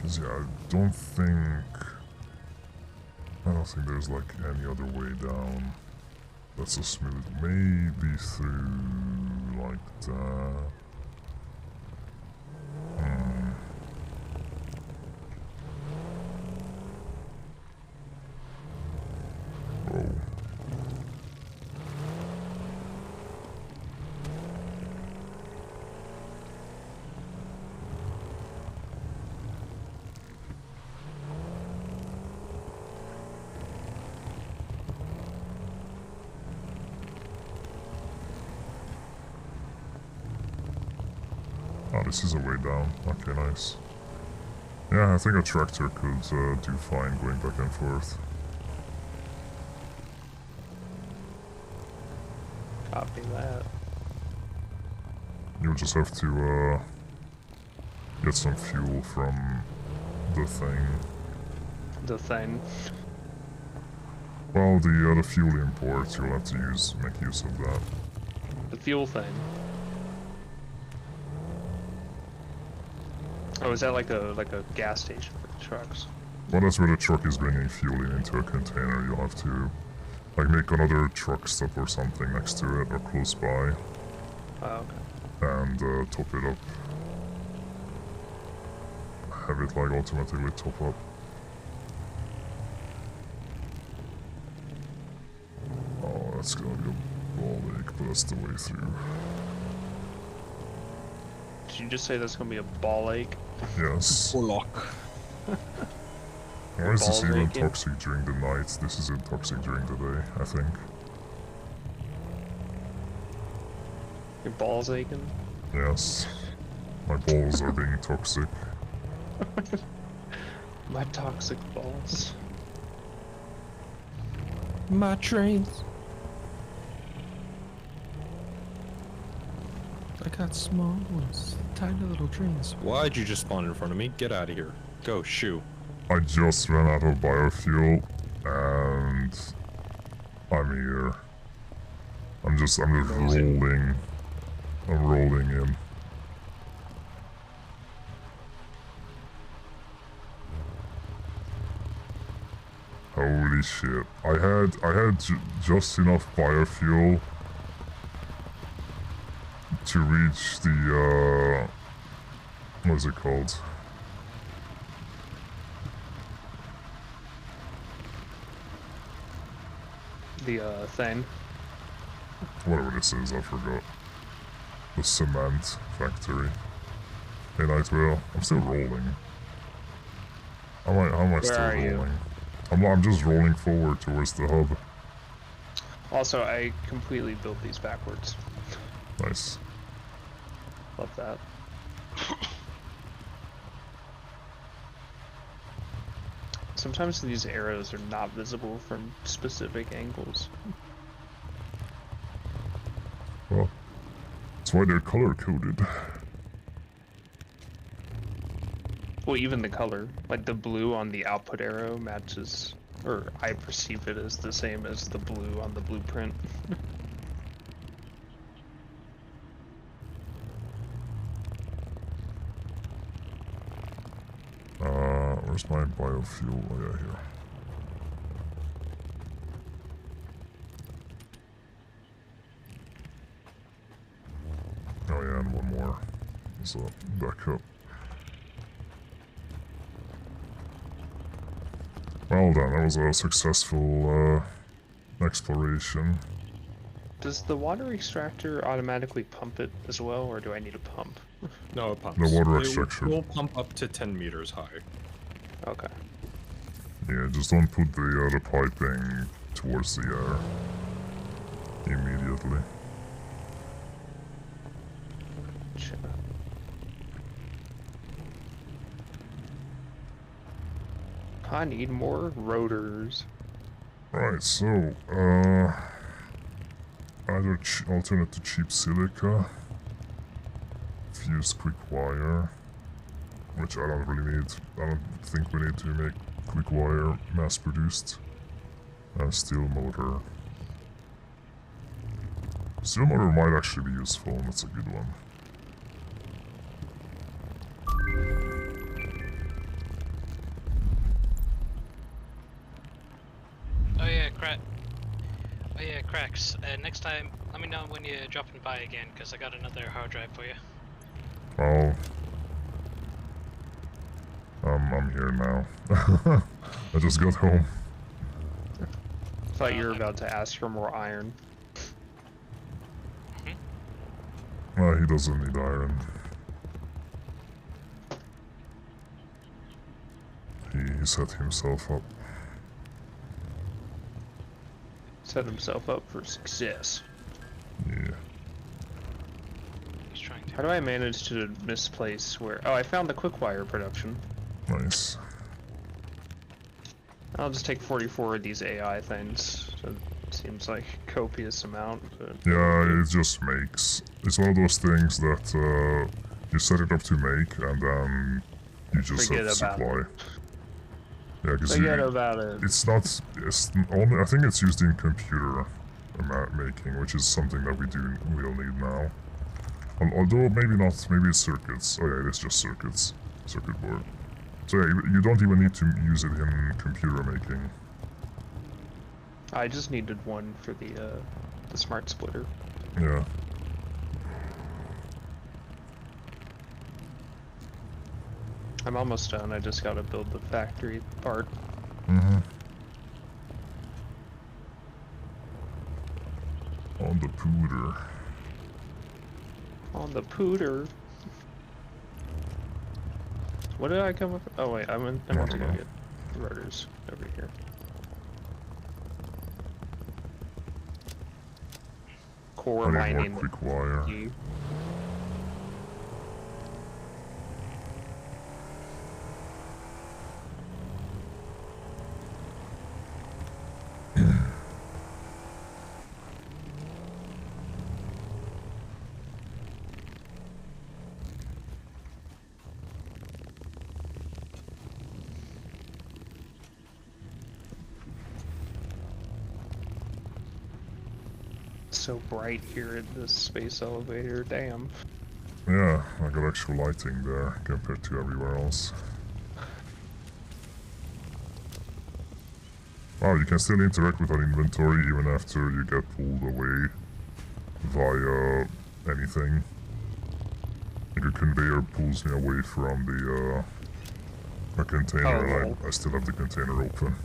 Cause yeah, I don't think there's like any other way down. That's a smooth, maybe through like that. Oh. Oh, this is a way down. Okay, nice. Yeah, I think a tractor could do fine going back and forth. Copy that. You'll just have to get some fuel from the thing. The thing. Well, the fuel import, you'll have to make use of that. The fuel thing. Oh, is that like a gas station for the trucks? Well, that's where the truck is bringing fuel into a container. You'll have to, like, make another truck stop or something next to it or close by. Oh, okay. And top it up. Have it, like, automatically top up. Oh, that's gonna be a ball ache, but that's the way through. Did you just say that's gonna be a ball ache? Yes. Warlock. Why is this balls even aching? toxic during the night? This isn't toxic during the day, I think. Your balls aching? Yes. My balls are being toxic. My toxic balls. My trains. I got small ones, tiny little trains. Why'd you just spawn in front of me? Get out of here. Go, shoo. I just ran out of biofuel, and I'm here. I'm just rolling. I'm rolling in. Holy shit! I had just enough biofuel to reach the what is it called? The thing. Whatever this is, I forgot. The cement factory. Hey, Nightwheel, I'm still rolling. How am I still are you? rolling? I'm just rolling forward towards the hub. Also, I completely built these backwards. Nice. Love that. Sometimes these arrows are not visible from specific angles. Well, that's why they're color-coded. Well, even the color, like the blue on the output arrow matches, or I perceive it as the same as the blue on the blueprint. Where's my biofuel? Oh yeah, here. Oh yeah, and one more. So, back up. Well done, that was a successful exploration. Does the water extractor automatically pump it as well, or do I need a pump? No, it pumps. The water It extraction. will pump up to 10 meters high. Okay. Yeah, just don't put the piping towards the air immediately. Sure. I need more rotors. Right, so, either alternate to cheap silica, fused quick wire, which I don't really need. I don't think we need to make quick wire mass produced, and steel motor. Steel motor might actually be useful, and that's a good one. Cracks. Next time, let me know when you're dropping by again, because I got another hard drive for you. Oh. I'm here now. I just got home. Thought you were about to ask for more iron. He doesn't need iron. He set himself up. Set himself up for success. Yeah. He's trying to. How do I manage to misplace where... Oh, I found the quick wire production. Nice. I'll just take 44 of these AI things. So it seems like copious amount, but... Yeah, it just makes. It's one of those things that you set it up to make, and then you just Forget have to about supply. it. Yeah, because Forget about it. it's not. It's only. I think it's used in computer making, which is something that we'll need now. Although maybe not. Maybe it's circuits. Oh yeah, it is just circuits. Circuit board. So yeah, you don't even need to use it in computer making. I just needed one for the smart splitter. Yeah. I'm almost done. I just gotta build the factory part. Mm-hmm. On the pooter. On the pooter. What did I come up with? Oh wait, I meant to go get rotors over here. Core I need mining. more quick wire. key. So bright here in this space elevator, damn. Yeah, I got actual lighting there compared to everywhere else. Wow, you can still interact with an inventory even after you get pulled away via anything. Like a conveyor pulls me away from a container, and I still have the container open.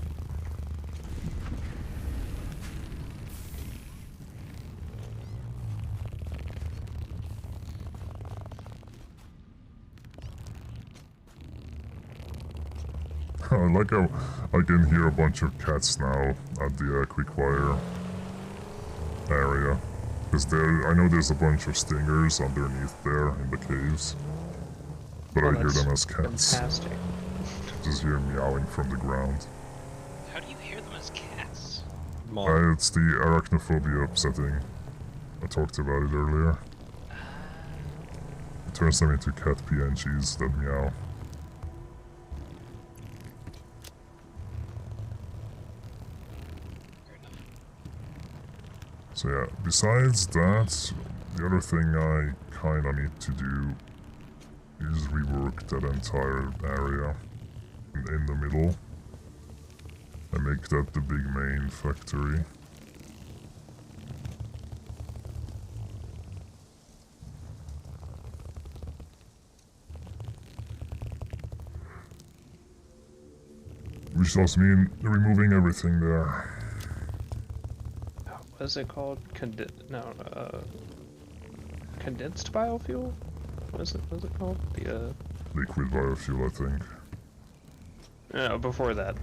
I like how I can hear a bunch of cats now at the quick wire area. Because I know there's a bunch of stingers underneath there in the caves. But I hear them as cats. Fantastic. Just hear meowing from the ground. How do you hear them as cats? It's the arachnophobia setting. I talked about it earlier. It turns them into cat PNGs that meow. So yeah, besides that, the other thing I kinda need to do is rework that entire area in the middle and make that the big main factory. Which does mean removing everything there. What is it called? Condensed biofuel? What is it called? The Liquid biofuel, I think. No, before that.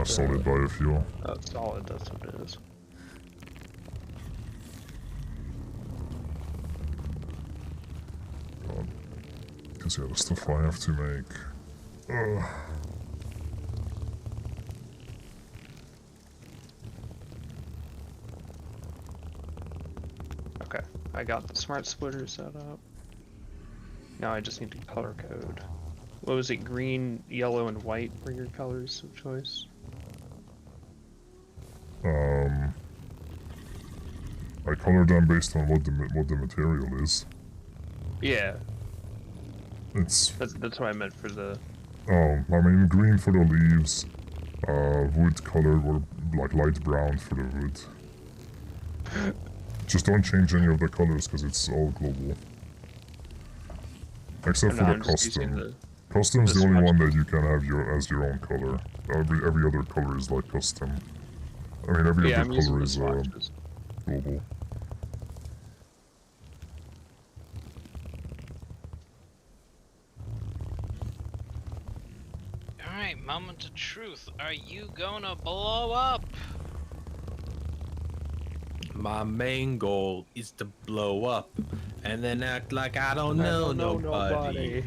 Solid biofuel. Solid, that's what it is. Because yeah, the stuff I have to make. Okay, I got the smart splitter set up. Now I just need to color code. What was it? Green, yellow, and white were your colors of choice? I color them based on what the material is. Yeah, It's that's what I meant for the. I mean green for the leaves, wood colored or like light brown for the wood. Just don't change any of the colors because it's all global. Except Oh, for no, the I'm just using custom. Custom's the the only smudge. one that you can have as your own color. Every other color is like custom. I mean every Yeah, other I'm using color the is swatches. global. Alright, moment of truth. Are you gonna blow up? My main goal is to blow up and then act like I don't know nobody.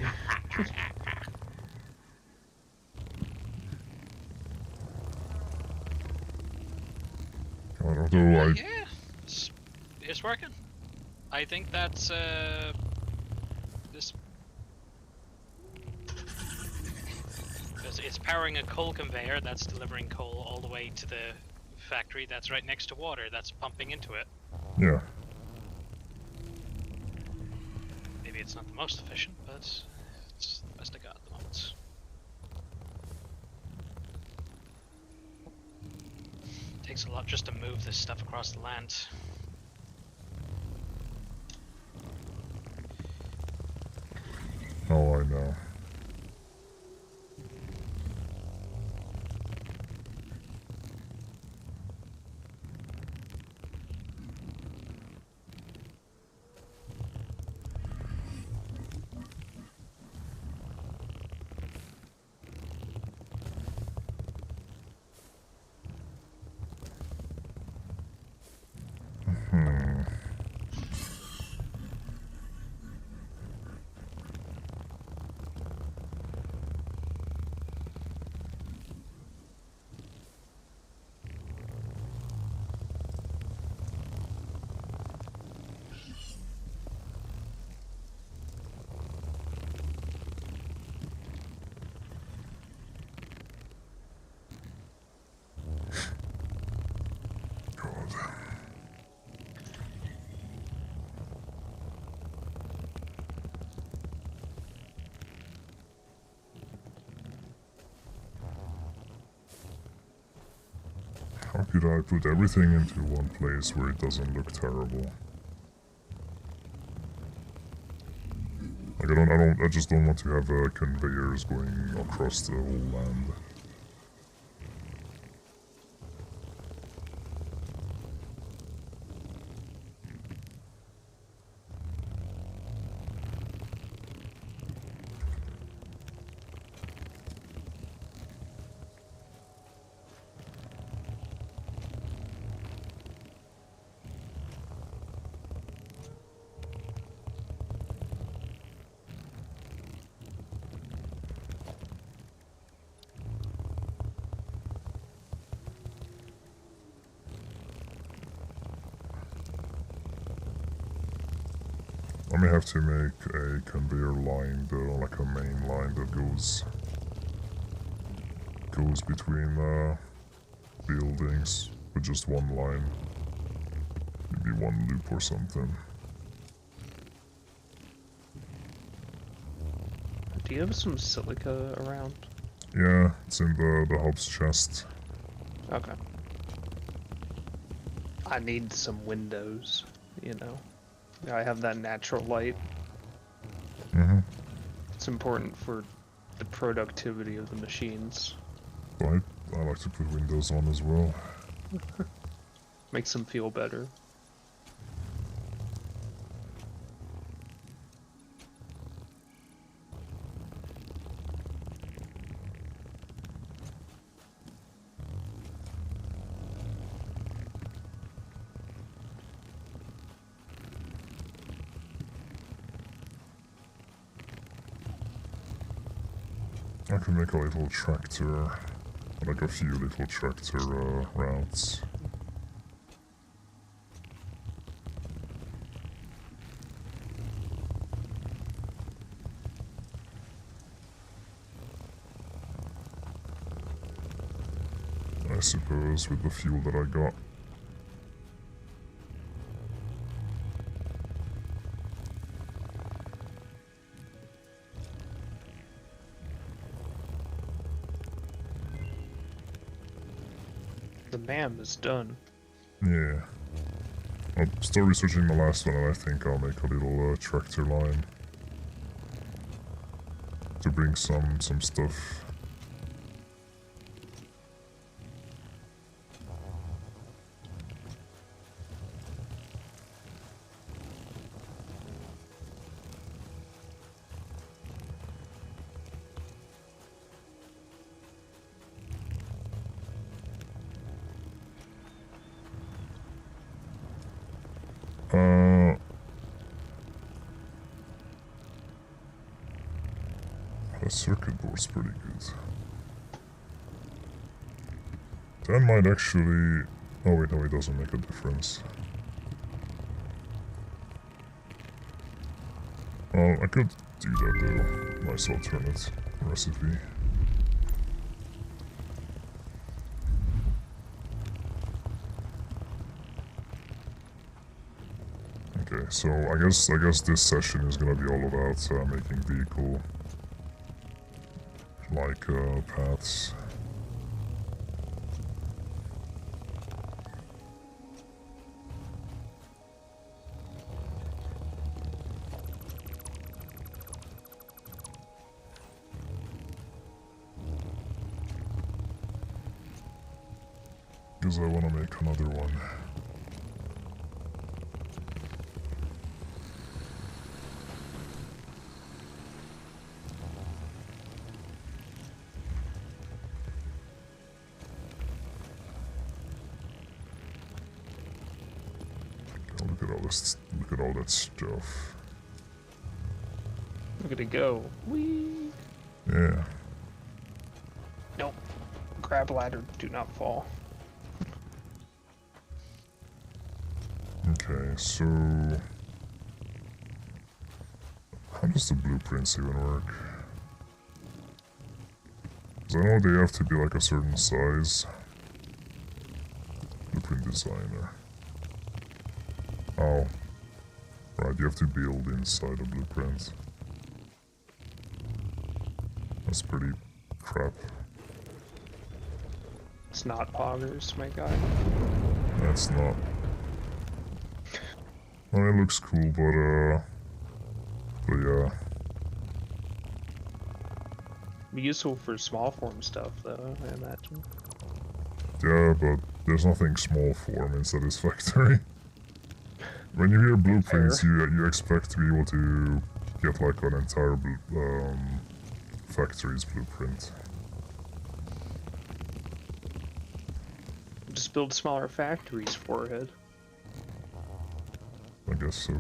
Although I Yeah, it's working. I think that's this. It's powering a coal conveyor that's delivering coal all the way to the factory that's right next to water that's pumping into it. yeah. Maybe it's not the most efficient, but it's the best I got at the moment. Takes a lot just to move this stuff across the land. Oh, I know. How could I put everything into one place where it doesn't look terrible? Like I just don't want to have conveyors going across the whole land. I may have to make a conveyor line though, like a main line that goes between buildings with just one line. Maybe one loop or something. Do you have some silica around? Yeah, it's in the hub's chest. Okay. I need some windows, you know. I have that natural light. Mm-hmm. It's important for the productivity of the machines. I like to put windows on as well. Makes them feel better. I can make a little tractor, like a few little tractor routes. I suppose, with the fuel that I got. The MAM is done. Yeah. I'll start researching the last one, and I think I'll make a little tractor line to bring some stuff. The circuit board's pretty good. That might actually... Oh wait, no, it doesn't make a difference. Well, I could do that though. Nice alternate recipe. Okay, so I guess this session is gonna be all about making vehicle paths. Because I want to make another one. Look at all that stuff. Look at it go. Whee! Yeah. Nope. Grab ladder, do not fall. Okay, so... How does the blueprints even work? Because I know they have to be like a certain size. Blueprint designer. Oh. Right, you have to build inside a blueprint. That's pretty crap. It's not poggers, my guy. That's not. Well, it looks cool, but yeah. Be useful for small form stuff, though, I imagine. Yeah, but there's nothing small form in Satisfactory. When you hear blueprints, you expect to be able to get like an entire factory's blueprint. Just build smaller factories, forehead. I guess so.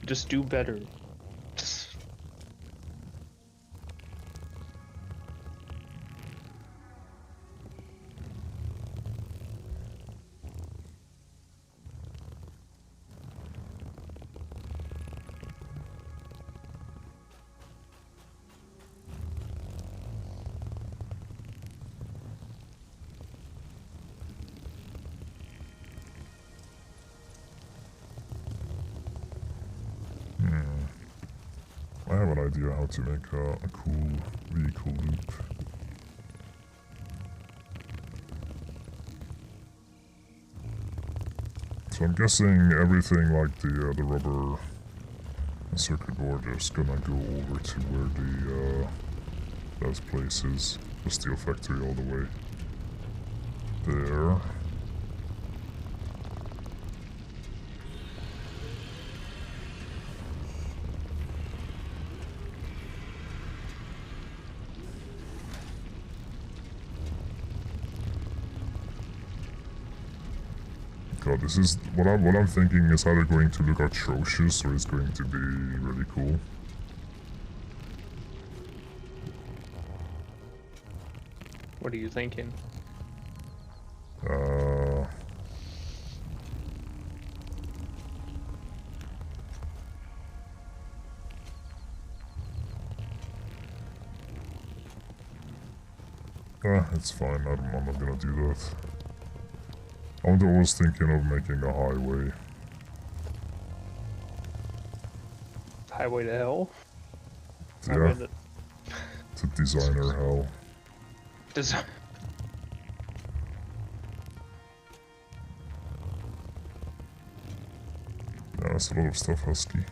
Just do better. I have an idea how to make a cool vehicle loop. So I'm guessing everything like the rubber circuit board is gonna go over to where that place is. The steel factory all the way there. God, this is what I'm thinking is either going to look atrocious or it's going to be really cool. What are you thinking? It's fine. I'm not gonna do that. I was thinking of making a highway. Highway to hell. Yeah, to designer hell. Design. Yeah, that's a lot of stuff, Husky.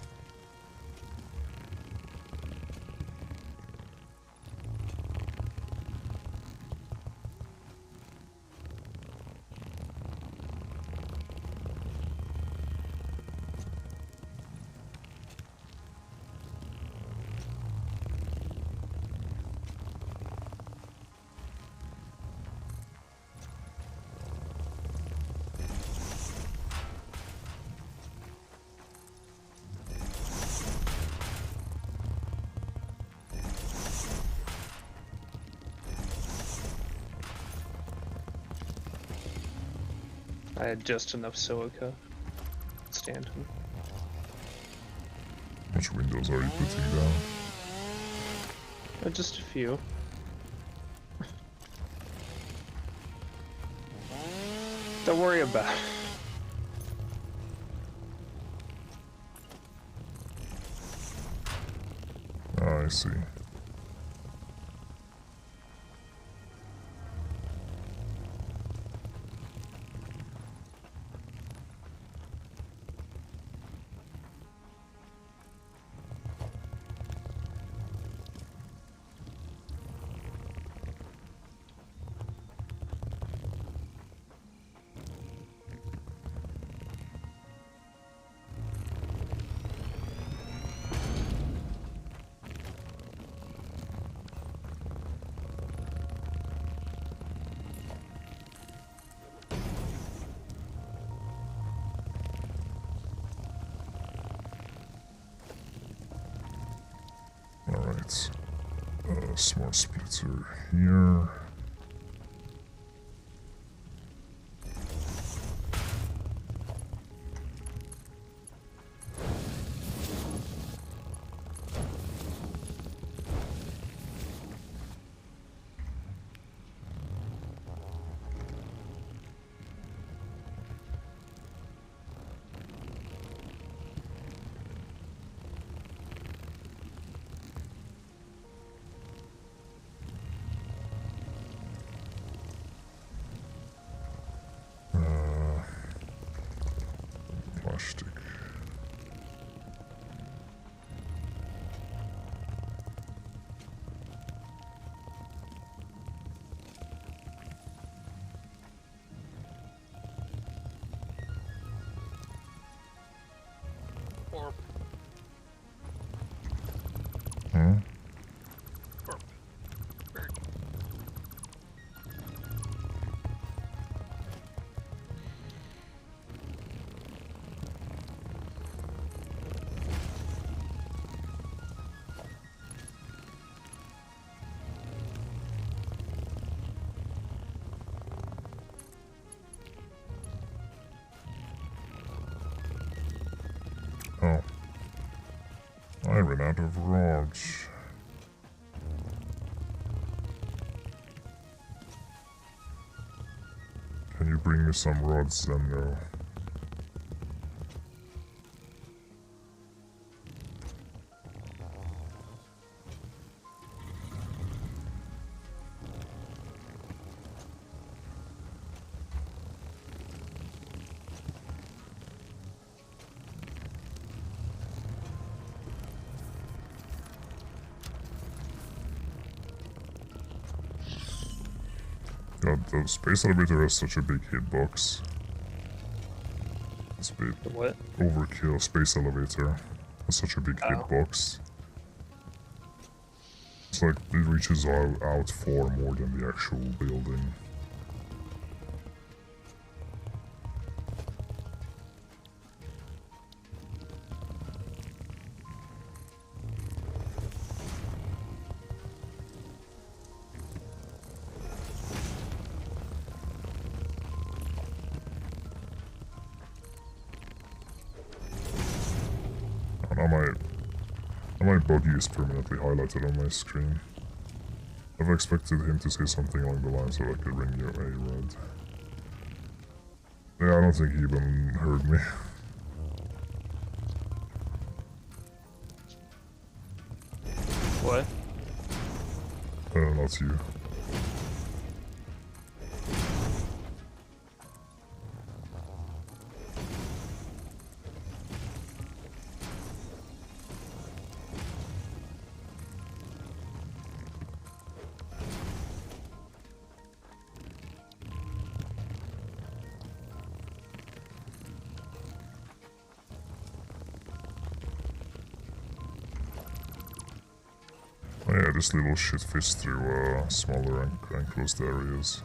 I had just enough silica. Stand him. Which windows are you putting down? Just a few. Don't worry about it. Ah, I see. Alright. Smart splitter here. Plastic. Orb. Hmm? Orb. Bird. Oh. I ran out of rods. Can you bring me some rods, Zendo? God, the space elevator has such a big hitbox. It's a bit The what? overkill. Space elevator has such a big Oh. hitbox. It's like it reaches out far more than the actual building. And now my buggy is permanently highlighted on my screen. I've expected him to say something along the lines of I could ring you a red. Yeah, I don't think he even heard me. What? Not you. Oh yeah, this little shit fits through smaller enclosed areas.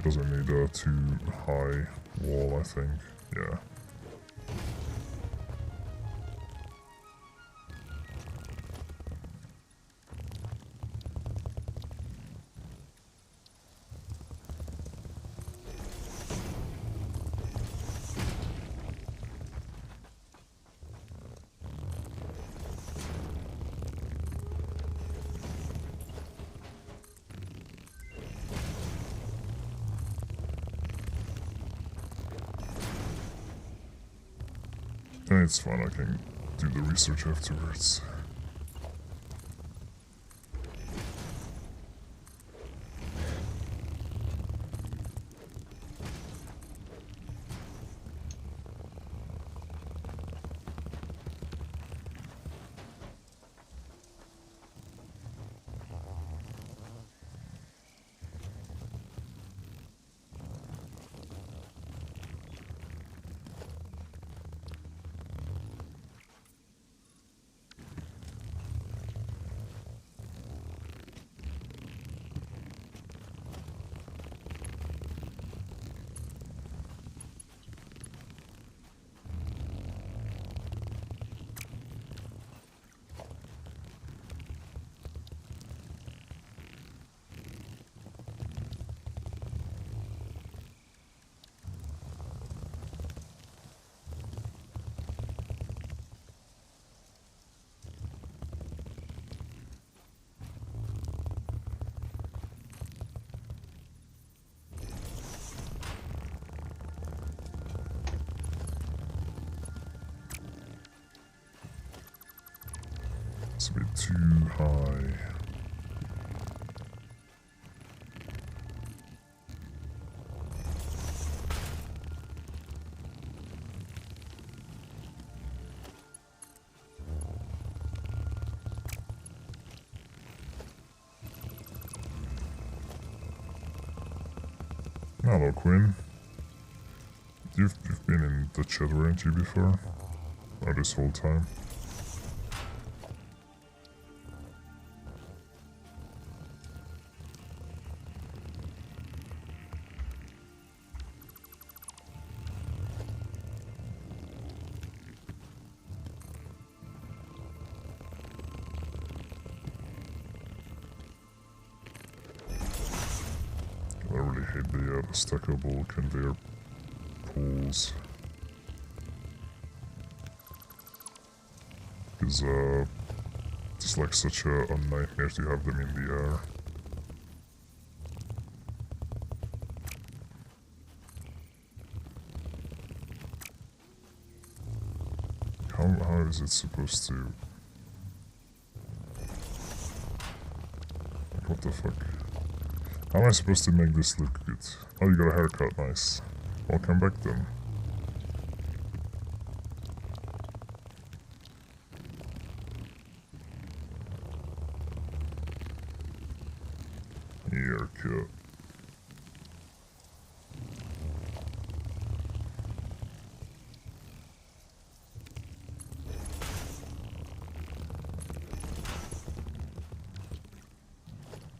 Doesn't need a too high wall, I think. Yeah. And it's fine, I can do the research afterwards. It's a bit too high. Hello, Quinn. You've been in the chat, weren't you, before? Or this whole time? I really hate the stackable conveyor pools. Because it's like such a nightmare to have them in the air. How is it supposed to... What the fuck? How am I supposed to make this look good? Oh, you got a haircut, nice. Welcome back then. Haircut.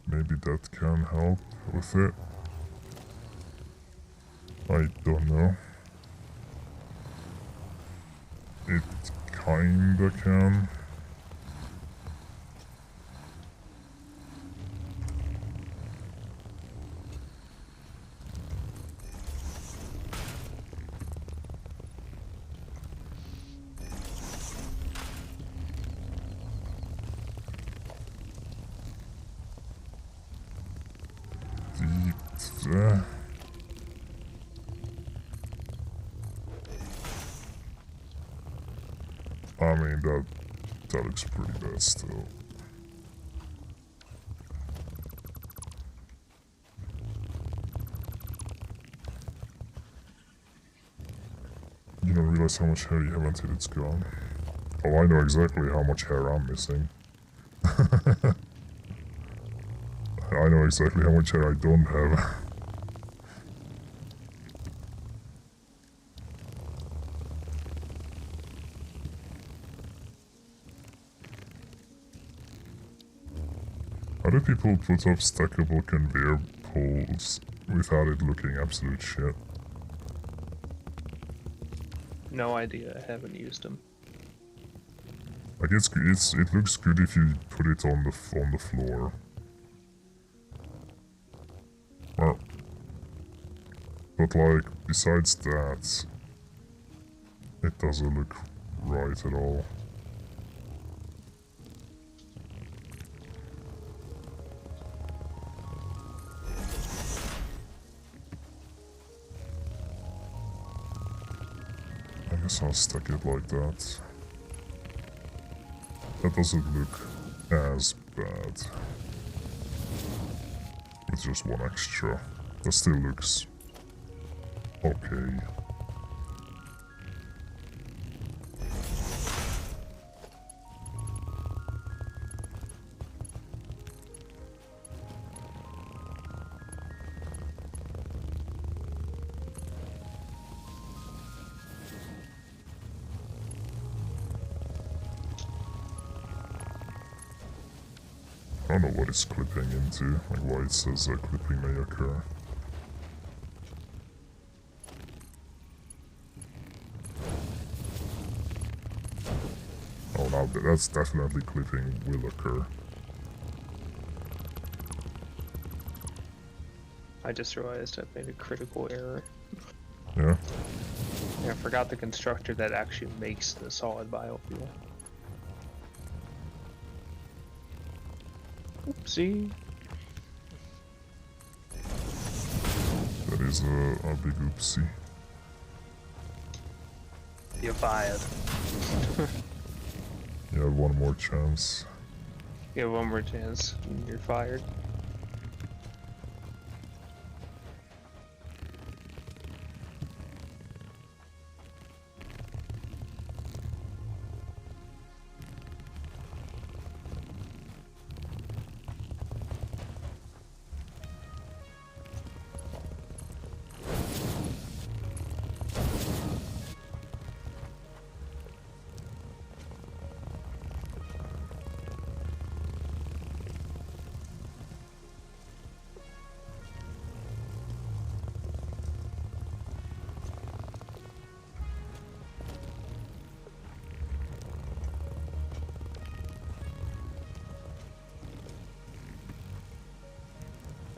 Maybe that can help with it. I don't know. It kinda can. I mean, that looks pretty bad still. You don't realize how much hair you have until it's gone. Oh, I know exactly how much hair I'm missing. I know exactly how much hair I don't have. How do people put up stackable conveyor poles without it looking absolute shit? No idea. I haven't used them. Like it looks good if you put it on the floor. Well, but like besides that, it doesn't look right at all. I guess I'll stack it like that. That doesn't look as bad. It's just one extra. That still looks okay. I don't know what it's clipping into, like why it says clipping may occur. Oh, now that's definitely clipping will occur. I just realized I made a critical error. Yeah? I forgot the constructor that actually makes the solid biofuel. Oopsie. That is a big oopsie. You're fired. You have one more chance. You have one more chance, and you're fired.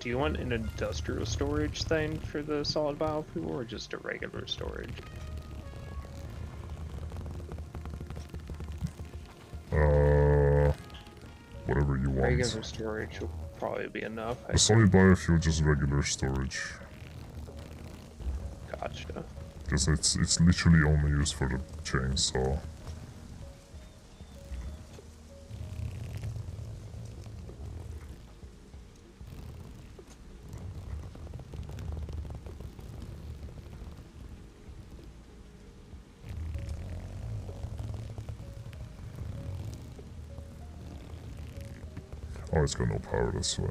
Do you want an industrial storage thing for the solid biofuel, or just a regular storage? Whatever you want. Regular storage will probably be enough. A solid biofuel, just regular storage. Gotcha. Because it's literally only used for the chainsaw. Oh, it's got no power this way.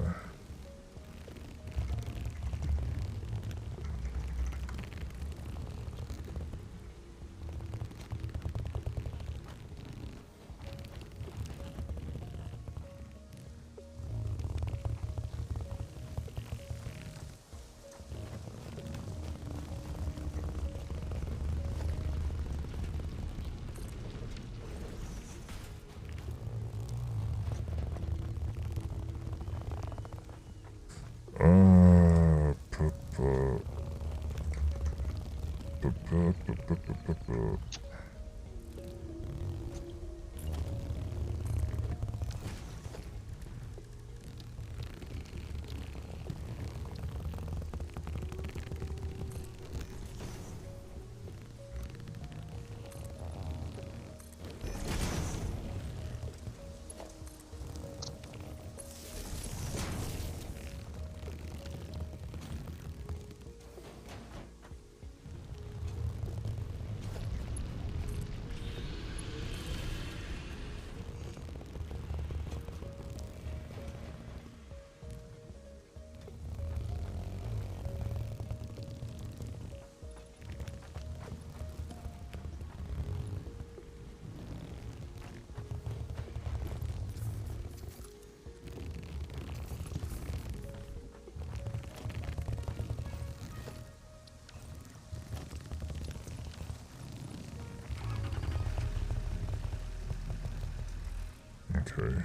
Okay.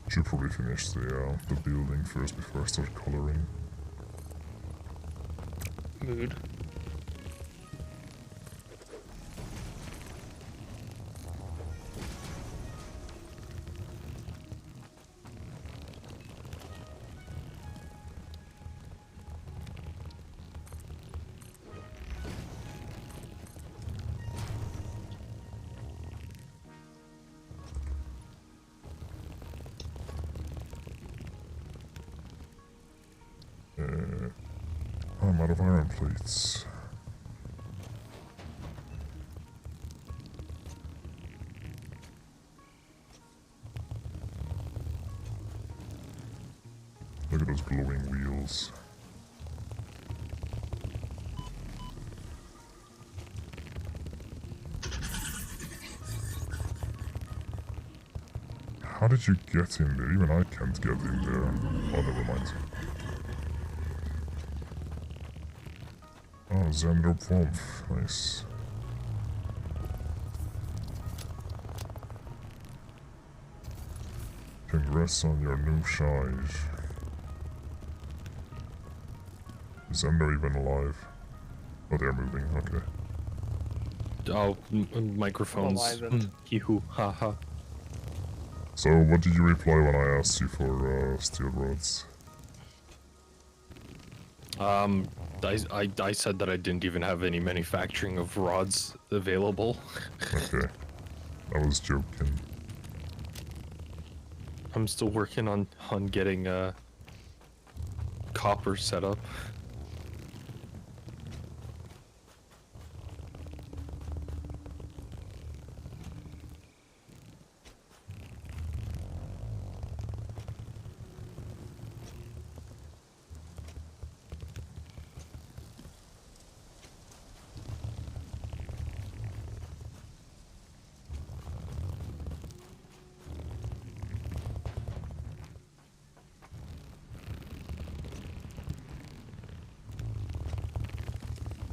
Should probably finish the building first before I start coloring. Mood. I'm out of iron plates. Look at those glowing wheels. How did you get in there? Even I can't get in there. Oh, never mind. Oh, Xander Pomp. Nice. Congrats on your new shave. Is Xander even alive? Oh, they're moving. Okay. Oh, microphones. alive and- Hee-hoo, haha. So, what did you reply when I asked you for steel rods? I said that I didn't even have any manufacturing of rods available. Okay. I was joking. I'm still working on getting copper set up.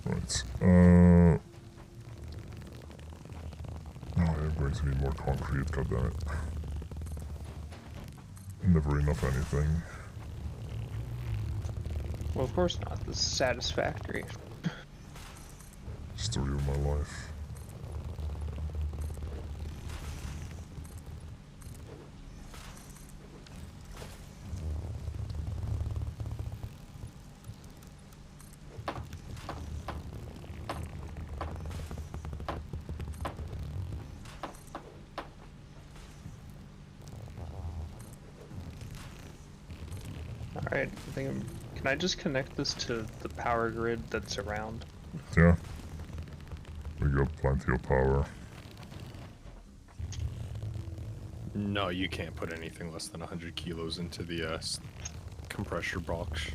Right. Oh, I'm going to need more concrete, goddammit. Never enough anything. Well, of course not. This is Satisfactory. Story of my life. Alright, I think can I just connect this to the power grid that's around? Yeah. We got plenty of power. No, you can't put anything less than 100 kilos into the compressor box.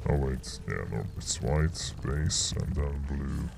Oh wait, yeah, no, it's white, base, and then blue.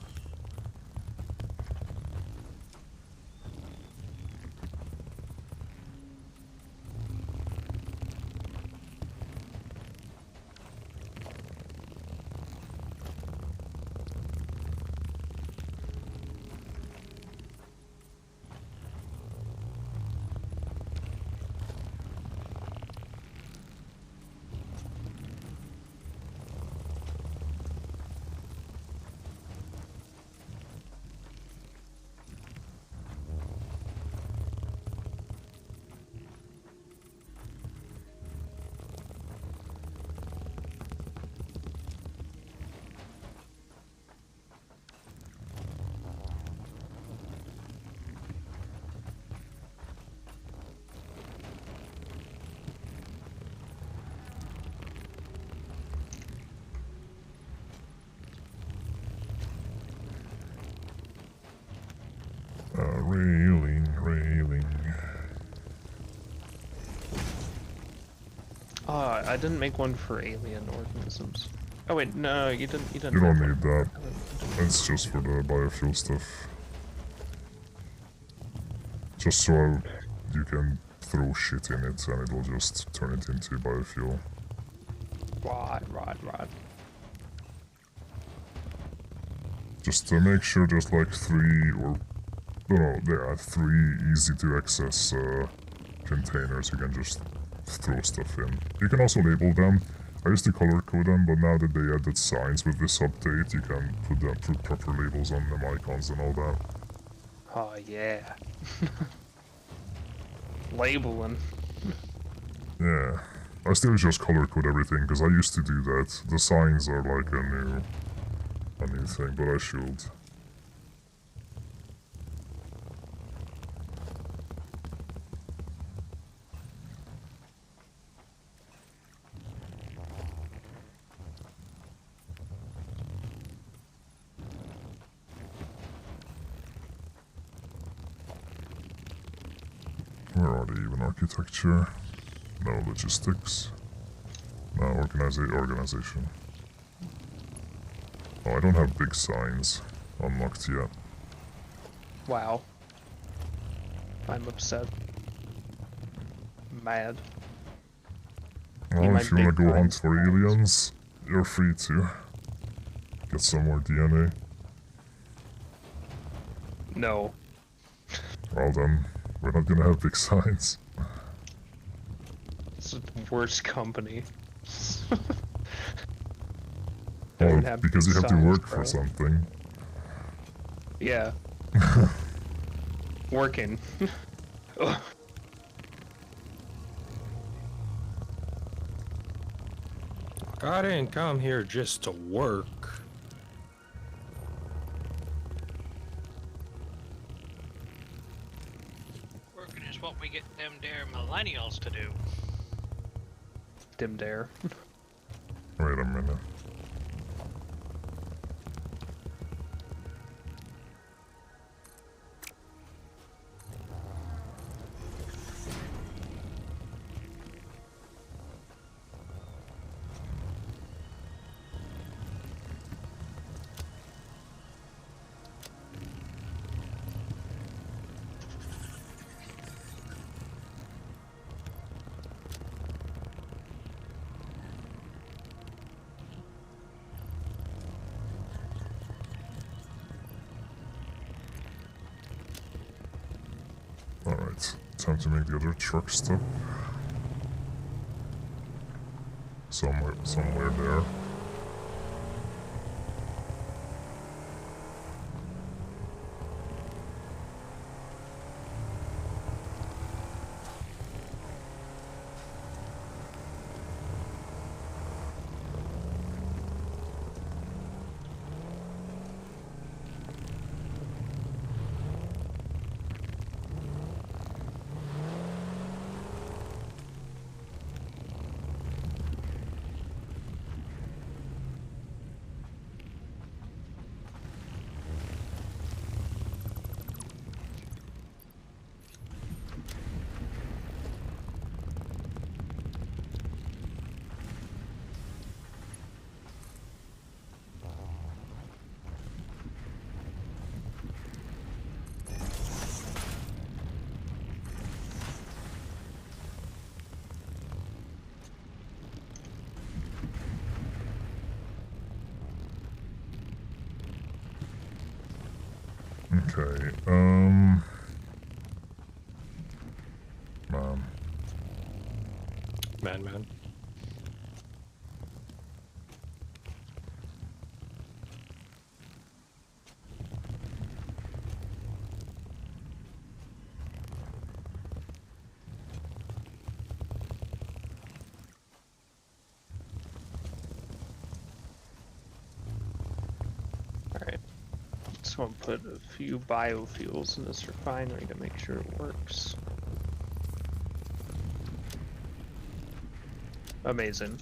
I didn't make one for alien organisms. Oh wait, no, you didn't. You didn't. You don't make need one. that. It's just for the biofuel stuff. Just so you can throw shit in it and it'll just turn it into biofuel. Right. Just to make sure there's like 3 or... No, there are 3 easy to access containers you can just throw stuff in. You can also label them. I used to color code them, but now that they added signs with this update, you can put proper labels on them, icons and all that. Oh yeah. Labeling. Yeah. I still just color code everything, because I used to do that. The signs are like a new thing, but I should. Where are they even? Architecture? No logistics. No organization. Oh, I don't have big signs unlocked yet. Wow. I'm upset. Mad. Well, my if you wanna big go hunt signs. for aliens, you're free to. Get some more DNA. No. Well then, we're not gonna have big signs. It's the worst company. Well, Don't have because you big have to signs, work bro. for something. Yeah. Working. Ugh. I didn't come here just to work. Working is what we get them there millennials to do. Dim dare. Wait a minute. Alright, time to make the other truck stop. Somewhere there. Okay, Man. Alright. Just want to put a few biofuels in this refinery to make sure it works. Amazing.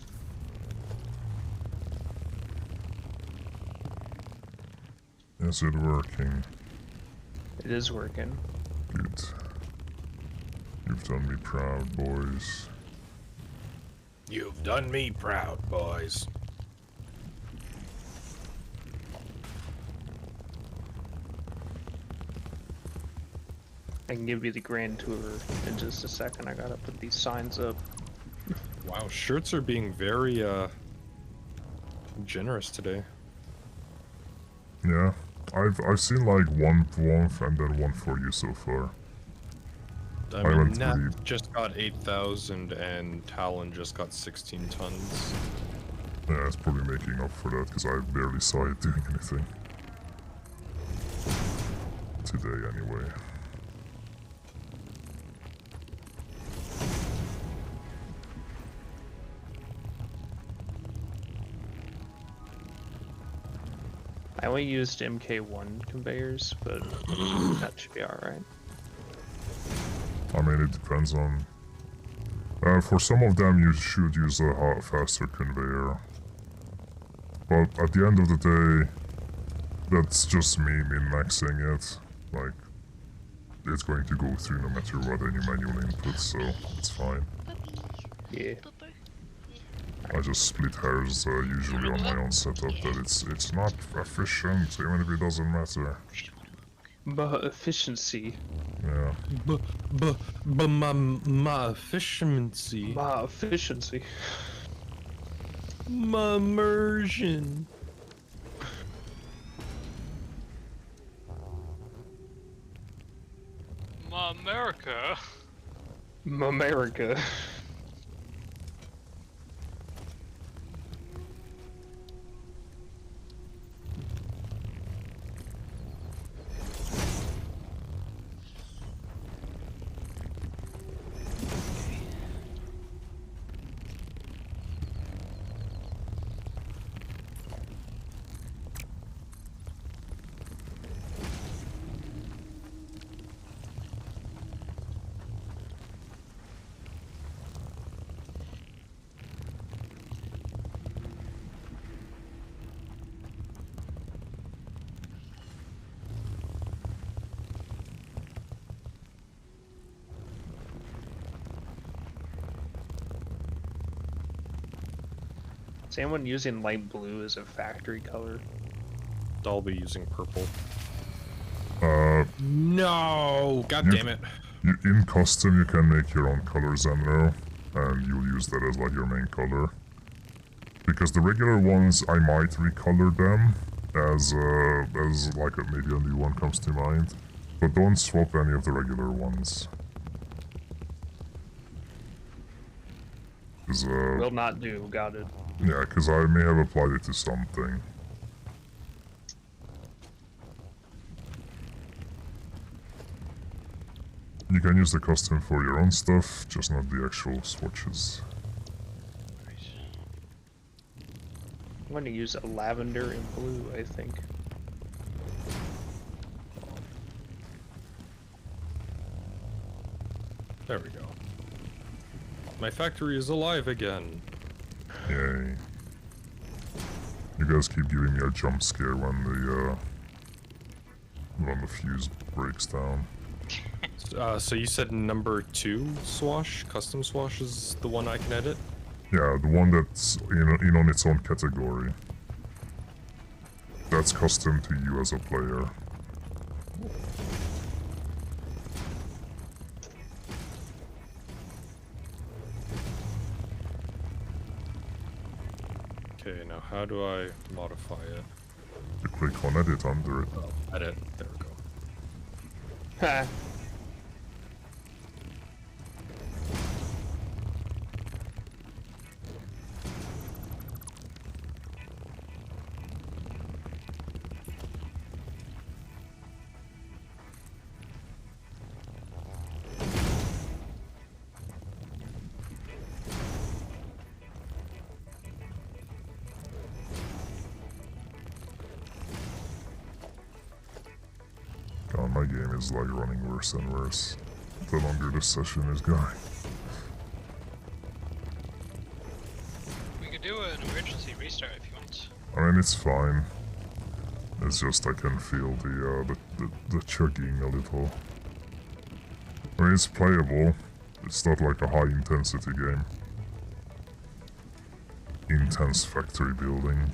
is it working? It is working. Good. You've done me proud, boys. You've done me proud, boys. I can give you the grand tour in just a second. I gotta put these signs up. Wow, shirts are being very, generous today. Yeah, I've seen like one warmth and then one for you so far. I I mean, went Nat really- just got 8,000 and Talon just got 16 tons. Yeah, it's probably making up for that because I barely saw it doing anything. Today, anyway. I only used MK1 conveyors, but that should be alright. I mean, it depends on... for some of them, you should use a faster conveyor. But at the end of the day, that's just me min-maxing it. Like, it's going to go through no matter what any manual input, so it's fine. Yeah. I just split hairs usually on my own setup that it's not efficient, even if it doesn't matter. But efficiency. Yeah. My efficiency. My efficiency. My immersion. Ma America. America. Is anyone using light blue as a factory color? I'll be using purple. Uh, No! God You- damn it. in custom, you can make your own colors, Amro, and you'll use that as like your main color. Because the regular ones, I might recolor them as like maybe a new one comes to mind. But don't swap any of the regular ones. 'Cause, Will not do, got it. yeah, because I may have applied it to something. You can use the custom for your own stuff, just not the actual swatches. I'm going to use a lavender and blue, I think. There we go. My factory is alive again. Yay. You guys keep giving me a jump scare when the fuse breaks down. So you said number 2 swash, custom swash is the one I can edit? Yeah, the one that's in on its own category. That's custom to you as a player. Okay, now how do I modify it? You click on edit under it. Oh, edit. There we go. Ha! God, my game is like running worse and worse the longer this session is going. We could do an emergency restart if you want. I mean, it's fine. It's just I can feel the chugging a little. I mean, it's playable. It's not like a high intensity game. intense factory building.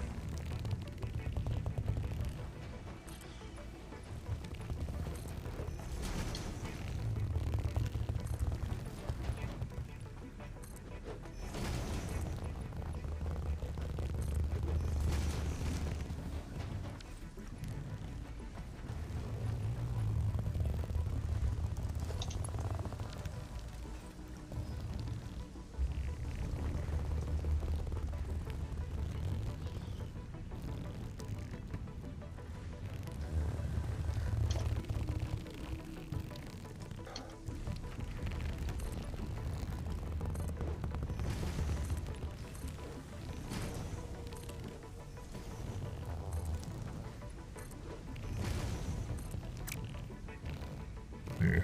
Yeah.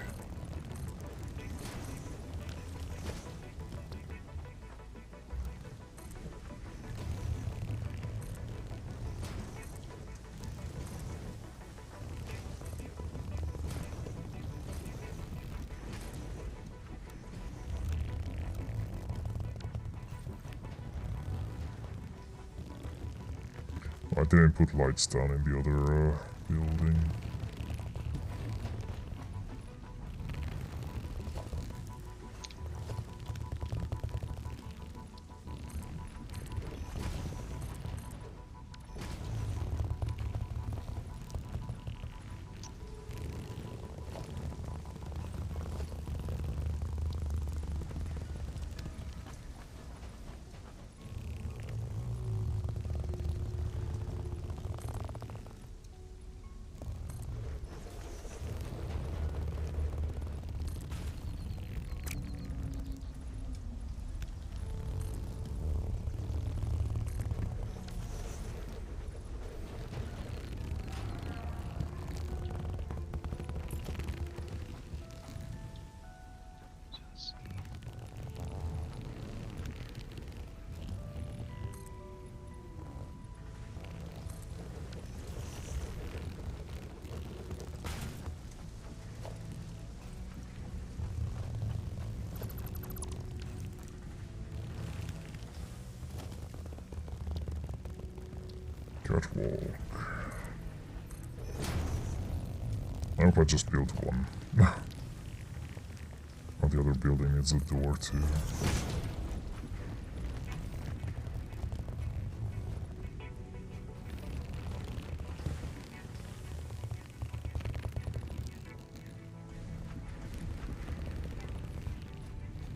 I didn't put lights down in the other building. Catwalk. I hope I just built one. On the other building needs a door too.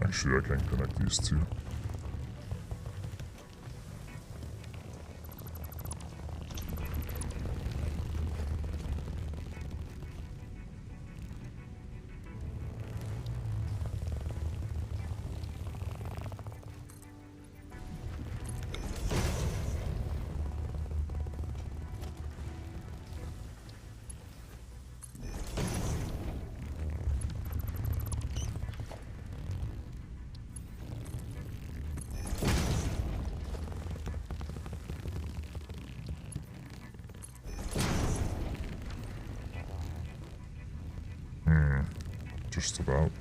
Actually, I can connect these two. Just about.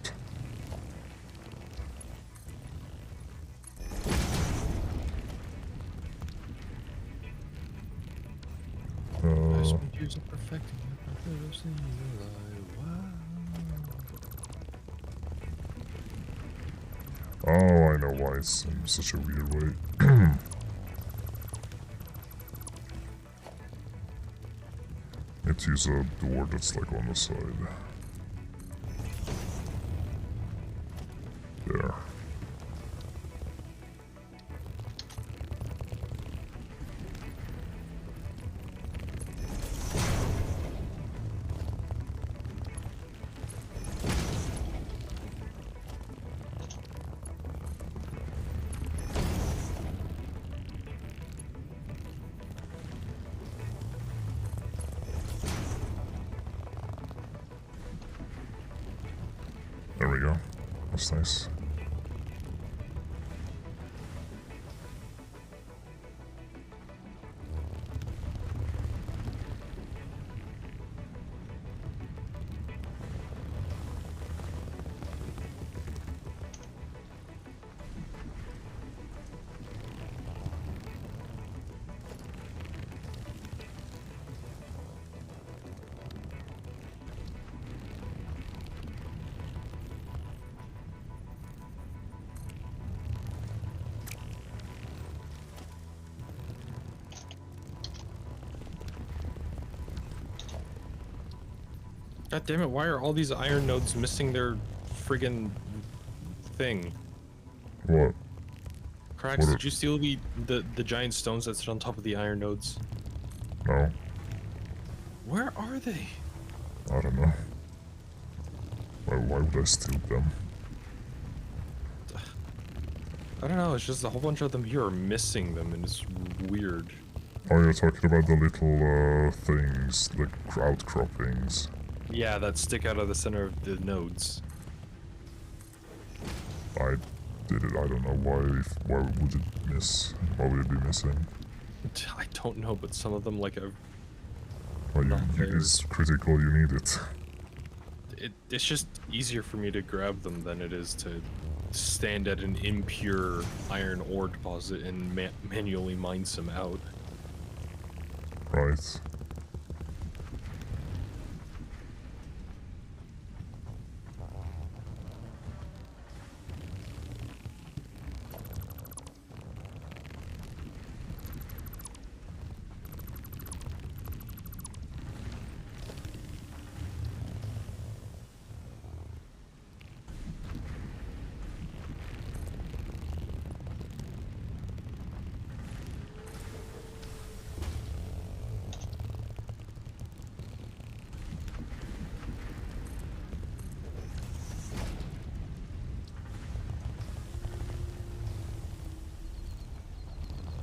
Oh, I know why it's in such a weird way. It uses a door that's like on the side. There. There we go. That's nice. God damn it, why are all these iron nodes missing their friggin' thing? What? Cracks, What did you steal the giant stones that sit on top of the iron nodes? No. Where are they? I don't know. Why would I steal them? I don't know, it's just a whole bunch of them here are missing them and it's weird. Oh, you're talking about the little things, the outcroppings. Yeah, that stick out of the center of the nodes. I did it. I don't know why would it miss? Why would it be missing? I don't know, but some of them, like, have... Well, Not it's critical, you need it. It's just easier for me to grab them than it is to stand at an impure iron ore deposit and manually mine some out. Right.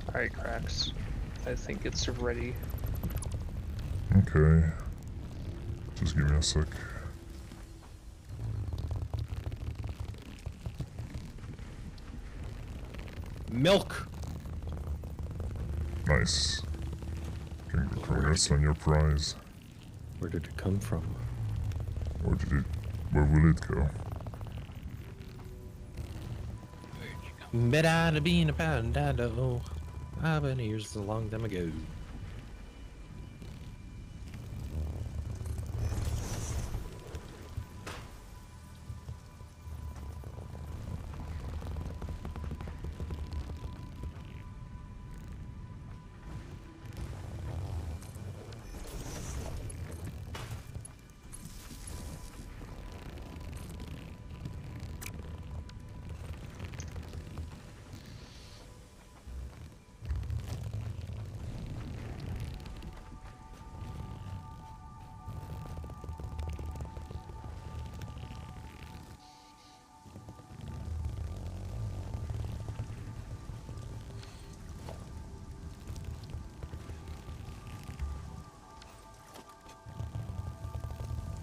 Alright, Cracks. I think it's ready. Okay. Just give me a sec. Milk! Nice. Congrats on your prize. Where did it come from? Where will it go? Better being a poundado. I've been here a long time ago.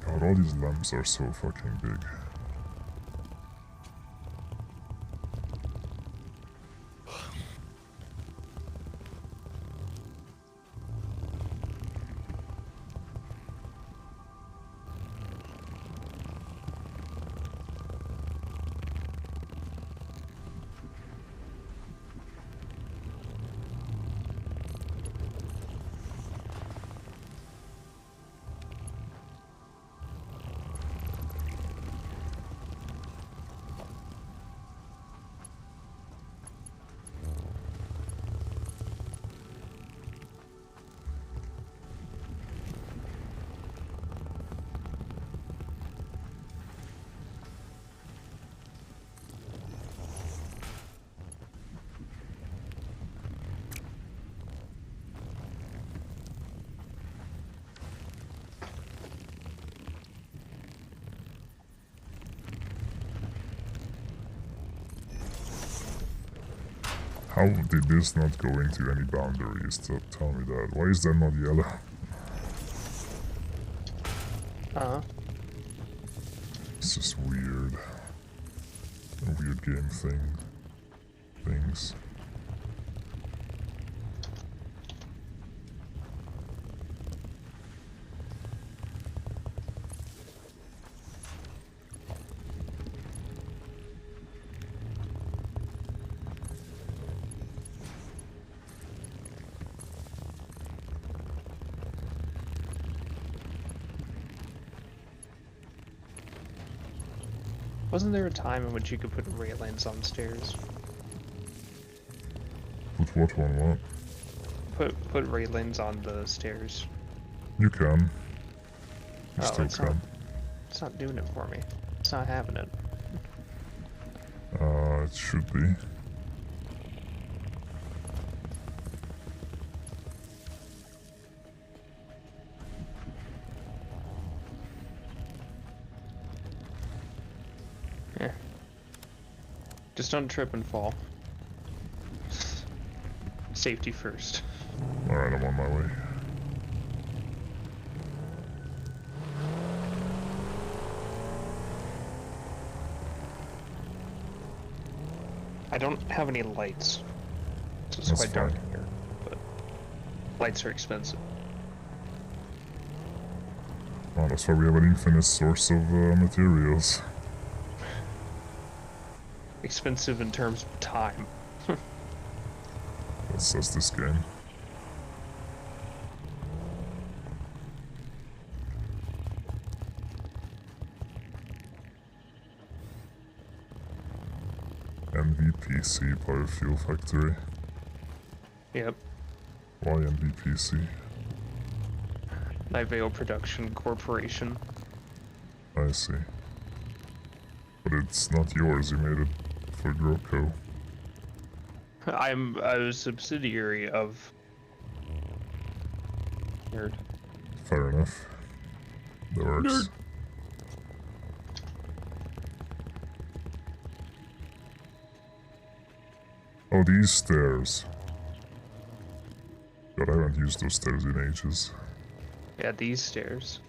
God, all these lamps are so fucking big. How did this not go into any boundaries? Tell me that. Why is that not yellow? It's just weird. A weird game things. Wasn't there a time in which you could put railings on stairs? Put what on what? Put railings on the stairs. You can. You Oh, still it's can. not. It's not doing it for me. It's not having it. It should be. Just don't trip and fall. Safety first. Alright, I'm on my way. I don't have any lights, so it's That's quite dark fine. in here, but lights are expensive. Oh, that's why we have an infinite source of materials. Expensive in terms of time. That's this game. MVPC Biofuel Factory. Yep. Why MVPC? Nivale Production Corporation. I see. But it's not yours, you made it for GrowCo. I'm a subsidiary of... Nerd. Fair enough. That works. Oh, these stairs. God, I haven't used those stairs in ages. Yeah, these stairs.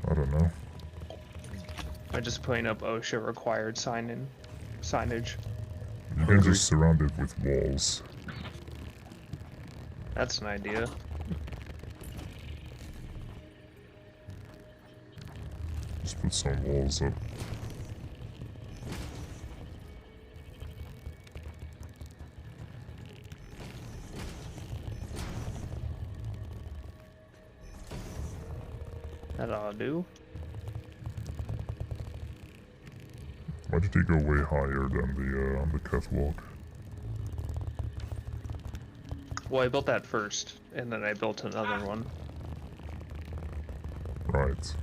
I don't know. I'm just putting up OSHA required signage. You can just surround it with walls. That's an idea. Just put some walls up. That ought to do. Why did he go way higher than the catwalk? Well, I built that first, and then I built another one. Right.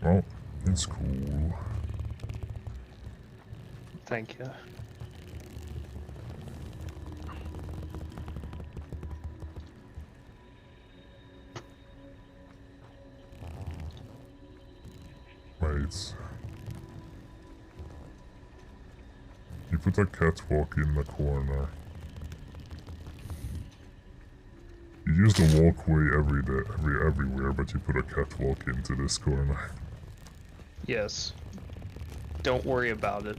Well, it's cool. Thank you. Wait. You put a catwalk in the corner. You use the walkway everywhere, but you put a catwalk into this corner. Yes. Don't worry about it.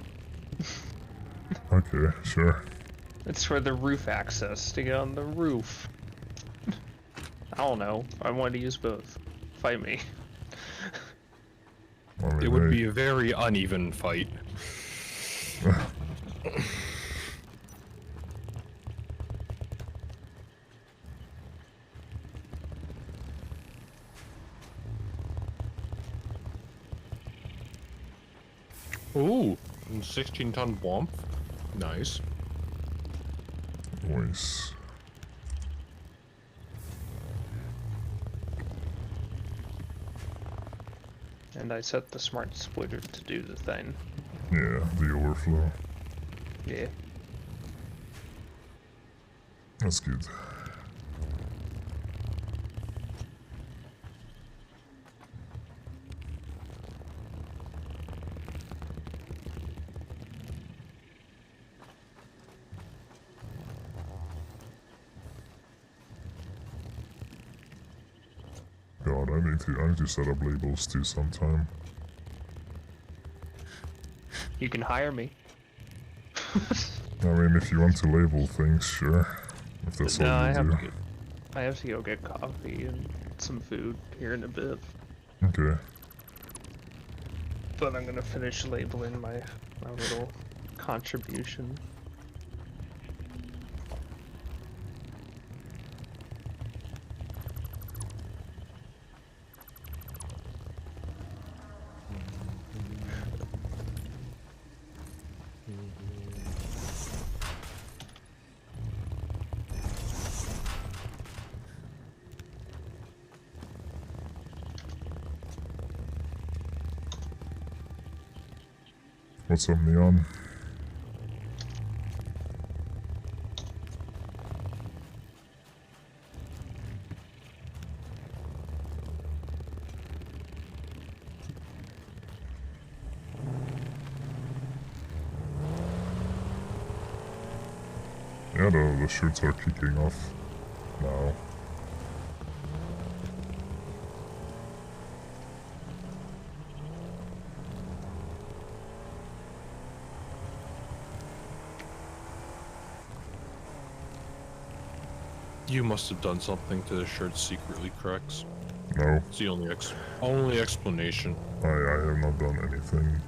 Okay, sure. It's for the roof access, to get on the roof. I don't know. I wanted to use both. Fight me. I mean, It would hey, be a very uneven fight. Ooh, 16-ton womp. Nice. voice. And I set the smart splitter to do the thing. Yeah, the overflow. Yeah. That's good. God, I need to set up labels too sometime. You can hire me. I mean, if you want to label things, sure. If that's No, all I you have do. to go. I have to go get coffee and some food here in a bit. Okay. But I'm gonna finish labeling my little contribution. What's up, Neon? Yeah, the shoots are kicking off now. You must have done something to the shirt secretly, Crex. No, It's the only explanation. I have not done anything.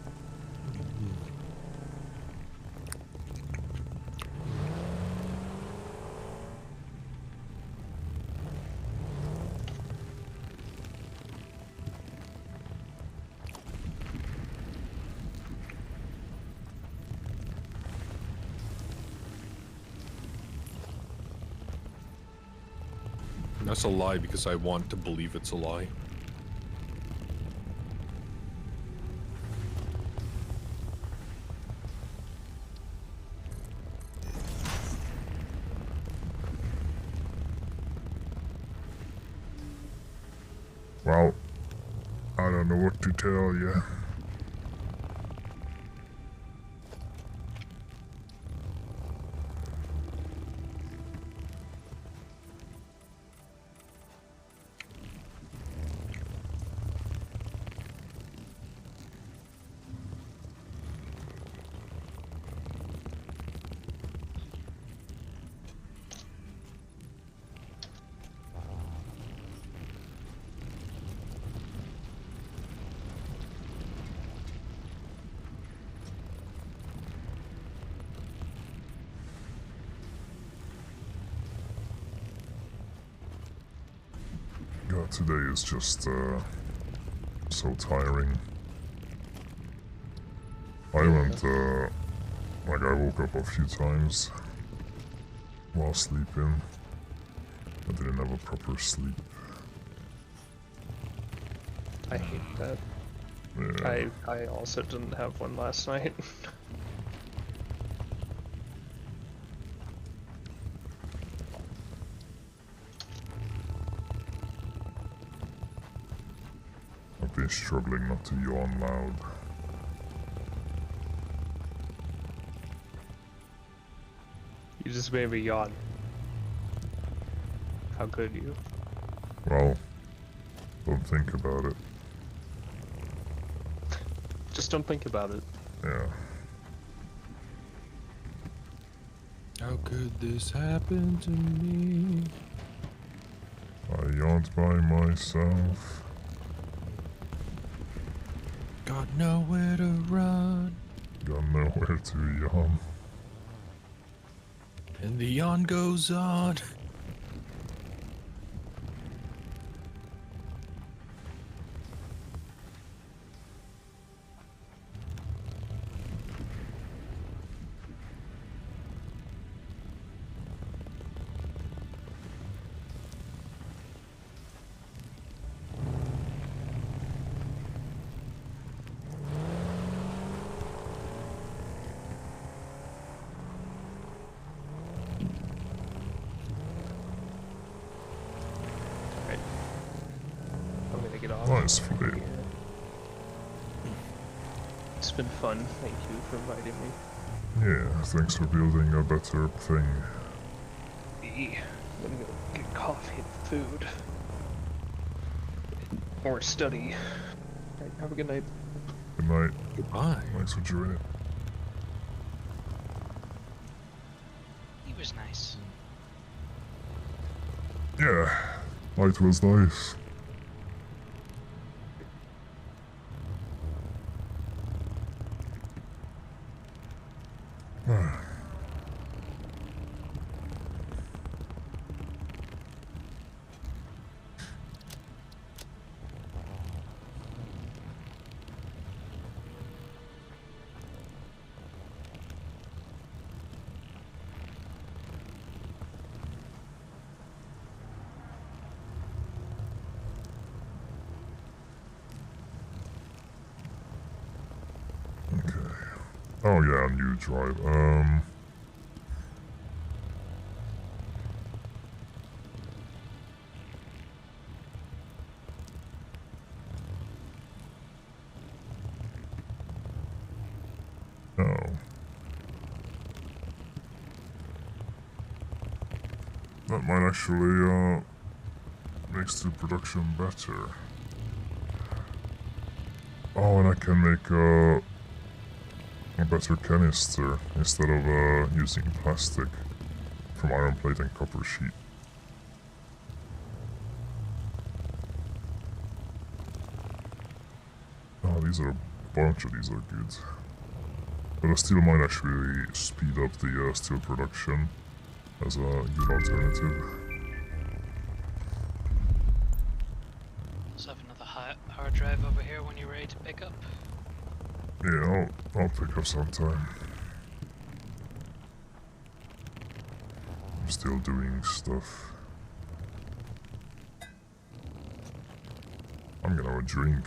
That's a lie because I want to believe it's a lie. Well, I don't know what to tell you. God, today is just so tiring. I went like I woke up a few times while sleeping. I didn't have a proper sleep. I hate that. Yeah. I also didn't have one last night. I've been struggling not to yawn loud. You just made me yawn. How could you? Well, don't think about it. Just don't think about it. Yeah. How could this happen to me? I yawned by myself. Got nowhere to run. Got nowhere to yawn. And the yawn goes on. Alright. I'm gonna get off. Nice flip. It's been fun. Thank you for inviting me. Yeah, thanks for building a better thing. I'm gonna go get coffee and food. Or study. Alright, have a good night. Good night. Goodbye. Thanks for joining. He was nice. Yeah, light was nice. Oh yeah, new drive. Oh. That might actually, makes the production better. Oh, and I can make, a better canister instead of, using plastic from iron plate and copper sheet. Oh, these are, a bunch of these are good. But a steel might actually speed up the steel production as a good alternative. Let's have another hard drive over here when you're ready to pick up. Yeah, I'll pick up sometime. I'm still doing stuff. I'm gonna have a drink.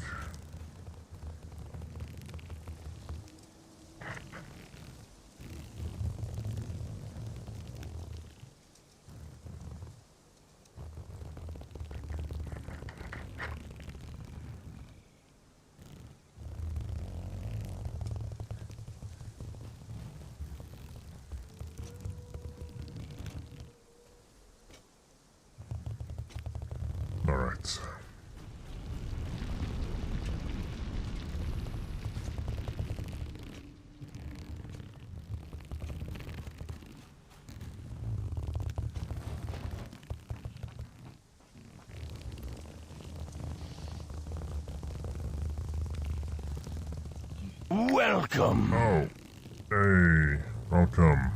Alright. Welcome. Oh. Hey. Welcome.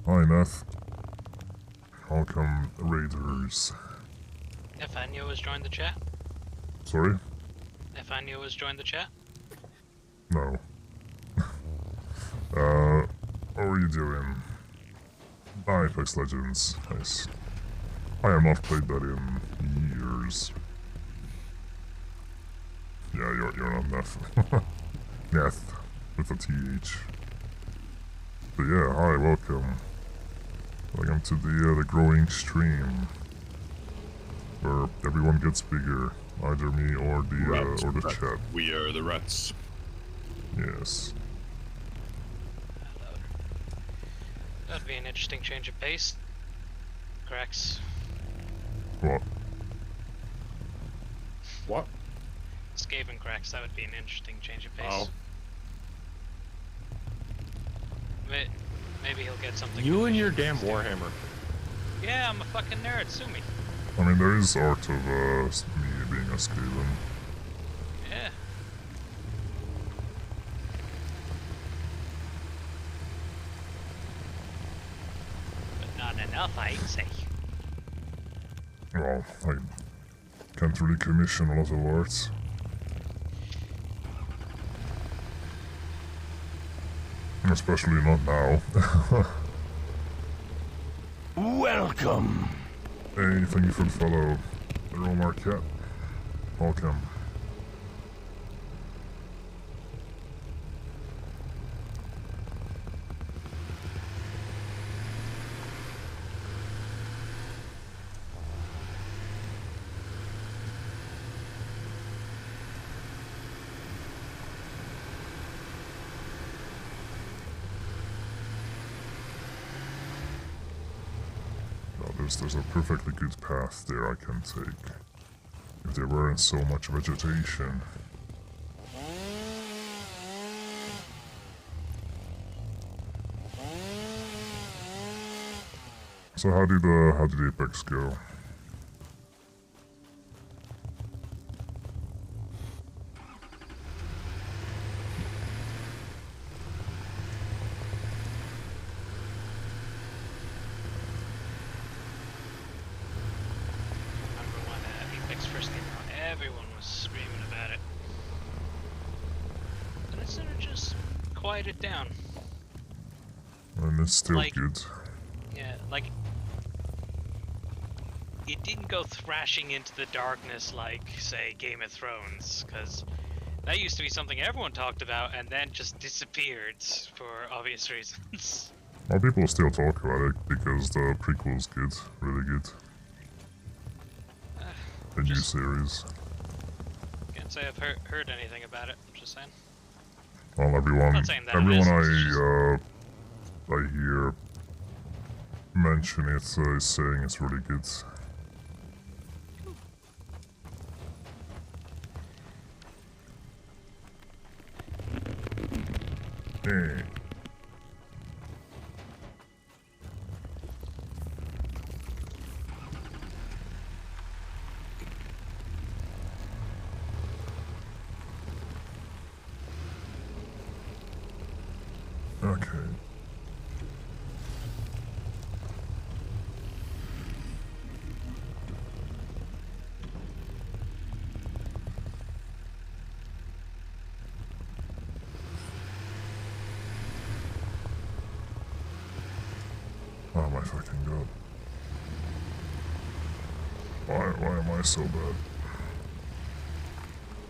Hi, Meth. Welcome, Raiders. Nathaniel has joined the chat. Sorry? Nathaniel has joined the chat. No. What were you doing? Apex Legends. Nice. I have not played that in years. Yeah, you're not Neth. Neth. With a TH. But yeah, hi, welcome. Welcome to the growing stream. Where everyone gets bigger. Either me or the chat. We are the rats. Yes. Hello. That'd be an interesting change of pace. Cracks. What? What? Skaven cracks, that would be an interesting change of pace. Oh. Maybe he'll get something. You and your efficient damn instead. Warhammer. Yeah, I'm a fucking nerd, sue me. I mean, there is art of me being a Skaven. Yeah. But not enough, I'd say. Well, I can't really commission a lot of art. Especially not now. Welcome. Hey, thank you for the follow. Earl Marquette. Welcome. There's a perfectly good path there I can take. If there weren't so much vegetation. So how did Apex go? It down. And it's still like, good. Yeah, like it didn't go thrashing into the darkness like, say, Game of Thrones, because That used to be something everyone talked about and then just disappeared for obvious reasons. Well, people still talk about it because the prequel's good, really good. The new Just series. can't say I've heard anything about it. I'm just saying. Well, everyone Not saying that it everyone isn't, it's just- I hear mention it is saying it's really good. Hey. Okay. Oh my fucking god. Why am I so bad?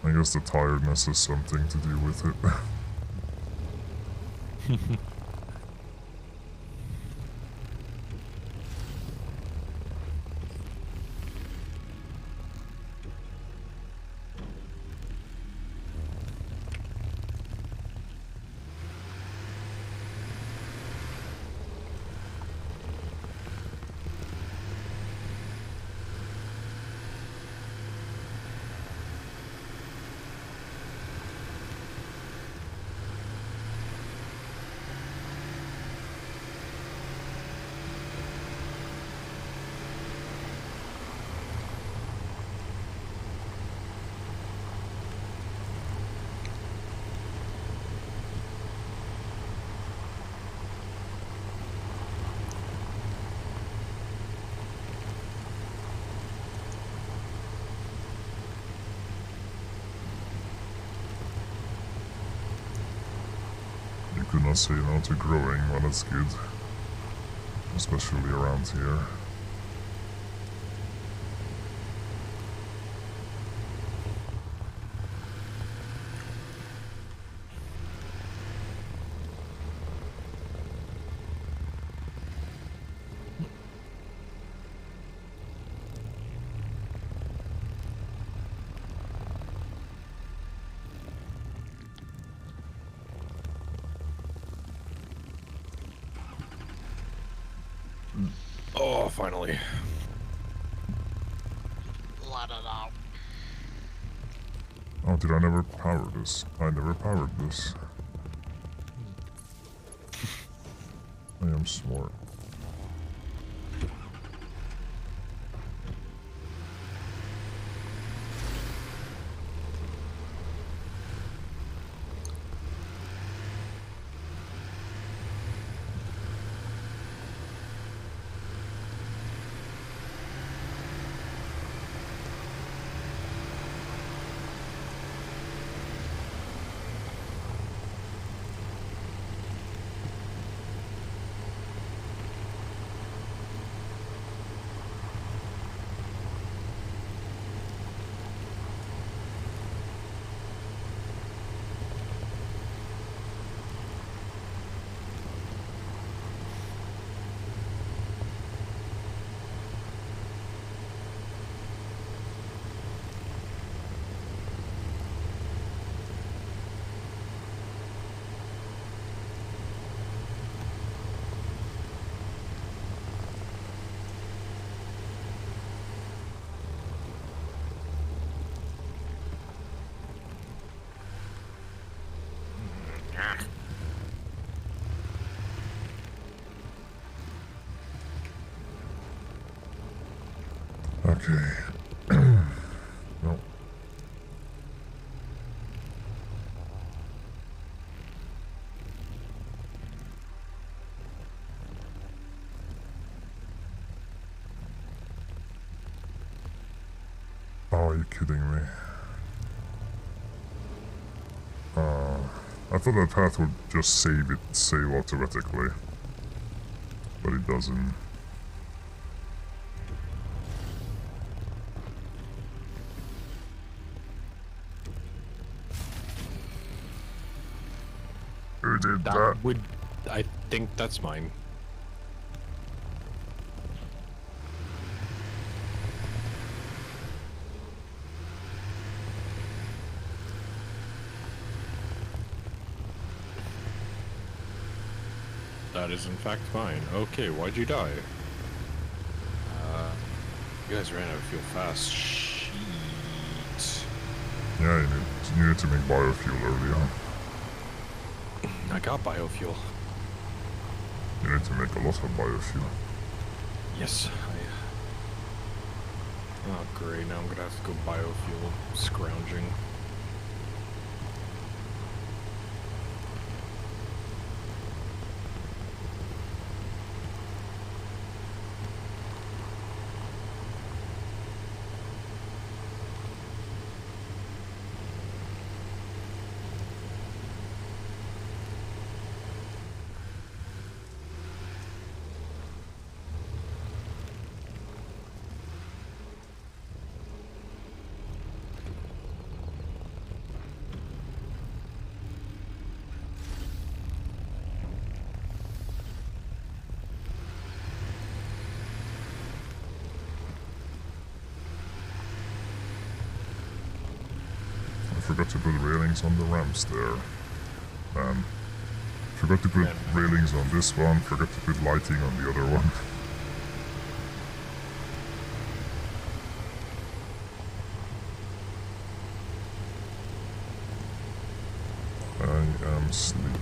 I guess the tiredness has something to do with it. You could not say no to growing when it's good. Especially around here. Oh, finally. Let it out. Oh, did I never power this? I never powered this. I am smart. Okay. No. Oh, are you kidding me? I thought that path would just save automatically. But it doesn't. did That that. would... I think that's mine. That is in fact mine. Okay, why'd you die? You guys ran out of fuel fast. Shit. Yeah, you needed to make biofuel early on. I got biofuel. You need to make a lot of biofuel. Yes, Oh great, now I'm gonna have to go biofuel scrounging. I forgot to put railings on the ramps there. Forgot to put railings on this one, forgot to put lighting on the other one. I am sleepy.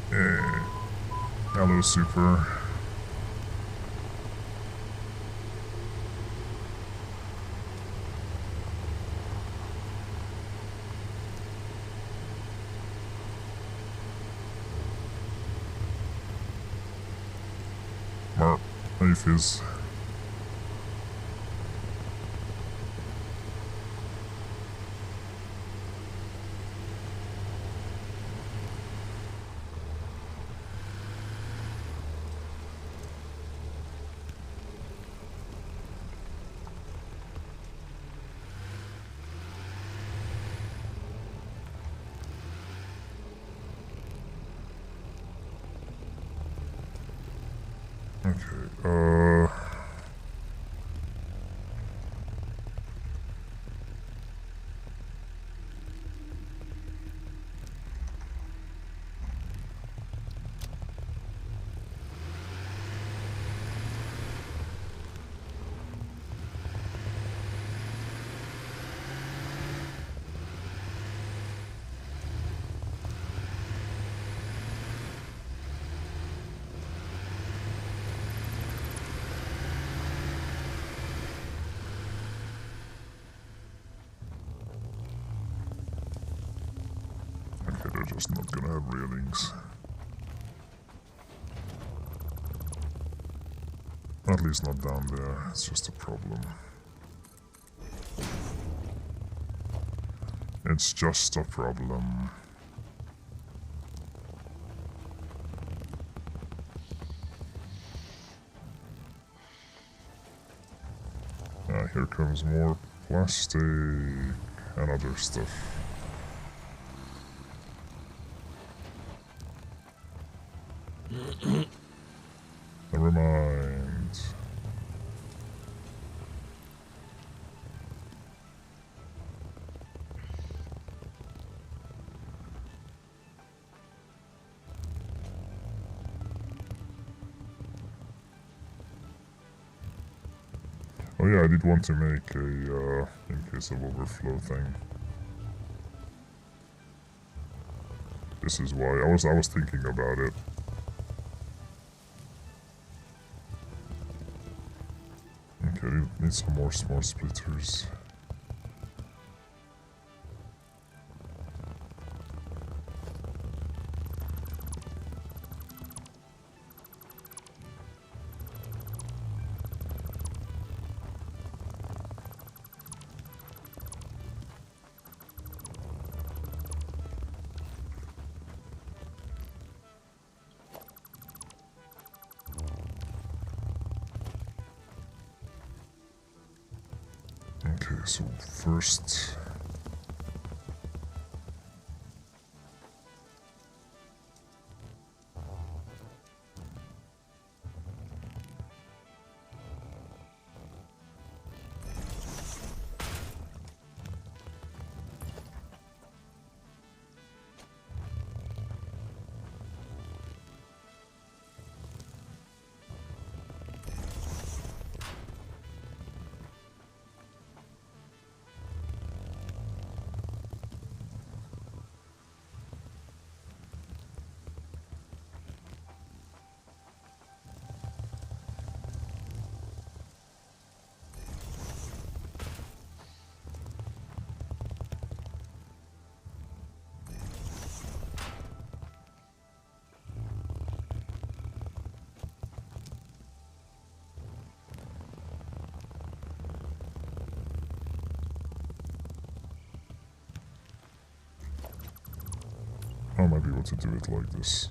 Hey. Hello, Super. Mark, hey Fizz. Okay, okay, they're just not gonna have railings. At least not down there, it's just a problem. It's just a problem. Here comes more plastic and other stuff. Never mind. Oh yeah, I did want to make a, in case of overflow thing. This is why I was thinking about it. Okay, need some more smart splitters. Okay, so first I might be able to do it like this.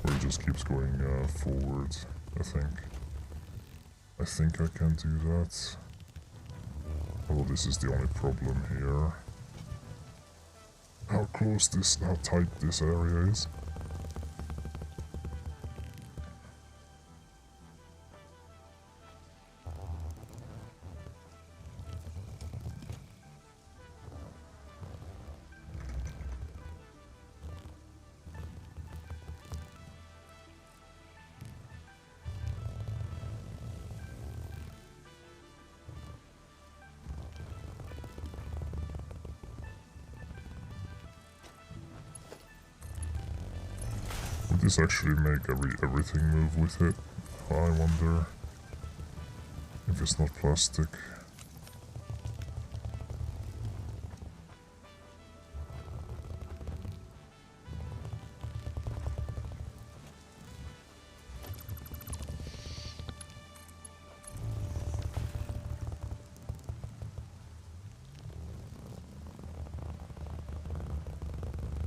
Or it just keeps going forward, I think. I think I can do that. Although this is the only problem here. How tight this area is. Would this actually make everything move with it? I wonder if it's not plastic.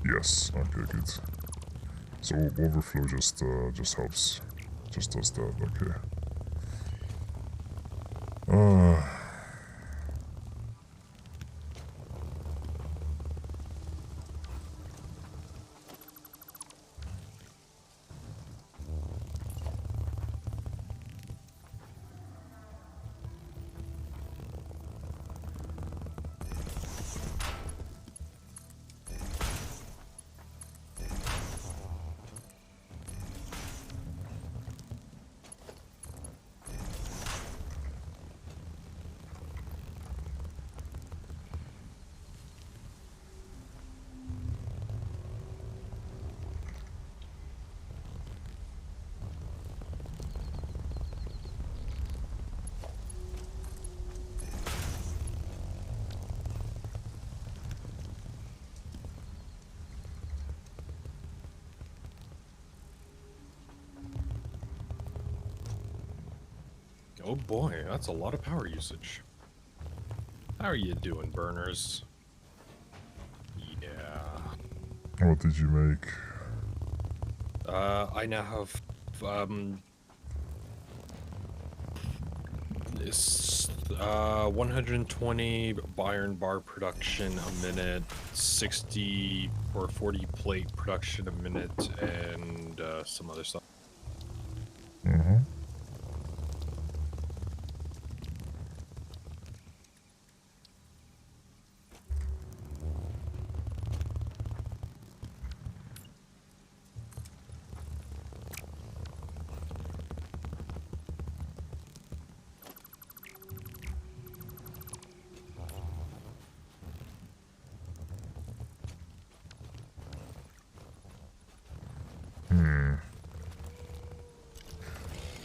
Yes, okay, good. So overflow just helps, just does that. Okay. Oh boy, that's a lot of power usage. How are you doing, burners? Yeah. What did you make? I now have, this, 120 iron bar production a minute, 60 or 40 plate production a minute, and, some other stuff. Mm-hmm.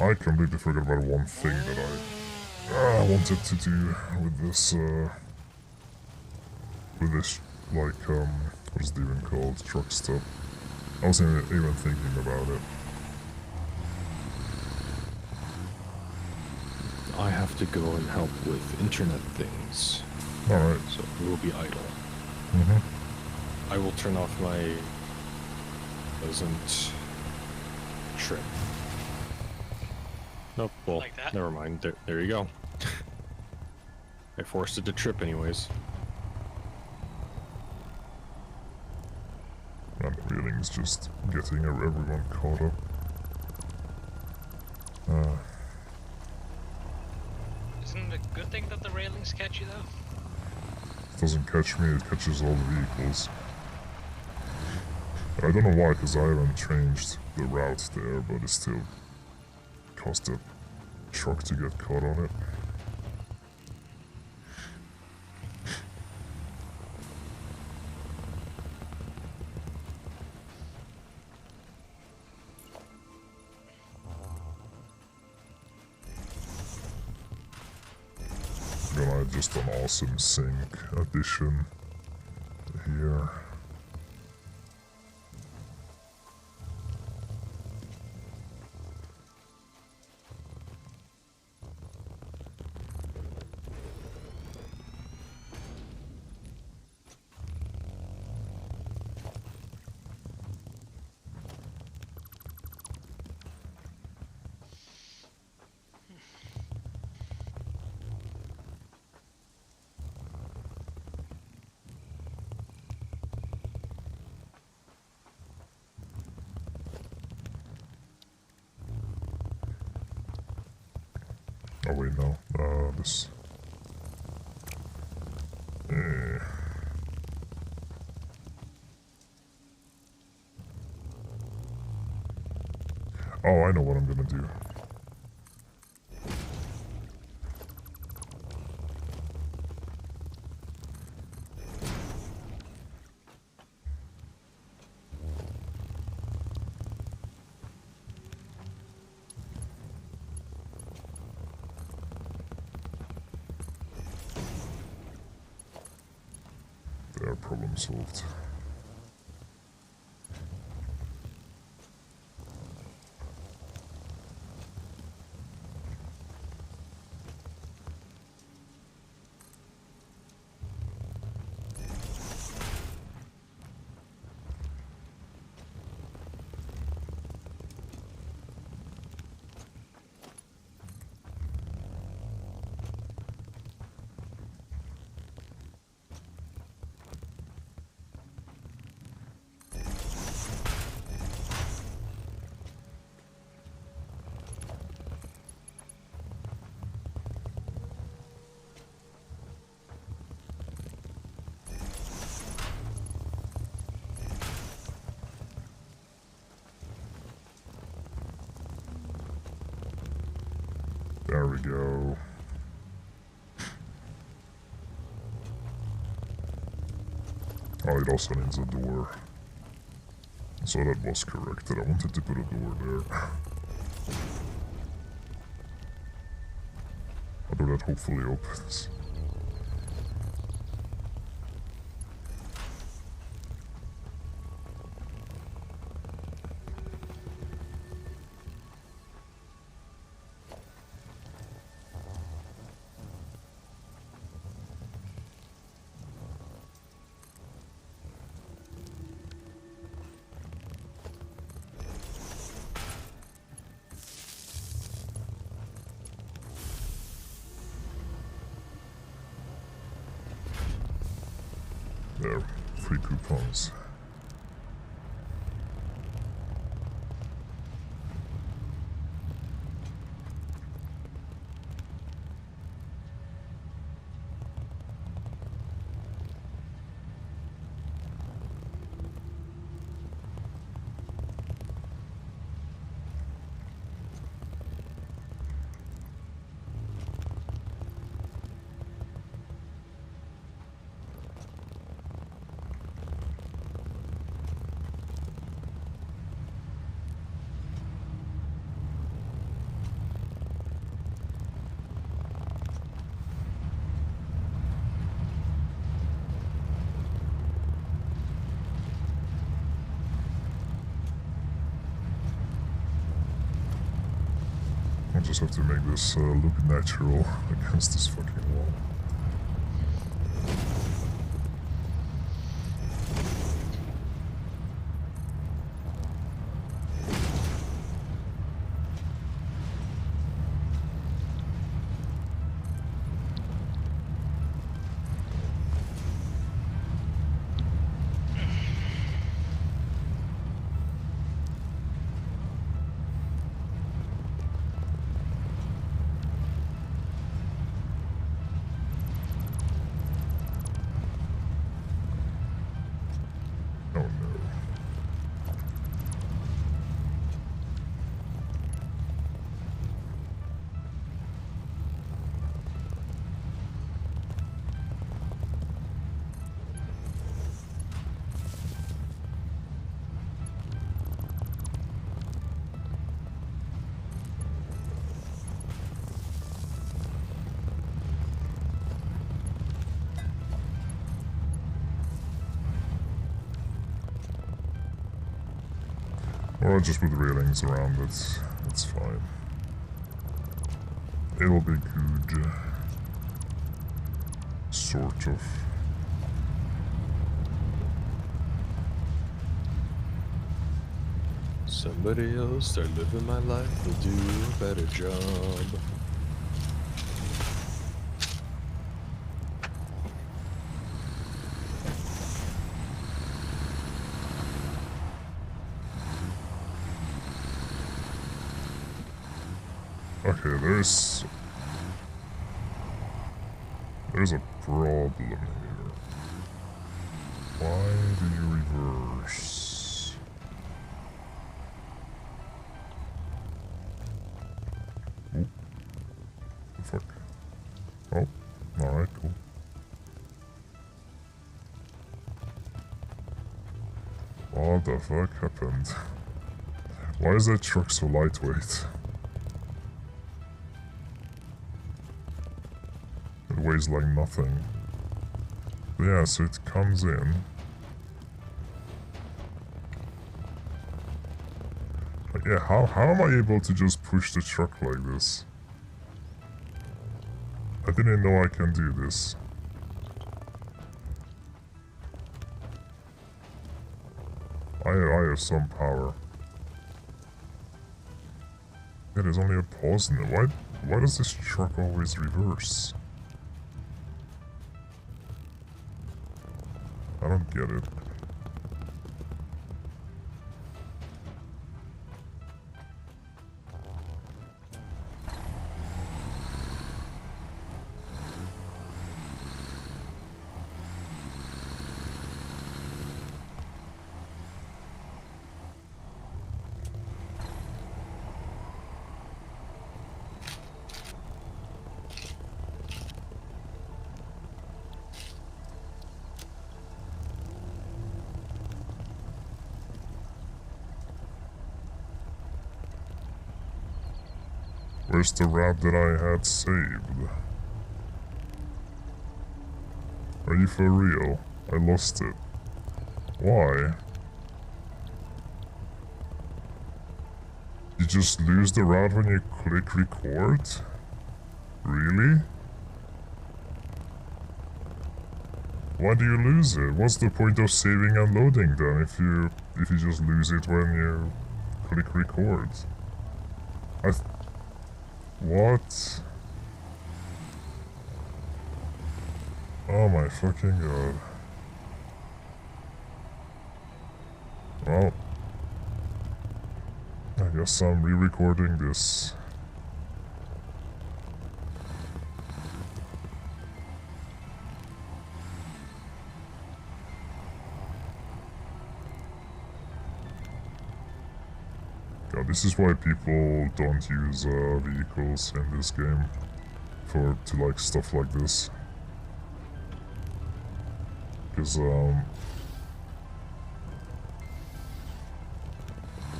I completely forgot about one thing that I wanted to do with this, like, what is it even called? Truck stop. I wasn't even thinking about it. I have to go and help with internet things, Alright. so we will be idle. Mm-hmm. I will turn off my doesn't trip. Nope, well, Like that? never mind. There you go. I forced it to trip anyways. And the railing's just getting everyone caught up. Isn't it a good thing that the railings catch you though? It doesn't catch me, it catches all the vehicles. And I don't know why, because I haven't changed the route there, but it still caused a truck to get caught on it. Gonna add just an awesome sink addition here. Oh wait, no. This. Oh, I know what I'm gonna do. There, problem solved. There we go. Oh, it also needs a door. So that was correct, that I wanted to put a door there. A door that hopefully opens. There, free coupons. I just have to make this look natural against this fucking wall. Oh no. Or I'll just put railings around it. That's fine. It'll be good. Sort of. Somebody else start living my life will do a better job. Okay, there's There's a problem here. Why do you reverse? Oh. Fuck. Oh. Alright, cool. What the fuck happened? Why is that truck so lightweight? It weighs like nothing. Yeah, so it comes in. But yeah, how am I able to just push the truck like this? I didn't know I can do this. I have some power. Yeah, there's only a pause in it. Why does this truck always reverse? I don't get it. Where's the route that I had saved? Are you for real? I lost it. Why? You just lose the route when you click record? Really? Why do you lose it? What's the point of saving and loading then if you just lose it when you click record? What? Oh my fucking god. Well, I guess I'm re-recording this. God, this is why people don't use vehicles in this game to like stuff like this. Because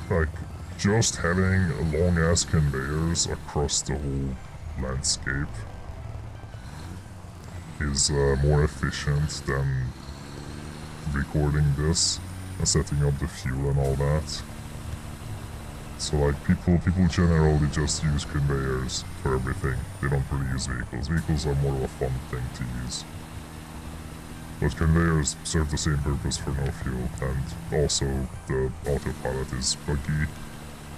like just having long ass conveyors across the whole landscape is more efficient than recording this and setting up the fuel and all that. So like people generally just use conveyors for everything. They don't really use vehicles. Vehicles are more of a fun thing to use. But conveyors serve the same purpose for no fuel, and also the autopilot is buggy,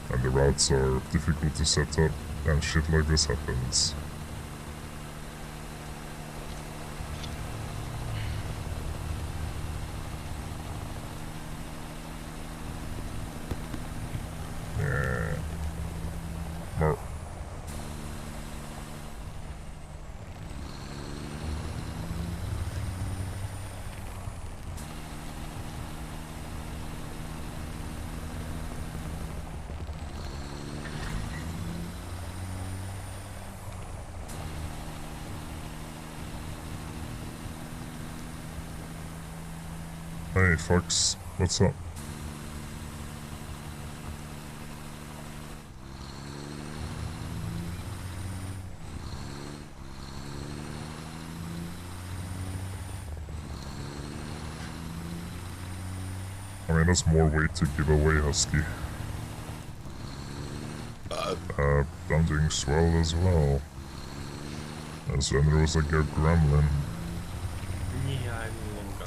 and the routes are difficult to set up, and shit like this happens. Yeah. Mer. Hey, Fox, what's up? I mean, that's more weight to give away, Husky. I'm doing swell as well. And there was like a gremlin. Yeah, I'm a long guy.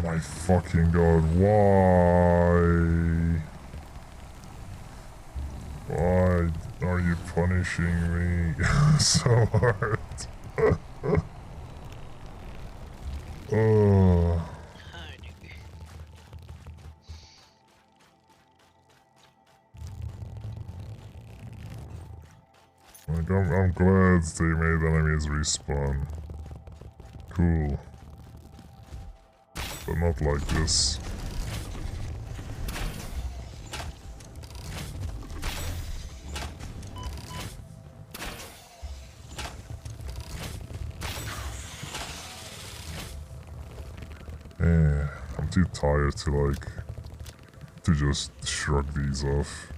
Oh my fucking god, why? Why are you punishing me so hard? Oh. Like, I'm glad they made enemies respawn. Cool. But not like this. Yeah, I'm too tired to just shrug these off.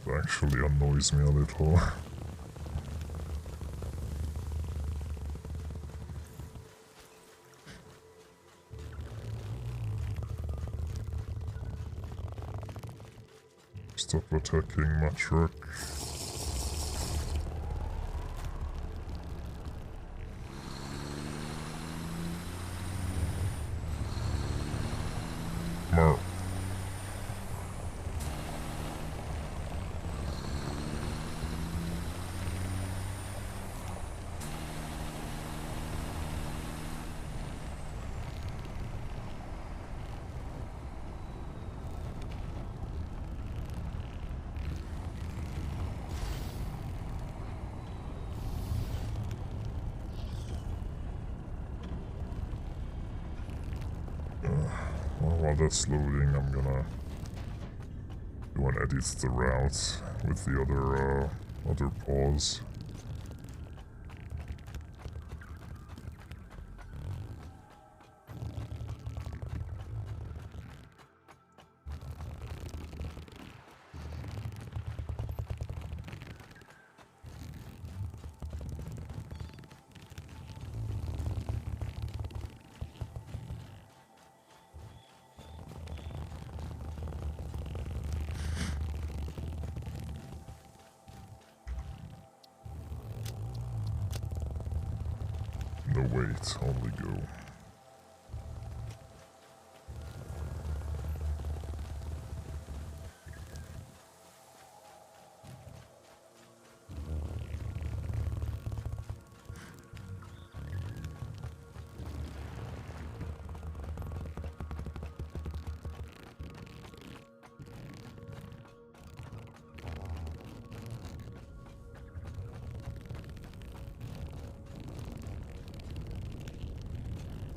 It actually annoys me a little. Stop attacking my truck. Mer. Well, while that's loading, I'm gonna go and edit the route with the other pause. No, wait, only go.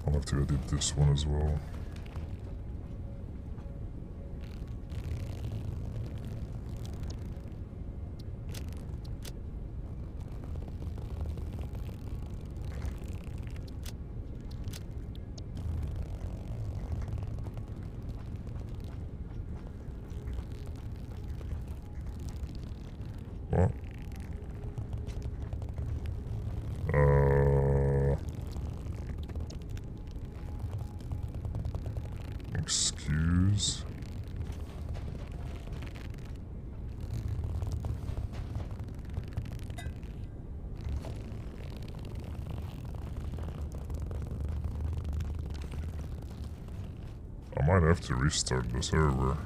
I'll have to edit this one as well. What? Excuse? I might have to restart the server.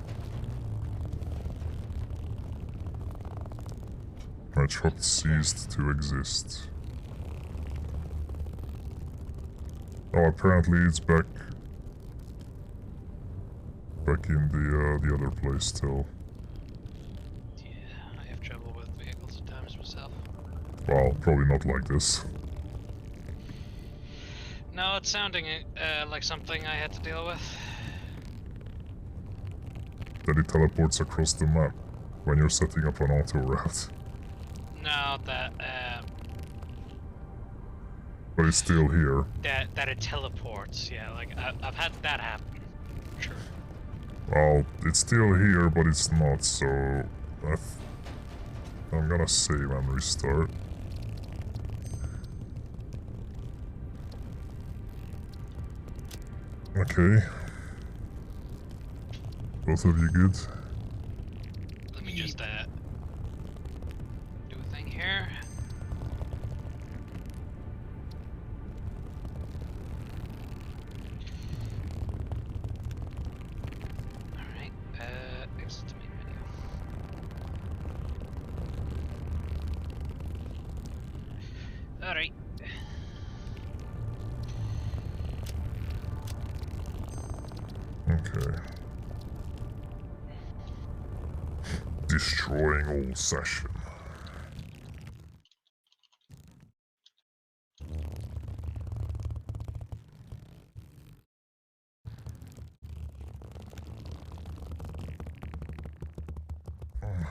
My truck ceased to exist. Oh, apparently it's back in the other place still. Yeah, I have trouble with vehicles at times myself. Well, probably not like this. No, it's sounding like something I had to deal with. Then it teleports across the map when you're setting up an auto route. No, that But it's still here. that it teleports. Yeah, like I've had that happen. Sure. Well, it's still here, but it's not, so I'm gonna save and restart. Okay. Both of you good? Let me just do a thing here. Alright. Okay. Destroying all session.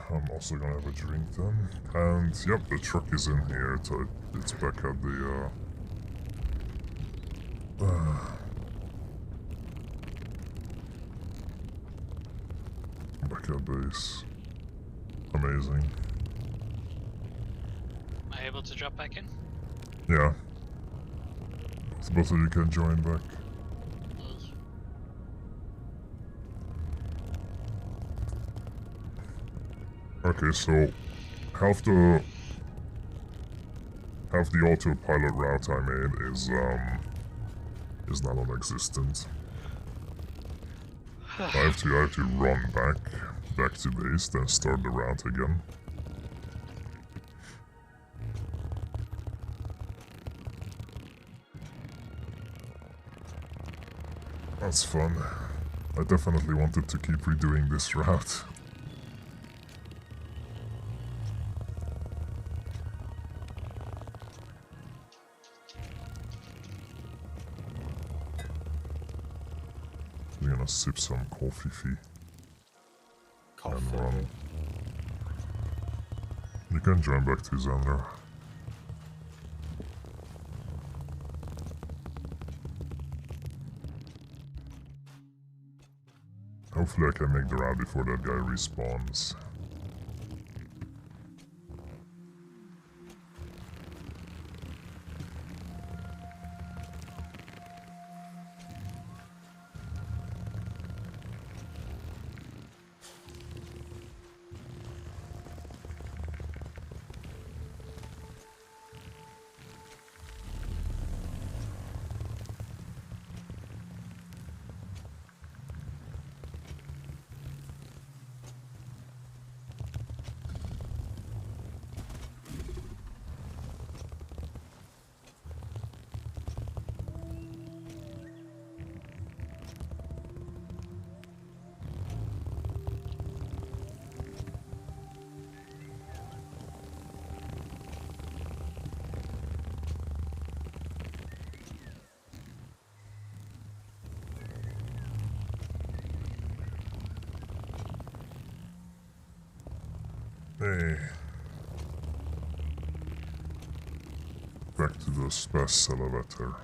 I'm also gonna have a drink then. And yep, the truck is in here, so it's back at the back at base. Amazing. Am I able to drop back in? Yeah. Both of you can join back. Okay, so half the autopilot route I made is now non-existent. I have to run back to base, then start the route again. That's fun. I definitely wanted to keep redoing this route. I'm gonna sip some coffee and run. You can join back to Xander. Hopefully I can make the route before that guy respawns. Hey. Back to the space elevator.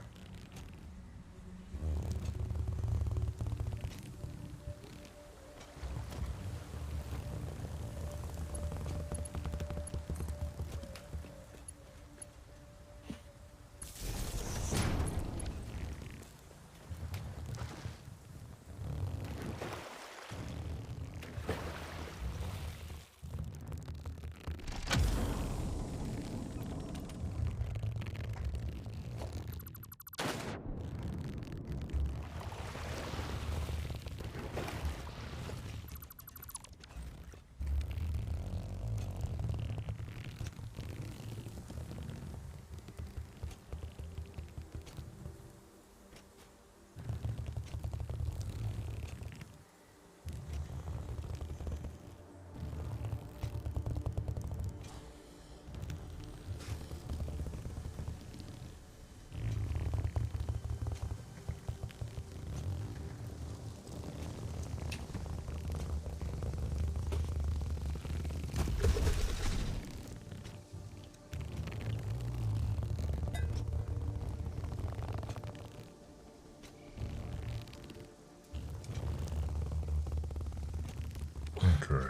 Okay,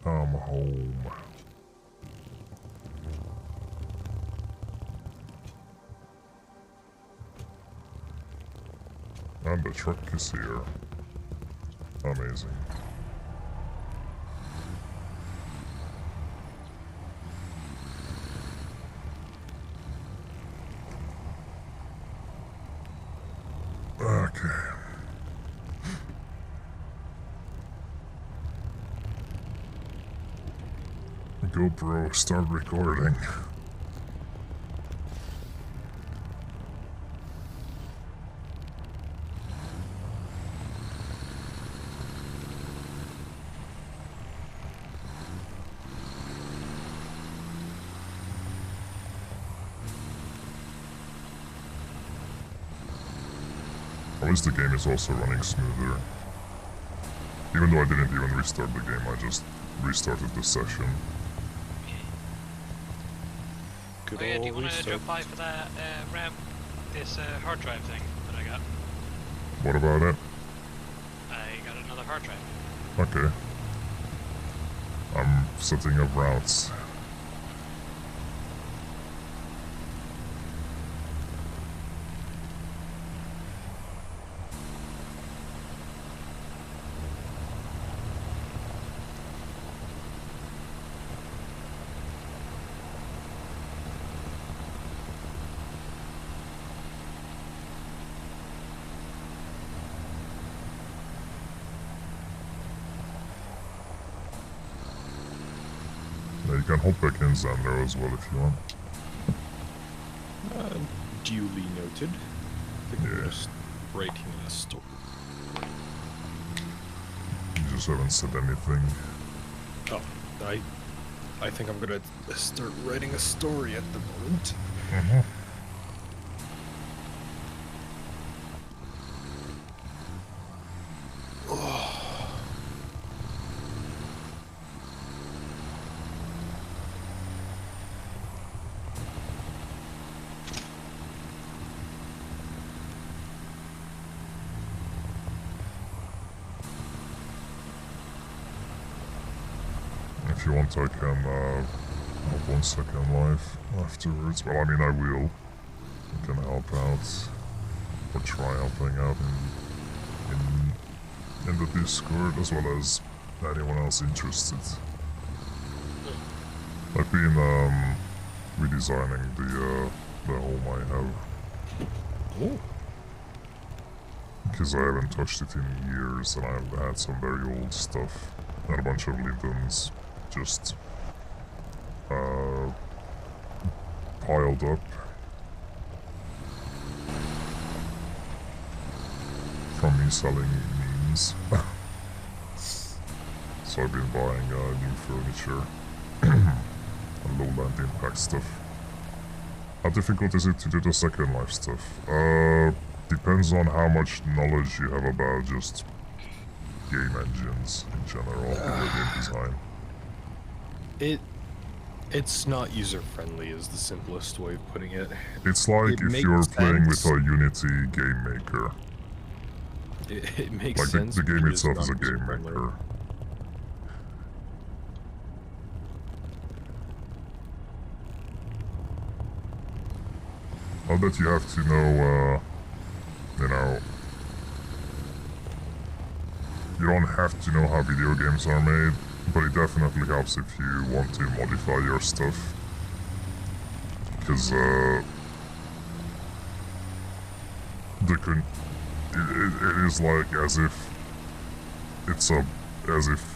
I'm home. And the truck is here. Amazing. Okay. GoPro, start recording. least the game is also running smoother. Even though I didn't even restart the game, I just restarted the session. Good Oh yeah, do you old want to restart. drop by for that RAM, this hard drive thing that I got? What about it? I got another hard drive. Okay. I'm setting up routes. Yeah, you can hop back in Xander as well if you want. Duly noted. I think we're just writing a story. You just haven't said anything. Oh, I think I'm gonna start writing a story at the moment. Mm-hmm. If you want, I can help on Second Life afterwards. Well, I mean, I will. I can help out, or try helping out in the Discord, as well as anyone else interested. I've been redesigning the home I have. Oh. Because I haven't touched it in years, and I've had some very old stuff and a bunch of Lintons just piled up from me selling memes. So I've been buying new furniture and low-land impact stuff. How difficult is it to do the Second Life stuff? Depends on how much knowledge you have about just game engines in general, or game design. It's not user-friendly is the simplest way of putting it. It's like It if you're makes playing with sense. a Unity game maker. It makes Like sense. the game but it is itself is a not game user-friendly. maker. Not that you have to know, you know, you don't have to know how video games are made, but it definitely helps if you want to modify your stuff. Because, it is like as if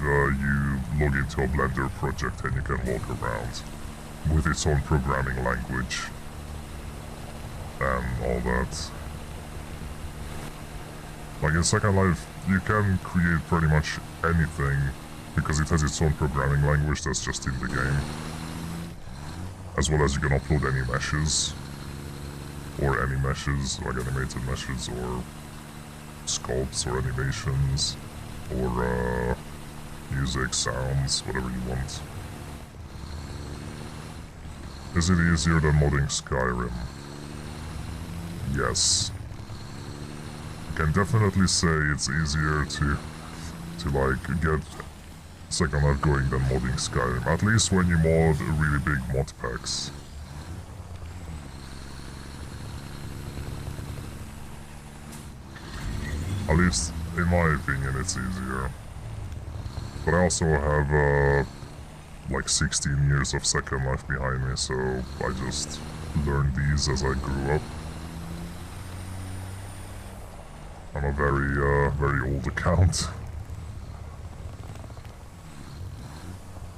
you log into a Blender project and you can walk around with its own programming language and all that. Like in Second Life, you can create pretty much anything because it has its own programming language that's just in the game. As well as you can upload any meshes, or any meshes, like animated meshes, or sculpts, or animations, or music, sounds, whatever you want. Is it easier than modding Skyrim? Yes. I can definitely say it's easier to like get Second Life going than modding Skyrim, at least when you mod really big mod packs. At least, in my opinion, it's easier. But I also have, like 16 years of Second Life behind me, so I just learned these as I grew up. I'm a very old account.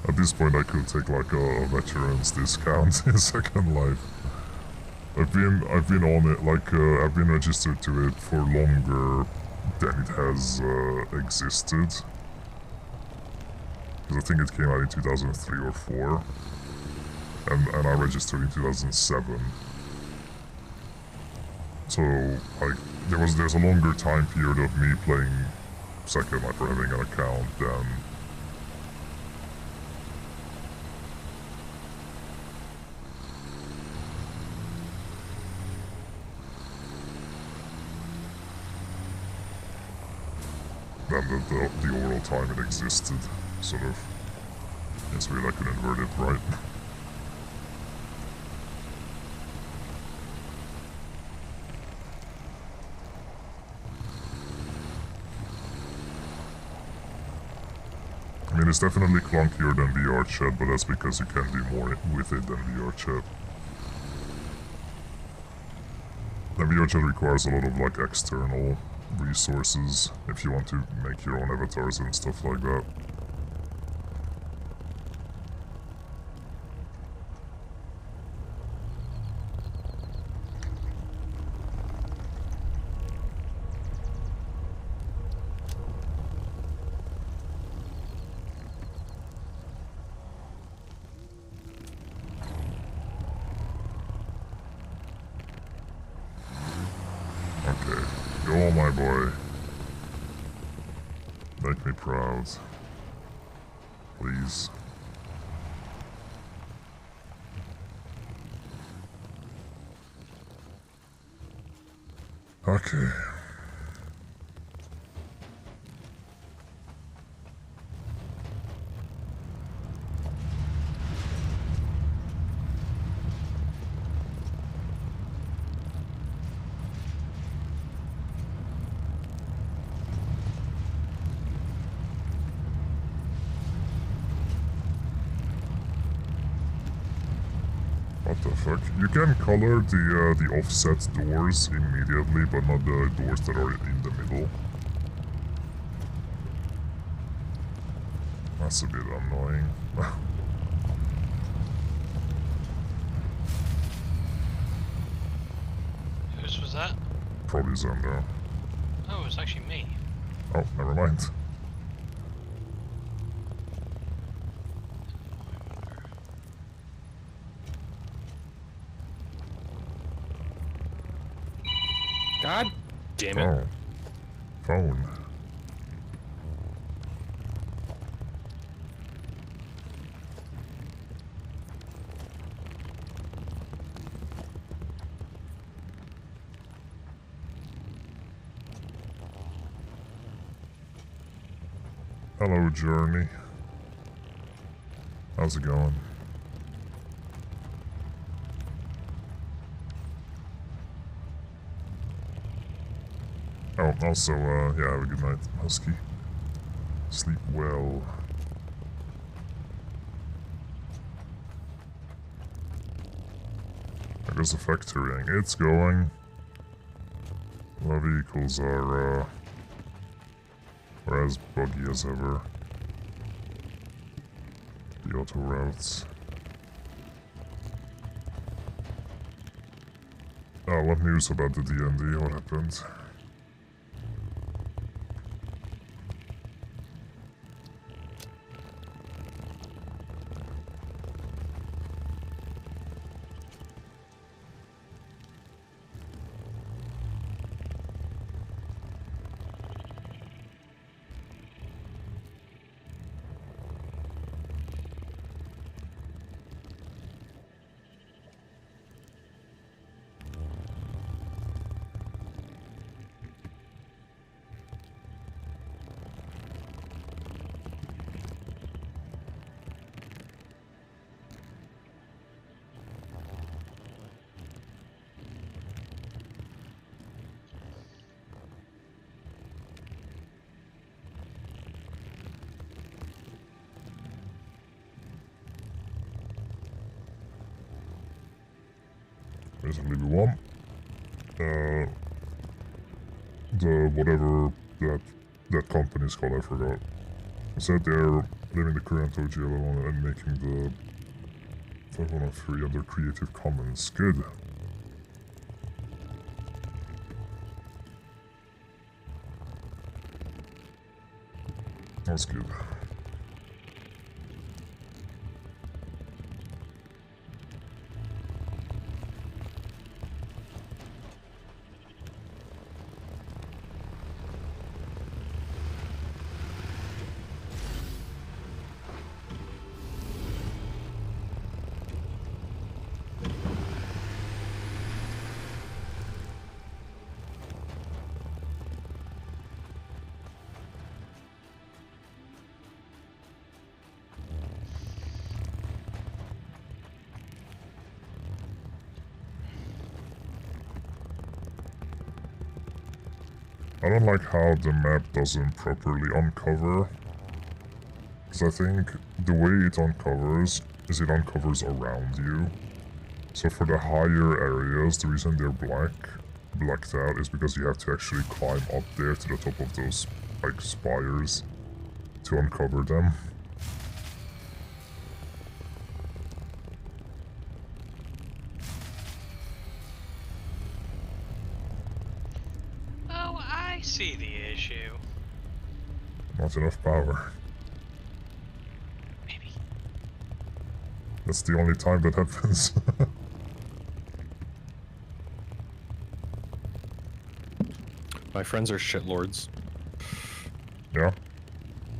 At this point, I could take like a veteran's discount in Second Life. I've been on it, like I've been registered to it for longer than it has existed. Because I think it came out in 2003 or 4, and I registered in 2007. So like there's a longer time period of me playing Second Life or having an account than the overall time it existed, sort of. It's weird I could invert it, right? I mean, it's definitely clunkier than VR chat, but that's because you can do more with it than VR chat. And VR chat requires a lot of like external resources if you want to make your own avatars and stuff like that. Okay, go on, my boy. Make me proud. Please. Okay. What the fuck? You can color the offset doors immediately, but not the doors that are in the middle. That's a bit annoying. Whose was that? Probably Zendo. Oh, it was actually me. Oh, never mind. God damn it. Oh. Phone. Hello, Journey. How's it going? Oh, also, yeah, have a good night, Husky. Sleep well. There goes the factoring. It's going. The vehicles are as buggy as ever. The auto routes. Oh, what news about the D&D? What happened? Basically, we want the whatever that company is called, I forgot. It said they're leaving the current OG11 and making the 503 under Creative Commons. Good. That's good. I don't like how the map doesn't properly uncover. Because I think the way it uncovers is it uncovers around you. So for the higher areas, the reason they're blacked out is because you have to actually climb up there to the top of those like spires to uncover them. Oh, I see the issue. Not enough power. Maybe. That's the only time that happens. My friends are shitlords. Yeah?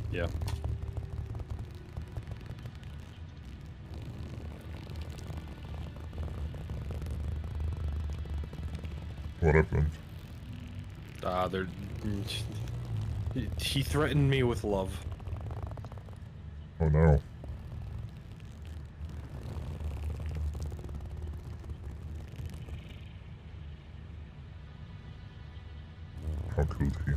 Yeah. What happened? They're... He threatened me with love. Oh no. How could he?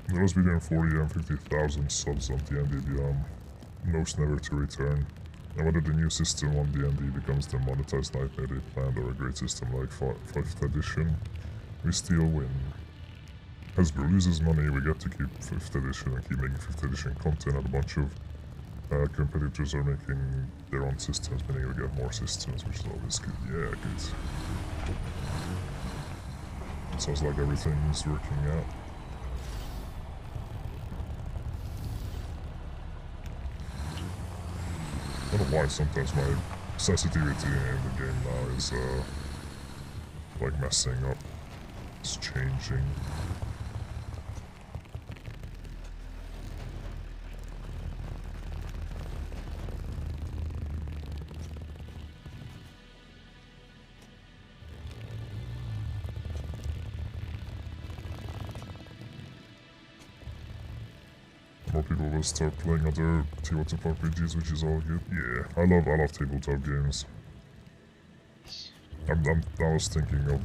There was between 40 and 50,000 subs on D&D knows never to return. And whether the new system on D&D becomes the monetized nightmare they planned or a great system like 5th edition, we still win. Hasbro loses money, we get to keep 5th edition and keep making 5th edition content, and a bunch of competitors are making their own systems, meaning we get more systems, which is always good. Yeah, good. Sounds like everything is working out. I don't know why sometimes my sensitivity in the game now is like messing up. It's changing. More people will start playing other tabletop RPGs, which is all good. Yeah, I love tabletop games. I was thinking of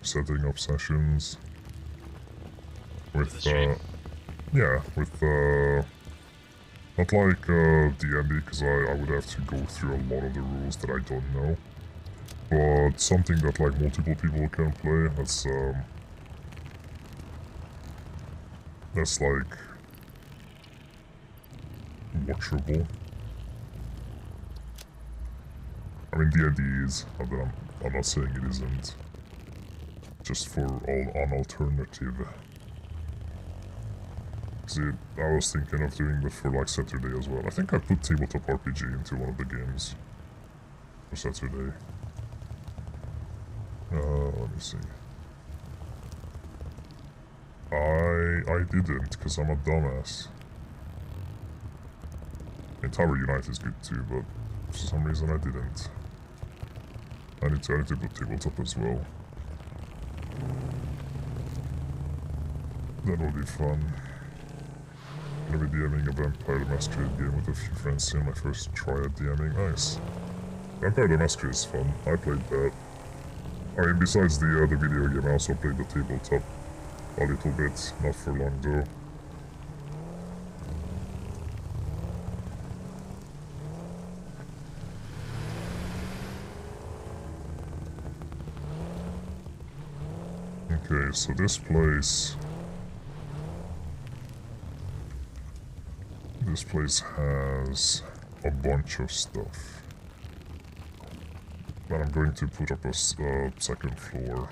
setting up sessions with yeah, with not like D&D, because I would have to go through a lot of the rules that I don't know, but something that like multiple people can play. That's like watchable. I mean, D&D is, but I'm not saying it isn't. Just for an alternative. See, I was thinking of doing that for like Saturday as well. I think I put tabletop RPG into one of the games for Saturday. Let me see. I didn't, because I'm a dumbass. And Tower Unite is good too, but for some reason I didn't. I need to put tabletop as well. That will be fun. I'm gonna be DMing a Vampire the Masquerade game with a few friends soon. My first try at DMing. Nice. Vampire the Masquerade is fun. I played that. I mean, besides the video game, I also played the tabletop a little bit. Not for long though. Okay, so this place has a bunch of stuff. But I'm going to put up a second floor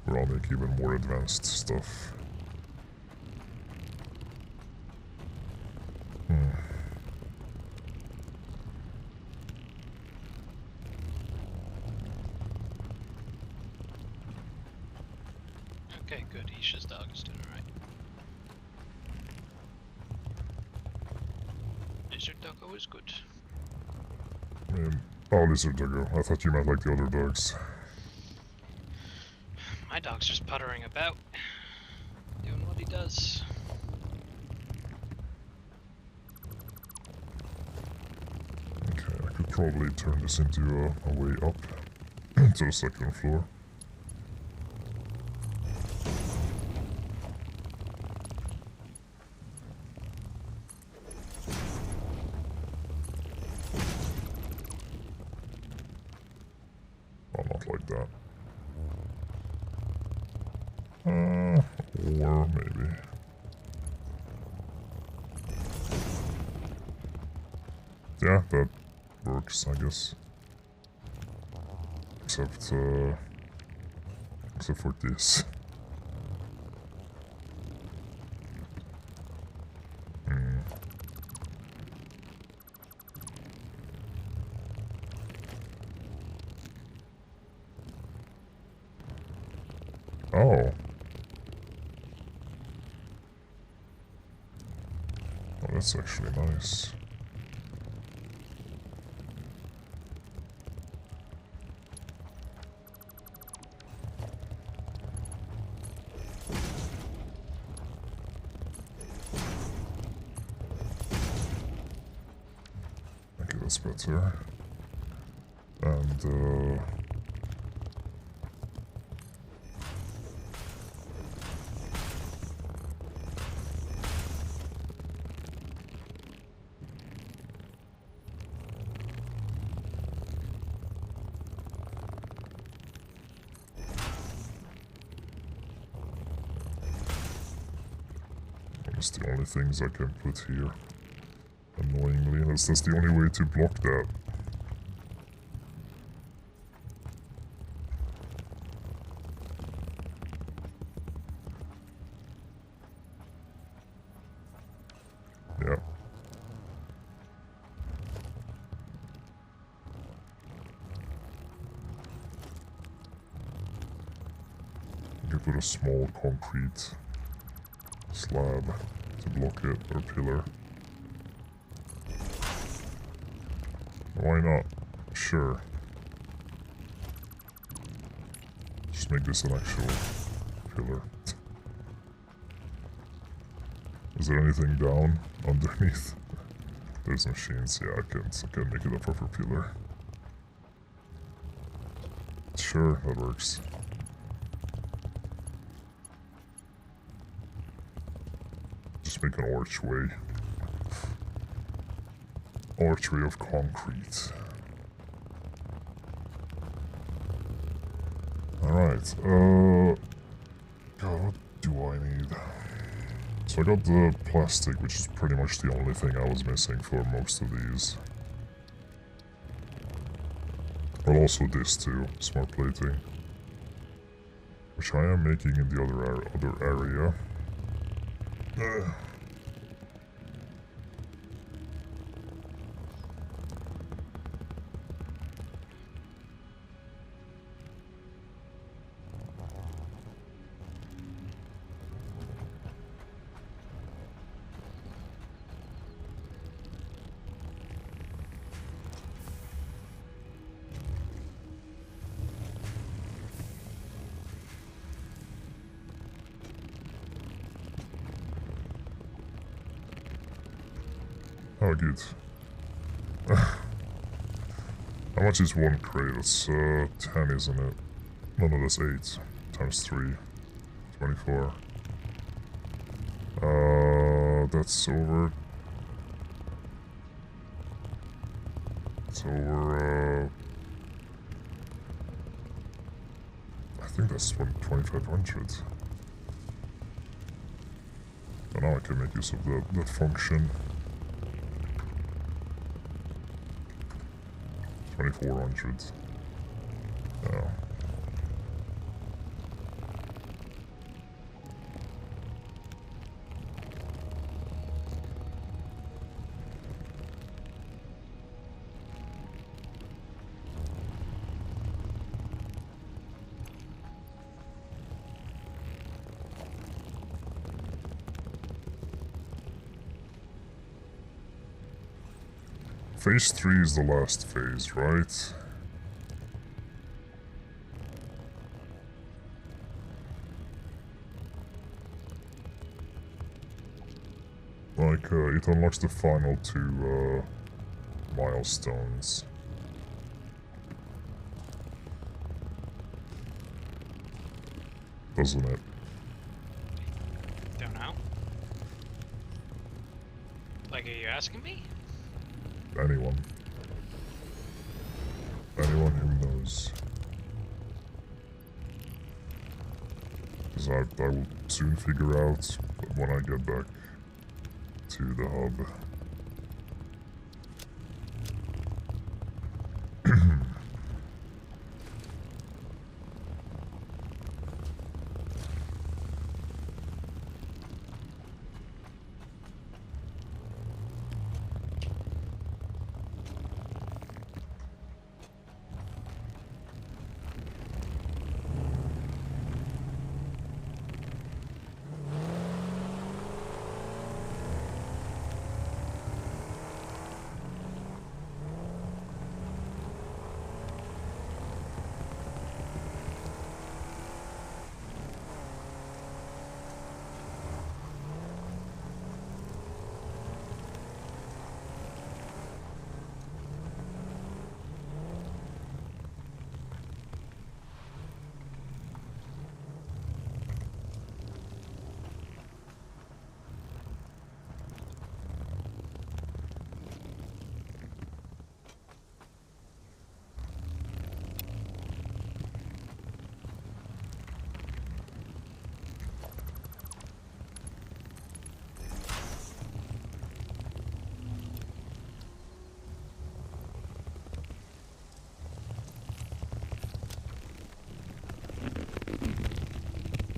where I'll make even more advanced stuff. Okay, good. Isha's dog is doing alright. Lizard doggo is good. Oh, lizard doggo. I thought you meant like the other dogs. My dog's just puttering about, doing does. Okay, I could probably turn this into a way up to the second floor. Well, not like that. Or maybe. Yeah, that works, I guess. Except for this. Hmm. Oh. Oh, that's actually nice. Okay, that's better. And, that's the only things I can put here. Annoyingly, that's the only way to block that. Yeah. You can put a small concrete slab to block it, or pillar. Why not? Sure. Just make this an actual pillar. Is there anything down underneath? There's machines. Yeah, I can make it a proper pillar. Sure, that works. Just make an archway. Archway of concrete. Alright, God, what do I need? So I got the plastic, which is pretty much the only thing I was missing for most of these. But also this too, smart plating. Which I am making in the other area. Oh, good. How much is one crate? That's 10, isn't it? No, that's 8. Times 3. 24. That's over. It's over, I think that's 2500. And now I can make use of that function. 2400. Oh. Phase 3 is the last phase, right? Like, it unlocks the final 2 milestones. Doesn't it? Don't know. Like, are you asking me? Anyone. Anyone who knows. Because I will soon figure out when I get back to the hub.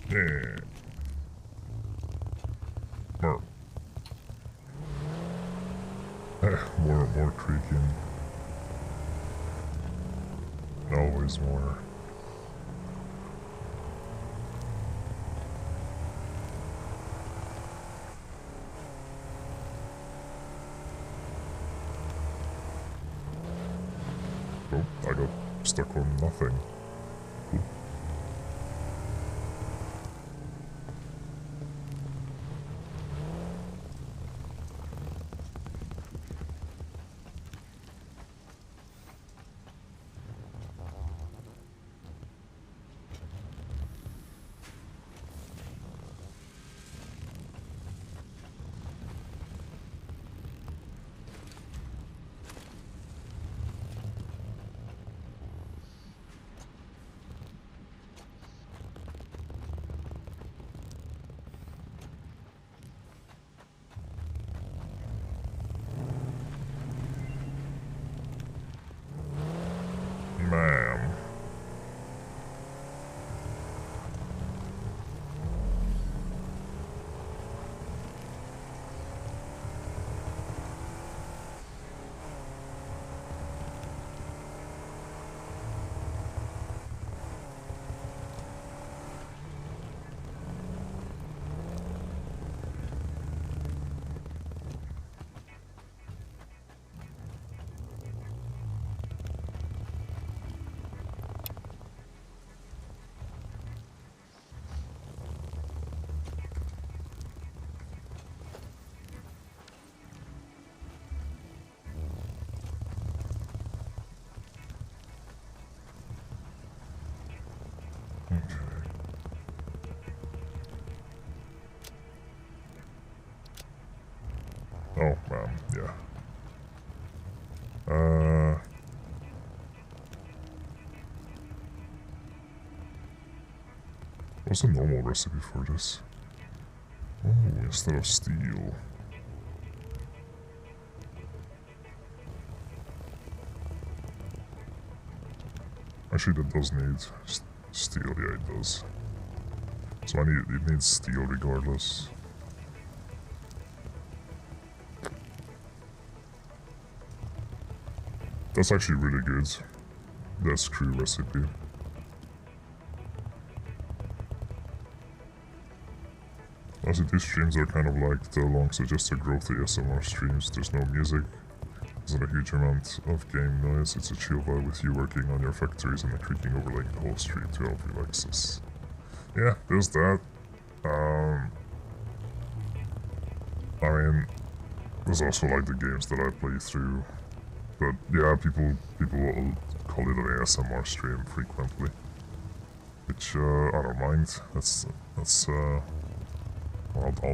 Yeah. More creaking. Always more. Oh, I got stuck on nothing. Cool. Ma'am. Okay. Oh, yeah. What's the normal recipe for this? Oh, instead of steel. Actually, that does need steel. Yeah, it does. So it needs steel regardless. That's actually really good. That screw recipe. Honestly, these streams are kind of like the long suggested growth ASMR streams. There's no music. There's not a huge amount of game noise. It's a chill vibe with you working on your factories and the creaking overlaying the whole stream to help relax us. Yeah, there's that. I mean, there's also like the games that I play through. But yeah, people will call it an ASMR stream frequently. Which, I don't mind. I'll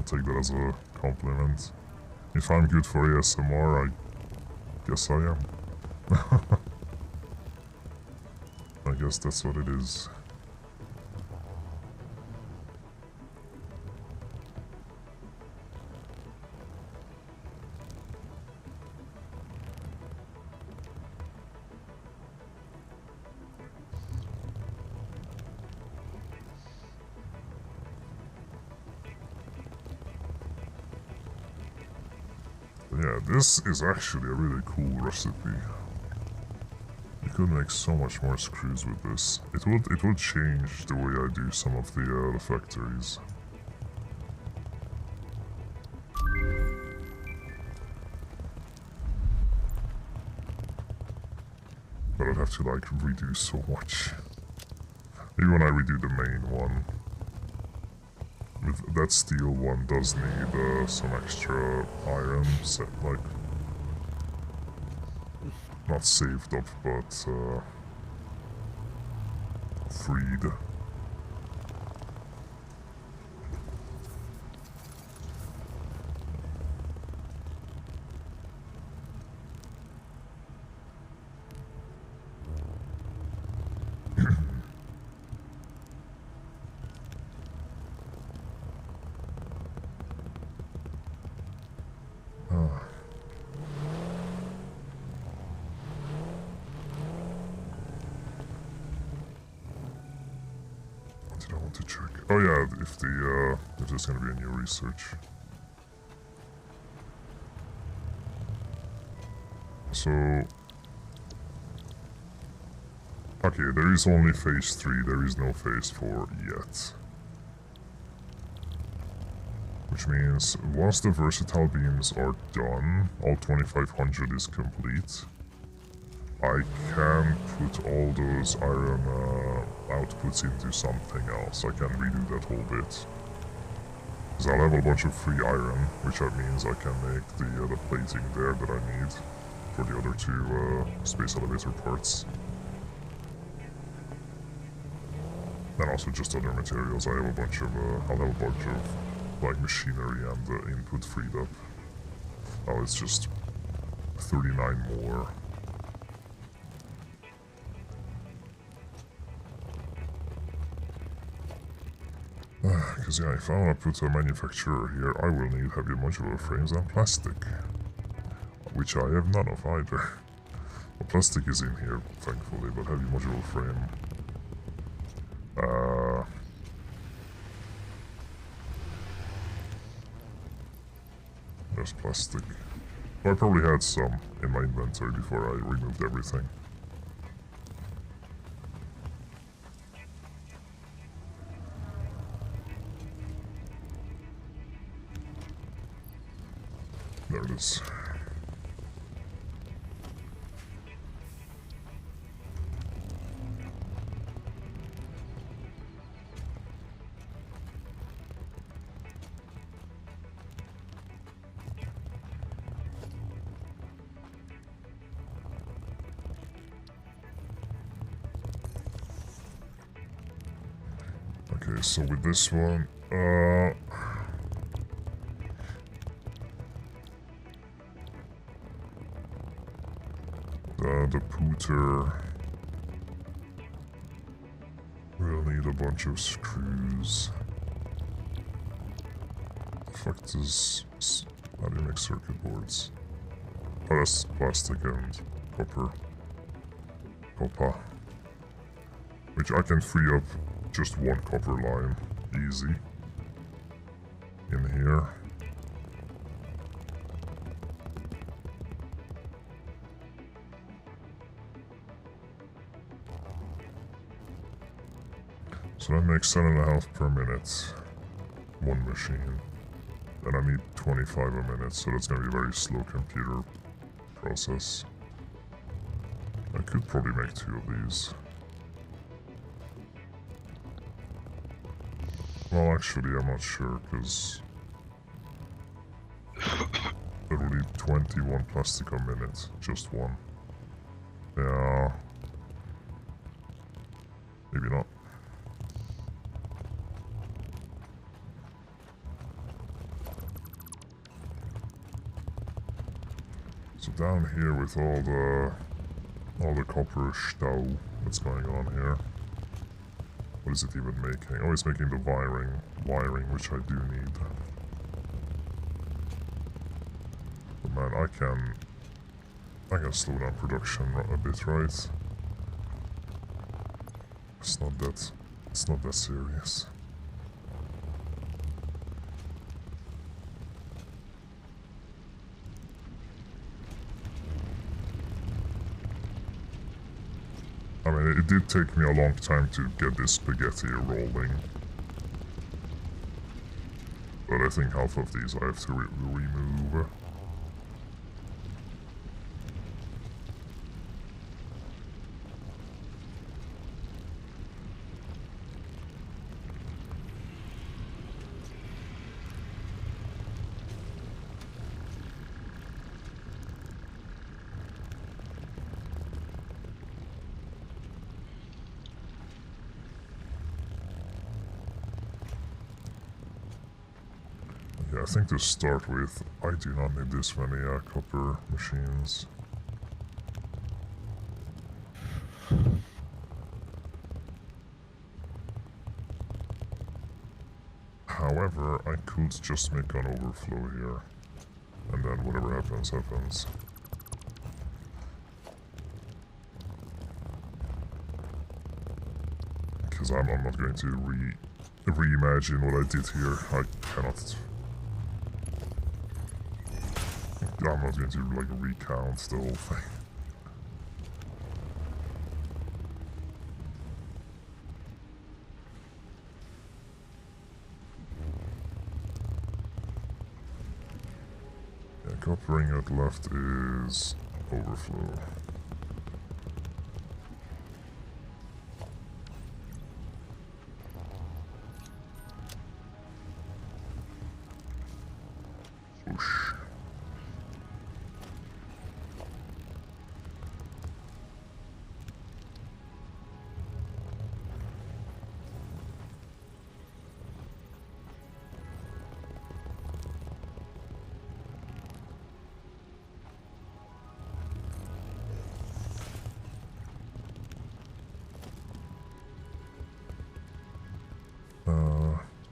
take that as a compliment. If I'm good for ASMR, I guess I am. I guess that's what it is. Yeah, this is actually a really cool recipe. You could make so much more screws with this. It would change the way I do some of the factories. But I'd have to like redo so much. Maybe when I redo the main one. That steel one does need some extra iron set, like not saved up, but freed. Did I want to check? Oh yeah, if there's gonna be a new research. So okay, there is only phase 3, there is no phase 4 yet. Which means once the versatile beams are done, all 2500 is complete. I can put all those iron outputs into something else. I can redo that whole bit. Because I'll have a bunch of free iron, which means I can make the plating there that I need for the other 2 space elevator parts. And also just other materials. I have a bunch of, I'll have a bunch of like machinery and input freed up. Oh, it's just 39 more. Because yeah, if I want to put a manufacturer here, I will need heavy modular frames and plastic. Which I have none of either. Well, plastic is in here, thankfully, but heavy modular frame... there's plastic. Well, I probably had some in my inventory before I removed everything. There it is. Okay, so with this one, the pooter will need a bunch of screws. The fuck is... how do you make circuit boards? Oh, that's plastic and copper. Copper. Which I can free up just one copper line. Easy. In here. So that makes 7.5 per minute. One machine. And I need 25 a minute, so that's gonna be a very slow computer process. I could probably make 2 of these. Well, actually, I'm not sure, because... 21 plastic a minute. Just one. Yeah. Maybe not. So down here with all the copper stau that's going on here. What is it even making? Oh, it's making the wiring, which I do need. But man, I can slow down production a bit, right? It's not that serious. I mean, it did take me a long time to get this spaghetti rolling. But I think half of these I have to remove. Yeah, I think to start with, I do not need this many copper machines. However, I could just make an overflow here, and then whatever happens, happens. Because I'm not going to reimagine what I did here. I cannot. I'm not going to like recount the whole thing. Yeah, copper ingot left is overflow. Whoosh.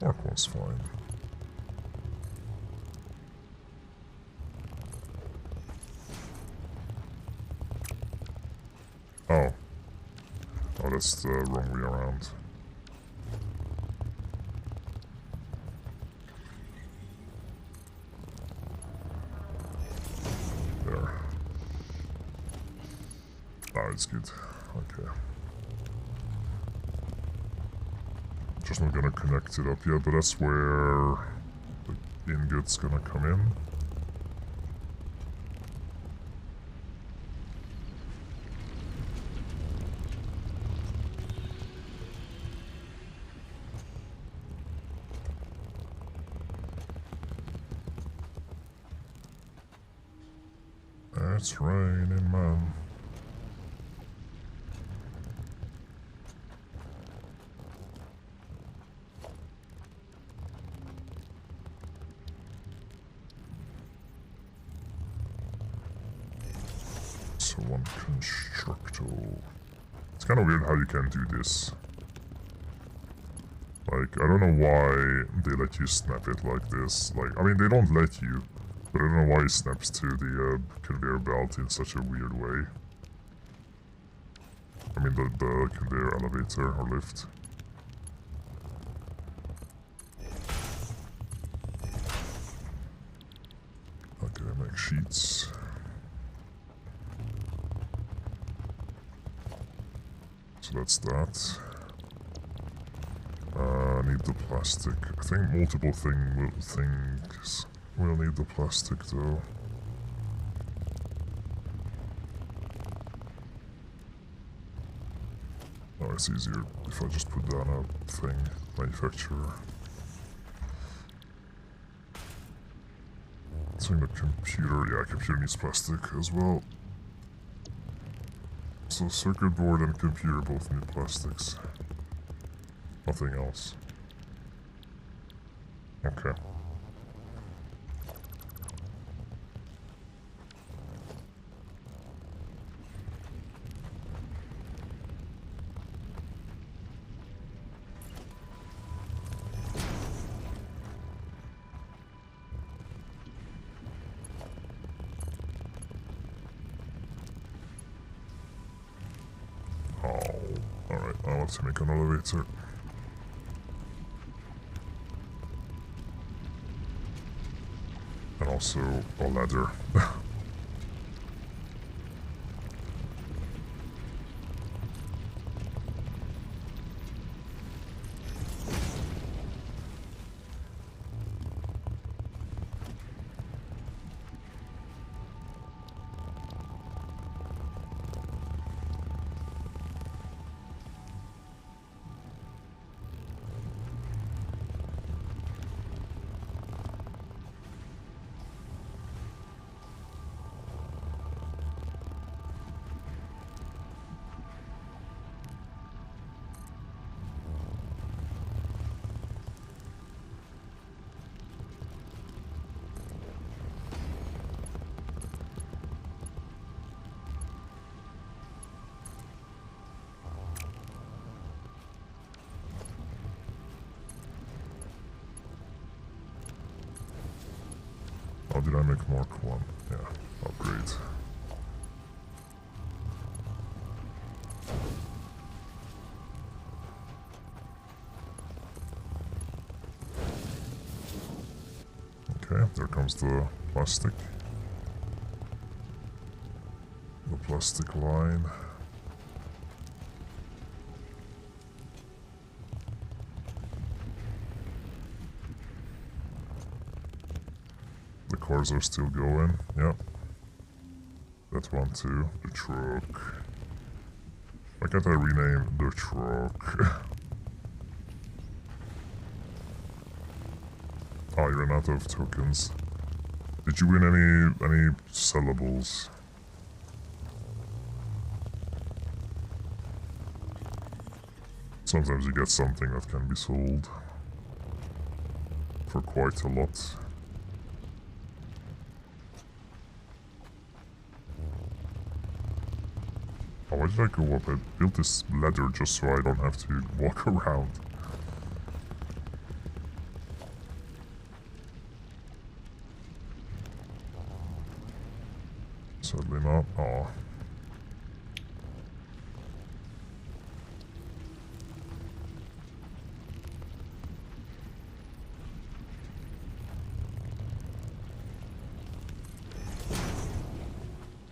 Mark one's fine. Oh. Oh, that's the wrong way around. There. Oh, it's good. Okay. Just not gonna connect it up yet, but that's where the ingot's gonna come in. It's raining, man. So one constructor. It's kind of weird how you can do this. Like, I don't know why they let you snap it like this. Like, I mean, they don't let you, but I don't know why it snaps to the conveyor belt in such a weird way. I mean, the conveyor elevator or lift. Okay, make sheets. So that's that. Need the plastic. I think multiple things will need the plastic though. Oh, it's easier if I just put down a thing, manufacturer. So the computer, yeah, computer needs plastic as well. So circuit board and computer both need plastics. Nothing else. Okay. Alright, I'll have to make an elevator. And also a ladder. Oh, did I make Mark 1? Yeah, upgrade. Okay, there comes the plastic. The plastic line. The cars are still going, yep. That one too, the truck. Why can't I rename the truck? Oh, you ran out of tokens. Did you win any sellables? Sometimes you get something that can be sold for quite a lot. Oh, why did I go up? I built this ladder just so I don't have to walk around. Sadly not. Aw.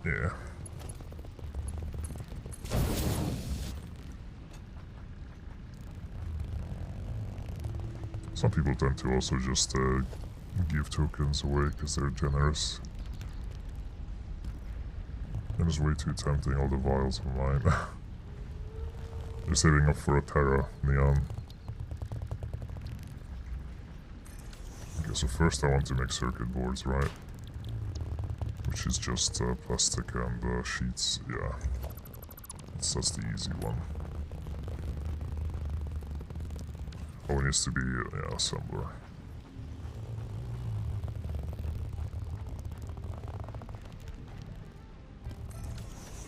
Yeah. Some people tend to also just give tokens away because they're generous. It is way too tempting, all the vials online. They're saving up for a Terra Neon. Okay, so first I want to make circuit boards, right? Which is just plastic and sheets, yeah. That's the easy one. Oh, it needs to be, yeah, assembler.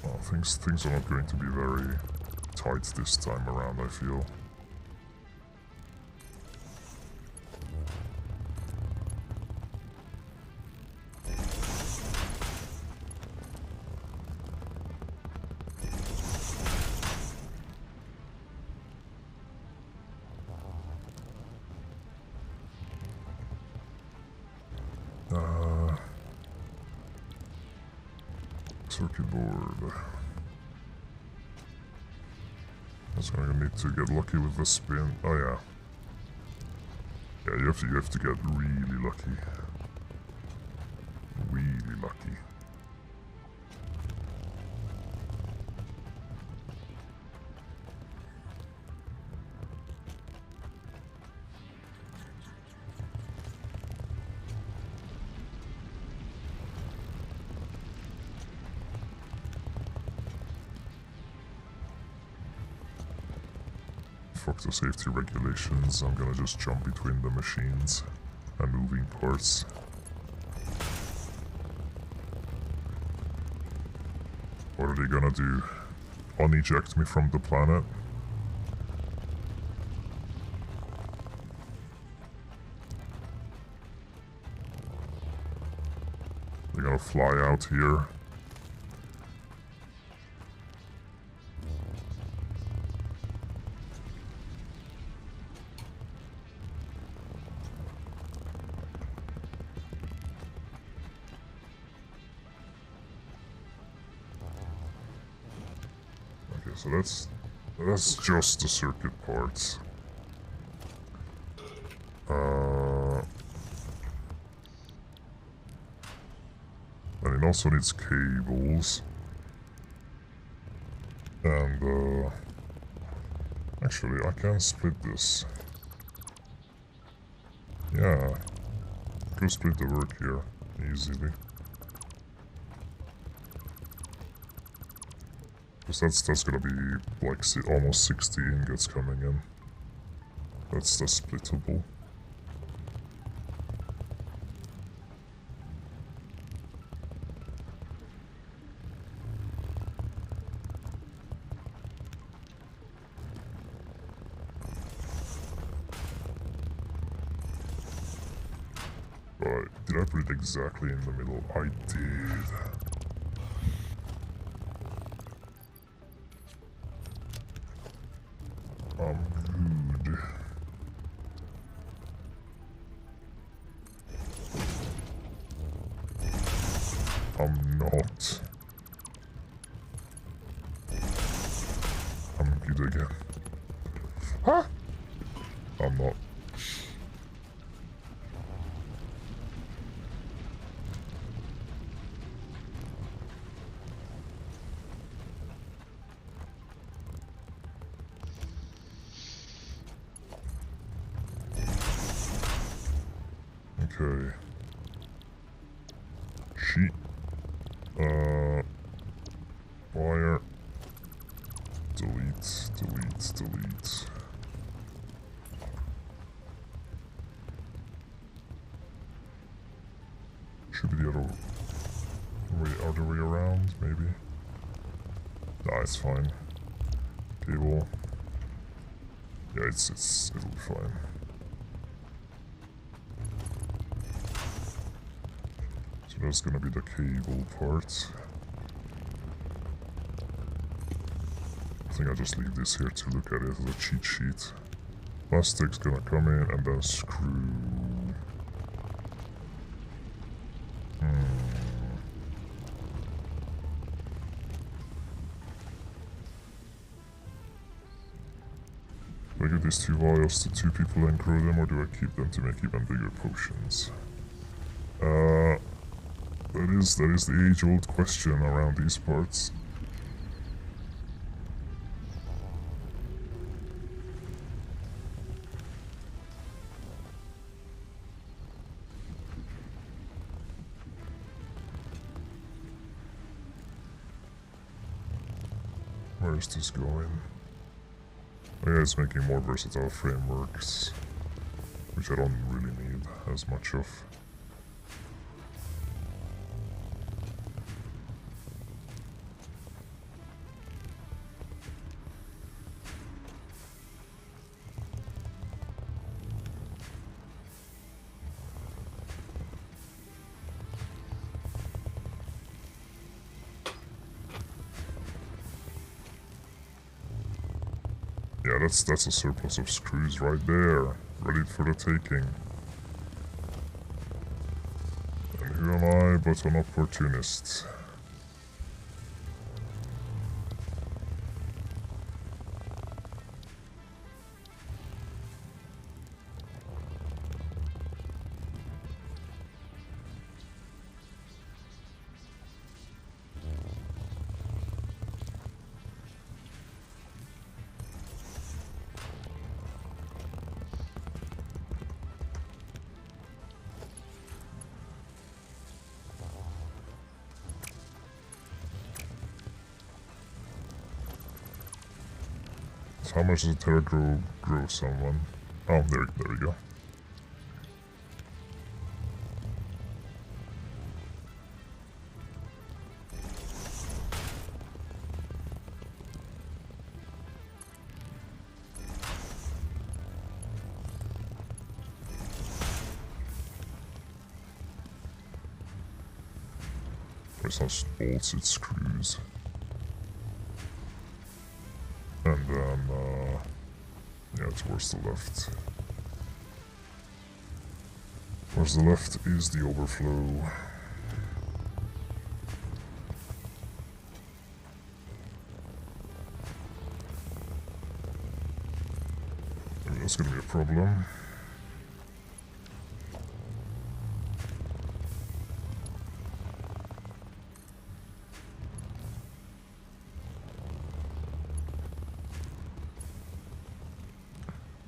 Oh, things are not going to be very tight this time around, I feel. Circuit board. So I'm gonna need to get lucky with the spin. Oh yeah. Yeah, you have to get really lucky. Really lucky. fuck the safety regulations. I'm gonna just jump between the machines and moving parts. What are they gonna do? Uneject me from the planet? They're gonna fly out here. Okay, so that's just the circuit parts. And it also needs cables. And actually I can split this. Yeah. Could split the work here easily. Because that's gonna be like almost 60 ingots coming in. That's splittable. Right, did I put it exactly in the middle? I did. I'm good. I'm not. I'm good again. Huh? I'm not. Okay. Sheet. Wire. Delete, delete, delete. Should be the other way around, maybe. Nah, it's fine. Cable. Yeah, it'll be fine. So that's gonna be the cable part. I think I'll just leave this here to look at it as a cheat sheet. Plastic's gonna come in and then screw. Do I give these 2 vials to 2 people and grow them, or do I keep them to make even bigger potions? That is the age-old question around these parts. Where is this going? Oh yeah, it's making more versatile frameworks, which I don't really need as much of. Yeah, that's a surplus of screws right there, ready for the taking. And who am I but an opportunist? How much does a terror grow someone? Oh, there we go. It's not bolts, it's screws. And then, yeah, towards the left. Towards the left is the overflow. Maybe that's gonna be a problem.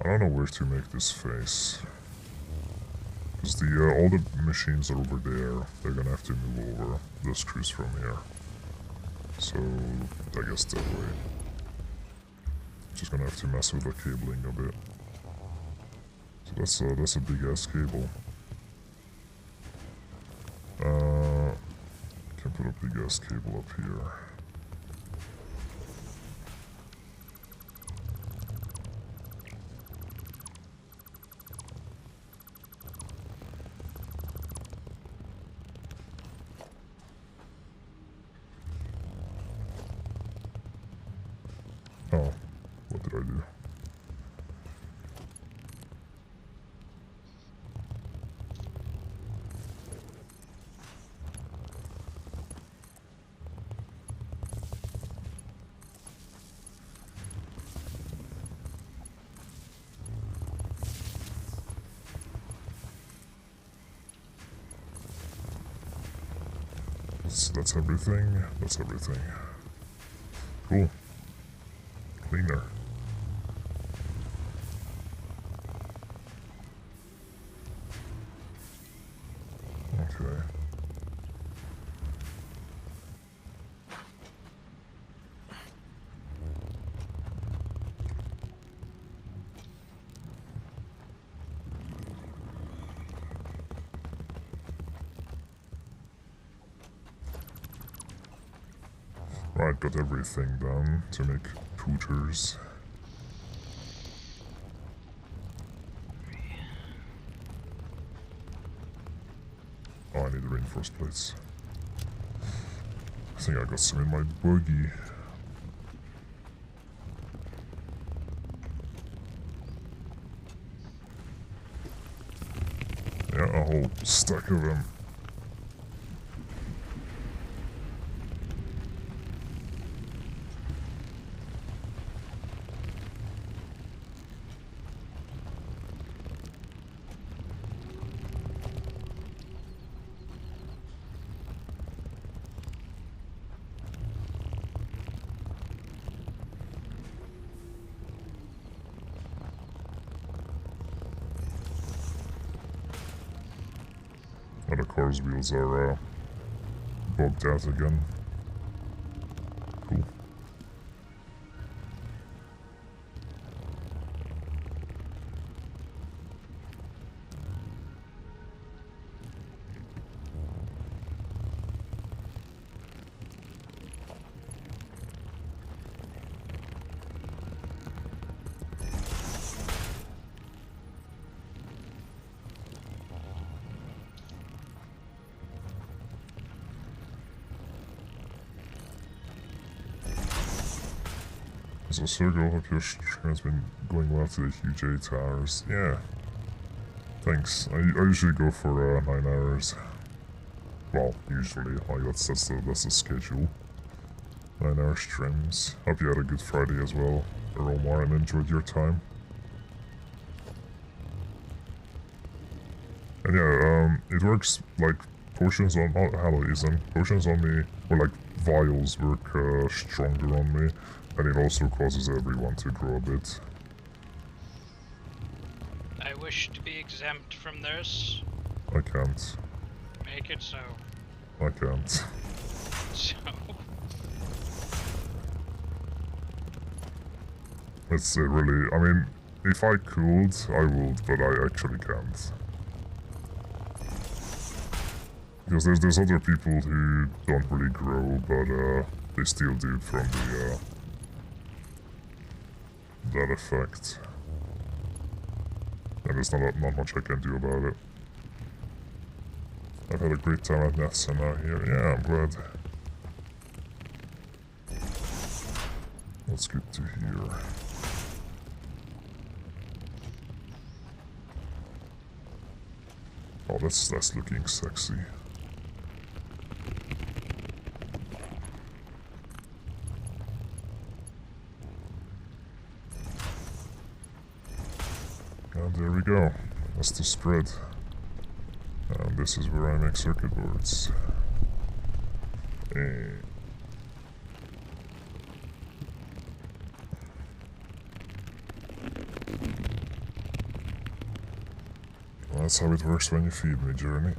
I don't know where to make this face. Because all the machines are over there. They're gonna have to move over the screws from here. So, I guess that way. Just gonna have to mess with the cabling a bit. So that's a big ass cable. Can put a big ass cable up here. Oh, what did I do? That's everything. That's everything. Cool. Cleaner. Okay. Right, got everything done to make tutors. Oh, I need the reinforced plates. I think I got some in my buggy. Yeah, a whole stack of them. Oh, the car's wheels are bugged out again. Cool. So Sergo, hope your stream has been going well to the huge 8 hours. Yeah. Thanks. I usually go for 9 hours. Well, usually. Like that's the schedule. 9-hour streams. Hope you had a good Friday as well, Romar, and enjoyed your time. And yeah, it works like potions on potions on me, or like vials work stronger on me. And it also causes everyone to grow a bit. I wish to be exempt from this. I can't. Make it so. I can't. So. It's really, I mean, if I could, I would, but I actually can't. Because there's other people who don't really grow, but they still do from the that effect. And there's not much I can do about it. I've had a great time at Nets and now here. Yeah, I'm glad. That's good to hear. Oh, that's looking sexy. And there we go. That's the spread. And this is where I make circuit boards. That's how it works when you feed me, Journey.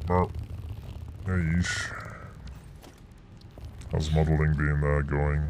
Well, yeesh. How's modeling been going?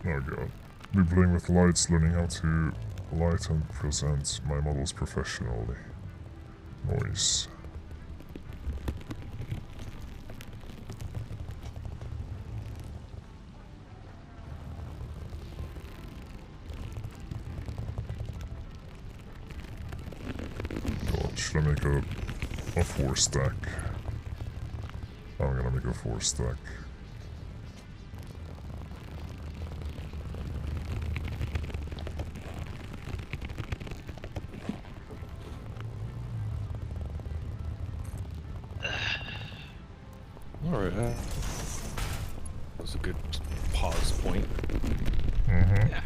Oh god. Be playing with lights, learning how to light and present my models professionally. Noise. God, should I make a 4-stack? I'm gonna make a 4-stack. Alright, that was a good pause point. Mm-hmm. Yeah.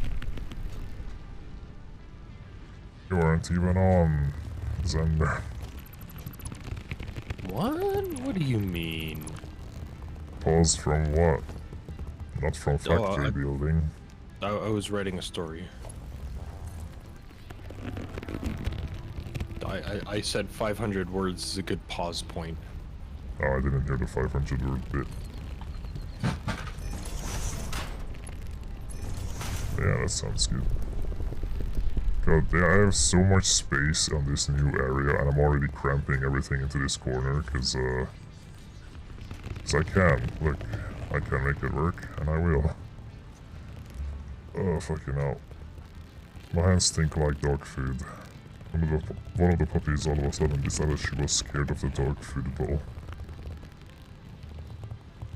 You weren't even on, Zender. What? What do you mean? Pause from what? Not from factory I- building. I was writing a story. I said 500 words is a good pause point. Oh, I didn't hear the 500 word bit. Yeah, that sounds good. God, yeah, I have so much space on this new area, and I'm already cramping everything into this corner, because I can. Look, I can make it work, and I will. Oh, fucking hell. My hands stink like dog food. One of the puppies all of a sudden decided she was scared of the dog food bowl.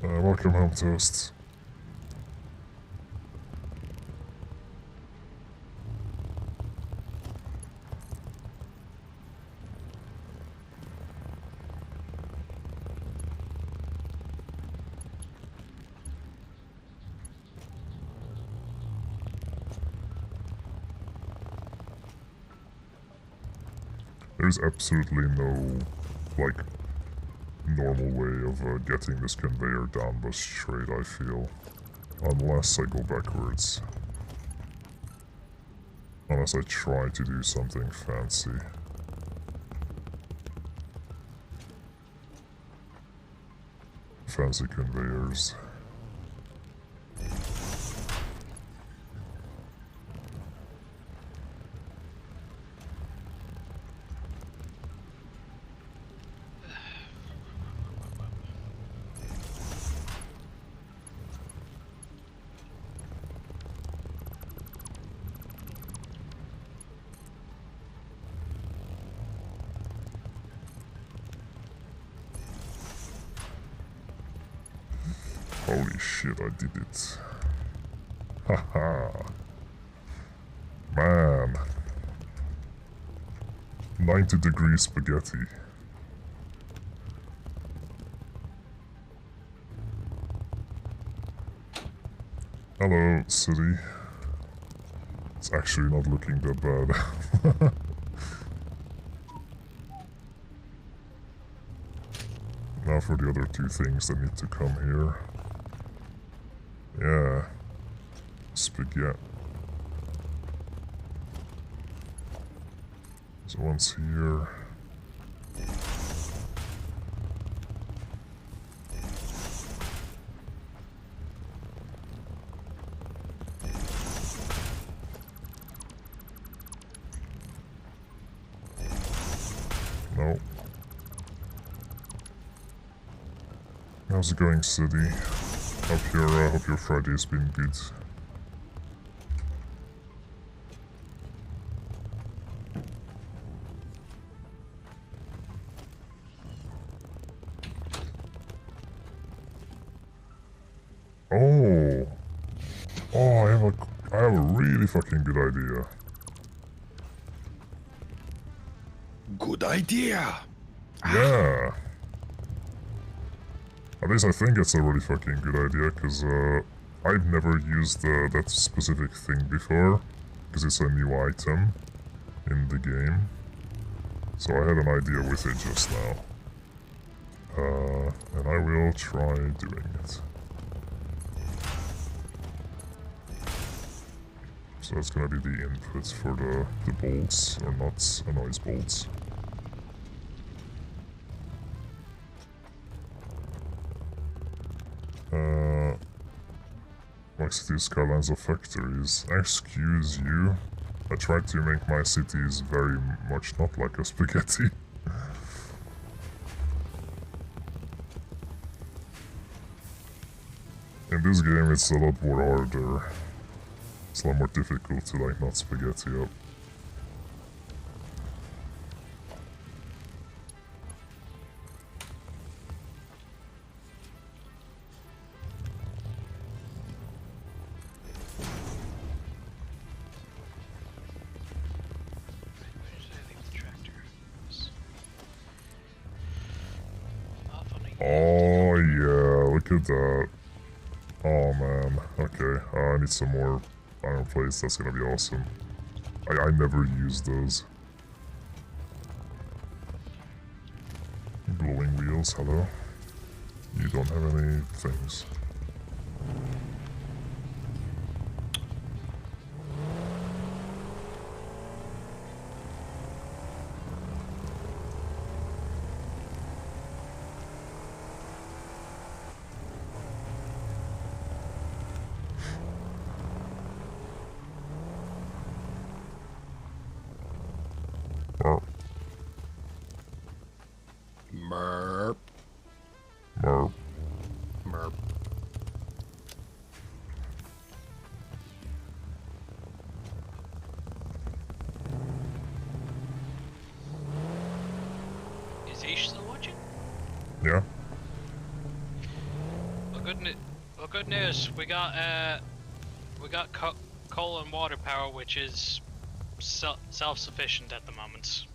Welcome home, Toast. There's absolutely no, like, normal way of getting this conveyor down but straight, I feel. Unless I go backwards. Unless I try to do something fancy. Fancy conveyors. Holy shit, I did it. Haha. Man. 90-degree spaghetti. Hello, city. It's actually not looking that bad. Now for the other two things that need to come here. Yeah. Spaghetti. So one's here. No. How's it going, city? Hope your Friday's been good. Oh. Oh, I have a really fucking good idea. Good idea. Yeah. At least I think it's a really fucking good idea, because I've never used that specific thing before, because it's a new item in the game. So I had an idea with it just now. And I will try doing it. So that's gonna be the input for the bolts, or nuts, oh no, it's bolts. Like cities, skylines of factories. Excuse you. I tried to make my cities very much not like a spaghetti. In this game it's a lot more harder. It's a lot more difficult to like not spaghetti up. Oh yeah, look at that. Oh man, okay, I need some more iron plates, that's gonna be awesome. I never use those. Glowing wheels, hello? You don't have any things. Merp. Merp. Merp. Is Ish still watching? Yeah? Well, good news. We got coal and water power, which is self-sufficient at the moment.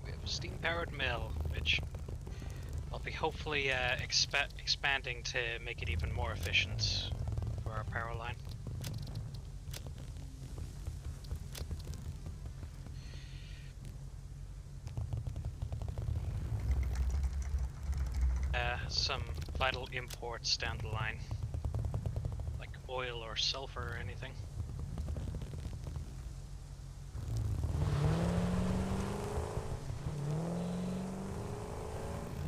We have a steam-powered mill, which I'll be hopefully expanding to make it even more efficient for our power line. Some vital imports down the line, like oil or sulfur or anything.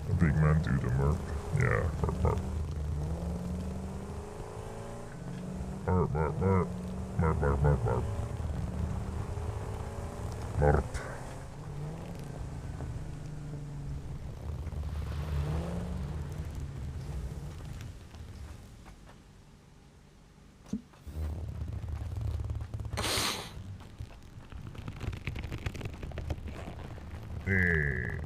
A big man do the merp. Yeah, merp, merp. Merp, merp, merp. Merp, merp, merp, merp. Merp. Hey.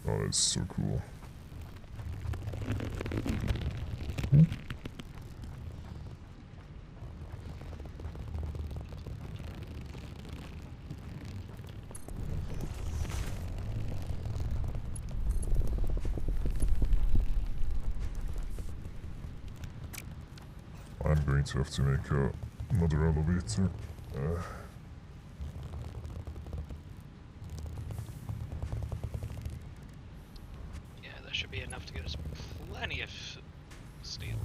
Oh, that's so cool. I'm going to have to make another elevator. Yeah, that should be enough to get us plenty of steel.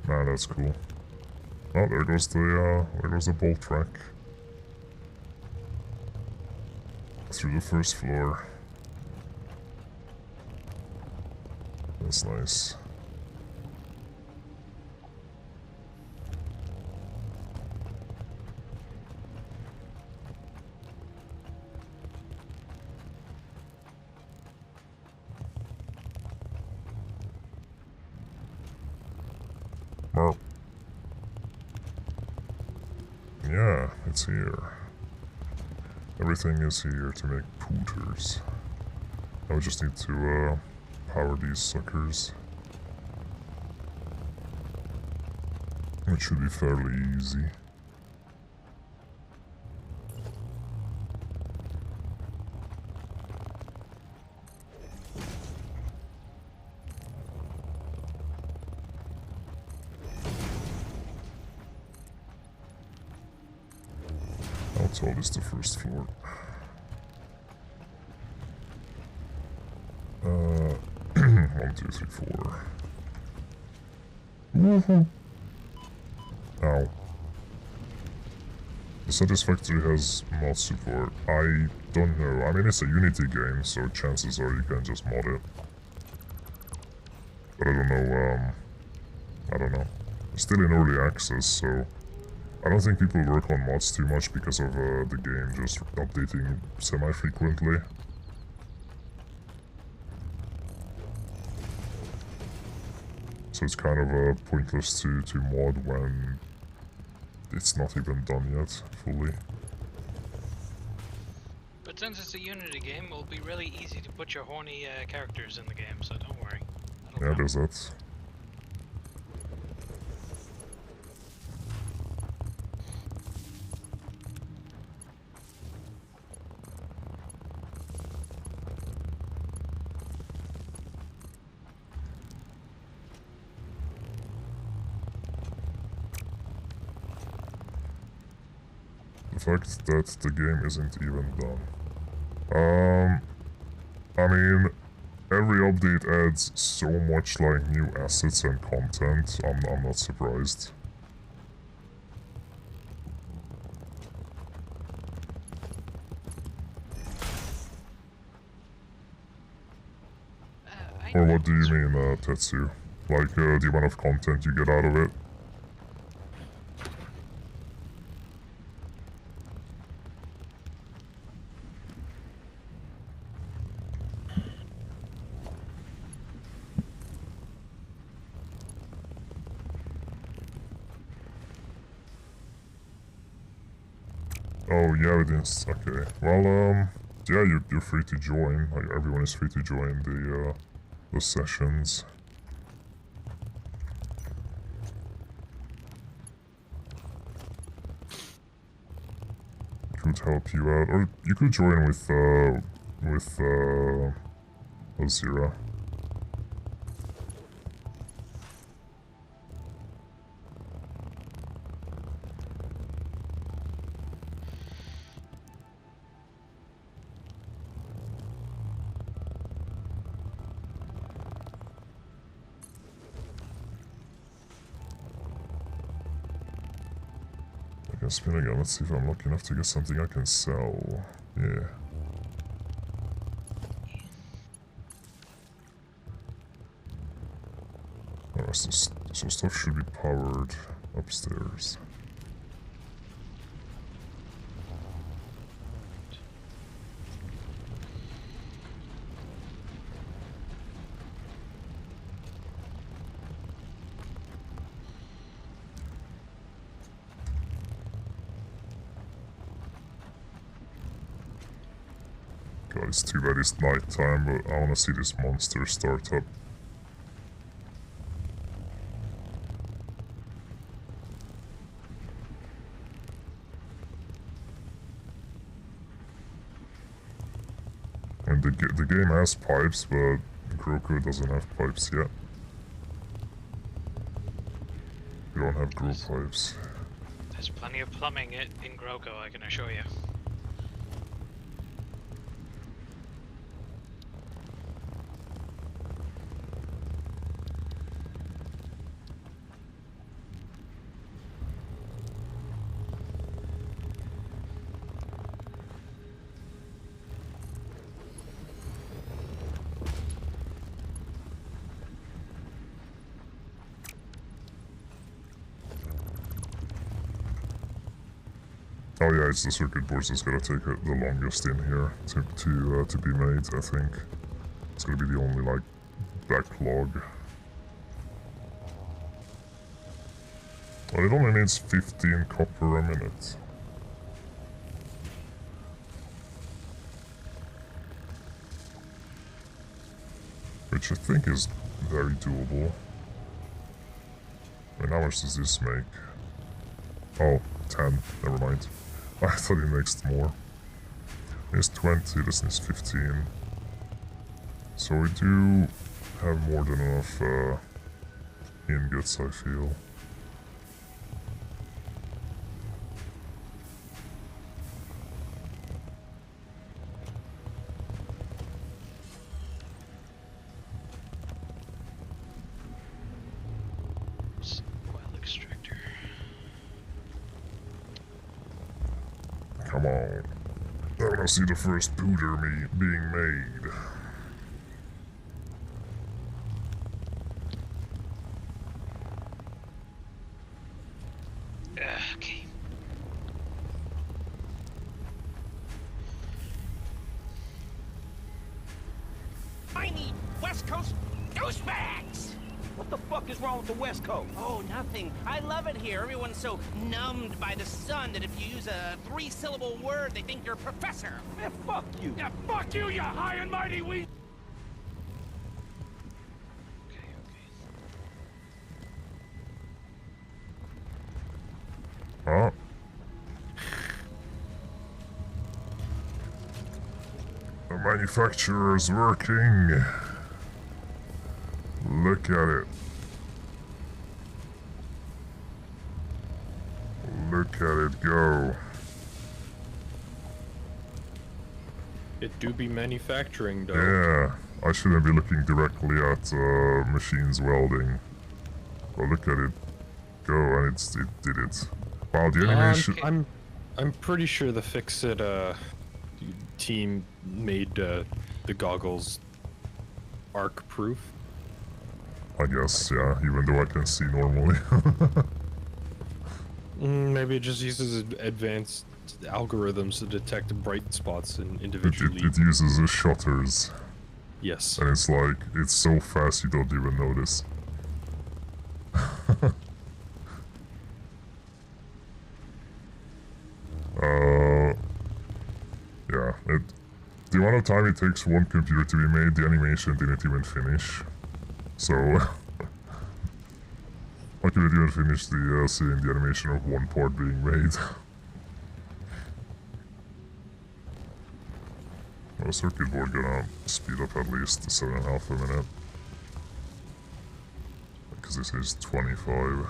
Man, that's cool. Oh, there goes the bolt track. Through the first floor. That's nice. Well, yeah, it's here. Everything is here to make pooters. Now we just need to power these suckers. Which should be fairly easy. How tall is the first floor? 1, 2, 3, 4. Woohoo! Ow. The Satisfactory has mod support. I don't know. I mean, it's a Unity game, so chances are you can just mod it. But I don't know, I don't know. It's still in early access, so I don't think people work on mods too much because of the game just updating semi-frequently. So it's kind of pointless to mod when it's not even done yet, fully. But since it's a Unity game, it'll be really easy to put your horny characters in the game, so don't worry. Yeah, there's that. The fact that the game isn't even done. I mean, every update adds so much like new assets and content, I'm not surprised. Or what do you mean, Tetsu? Like, the amount of content you get out of it? Oh, yeah, it is. Okay. Well, yeah, you're free to join. Like, everyone is free to join the sessions. Could help you out, or you could join with Ozira. can spin again. Let's see if I'm lucky enough to get something I can sell. Yeah. Oh, so stuff should be powered upstairs. God, it's too bad it's nighttime, but I want to see this monster start up. And the game has pipes, but Groko doesn't have pipes yet. We don't have grow pipes. There's plenty of plumbing in Groko, I can assure you. Oh yeah, it's the circuit boards that's gonna take the longest in here to be made, I think. It's gonna be the only, like, backlog. Well, it only needs 15 copper a minute. Which I think is very doable. I mean, how much does this make? Oh, 10. Never mind. I thought it makes more. It's 20, this is 15. So we do have more than enough ingots, I feel. Come on. I want to see the first powder being made. Okay. I need West Coast douchebags! What the fuck is wrong with the West Coast? Oh, nothing. I love it here. Everyone's so numbed by the sun that if you use a 3-syllable word, they think you're a professor. Man, fuck you. Yeah, fuck you, you high and mighty weed. Oh. The manufacturer's working. Look at it. Look at it go. It do be manufacturing, though. Yeah, I shouldn't be looking directly at machines welding. But look at it go, and it did it. Wow, the animation. I'm pretty sure the Fix-It team made the goggles arc-proof. I guess, yeah, even though I can see normally. Maybe it just uses advanced algorithms to detect bright spots and individually. It uses shutters. Yes. And it's like, it's so fast you don't even notice. Yeah, the amount of time it takes for one computer to be made, the animation didn't even finish. So, I couldn't even finish seeing the animation of one part being made. Well, circuit board gonna speed up at least 7.5 a minute. Because this is 25.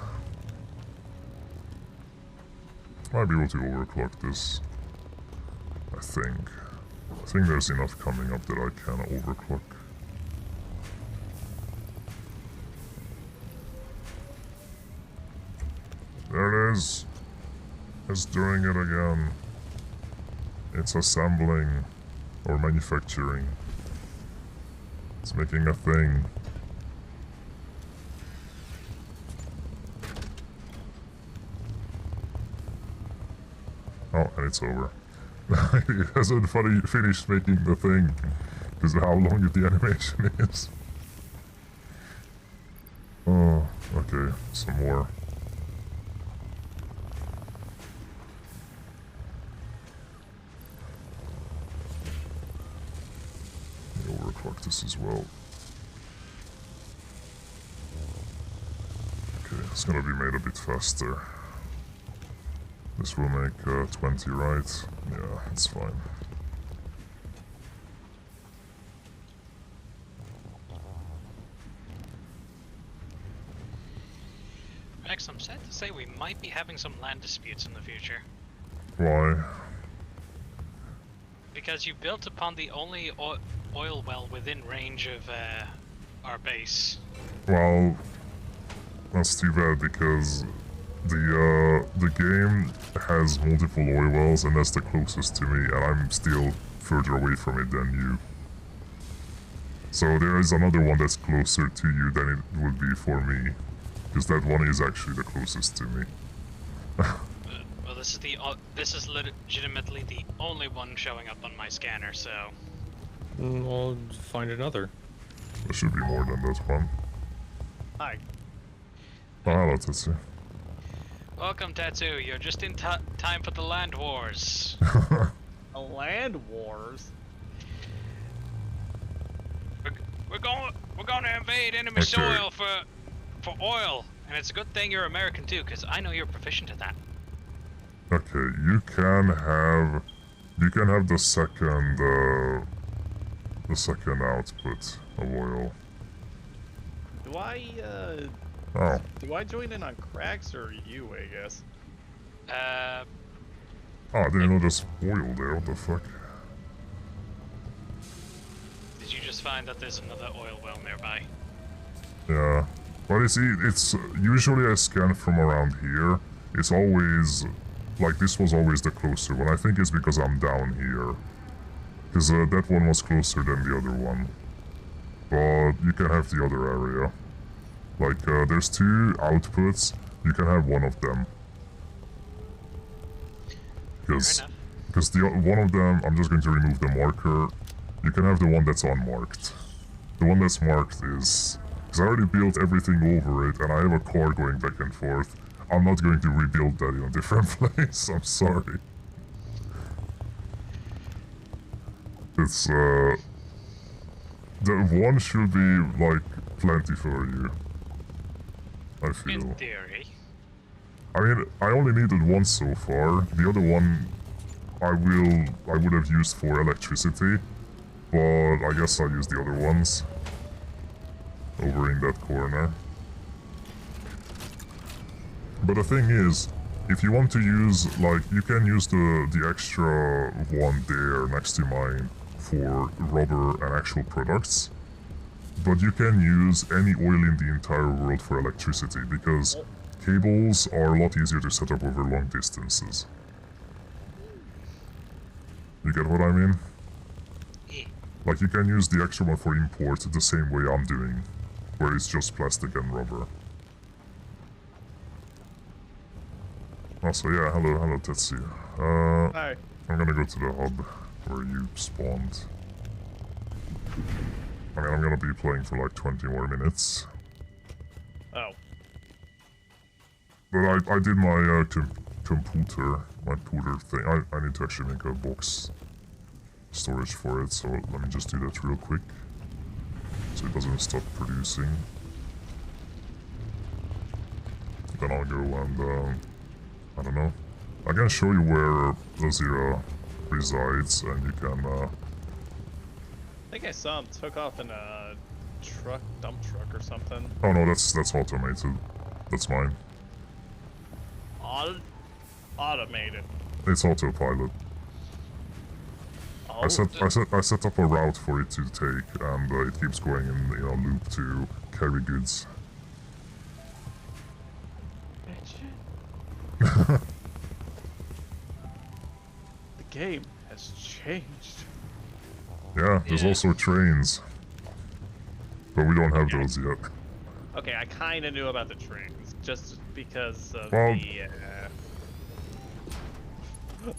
Might be able to overclock this. I think there's enough coming up that I can overclock. There it is. It's doing it again. It's assembling or manufacturing. It's making a thing. Oh, and it's over. It hasn't finished making the thing. Because how long the animation is. Oh, okay, some more. Overclock this as well. Okay, it's gonna be made a bit faster. This will make 20, right? Yeah, it's fine. Rex, I'm sad to say we might be having some land disputes in the future. Why? Because you built upon the only oil well within range of our base. Well, that's too bad because the game has multiple oil wells and that's the closest to me, and I'm still further away from it than you. So there is another one that's closer to you than it would be for me, because that one is actually the closest to me. Well, this is legitimately the only one showing up on my scanner, so. I'll find another. There should be more than that one. Hi. Oh, hello, Tetsu. Welcome, Tatsu. You're just in time for the land wars. A land wars? We're going to invade enemy soil for oil, and it's a good thing you're American too, because I know you're proficient at that. Okay, you can have the second output of oil. Do I, Oh. do I join in on cracks or you, I guess? Oh, I didn't know there's oil there, what the fuck? Did you just find that there's another oil well nearby? Yeah. But you see, it's usually I scan from around here. It's always, like this was always the closer one. I think it's because I'm down here. Because that one was closer than the other one. But you can have the other area. Like, there's 2 outputs, you can have one of them. Because one of them, I'm just going to remove the marker. You can have the one that's unmarked. The one that's marked is... Because I already built everything over it, and I have a car going back and forth. I'm not going to rebuild that in a different place, I'm sorry. It's, the one should be, like, plenty for you. I feel. In theory. I mean, I only needed one so far. The other one, I would have used for electricity, but I guess I'll use the other ones. Over in that corner. But the thing is, if you want to use, like, you can use the extra one there next to mine for rubber and actual products. But you can use any oil in the entire world for electricity, because cables are a lot easier to set up over long distances. You get what I mean? Like, you can use the extra one for import the same way I'm doing, where it's just plastic and rubber. Also, yeah, hello Tetsu. Hi. I'm gonna go to the hub where you spawned. I mean, I'm gonna be playing for like 20 more minutes. Oh. But I did my computer thing. I need to actually make a box storage for it, so let me just do that real quick. So it doesn't stop producing. Then I'll go and, I don't know. I can show you where Lazira resides, and you can, I think I saw him took off in a dump truck or something. Oh no, that's automated. That's mine. Automated. It's autopilot. Oh. I set up a route for it to take, and it keeps going in a loop to carry goods. game has changed. Yeah, there's Yeah. also trains. But we don't have those yet. Okay, I kind of knew about the trains just because of Well- the.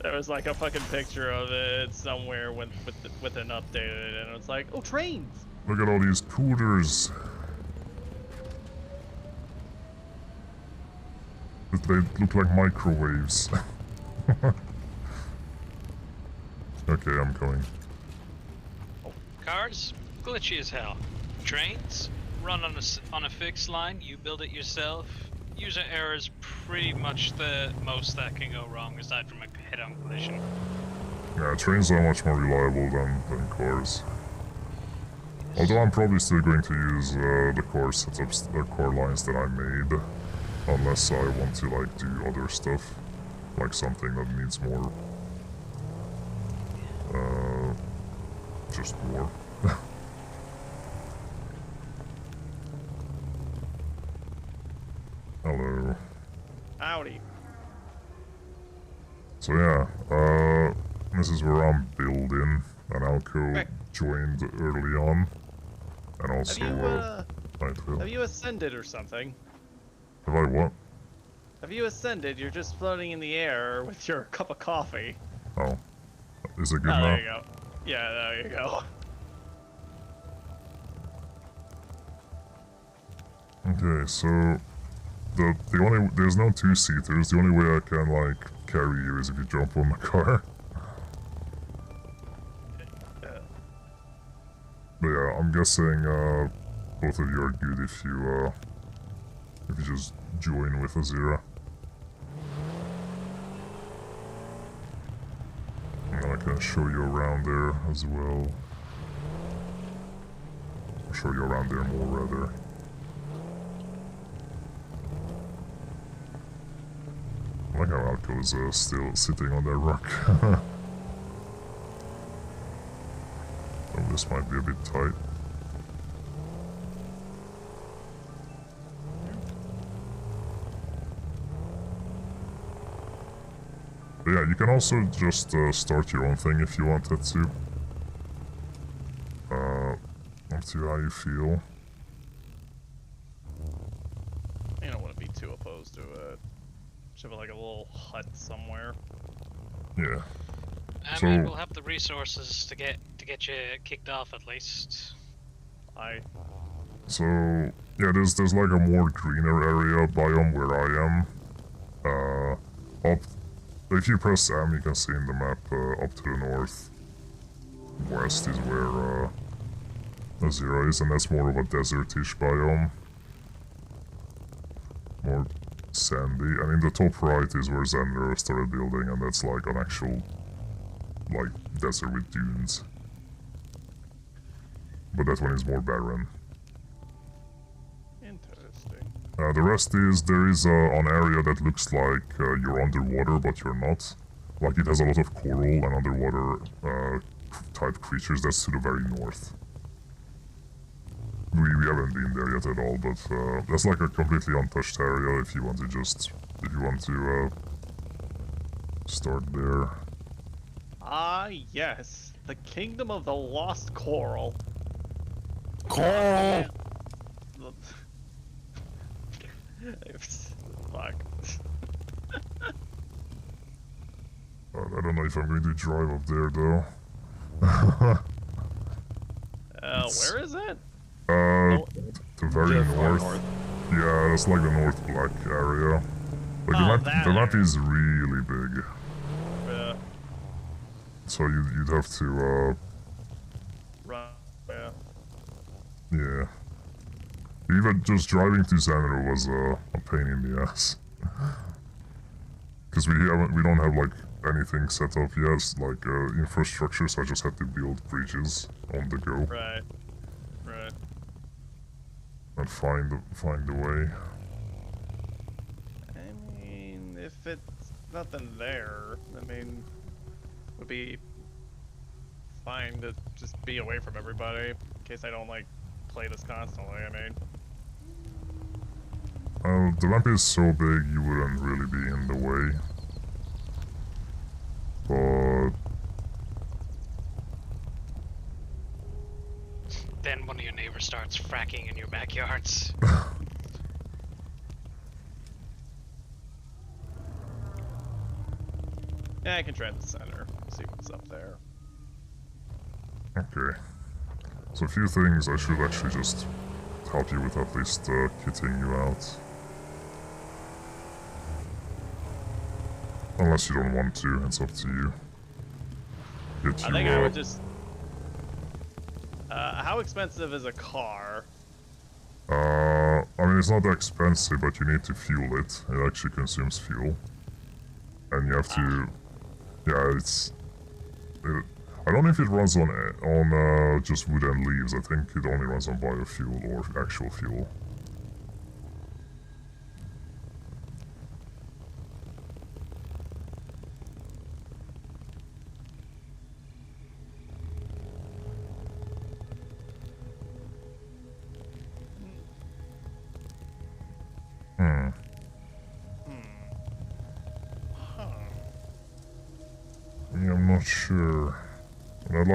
There was like a fucking picture of it somewhere with an updated, and it's like, oh, trains. Look at all these cooters. They look like microwaves. Okay, I'm coming. Cars, glitchy as hell. Trains, run on a fixed line. You build it yourself. User error is pretty much the most that can go wrong, aside from a head-on collision. Yeah, trains are much more reliable than cars. Although I'm probably still going to use the core setups, the core lines that I made. Unless I want to like do other stuff. Like something that needs more... just more. Hello. Howdy. So yeah, this is where I'm building, and Alco Right. joined early on, and also Nightfield. Have you ascended or something? Have I what? Have you ascended? You're just floating in the air with your cup of coffee. Oh, is it good Oh, now? there you go. Yeah, there you go. Okay, so the only there's no two-seaters. The only way I can like carry you is if you jump on the car. But yeah, I'm guessing both of you are good if you just join with Azira. And then I can show you around there as well. I'll show you around there more rather. I like how Alco is still sitting on that rock. Oh, this might be a bit tight. But yeah, you can also just start your own thing if you wanted to. Up to how you feel. You don't want to be too opposed to it. Should have like a little hut somewhere. Yeah. I So- mean, we'll have the resources to get you kicked off at least. So yeah, there's like a more greener area biome where I am. Up if you press M, you can see in the map up to the north west is where Azira is, and that's more of a desertish biome. More sandy, and in the top right is where Xandro started building, and that's like an actual like desert with dunes. But that one is more barren. Interesting. The rest is, there is an area that looks like you're underwater, but you're not. Like it has a lot of coral and underwater type creatures. That's to the very north. We haven't been there yet at all, but that's like a completely untouched area if you want to start there. Ah, yes. The Kingdom of the Lost Coral. Coral! Fuck. I don't know if I'm going to drive up there though. Where is it? The very north. Yeah, that's like the North Black area. Like the map is really big. Yeah. So you'd have to Run. Yeah. yeah. Even just driving to Xanadu was a pain in the ass. Because we don't have like anything set up yet, like infrastructure, so I just had to build bridges on the go. Right. Right. And find the way. I mean, if it's nothing there, I mean, it would be fine to just be away from everybody in case I don't like play this constantly. I mean, The map is so big you wouldn't really be in the way. But Then one of your neighbors starts fracking in your backyards. Yeah, I can try the center. See what's up there. Okay. So a few things I should actually just help you with, at least kitting you out. Unless you don't want to, it's up to you. Get I you, think I would just... how expensive is a car? I mean, it's not that expensive, but you need to fuel it. It actually consumes fuel. And you have to... Yeah, it's... I don't know if it runs on just wood and leaves. I think it only runs on biofuel or actual fuel. Hmm. Yeah, I'm not sure. And I'd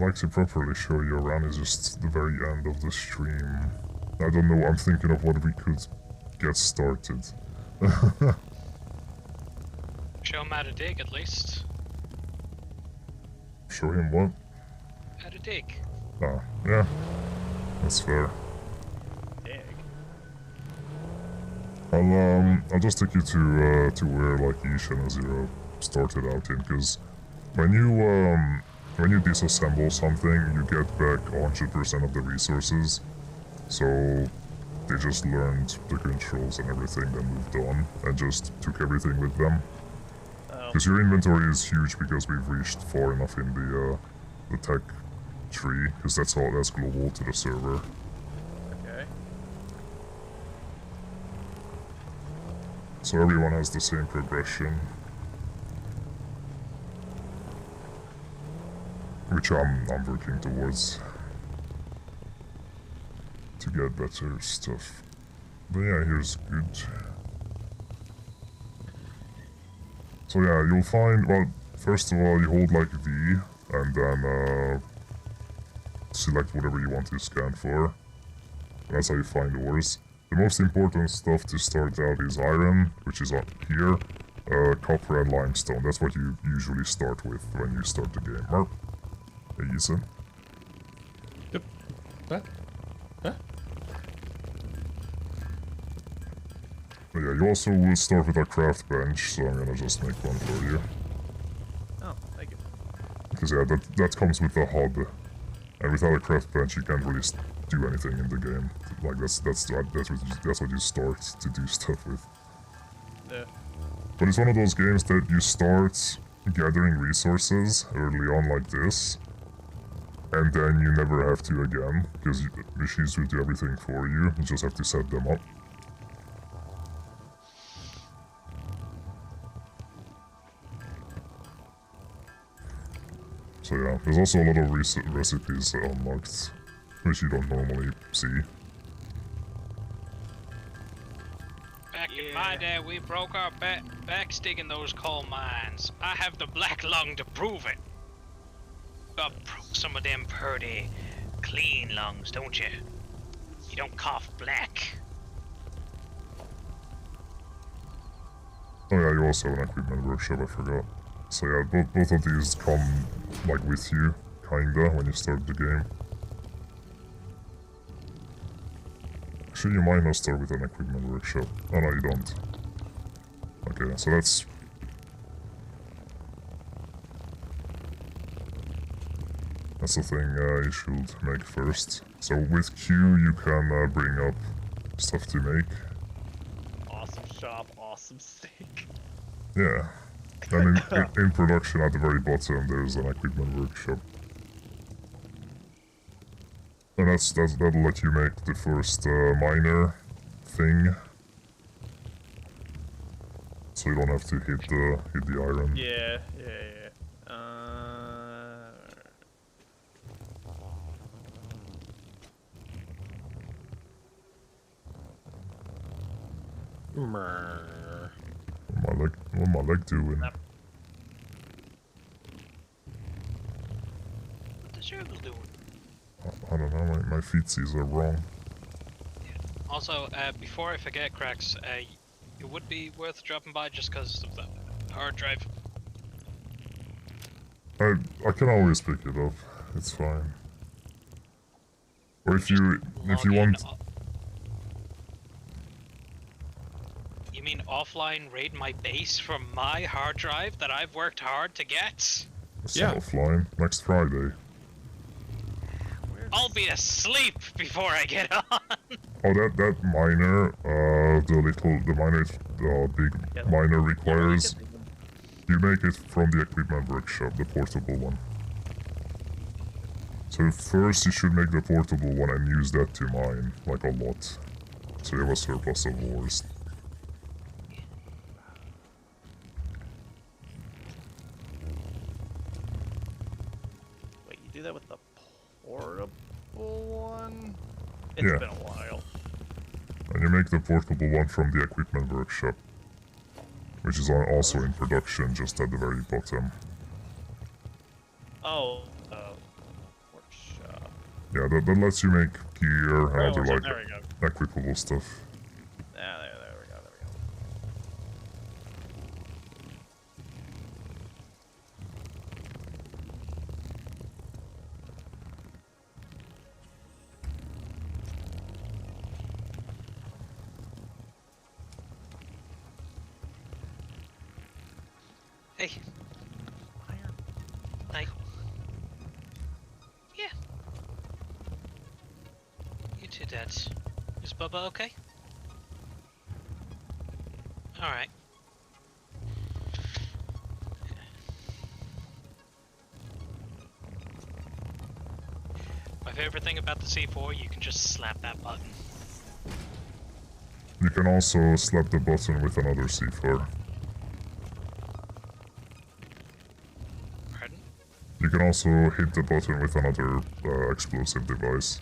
like to properly show you around. Is just the very end of the stream. I don't know, I'm thinking of what we could get started. Show him how to dig, at least. Show him what? How to dig. Ah, yeah. That's fair. Dig. I'll just take you to where like Ish and Azira started out in, because when you disassemble something, you get back 100% of the resources. So they just learned the controls and everything, then moved on and just took everything with them. Because your inventory is huge because we've reached far enough in the tech tree, because that's global to the server. Okay. So everyone has the same progression. Which I'm working towards. To get better stuff. But yeah, here's good. So yeah, you'll find, well, first of all, you hold like V, and then select whatever you want to scan for. And that's how you find ores. The most important stuff to start out is iron, which is up here, copper and limestone. That's what you usually start with when you start the game. Mark? Hey, Ethan. Yep. What? Huh? But yeah, you also will start with a craft bench, so I'm gonna just make one for you. Oh, thank you. Because yeah, that comes with the hub. And without a craft bench, you can't really do anything in the game. Like that's what you start to do stuff with. Yeah. But it's one of those games that you start gathering resources early on like this, and then you never have to again, because machines will do everything for you. You just have to set them up. So yeah, there's also a lot of recipes unlocked, which you don't normally see. Back in my day, we broke our backs digging those coal mines. I have the black lung to prove it. Got some of them pretty clean lungs, don't you? You don't cough black. Oh yeah, you also have an equipment workshop, I forgot. So yeah, both of these come like with you, kinda, when you start the game. Actually, you might not start with an equipment workshop. Oh no, you don't. Okay, so that's... That's the thing you should make first. So with Q, you can bring up stuff to make. Awesome shop, awesome steak. Yeah. And in production at the very bottom, there's an equipment workshop. And that'll let you make the first miner thing. So you don't have to hit the iron. Yeah. What my leg doing? What's your doing? I don't know, my feetsies are wrong. Also, before I forget, Cracks, it would be worth dropping by just because of the hard drive. I can always pick it up. It's fine. Or if you want. You mean offline raid my base from my hard drive that I've worked hard to get? It's not offline. Next Friday. I'll be asleep before I get on. Oh, that miner, the miner, big miner requires. You make it from the equipment workshop, the portable one. So first you should make the portable one and use that to mine, like a lot. So you have a surplus of ores. Wait, you do that with the portable one? It's Yeah. been a while. And you make the portable one from the equipment workshop, which is also in production, just at the very bottom. Oh, workshop. Yeah, that lets you make gear and other workshop, like there we go. equipable stuff. Ah, there we go. Hey. Night. Yeah. You too, Dads. Is Bubba okay? Alright. My favorite thing about the C4, you can just slap that button. You can also slap the button with another C4. Pardon? You can also hit the button with another explosive device.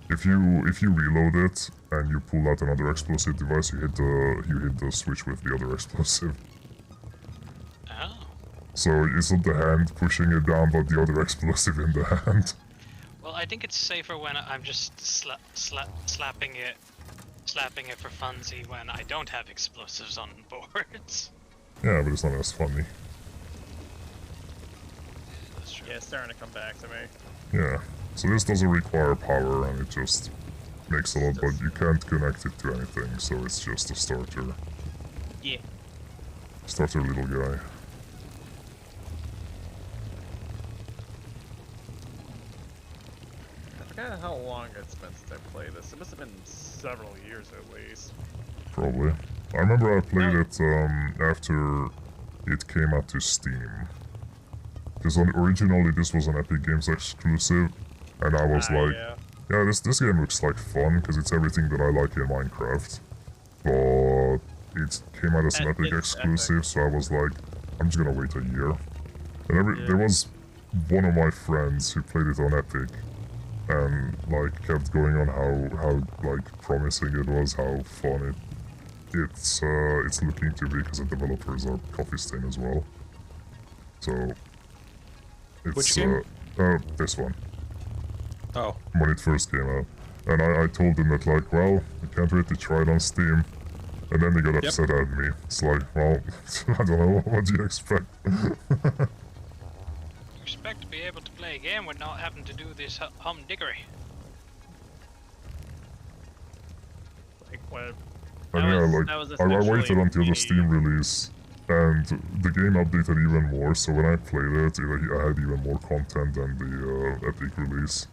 If you reload it and you pull out another explosive device, you hit the switch with the other explosive. Oh. So it's not the hand pushing it down, but the other explosive in the hand. Well, I think it's safer when I'm just slapping it for funsy when I don't have explosives on boards. Yeah, but it's not as funny. That's true. Yeah, it's starting to come back to me. Yeah. So this doesn't require power, and it just makes a lot, but you can't connect it to anything, so it's just a starter. Yeah. Starter little guy. I forgot how long it's been since I played this. It must have been several years at least. Probably. I remember I played it after it came out to Steam. Because originally this was an Epic Games exclusive, and I was like, yeah, this game looks like fun, because it's everything that I like in Minecraft. But it came out as an Epic exclusive, so I was like, I'm just gonna wait a year. And there was one of my friends who played it on Epic, and like kept going on how like promising it was, how fun it's looking to be, because the developers are Coffee Stain as well. So it's Which game? This one. Oh. When it first came out. And I told them that like, well, I can't wait to try it on Steam. And then they got upset at me. It's like, well, I don't know, what do you expect? You expect to be able to play a game with not having to do this humdickery. Like what? And yeah, like, I waited until the Steam release, and the game updated even more, so when I played it, I had even more content than the Epic release.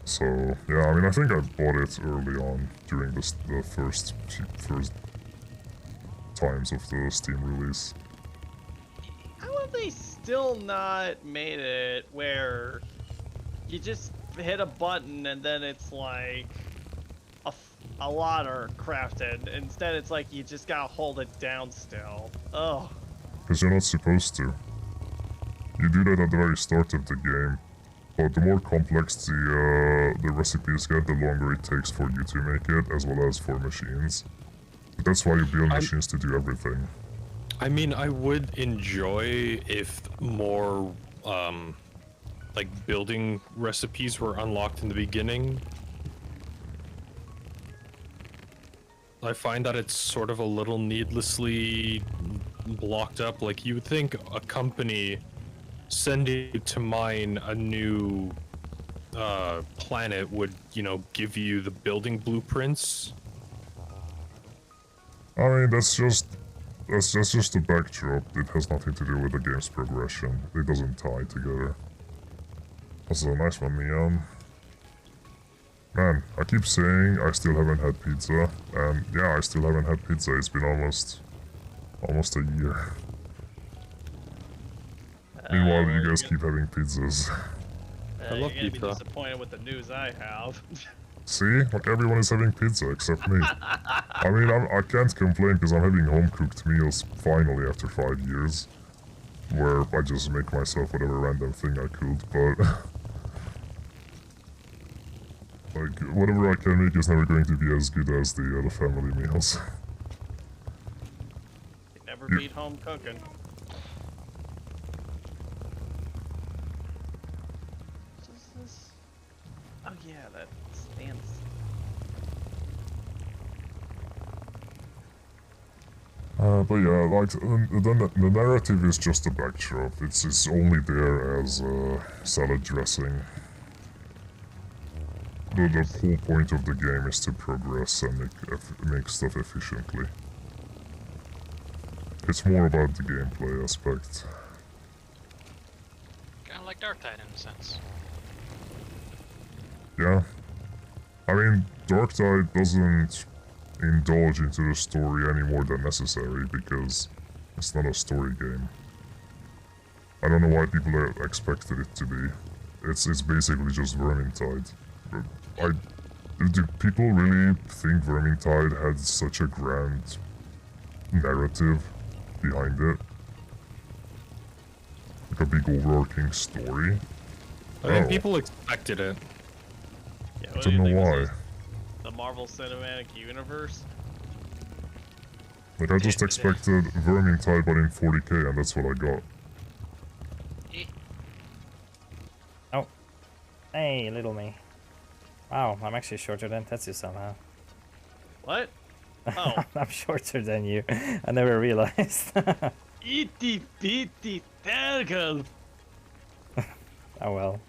So, yeah, I mean, I think I bought it early on, during the first times of the Steam release. How have they still not made it where you just hit a button and then it's like a lot are crafted? Instead, it's like you just gotta hold it down still. Oh. Because you're not supposed to. You do that at the very start of the game, but the more complex the recipes get, the longer it takes for you to make it, as well as for machines. But that's why you build machines to do everything. I mean, I would enjoy if more like building recipes were unlocked in the beginning, I find that it's sort of a little needlessly blocked up. Like, you would think a company sending you to mine a new planet would, you know, give you the building blueprints. I mean, that's just a backdrop. It has nothing to do with the game's progression. It doesn't tie together. Also, a nice one, Neon. Man, I keep saying I still haven't had pizza, and yeah, I still haven't had pizza. It's been almost a year. Meanwhile, you guys keep having pizzas. I love you're gonna be pizza. disappointed with the news I have. See? Like, everyone is having pizza except me. I mean, I can't complain because I'm having home-cooked meals finally after 5 years. Where I just make myself whatever random thing I could, but... like, whatever I can make is never going to be as good as the family meals. You never beat home cooking. Oh yeah, that stands. But yeah, like, the narrative is just a backdrop. It's only there as salad dressing. The whole point of the game is to progress and make stuff efficiently. It's more about the gameplay aspect. Kind of like Dark Tide in a sense. Yeah. I mean, Dark Tide doesn't indulge into the story any more than necessary because it's not a story game. I don't know why people expected it to be. It's basically just Vermintide. But do people really think Vermintide had such a grand narrative behind it? Like a big overarching story? I think people expected it. Yeah, I what do don't you know think, why. this is the Marvel Cinematic Universe? Like, I just expected Vermintide but in 40k and that's what I got. Oh. Hey, little me. Wow, I'm actually shorter than Tetsu somehow. What? Oh. I'm shorter than you. I never realized. Itty bitty circle. Oh well.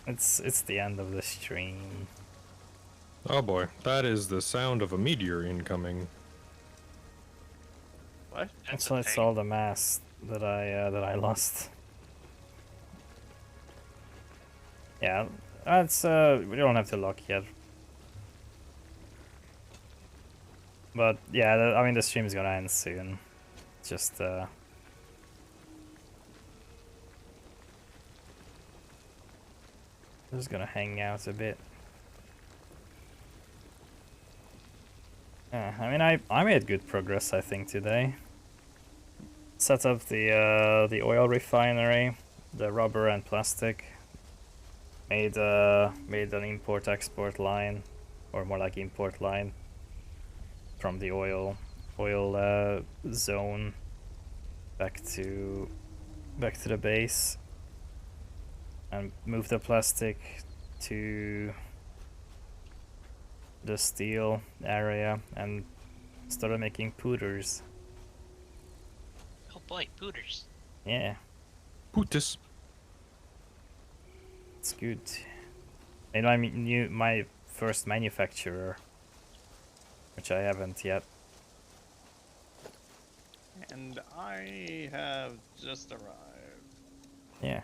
It's the end of the stream. Oh boy, that is the sound of a meteor incoming. What? So it's all the mass that I lost. Yeah, that's we don't have to lock yet. But yeah, I mean the stream is gonna end soon. Just just gonna hang out a bit. Yeah, I mean I made good progress I think today. Set up the oil refinery, the rubber and plastic. Made an import-export line, or more like import line, from the oil zone back to the base, and moved the plastic to the steel area and started making powders. Oh boy, pooters. Yeah. Pootus. It's good. And my first manufacturer, which I haven't yet. And I have just arrived. Yeah.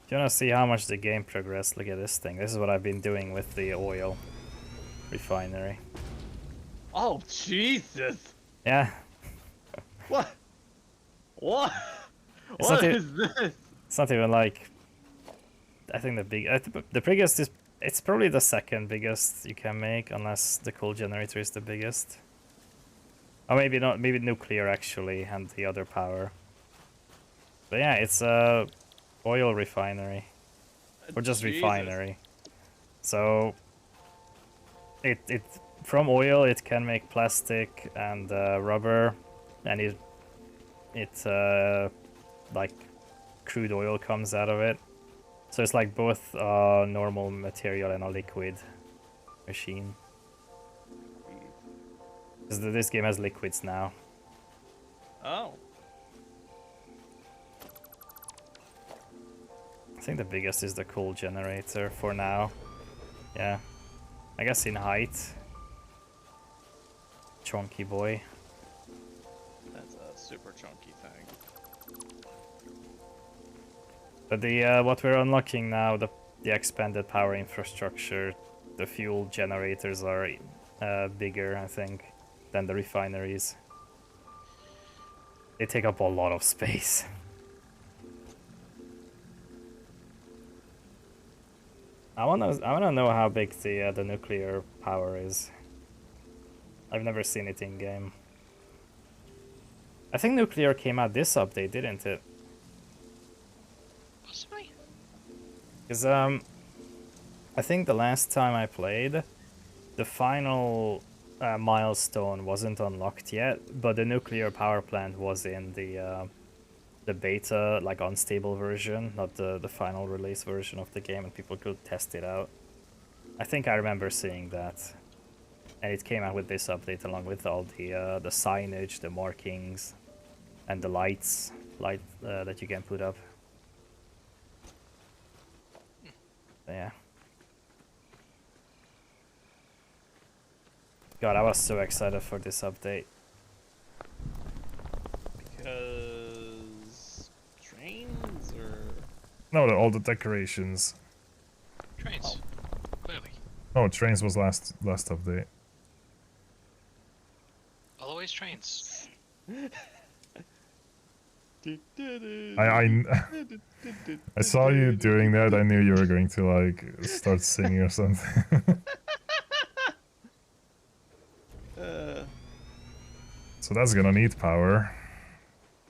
If you wanna see how much the game progressed, look at this thing. This is what I've been doing with the oil refinery. Oh Jesus! Yeah. What? What? It's What not is this? It's not even like. I think the biggest is. It's probably the second biggest you can make, unless the coal generator is the biggest. Or maybe not. Maybe nuclear actually, and the other power. But yeah, it's a oil refinery, or just Jesus. refinery. So it from oil it can make plastic and rubber, and like crude oil comes out of it. So it's like both a normal material and a liquid machine. Because this game has liquids now. Oh. I think the biggest is the coal generator for now. Yeah. I guess in height. Chunky boy. That's a super chunky thing. But the what we're unlocking now, the expanded power infrastructure, the fuel generators are bigger, I think, than the refineries. They take up a lot of space. I wanna know how big the nuclear power is. I've never seen it in game. I think nuclear came out this update, didn't it? Possibly. Because I think the last time I played, the final milestone wasn't unlocked yet, but the nuclear power plant was in the beta, like unstable version, not the final release version of the game, and people could test it out. I think I remember seeing that, and it came out with this update along with all the signage, the markings, and the lights that you can put up. Yeah. God, I was so excited for this update. Because trains or No, all the decorations. Trains. Clearly. Oh, trains was last update. Always trains. I saw you doing that. I knew you were going to like start singing or something. So that's gonna need power.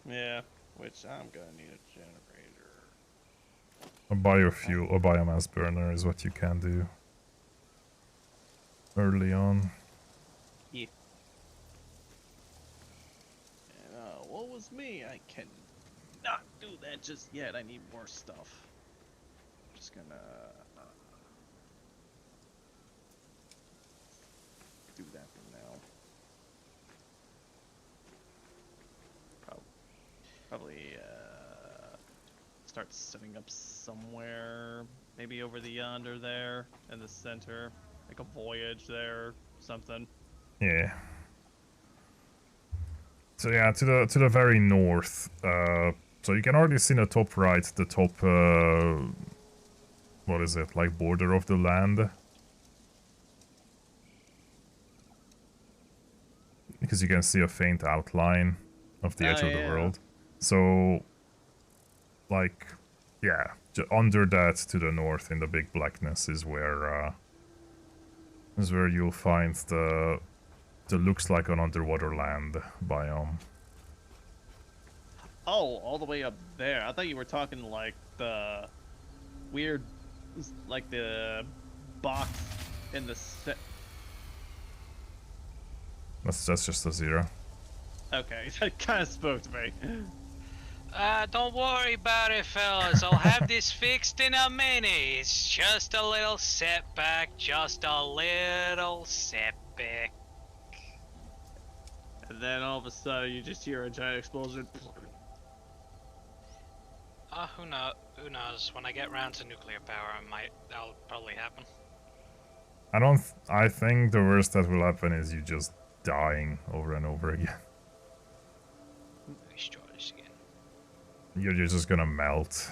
yeah, which I'm gonna need a generator. A biofuel or biomass burner is what you can do early on. Yeah. And, what was me? I can not do that just yet. I need more stuff. Just gonna do that for now. Probably start setting up somewhere, maybe over the yonder there in the center, like a voyage there, something. Yeah. So yeah, to the very north. So you can already see in the top right, the top what is it, like border of the land? Because you can see a faint outline of the edge of the world. So, like, yeah, under that to the north in the big blackness is where you'll find the looks like an underwater land biome. Oh, all the way up there. I thought you were talking like the weird, like the box in the set. That's just a zero. Okay, that kind of spoke to me. Don't worry about it, fellas. I'll have this fixed in a minute. It's just a little setback. Just a little setback. And then all of a sudden, you just hear a giant explosion. Who knows? When I get round to nuclear power, that'll probably happen. I think the worst that will happen is you just dying over and over again. Let's try this again. You're just gonna melt.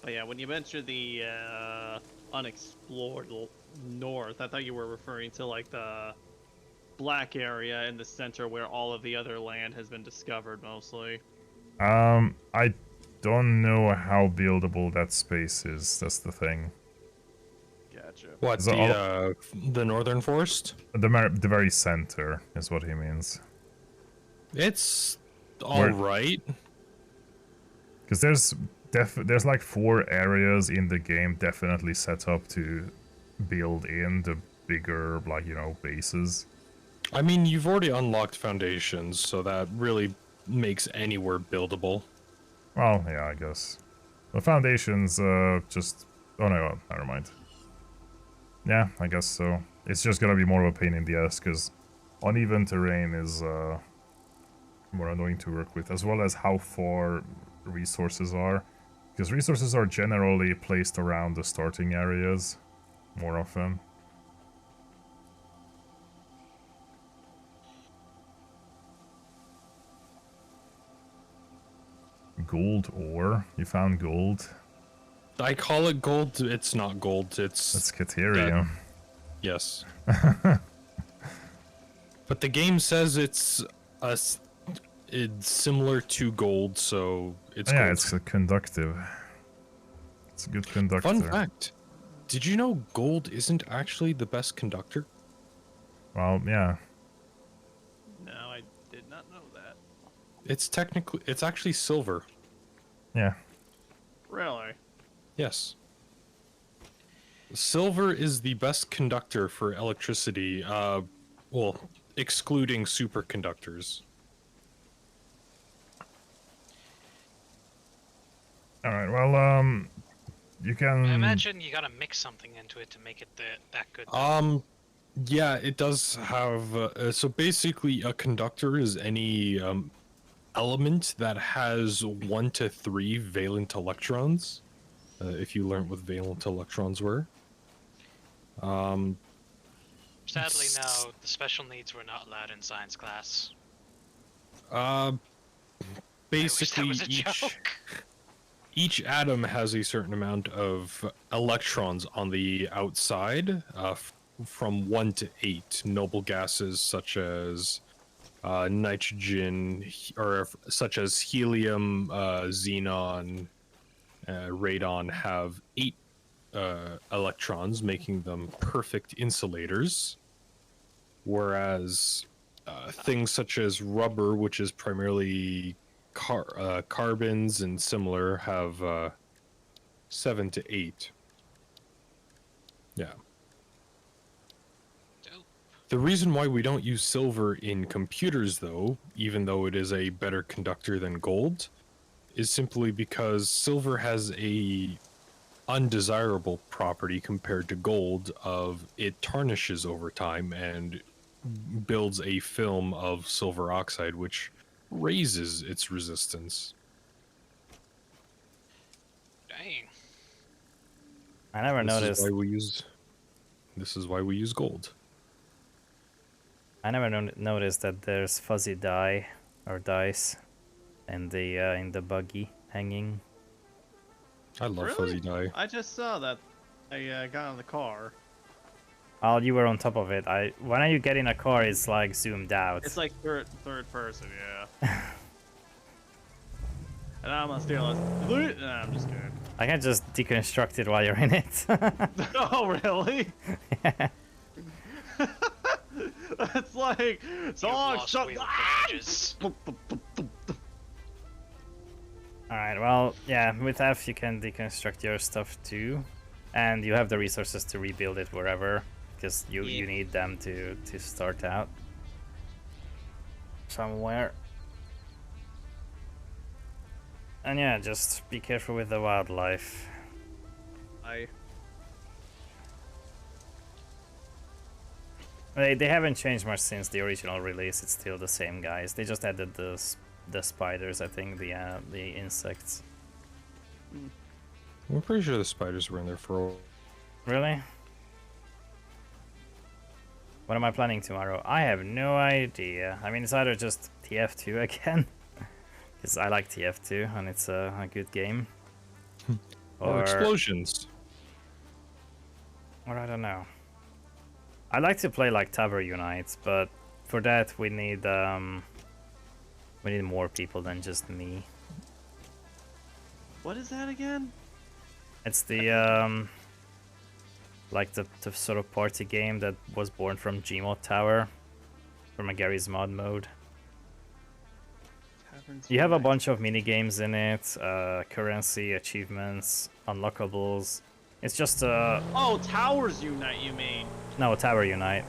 But yeah, when you mentioned the unexplored north, I thought you were referring to like the black area in the center where all of the other land has been discovered mostly. I don't know how buildable that space is. That's the thing. Gotcha. What, the northern forest? The very center is what he means. It's all right. Because there's like 4 areas in the game definitely set up to build in the bigger, like, you know, bases. I mean, you've already unlocked foundations, so that really makes anywhere buildable. Well, yeah, I guess. The foundations, just... Oh no, never mind. Yeah, I guess so. It's just gonna be more of a pain in the ass, because uneven terrain is, more annoying to work with, as well as how far resources are. Because resources are generally placed around the starting areas, more often. Gold ore? You found gold? I call it gold. It's not gold. It's Caterium. Yes. But the game says it's similar to gold, so it's yeah, gold. it's a conductive. It's a good conductor. Fun fact. Did you know gold isn't actually the best conductor? Well, yeah. No, I did not know that. It's actually silver. Yeah. Really? Yes. Silver is the best conductor for electricity, well, excluding superconductors. Alright, well, you can... I imagine you gotta mix something into it to make it that good. Yeah, it does have, so basically a conductor is any, element that has 1 to 3 valent electrons, if you learned what valent electrons were. Sadly, no, the special needs were not allowed in science class. Basically, I wish that was a joke. Each atom has a certain amount of electrons on the outside, from 1 to 8. Noble gases such as nitrogen, or such as helium, xenon, radon have 8 electrons, making them perfect insulators. Whereas things such as rubber, which is primarily carbons and similar, have 7 to 8. Yeah. The reason why we don't use silver in computers, though, even though it is a better conductor than gold, is simply because silver has a undesirable property compared to gold of it tarnishes over time and builds a film of silver oxide, which raises its resistance. Dang. I never noticed. This is why we use gold. I never noticed that there's fuzzy dye or dice in the buggy hanging. I love Really? fuzzy dye. I just saw that. I got in the car. Oh, you were on top of it. When you get in a car, it's like zoomed out. It's like third person, yeah. And I'm on steering. Nah, I'm just kidding. I can just deconstruct it while you're in it. Oh, really? Yeah. That's like shut. Alright, well, yeah, with F you can deconstruct your stuff too. And you have the resources to rebuild it wherever, because you need them to start out somewhere. And yeah, just be careful with the wildlife. They haven't changed much since the original release. It's still the same guys. They just added the spiders, I think, the insects. I'm pretty sure the spiders were in there for a while. Really? What am I planning tomorrow? I have no idea. I mean, it's either just TF2 again, because I like TF2 and it's a good game. Or explosions. Or I don't know. I like to play like Tower Unite, but for that we need more people than just me. What is that again? It's the like the sort of party game that was born from Gmod Tower, from a Gary's Mod mode. Tower Taverns You have a Unite. bunch of mini games in it, currency, achievements, unlockables. It's just Oh, Towers Unite, you mean? no, Tower Unite.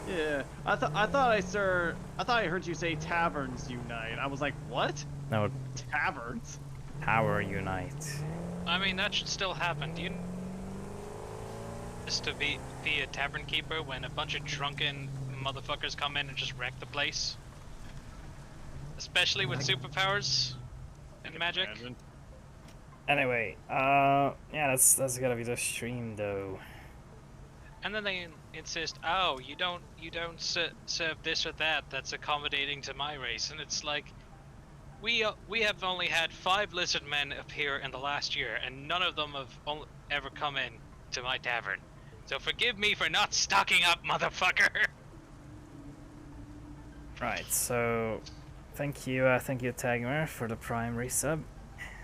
Yeah, I thought I heard you say Taverns Unite. I was like, what? No, Taverns? Tower Unite. I mean, that should still happen. Do you just to be a tavern keeper when a bunch of drunken motherfuckers come in and just wreck the place? Especially with superpowers and magic. Imagine. Anyway, yeah, that's gotta be the stream though. And then they insist, oh, you don't serve this or that that's accommodating to my race, and it's like, we have only had 5 lizard men appear in the last year, and none of them have ever come in to my tavern. So forgive me for not stocking up, motherfucker. Right, so thank you Tagmer for the prime resub.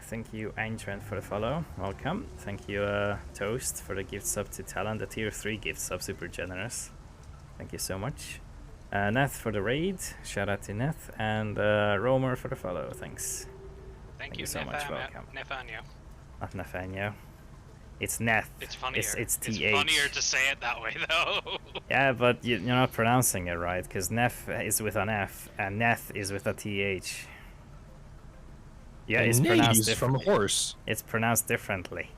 Thank you Angren for the follow. Welcome. Thank you Toast for the gift sub to Talon, the tier 3 gift sub, super generous. Thank you so much. Neth for the raid. Shout out to Neth, and Romer for the follow. Thanks. Thank you so much. Welcome. Nathaniel. Not Nathaniel. It's Neth. It's funnier. It's TH. It's funnier to say it that way, though. Yeah, but you're not pronouncing it right, because Neth is with an F, and Neth is with a TH. Yeah, it's pronounced from a differently. horse. It's pronounced differently.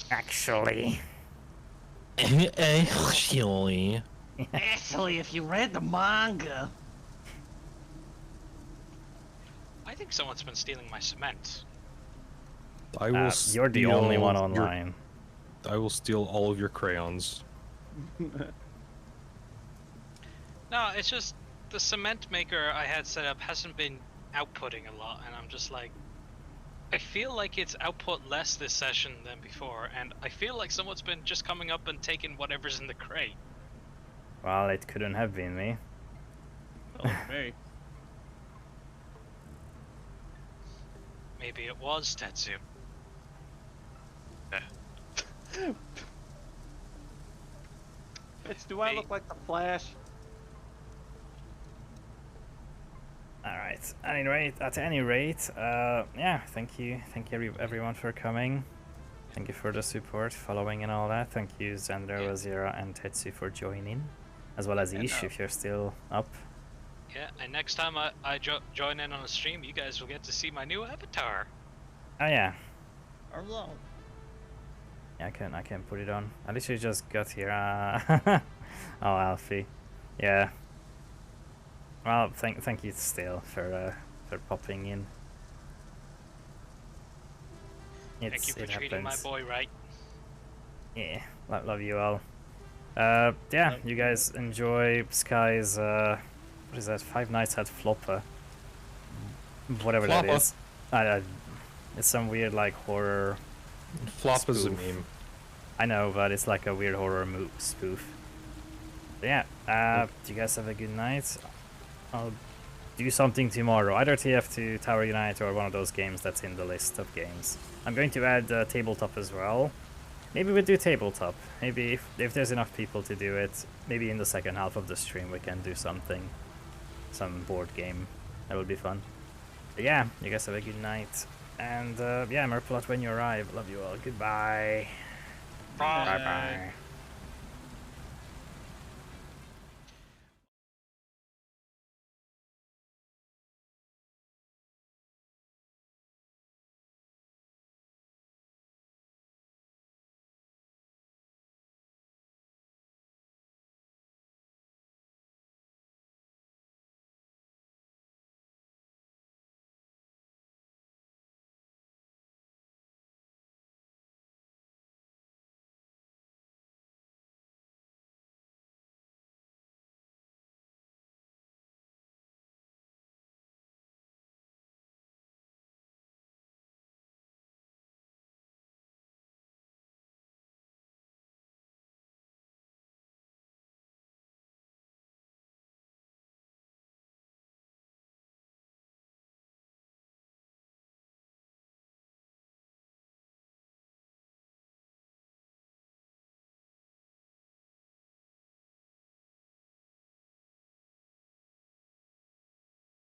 Actually. Actually. Actually, if you read the manga. I think someone's been stealing my cement. I will. You're the only one steal online. I will steal all of your crayons. No, it's just the cement maker I had set up hasn't been outputting a lot, and I'm just like, I feel like it's output less this session than before, and I feel like someone's been just coming up and taking whatever's in the crate. Well, it couldn't have been me. Oh, me. Maybe it was Tetsu. Bitch, do I look like the Flash? Alright, at any rate, yeah, thank you everyone for coming. Thank you for the support, following and all that. Thank you Xander, Wazira, and Tetsu for joining, as well as Ish if you're still up. Yeah, and next time I join in on a stream, you guys will get to see my new avatar. Oh yeah. Hello. Yeah, I can put it on. I literally just got here. Oh, Alfie. Yeah. Well, thank you still for popping in. Thank you for treating my boy right. Yeah, love you all. Yeah, you guys enjoy Sky's what is that? 5 Nights at Flopper. Whatever that is. It's some weird like horror. Flop is a spoof. meme. I know, but it's like a weird horror spoof. But yeah, do you guys have a good night? I'll do something tomorrow, either TF2, Tower Unite, or one of those games that's in the list of games. I'm going to add tabletop as well. Maybe we'll do tabletop. Maybe if there's enough people to do it, maybe in the second half of the stream we can do something. Some board game. That would be fun. But yeah, you guys have a good night. And yeah, Merplot when you arrive. Love you all. Goodbye. Bye. Bye-bye.